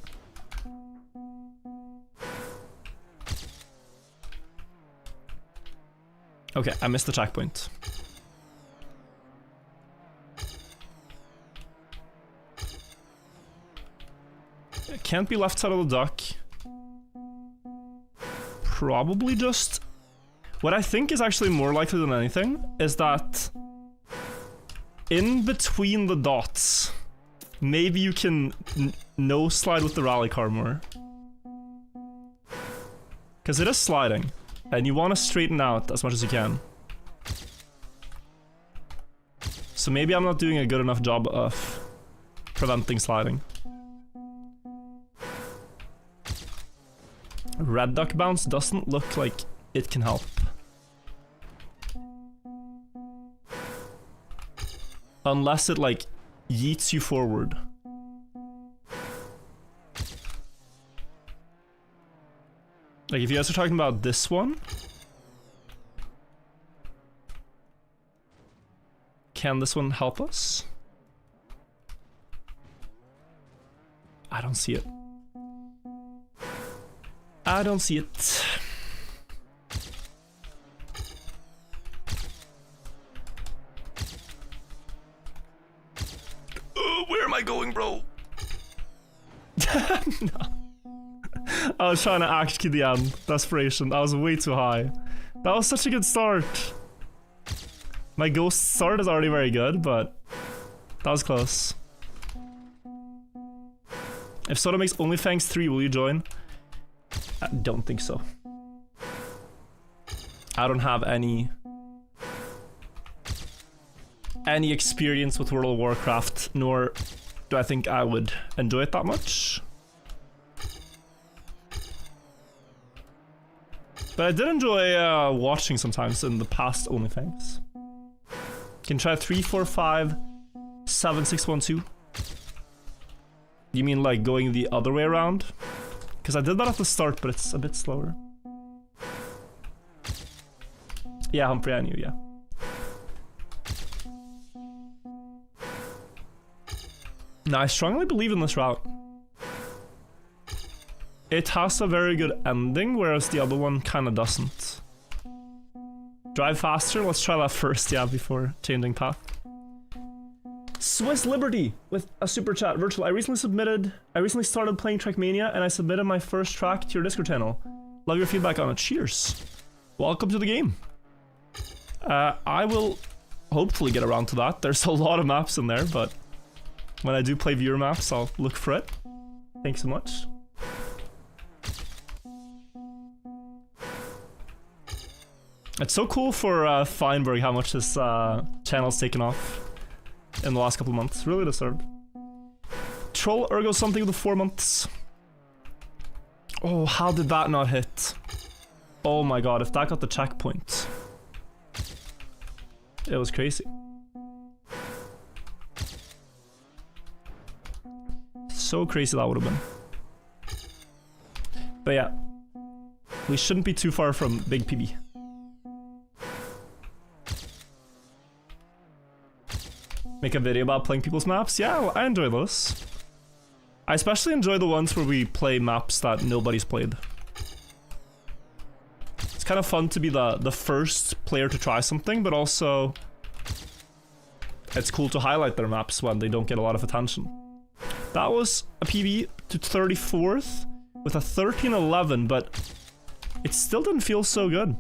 Okay, I missed the checkpoint. It can't be left side of the duck. Probably just... What I think is actually more likely than anything is that in between the dots, maybe you can no slide with the rally car more. Because it is sliding, and you want to straighten out as much as you can. So maybe I'm not doing a good enough job of preventing sliding. Red duck bounce doesn't look like it can help. Unless it like yeets you forward. Like if you guys are talking about this one, can this one help us? I don't see it. I don't see it. Where am I going, bro? No. I was trying to act to the end. Desperation. I was way too high. That was such a good start. My ghost start is already very good, but that was close. If Soda makes OnlyFans 3, will you join? I don't think so. I don't have any experience with World of Warcraft, nor do I think I would enjoy it that much. But I did enjoy watching sometimes in the past OnlyFans. Can try 3, 4, 5, 7, 6, 1, 2. You mean like going the other way around? Because I did that at the start, but it's a bit slower. Yeah, Humphrey, I knew, yeah. Now, I strongly believe in this route. It has a very good ending, whereas the other one kind of doesn't. Drive faster? Let's try that first, yeah, before changing path. Swiss Liberty with a super chat. Virtual, I recently started playing Trackmania and I submitted my first track to your Discord channel. Love your feedback on it. Cheers. Welcome to the game. I will hopefully get around to that. There's a lot of maps in there, but when I do play viewer maps, I'll look for it. Thanks so much. It's so cool for Feinberg how much this channel's taken off in the last couple of months. Really deserved. Troll Ergo something with the 4 months. Oh, how did that not hit? Oh my god, if that got the checkpoint. It was crazy. So crazy that would have been. But yeah, we shouldn't be too far from Big PB. Make a video about playing people's maps? Yeah, I enjoy those. I especially enjoy the ones where we play maps that nobody's played. It's kind of fun to be the first player to try something, but also it's cool to highlight their maps when they don't get a lot of attention. That was a PB to 34th with a 13:11, but it still didn't feel so good.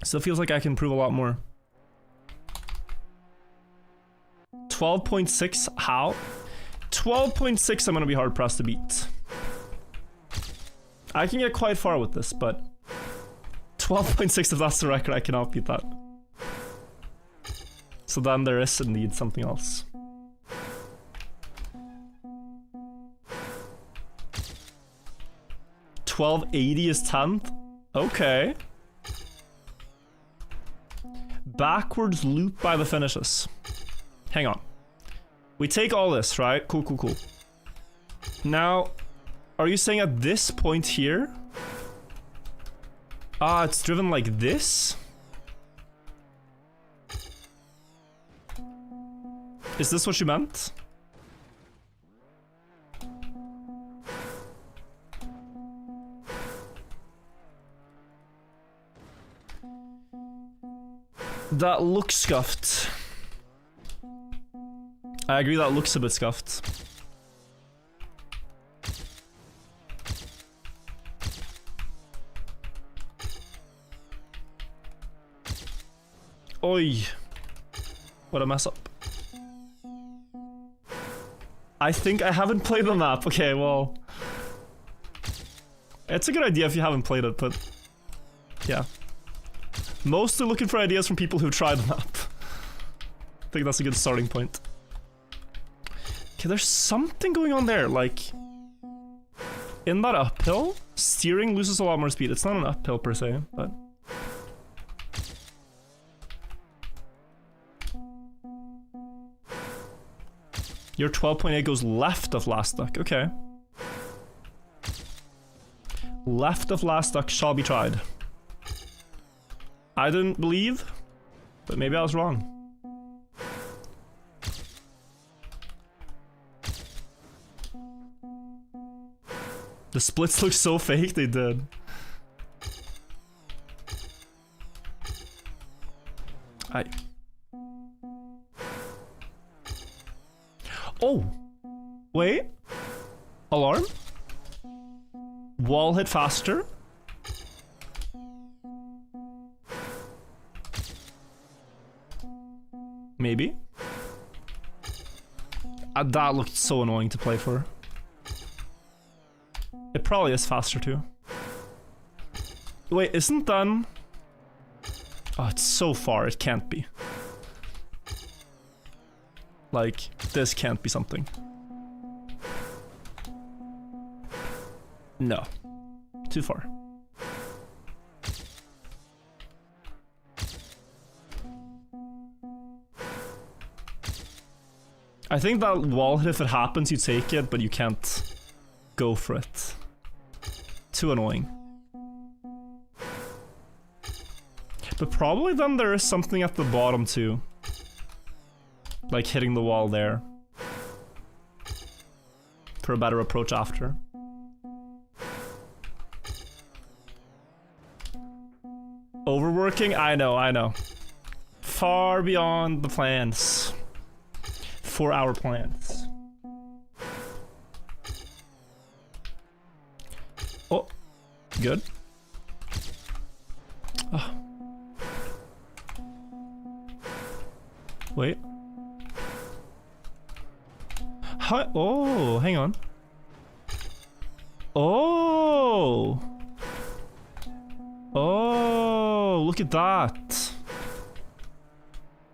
Still feels like I can improve a lot more. 12.6, how? 12.6 I'm gonna be hard pressed to beat. I can get quite far with this, but 12.6, if that's the record, I cannot beat that. So then there is indeed something else. $12.80 is 10th? Okay. Backwards loop by the finishes. Hang on. We take all this, right? Cool, cool, cool. Now, are you saying at this point here? Ah, it's driven like this? Is this what you meant? That looks scuffed. I agree, that looks a bit scuffed. Oi. What a mess up. I think I haven't played the map. Okay, well. It's a good idea if you haven't played it, but yeah. Mostly looking for ideas from people who've tried the map. I think that's a good starting point. Okay, there's something going on there, like in that uphill, steering loses a lot more speed. It's not an uphill per se, but your 12.8 goes left of last duck. Okay. Left of last duck shall be tried. I didn't believe, but maybe I was wrong. The splits look so fake, they did. Oh! Wait. Alarm? Wall hit faster? Maybe? That looked so annoying to play for. It probably is faster too. Wait, isn't done? Oh, it's so far, it can't be. Like, this can't be something. No. Too far. I think that wall hit, if it happens, you take it, but you can't go for it. Too annoying. But probably then there is something at the bottom too. Like hitting the wall there. For a better approach after. Overworking? I know. Far beyond the plans. 4-hour plans. Oh, good. Oh. Wait. Hi. Oh, hang on. Oh. Oh, look at that.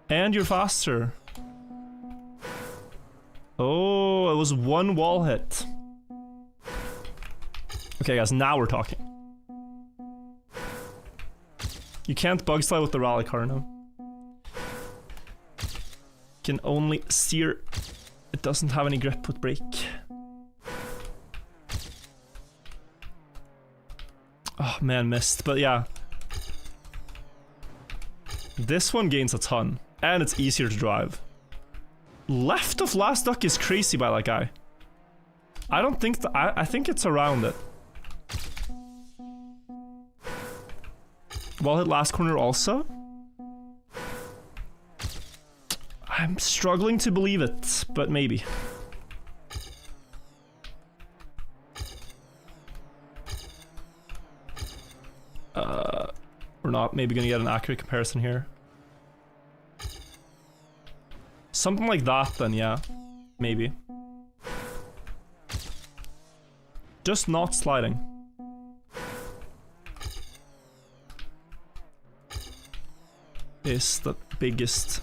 And you're faster. Oh, it was one wall hit. Okay, guys, now we're talking. You can't bug slide with the rally car now. Can only steer. It doesn't have any grip with brake. Oh man, missed. But yeah. This one gains a ton. And it's easier to drive. Left of last duck is crazy by that guy. I don't think that. I think it's around it. Wall hit last corner also. I'm struggling to believe it, but maybe. We're not maybe gonna get an accurate comparison here. Something like that then, yeah. Maybe. Just not sliding. Is the biggest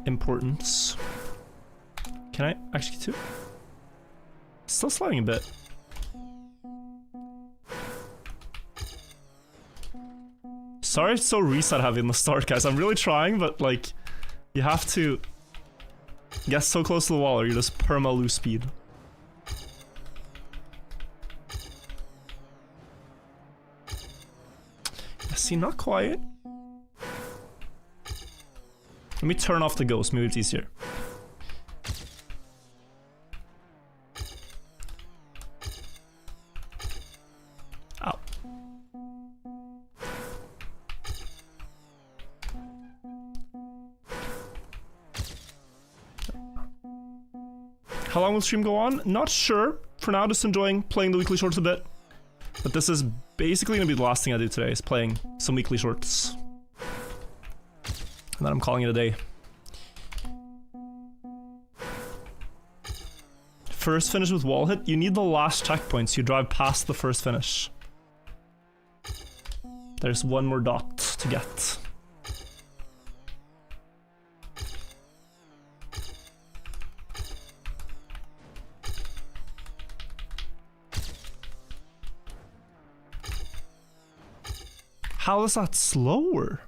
importance. Can I actually get to? Still sliding a bit. Sorry it's so reset heavy in the start, guys. I'm really trying, but like, you have to get so close to the wall or you just perma lose speed. See, not quite. Let me turn off the ghost, maybe it's easier. Ow. How long will the stream go on? Not sure. For now, just enjoying playing the weekly shorts a bit. But this is basically gonna be the last thing I do today, is playing some weekly shorts. And then I'm calling it a day. First finish with wall hit, you need the last checkpoints. You drive past the first finish. There's one more dot to get. How is that slower?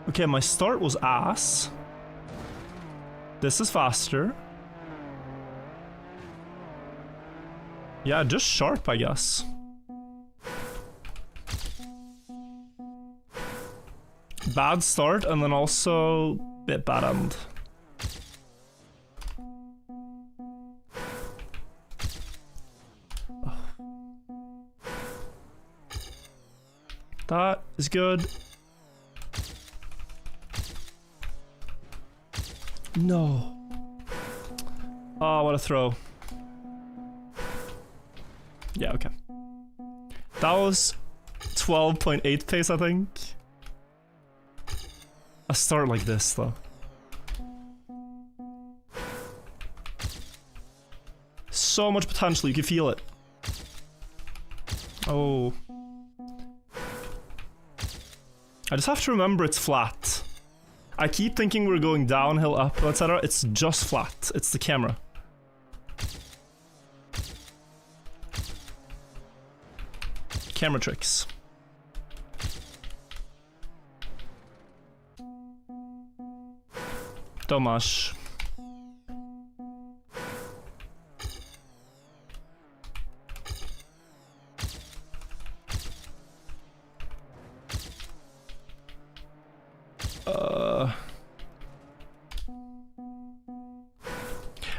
Okay, my start was ass. This is faster. Yeah, just sharp, I guess. Bad start, and then also bit bad end. That is good. No. Oh, what a throw. Yeah, okay. That was 12.8 pace, I think. A start like this, though. so much potential, you can feel it. Oh. I just have to remember it's flat. I keep thinking we're going downhill, up, etc. It's just flat. It's the camera. Camera tricks. Dommage.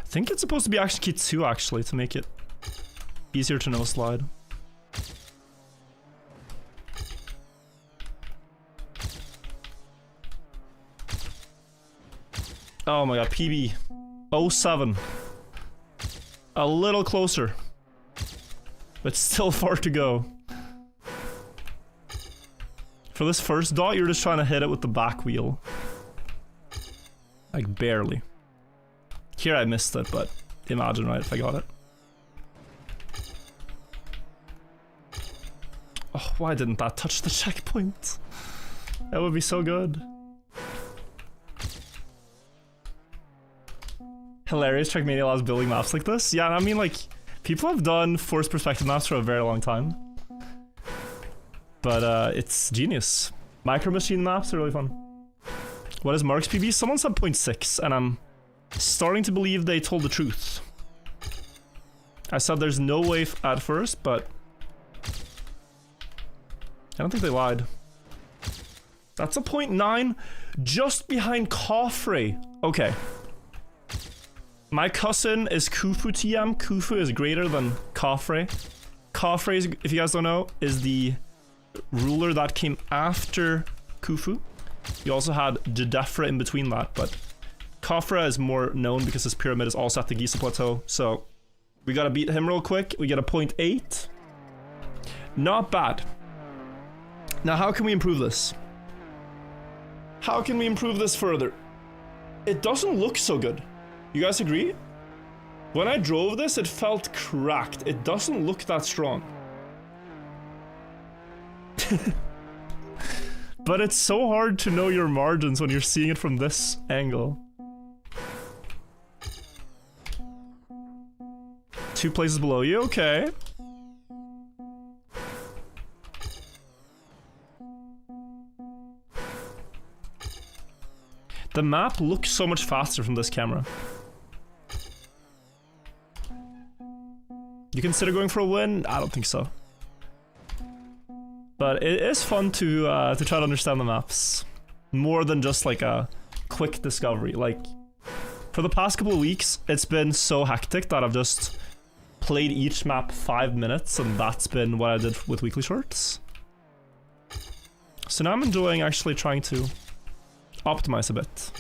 I think it's supposed to be action key 2 actually to make it easier to no slide. Oh my god, PB 07. A little closer, but still far to go. For this first dot, you're just trying to hit it with the back wheel. Like barely. Here I missed it, but imagine, right, if I got it. Oh, why didn't that touch the checkpoint? That would be so good. Hilarious Trackmania allows building maps like this. Yeah, I mean, like, people have done forced perspective maps for a very long time. But it's genius. Micro machine maps are really fun. What is Mark's PB? Someone said 0.6, and I'm starting to believe they told the truth. I said there's no way at first, but I don't think they lied. That's a 0.9, just behind Coffrey. Okay. My cousin is Khufu TM. Khufu is greater than Coffrey. Coffrey, if you guys don't know, is the ruler that came after Khufu. You also had Jedefra in between that, but Khafra is more known because his pyramid is also at the Giza Plateau, so we gotta beat him real quick. We get a 0.8. Not bad. Now, how can we improve this? How can we improve this further? It doesn't look so good. You guys agree? When I drove this, it felt cracked. It doesn't look that strong. But it's so hard to know your margins when you're seeing it from this angle. 2 places below you, okay. The map looks so much faster from this camera. You consider going for a win? I don't think so. But it is fun to try to understand the maps. More than just like a quick discovery. Like, for the past couple of weeks, it's been so hectic that I've just played each map 5 minutes, and that's been what I did with weekly shorts. So now I'm enjoying actually trying to optimize a bit.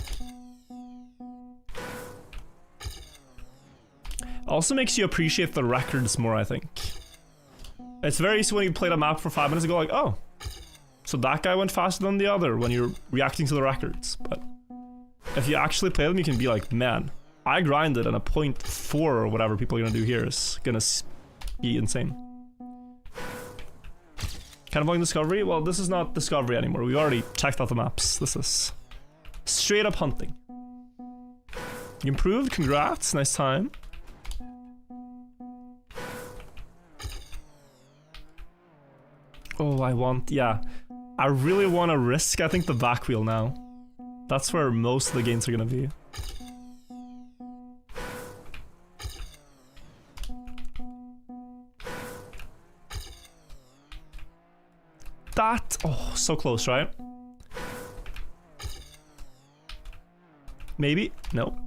Also makes you appreciate the records more, I think. It's very easy when you played a map for 5 minutes and go like, oh, so that guy went faster than the other when you're reacting to the records. But if you actually play them, you can be like, man, I grinded, and a 0.4 or whatever people are gonna do here is gonna be insane. Kind of going discovery? Well, this is not discovery anymore. We already checked out the maps. This is straight up hunting. You improved, congrats, nice time. Oh, I really want to risk, I think, the back wheel now. That's where most of the gains are gonna be. Oh, so close, right? Maybe? No.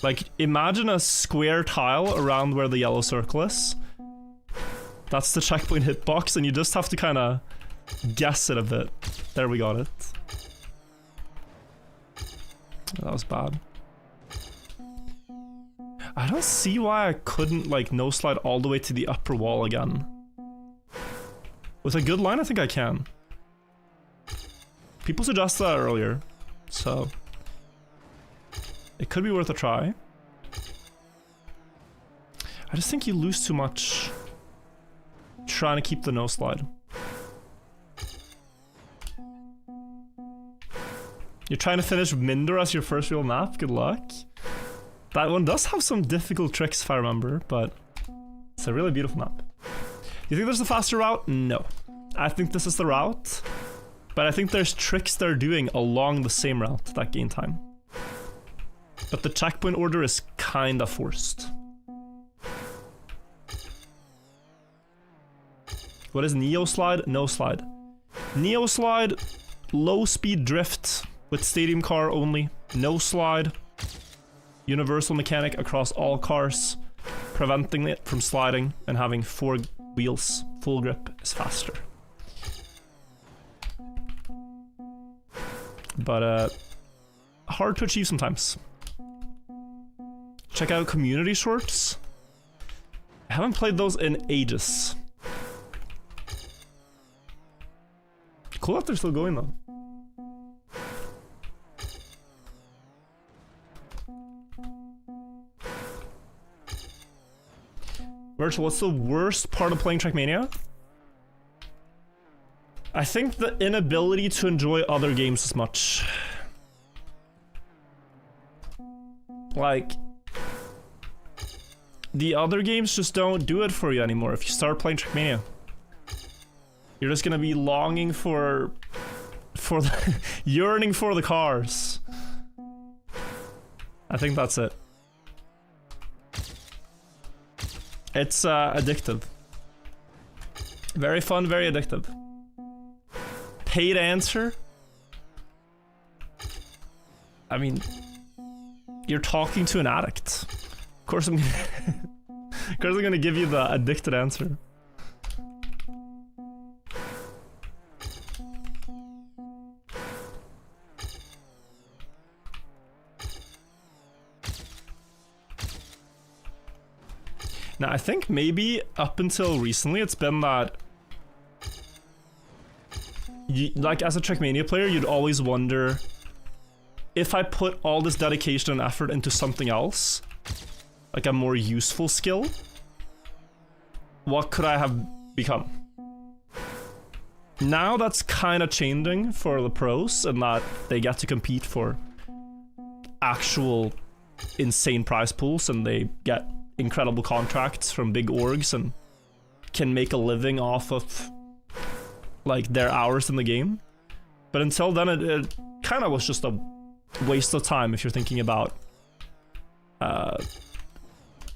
Like, imagine a square tile around where the yellow circle is. That's the checkpoint hitbox, and you just have to kind of guess it a bit. There, we got it. That was bad. I don't see why I couldn't, like, no slide all the way to the upper wall again. With a good line, I think I can. People suggested that earlier, so it could be worth a try. I just think you lose too much trying to keep the no slide. You're trying to finish Minder as your first real map? Good luck. That one does have some difficult tricks if I remember, but it's a really beautiful map. You think there's a faster route? No. I think this is the route, but I think there's tricks they're doing along the same route that gain time. But the checkpoint order is kinda forced. What is Neo Slide? No slide. Neo Slide, low speed drift with stadium car only. No slide. Universal mechanic across all cars, preventing it from sliding and having 4 wheels. Full grip is faster. But hard to achieve sometimes. Check out community shorts. I haven't played those in ages. Cool that they're still going though. Virtual, what's the worst part of playing Trackmania? I think the inability to enjoy other games as much. Like, the other games just don't do it for you anymore if you start playing Trackmania. You're just gonna be longing for the yearning for the cars. I think that's it. It's addictive. Very fun, very addictive. Paid answer? I mean, you're talking to an addict. Of course I'm gonna give you the addicted answer. Now, I think maybe up until recently it's been that like as a Trackmania player, you'd always wonder, if I put all this dedication and effort into something else, like a more useful skill, what could I have become? Now that's kind of changing for the pros, and that they get to compete for actual insane prize pools, and they get incredible contracts from big orgs and can make a living off of like their hours in the game. But until then, it kind of was just a waste of time if you're thinking about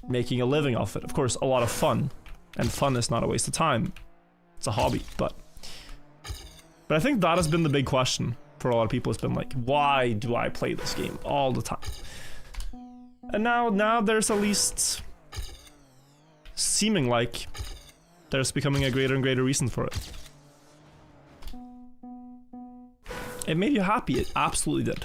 making a living off it. Of course, a lot of fun, and fun is not a waste of time. It's a hobby, but I think that has been the big question for a lot of people. It's been like, why do I play this game all the time? And now there's at least seeming like there's becoming a greater and greater reason for it. It made you happy. It absolutely did.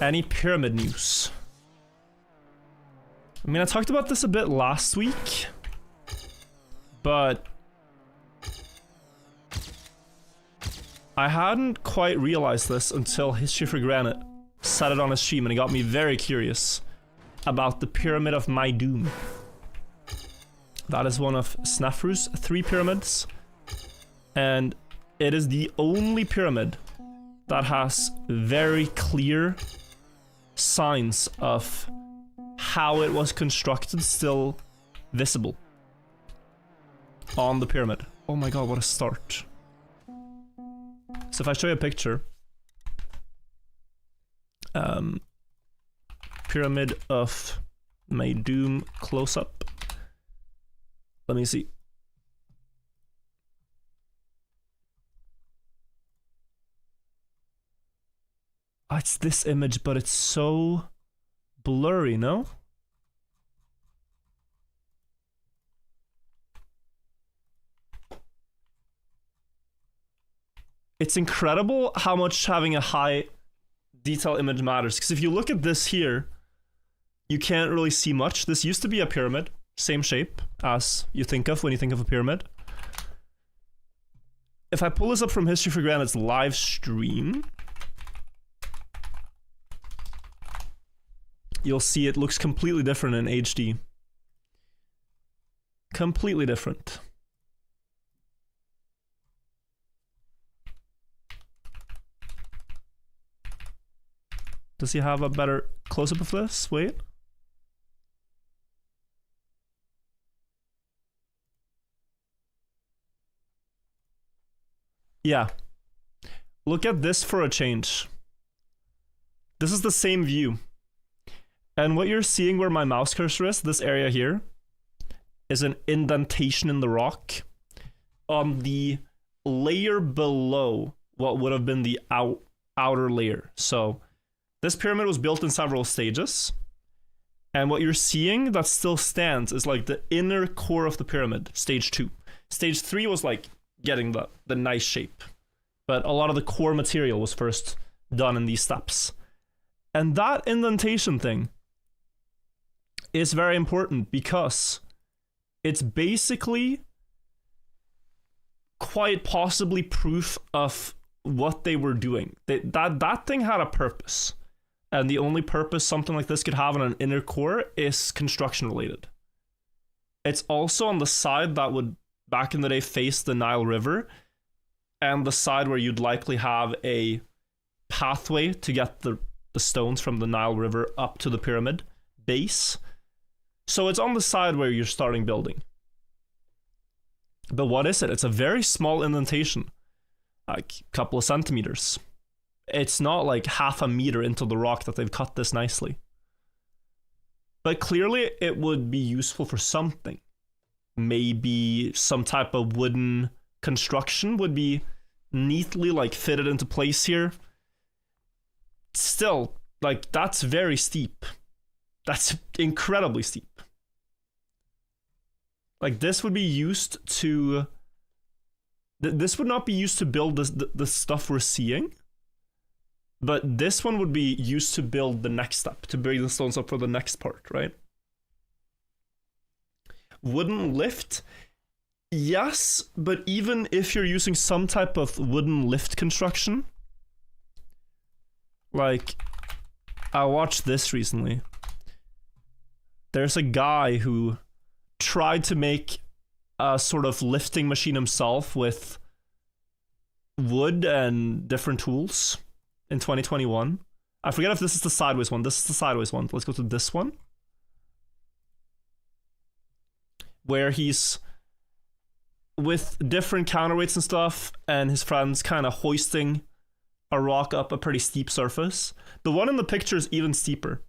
Any pyramid news? I mean, I talked about this a bit last week, but I hadn't quite realized this until History for Granite said it on his stream, and it got me very curious about the Pyramid of My Doom. That is one of Snefru's 3 pyramids, and it is the only pyramid that has very clear signs of how it was constructed still visible on the pyramid. Oh my god, what a start. So if I show you a picture, Pyramid of My Doom close-up. Let me see. Oh, it's this image, but it's so blurry, no? It's incredible how much having a high detail image matters, because if you look at this here, you can't really see much. This used to be a pyramid, same shape as you think of when you think of a pyramid. If I pull this up from History for Granite's live stream, you'll see it looks completely different in HD. Completely different. Does he have a better close-up of this? Wait. Yeah. Look at this for a change. This is the same view. And what you're seeing where my mouse cursor is, this area here, is an indentation in the rock on the layer below what would have been the outer layer. So this pyramid was built in several stages. And what you're seeing that still stands is like the inner core of the pyramid, stage 2. Stage 3 was like getting the nice shape. But a lot of the core material was first done in these steps. And that indentation thing is very important because it's basically quite possibly proof of what they were doing. That thing had a purpose. And the only purpose something like this could have on an inner core is construction related. It's also on the side that would, back in the day, face the Nile River, and the side where you'd likely have a pathway to get the stones from the Nile River up to the pyramid base. So it's on the side where you're starting building. But what is it? It's a very small indentation, like a couple of centimeters. It's not like half a meter into the rock that they've cut this nicely. But clearly it would be useful for something. Maybe some type of wooden construction would be neatly like fitted into place here. Still, like, that's very steep. That's incredibly steep. Like, this would be used to... This would not be used to build the stuff we're seeing. But this one would be used to build the next step, to bring the stones up for the next part, right? Wooden lift? Yes, but even if you're using some type of wooden lift construction, like, I watched this recently. There's a guy who tried to make a sort of lifting machine himself with wood and different tools in 2021. I forget if this is the sideways one. This is the sideways one. Let's go to this one. Where he's with different counterweights and stuff, and his friends kind of hoisting a rock up a pretty steep surface. The one in the picture is even steeper.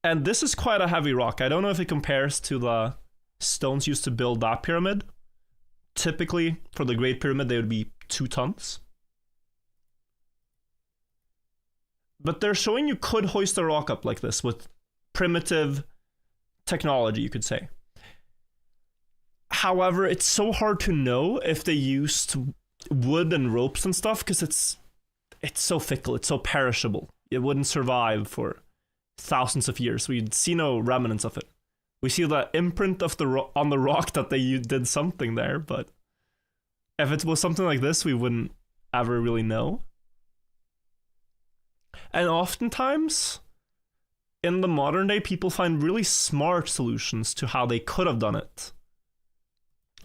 And this is quite a heavy rock. I don't know if it compares to the stones used to build that pyramid. Typically, for the Great Pyramid, they would be 2 tons. But they're showing you could hoist a rock up like this with primitive technology, you could say. However, it's so hard to know if they used wood and ropes and stuff because it's so fickle, it's so perishable. It wouldn't survive for thousands of years. We'd see no remnants of it. We see the imprint of on the rock that they did something there, but if it was something like this, we wouldn't ever really know. And oftentimes, in the modern day, people find really smart solutions to how they could have done it.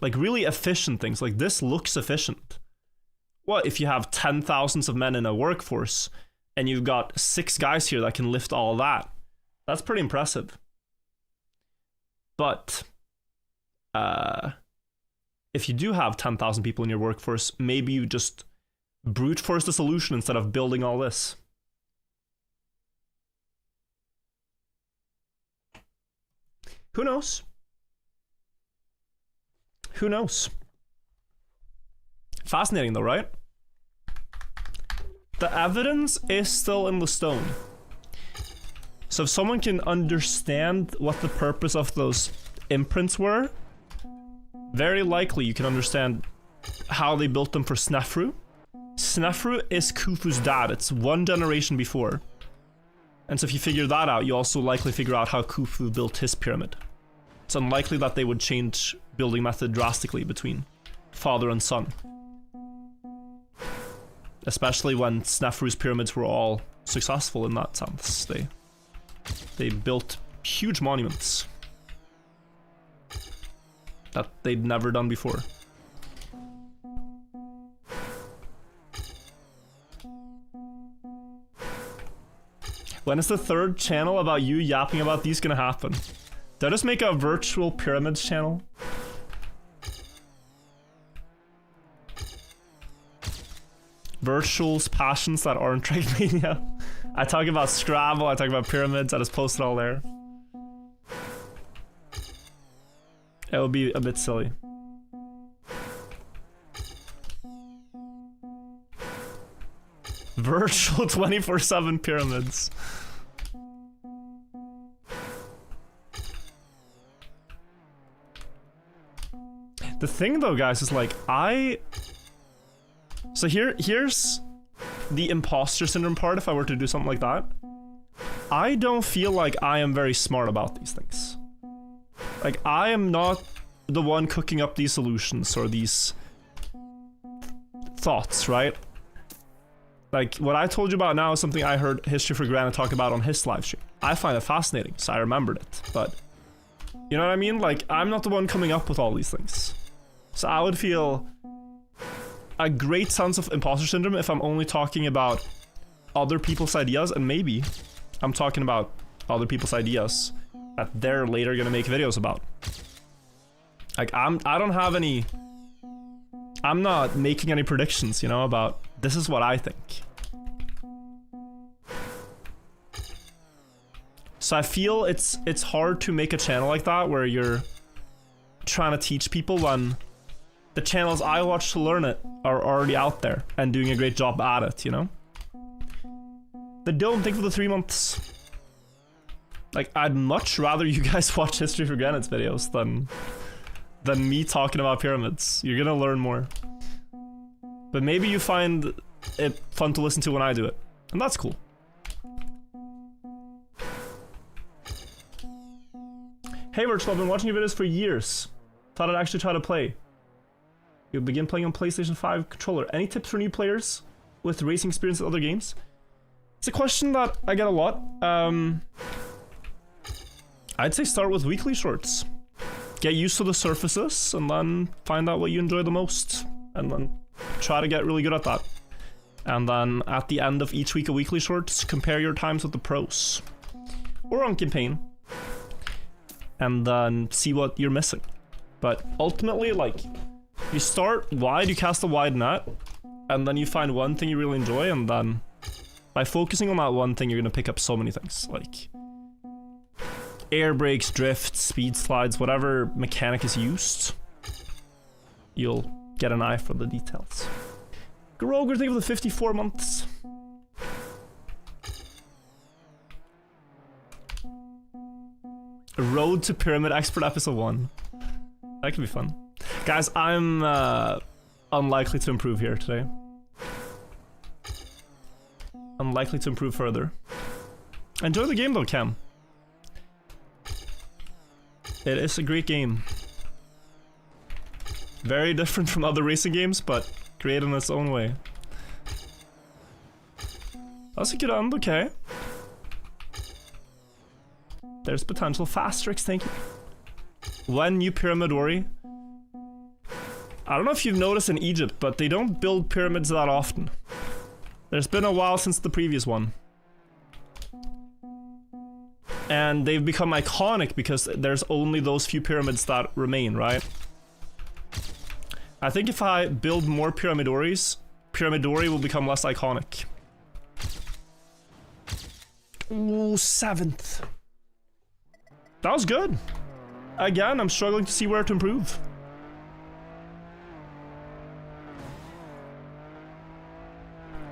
Like really efficient things. Like this looks efficient. What if you have 10,000s of men in a workforce and you've got 6 guys here that can lift all that? That's pretty impressive. But if you do have 10,000 people in your workforce, maybe you just brute force the solution instead of building all this. Who knows? Who knows? Fascinating though, right? The evidence is still in the stone. So if someone can understand what the purpose of those imprints were, very likely you can understand how they built them for Snefru. Snefru is Khufu's dad. It's 1 generation before. And so if you figure that out, you also likely figure out how Khufu built his pyramid. It's unlikely that they would change building method drastically between father and son. Especially when Snefru's pyramids were all successful in that sense. They built huge monuments that they'd never done before. When is the third channel about you yapping about these gonna happen? Did I just make a virtual pyramids channel? Virtual's passions that aren't Trackmania. I talk about Scrabble, I talk about pyramids, I just post it all there. It would be a bit silly. Virtual 24/7 pyramids. The thing though, guys, is like so here's the imposter syndrome part if I were to do something like that. I don't feel like I am very smart about these things. Like, I am not the one cooking up these solutions or these thoughts, right? Like, what I told you about now is something I heard History for Granted talk about on his live stream. I find it fascinating, so I remembered it, but you know what I mean? Like, I'm not the one coming up with all these things. So I would feel a great sense of imposter syndrome if I'm only talking about other people's ideas, and maybe I'm talking about other people's ideas that they're later gonna make videos about. Like, I don't have any... I'm not making any predictions, you know, about this is what I think. So I feel it's hard to make a channel like that where you're trying to teach people when the channels I watch to learn it are already out there and doing a great job at it, you know? The Dylan, thank you for the 3 months. Like, I'd much rather you guys watch History for Granite's videos than me talking about pyramids. You're gonna learn more. But maybe you find it fun to listen to when I do it. And that's cool. Hey Virtual, I've been watching your videos for years. Thought I'd actually try to play. You'll begin playing on PlayStation 5 controller. Any tips for new players with racing experience in other games? It's a question that I get a lot. I'd say start with weekly shorts. Get used to the surfaces and then find out what you enjoy the most. And then try to get really good at that. And then at the end of each week of weekly shorts, compare your times with the pros. Or on campaign. And then see what you're missing. But ultimately, like, you start wide, you cast a wide net, and then you find one thing you really enjoy, and then by focusing on that one thing, you're gonna pick up so many things, like air brakes, drifts, speed slides, whatever mechanic is used, you'll get an eye for the details. Groger, think of the 54 months. Road to Pyramid Expert Episode 1. That could be fun. Guys, I'm unlikely to improve here today. Unlikely to improve further. Enjoy the game though, Cam. It is a great game. Very different from other racing games, but great in its own way. That's a good end, okay. There's potential. Fastrix, thank you. When new Pyramidori. I don't know if you've noticed in Egypt, but they don't build pyramids that often. There's been a while since the previous one. And they've become iconic because there's only those few pyramids that remain, right? I think if I build more Pyramidoris, Pyramidori will become less iconic. Ooh, 7th. That was good. Again, I'm struggling to see where to improve.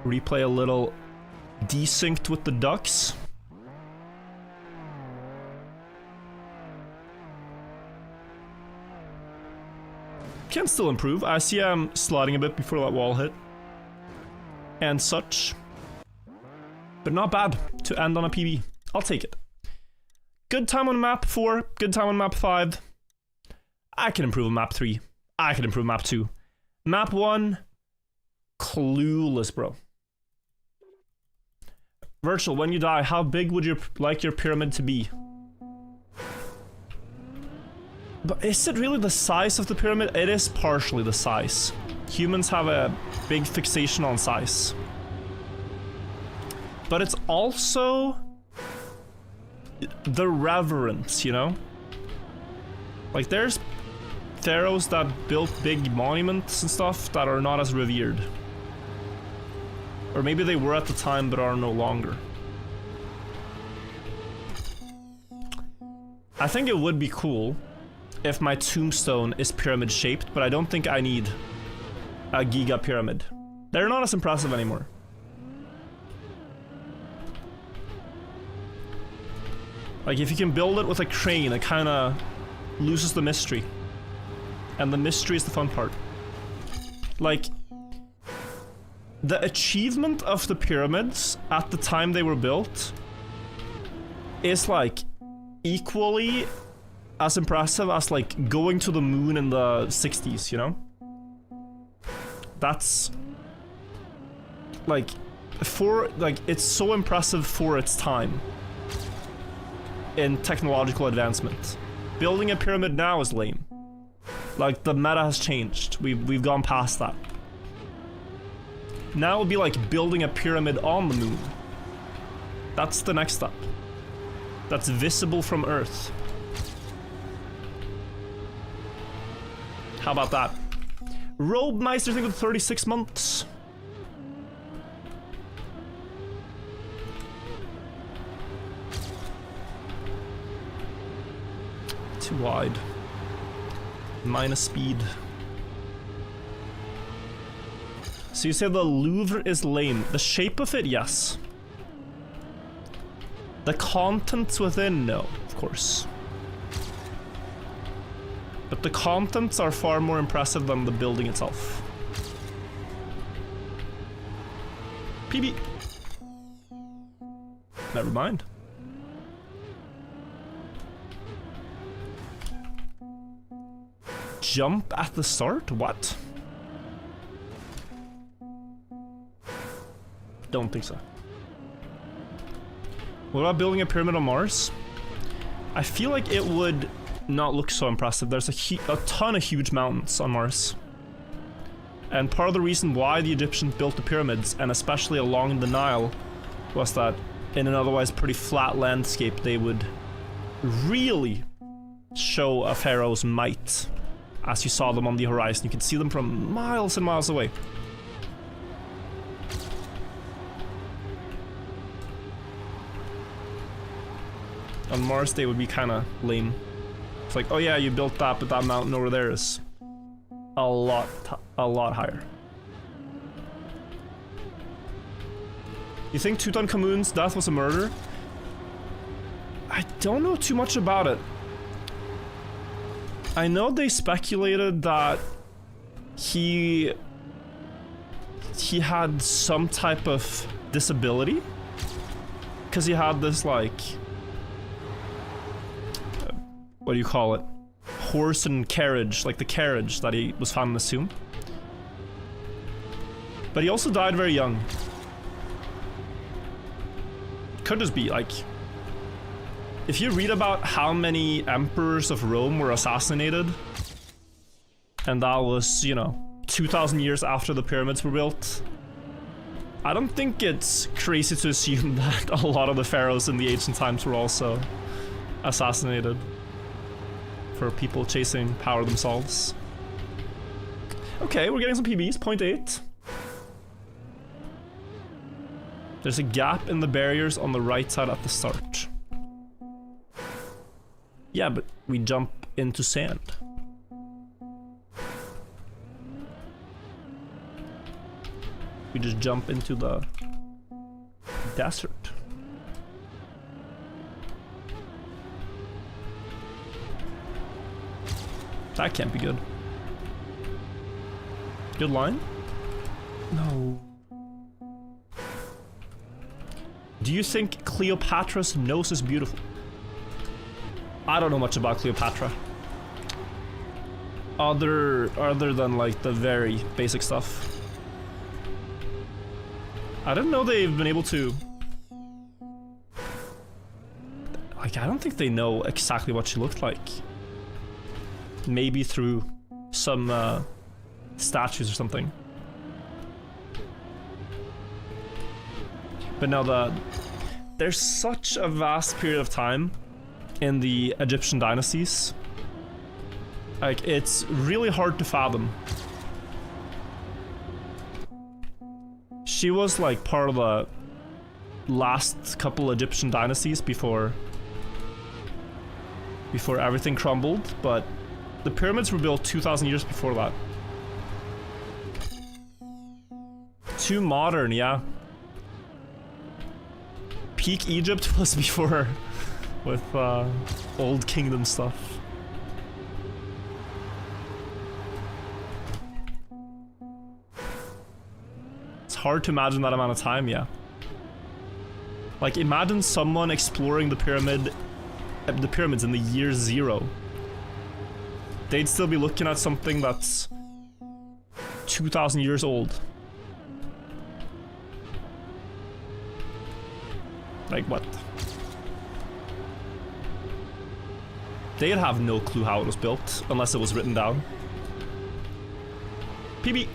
Replay a little desynced with the ducks. Can still improve. I see I'm sliding a bit before that wall hit. And such. But not bad to end on a PB. I'll take it. Good time on map 4, good time on map 5. I can improve on map 3. I can improve map 2. Map 1, clueless, bro. Virtual, when you die, how big would you like your pyramid to be? But is it really the size of the pyramid? It is partially the size. Humans have a big fixation on size. But it's also the reverence, you know? Like, there's pharaohs that built big monuments and stuff that are not as revered. Or maybe they were at the time but are no longer. I think it would be cool if my tombstone is pyramid shaped, but I don't think I need a giga pyramid. They're not as impressive anymore. Like, if you can build it with a crane, it kind of loses the mystery. And the mystery is the fun part. Like, the achievement of the pyramids at the time they were built is like equally as impressive as like going to the moon in the 60s, you know? That's like it's so impressive for its time in technological advancement. Building a pyramid now is lame. Like, the meta has changed. We've gone past that. Now it would be like building a pyramid on the moon. That's the next step. That's visible from Earth. How about that? Robe Meister thing with 36 months. Too wide. Minus speed. So you say the Louvre is lame. The shape of it, yes. The contents within, no, of course. But the contents are far more impressive than the building itself. PB. Never mind. Jump at the start? What? Don't think so. What about building a pyramid on Mars? I feel like it would not look so impressive. There's a ton of huge mountains on Mars. And part of the reason why the Egyptians built the pyramids, and especially along the Nile, was that in an otherwise pretty flat landscape, they would really show a pharaoh's might. As you saw them on the horizon, you could see them from miles and miles away. On Mars, they would be kind of lame. It's like, oh yeah, you built that, but that mountain over there is a lot higher. You think Tutankhamun's death was a murder? I don't know too much about it. I know they speculated that he had some type of disability, because he had this, like, what do you call it? Horse and carriage, like the carriage that he was found in the tomb. But he also died very young. Could just be, like, if you read about how many emperors of Rome were assassinated, and that was, you know, 2,000 years after the pyramids were built, I don't think it's crazy to assume that a lot of the pharaohs in the ancient times were also assassinated for people chasing power themselves. Okay, we're getting some PBs, 0.8. There's a gap in the barriers on the right side at the start. Yeah, but we jump into sand. We just jump into the desert. That can't be good. Good line? No. Do you think Cleopatra's nose is beautiful? I don't know much about Cleopatra. Other than like the very basic stuff. I didn't know they've been able to Like, I don't think they know exactly what she looked like. Maybe through some statues or something. But now there's such a vast period of time in the Egyptian dynasties. Like, it's really hard to fathom. She was like part of the last couple Egyptian dynasties before everything crumbled, but the pyramids were built 2,000 years before that. Too modern, yeah. Peak Egypt was before with Old Kingdom stuff. It's hard to imagine that amount of time, yeah. Like, imagine someone exploring the pyramids in the year 0. They'd still be looking at something that's 2,000 years old. Like, what? They'd have no clue how it was built, unless it was written down. PB!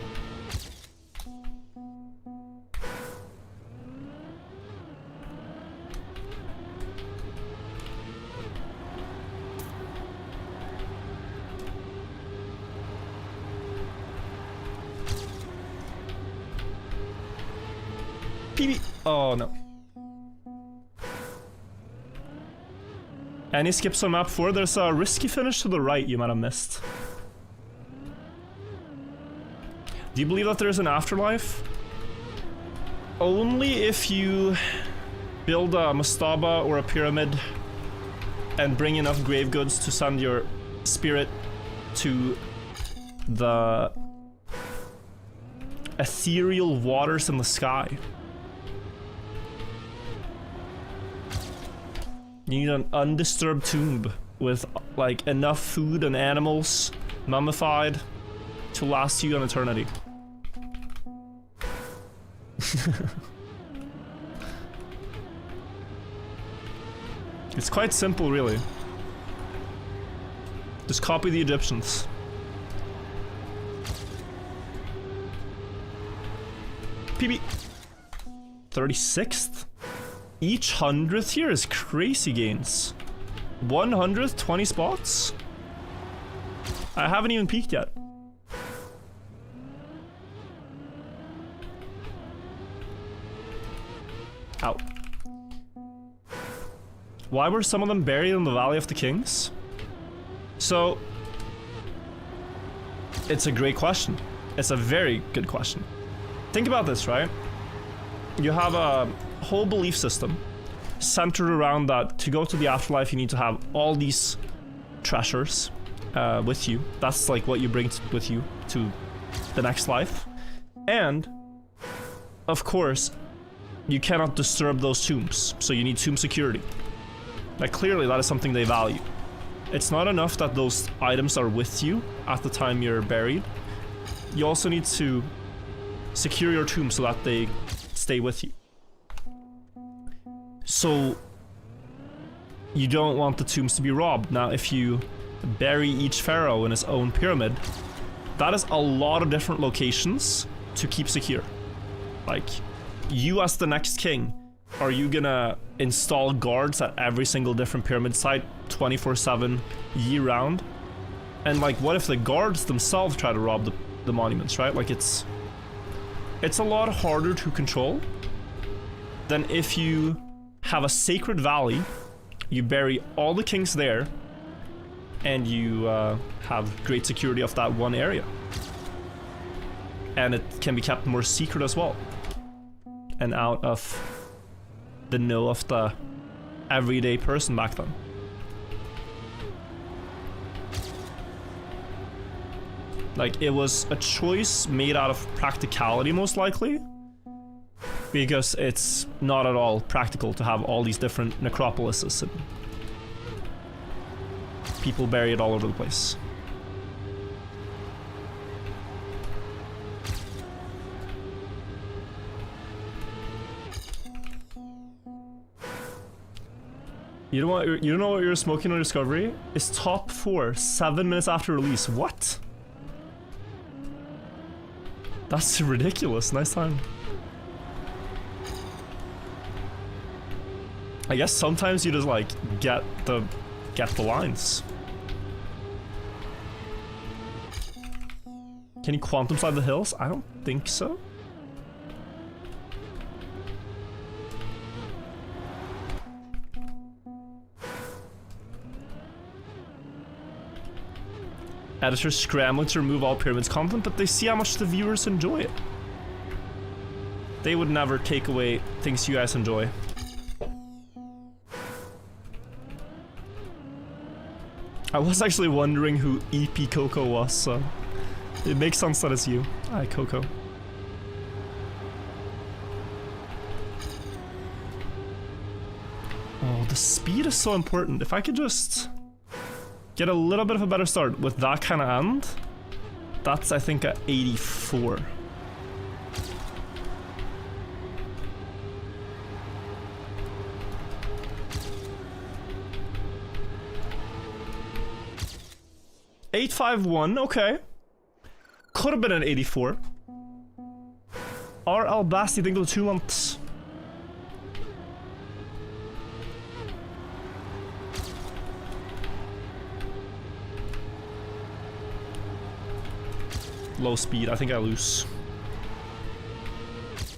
PB! Oh, no. Any skips on map 4? There's a risky finish to the right you might have missed. Do you believe that there's an afterlife? Only if you build a mastaba or a pyramid and bring enough grave goods to send your spirit to the ethereal waters in the sky. You need an undisturbed tomb with like enough food and animals mummified to last you an eternity. It's quite simple, really. Just copy the Egyptians. PB. 36th? Each 100th year is crazy gains. 100th, 20 spots? I haven't even peaked yet. Ow. Why were some of them buried in the Valley of the Kings? So, it's a great question. It's a very good question. Think about this, right? You have a whole belief system centered around that to go to the afterlife you need to have all these treasures with you. That's like what you bring with you to the next life. And, of course, you cannot disturb those tombs, so you need tomb security. Like, clearly that is something they value. It's not enough that those items are with you at the time you're buried. You also need to secure your tomb so that they stay with you. So, you don't want the tombs to be robbed. Now, if you bury each pharaoh in his own pyramid, that is a lot of different locations to keep secure. Like, you as the next king, are you gonna install guards at every single different pyramid site 24/7 year-round? And like, what if the guards themselves try to rob the monuments, right? Like, it's a lot harder to control than if you have a sacred valley, you bury all the kings there, and you have great security of that one area. And it can be kept more secret as well. And out of the know of the everyday person back then. Like, it was a choice made out of practicality, most likely, because it's not at all practical to have all these different necropolises and people buried all over the place. You know what? You know what you're smoking on Discovery? It's top 4, 7 minutes after release. What? That's ridiculous. Nice time. I guess sometimes you just like get the lines. Can you quantum slide the hills? I don't think so. Editors scrambling to remove all Pyramids content, but they see how much the viewers enjoy it. They would never take away things you guys enjoy. I was actually wondering who EP Coco was, so it makes sense that it's you. Hi, Coco. Oh, the speed is so important. If I could just get a little bit of a better start with that kind of end, that's, I think, at 84. $851, okay. Could have been an 84. RL Basti, think of 2 months. Low speed, I think I lose.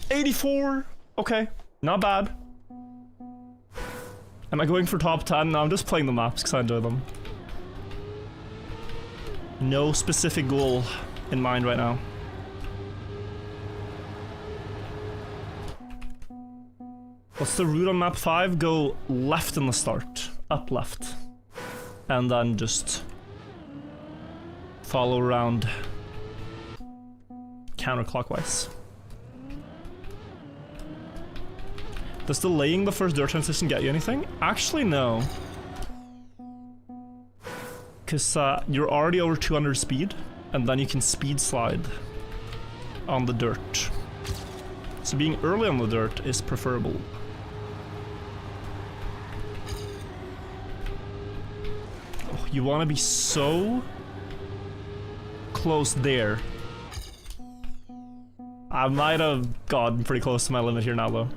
84, okay, not bad. Am I going for top 10? No, I'm just playing the maps because I enjoy them. No specific goal in mind right now. What's the route on map 5? Go left in the start, up left, and then just follow around counterclockwise. Does delaying the first dirt transition get you anything? Actually, no. Because you're already over 200 speed, and then you can speed slide on the dirt. So being early on the dirt is preferable. Oh, you want to be so close there. I might have gotten pretty close to my limit here now, though.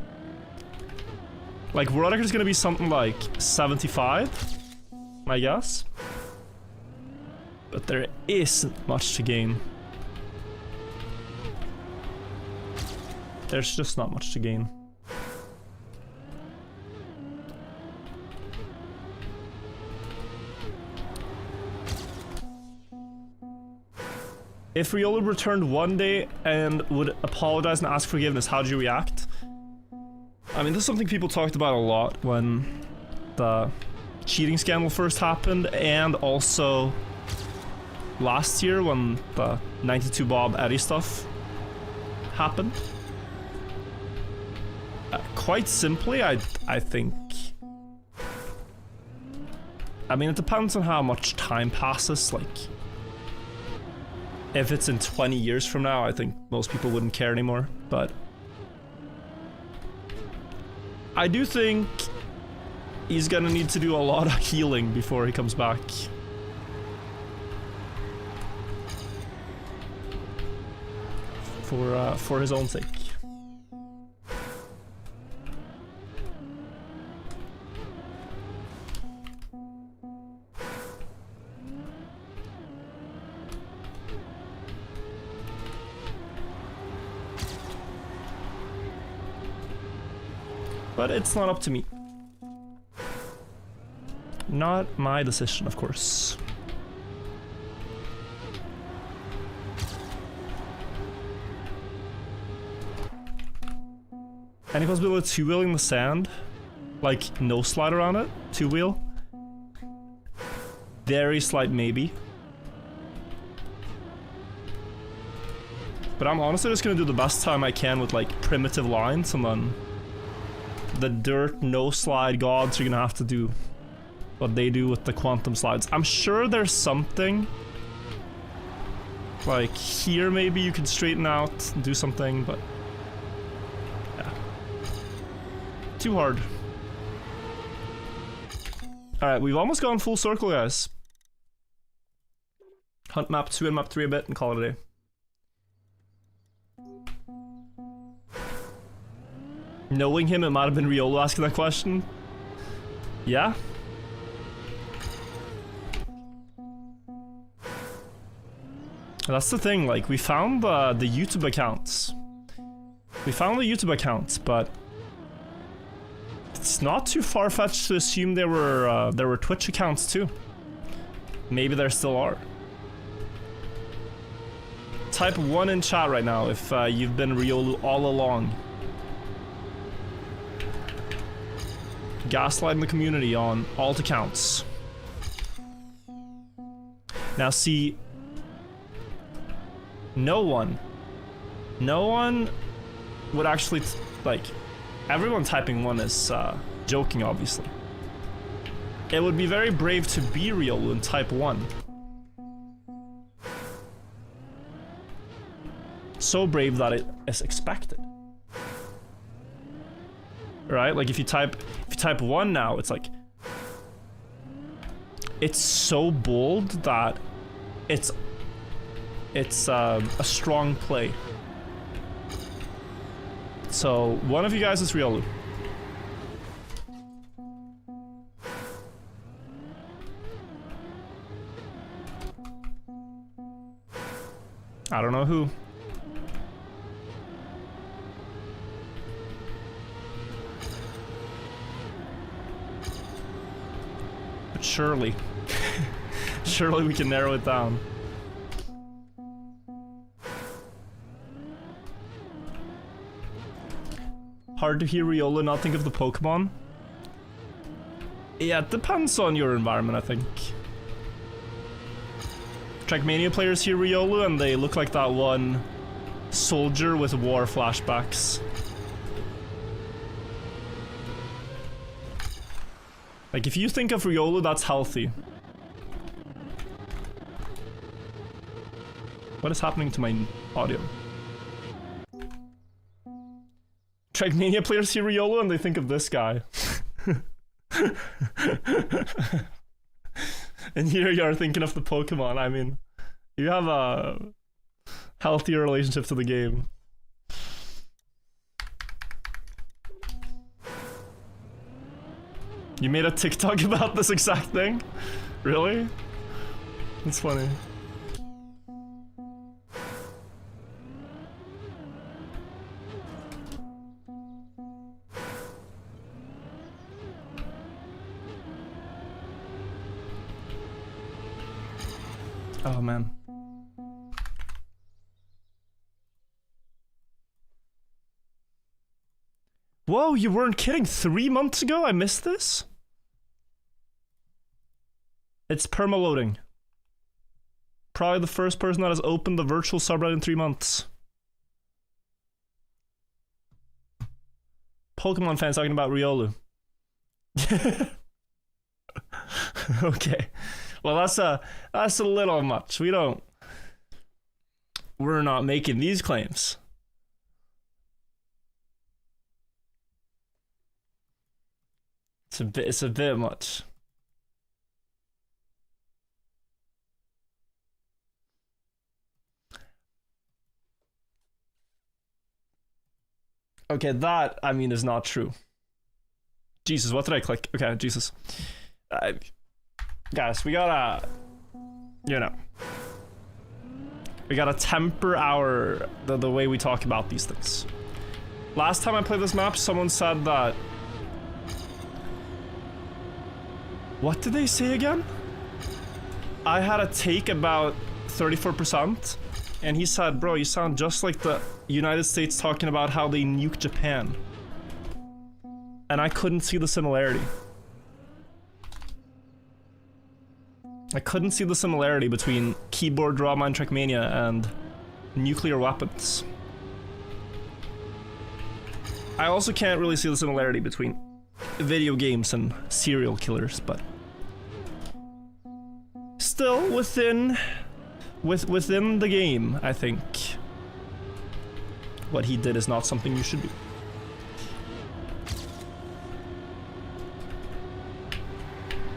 Like, world record is going to be something like 75, I guess. But there isn't much to gain. There's just not much to gain. If Riolo returned one day and would apologize and ask forgiveness, how'd you react? I mean, this is something people talked about a lot when the cheating scandal first happened, and also last year when the 92 Bob Eddie stuff happened. Quite simply, I think... I mean, it depends on how much time passes, like... If it's in 20 years from now, I think most people wouldn't care anymore, but... I do think he's gonna need to do a lot of healing before he comes back. For his own sake. But it's not up to me. Not my decision, of course. Any possibility of two-wheeling the sand? Like, no slide around it? Two-wheel? Very slight maybe. But I'm honestly just gonna do the best time I can with, like, primitive lines, and then the dirt no-slide gods are gonna have to do what they do with the quantum slides. I'm sure there's something. Like, here maybe you can straighten out and do something, but... Too hard. Alright, we've almost gone full circle, guys. Hunt map 2 and map 3 a bit and call it a day. Knowing him, it might have been Riolo asking that question. Yeah? That's the thing, like, we found the YouTube accounts. We found the YouTube accounts, but it's not too far-fetched to assume there were Twitch accounts too. Maybe there still are. Type 1 in chat right now if you've been Riolu all along. Gaslighting the community on alt accounts. Now see, no one would actually, like, everyone typing 1 is joking, obviously. It would be very brave to be Riolu and type 1. So brave that it is expected. Right? Like if you type 1 now, it's like, it's so bold that it's a strong play. So one of you guys is Riolu. I don't know who. But surely, surely we can narrow it down. Hard to hear Riolu and not think of the Pokemon. Yeah, it depends on your environment, I think. Trackmania players hear Riolu and they look like that one soldier with war flashbacks. Like, if you think of Riolu, that's healthy. What is happening to my audio? Trackmania players hear Riolu and they think of this guy. And here you are thinking of the Pokemon. I mean, you have a healthier relationship to the game. You made a TikTok about this exact thing? Really? That's funny. Oh man. Whoa, you weren't kidding. 3 months ago? I missed this? It's perma-loading. Probably the first person that has opened the virtual subreddit in 3 months. Pokemon fans talking about Riolu. Okay. Well, that's a little much. We're not making these claims. It's a bit much. Okay, that, I mean, is not true. Jesus, what did I click? Okay, Jesus. Guys, we gotta, we gotta temper the way we talk about these things. Last time I played this map, someone said that... What did they say again? I had a take about 34%, and he said, bro, you sound just like the United States talking about how they nuke Japan. And I couldn't see the similarity. I couldn't see the similarity between keyboard drama and Trackmania and nuclear weapons. I also can't really see the similarity between video games and serial killers, but still within the game, I think what he did is not something you should do.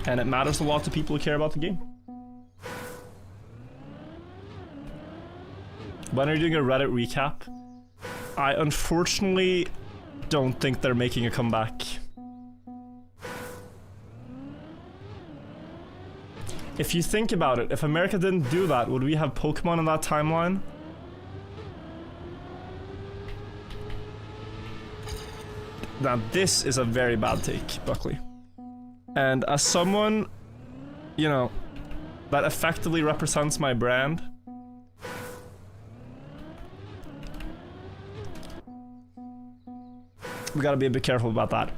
And it matters a lot to people who care about the game. When are you doing a Reddit recap? I unfortunately don't think they're making a comeback. If you think about it, if America didn't do that, would we have Pokemon in that timeline? Now this is a very bad take, Buckley. And as someone, you know, that effectively represents my brand, we gotta be a bit careful about that.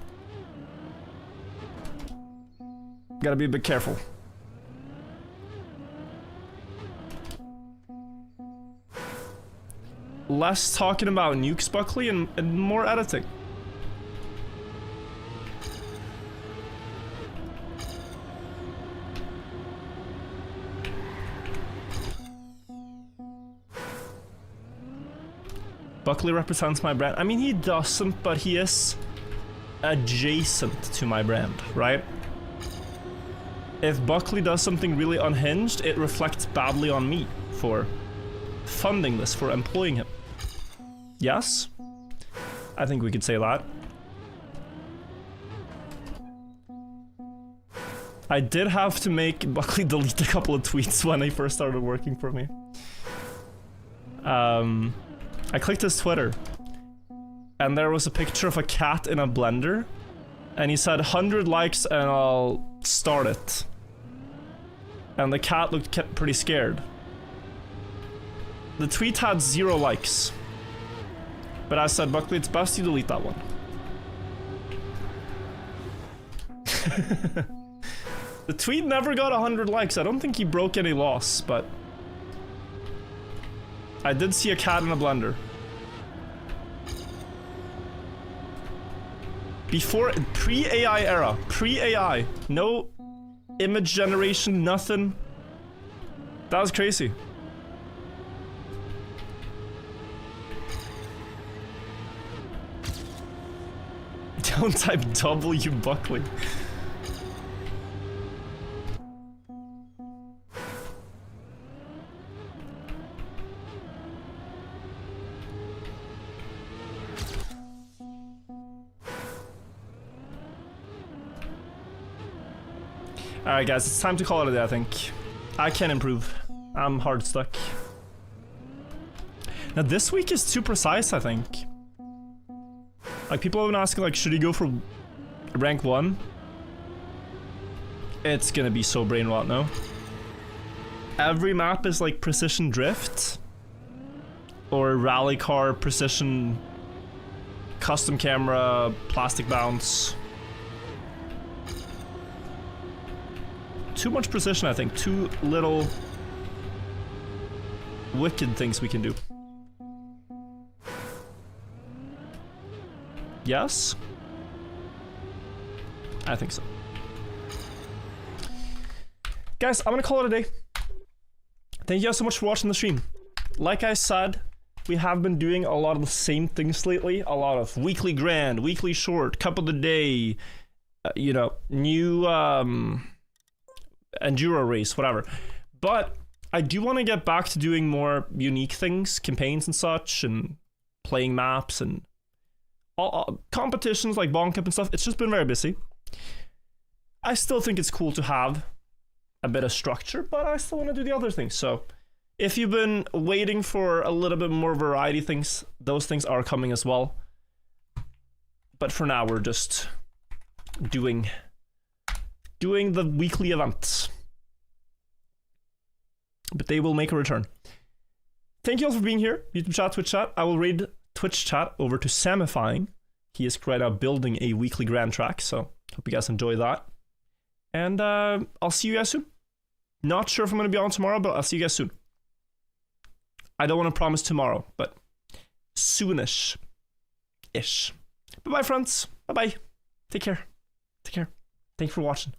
Gotta be a bit careful. Less talking about nukes, Buckley, and more editing. Buckley represents my brand. I mean, he doesn't, but he is adjacent to my brand, right? If Buckley does something really unhinged, it reflects badly on me for funding this, for employing him. Yes? I think we could say that. I did have to make Buckley delete a couple of tweets when he first started working for me. I clicked his Twitter, and there was a picture of a cat in a blender, and he said 100 likes and I'll start it. And the cat looked pretty scared. The tweet had 0 likes. But I said, Buckley, it's best you delete that one. The tweet never got 100 likes. I don't think he broke any laws, but I did see a cat in a blender. Before, pre-AI era, pre-AI, no image generation, nothing. That was crazy. Don't type W, Buckley. Alright guys, it's time to call it a day, I think. I can improve. I'm hard stuck. Now this week is too precise, I think. Like, people have been asking, like, should he go for rank 1? It's gonna be so brain rot now. Every map is like precision drift. Or rally car precision custom camera plastic bounce. Too much precision, I think. Too little wicked things we can do. Yes? I think so. Guys, I'm gonna call it a day. Thank you guys so much for watching the stream. Like I said, we have been doing a lot of the same things lately. A lot of weekly grand, weekly short, cup of the day, you know, new Enduro race, whatever. But I do want to get back to doing more unique things, campaigns and such, and playing maps and all competitions like Bonk Cup and stuff. It's just been very busy. I still think it's cool to have a bit of structure, but I still want to do the other things. So if you've been waiting for a little bit more variety things, those things are coming as well. But for now, we're just doing the weekly events. But they will make a return. Thank you all for being here. YouTube chat, Twitch chat. I will raid Twitch chat over to Samifying. He is right now building a weekly grand track, so hope you guys enjoy that. And I'll see you guys soon. Not sure if I'm going to be on tomorrow, but I'll see you guys soon. I don't want to promise tomorrow, but soonish. Ish. Bye-bye, friends. Bye-bye. Take care. Take care. Thank you for watching.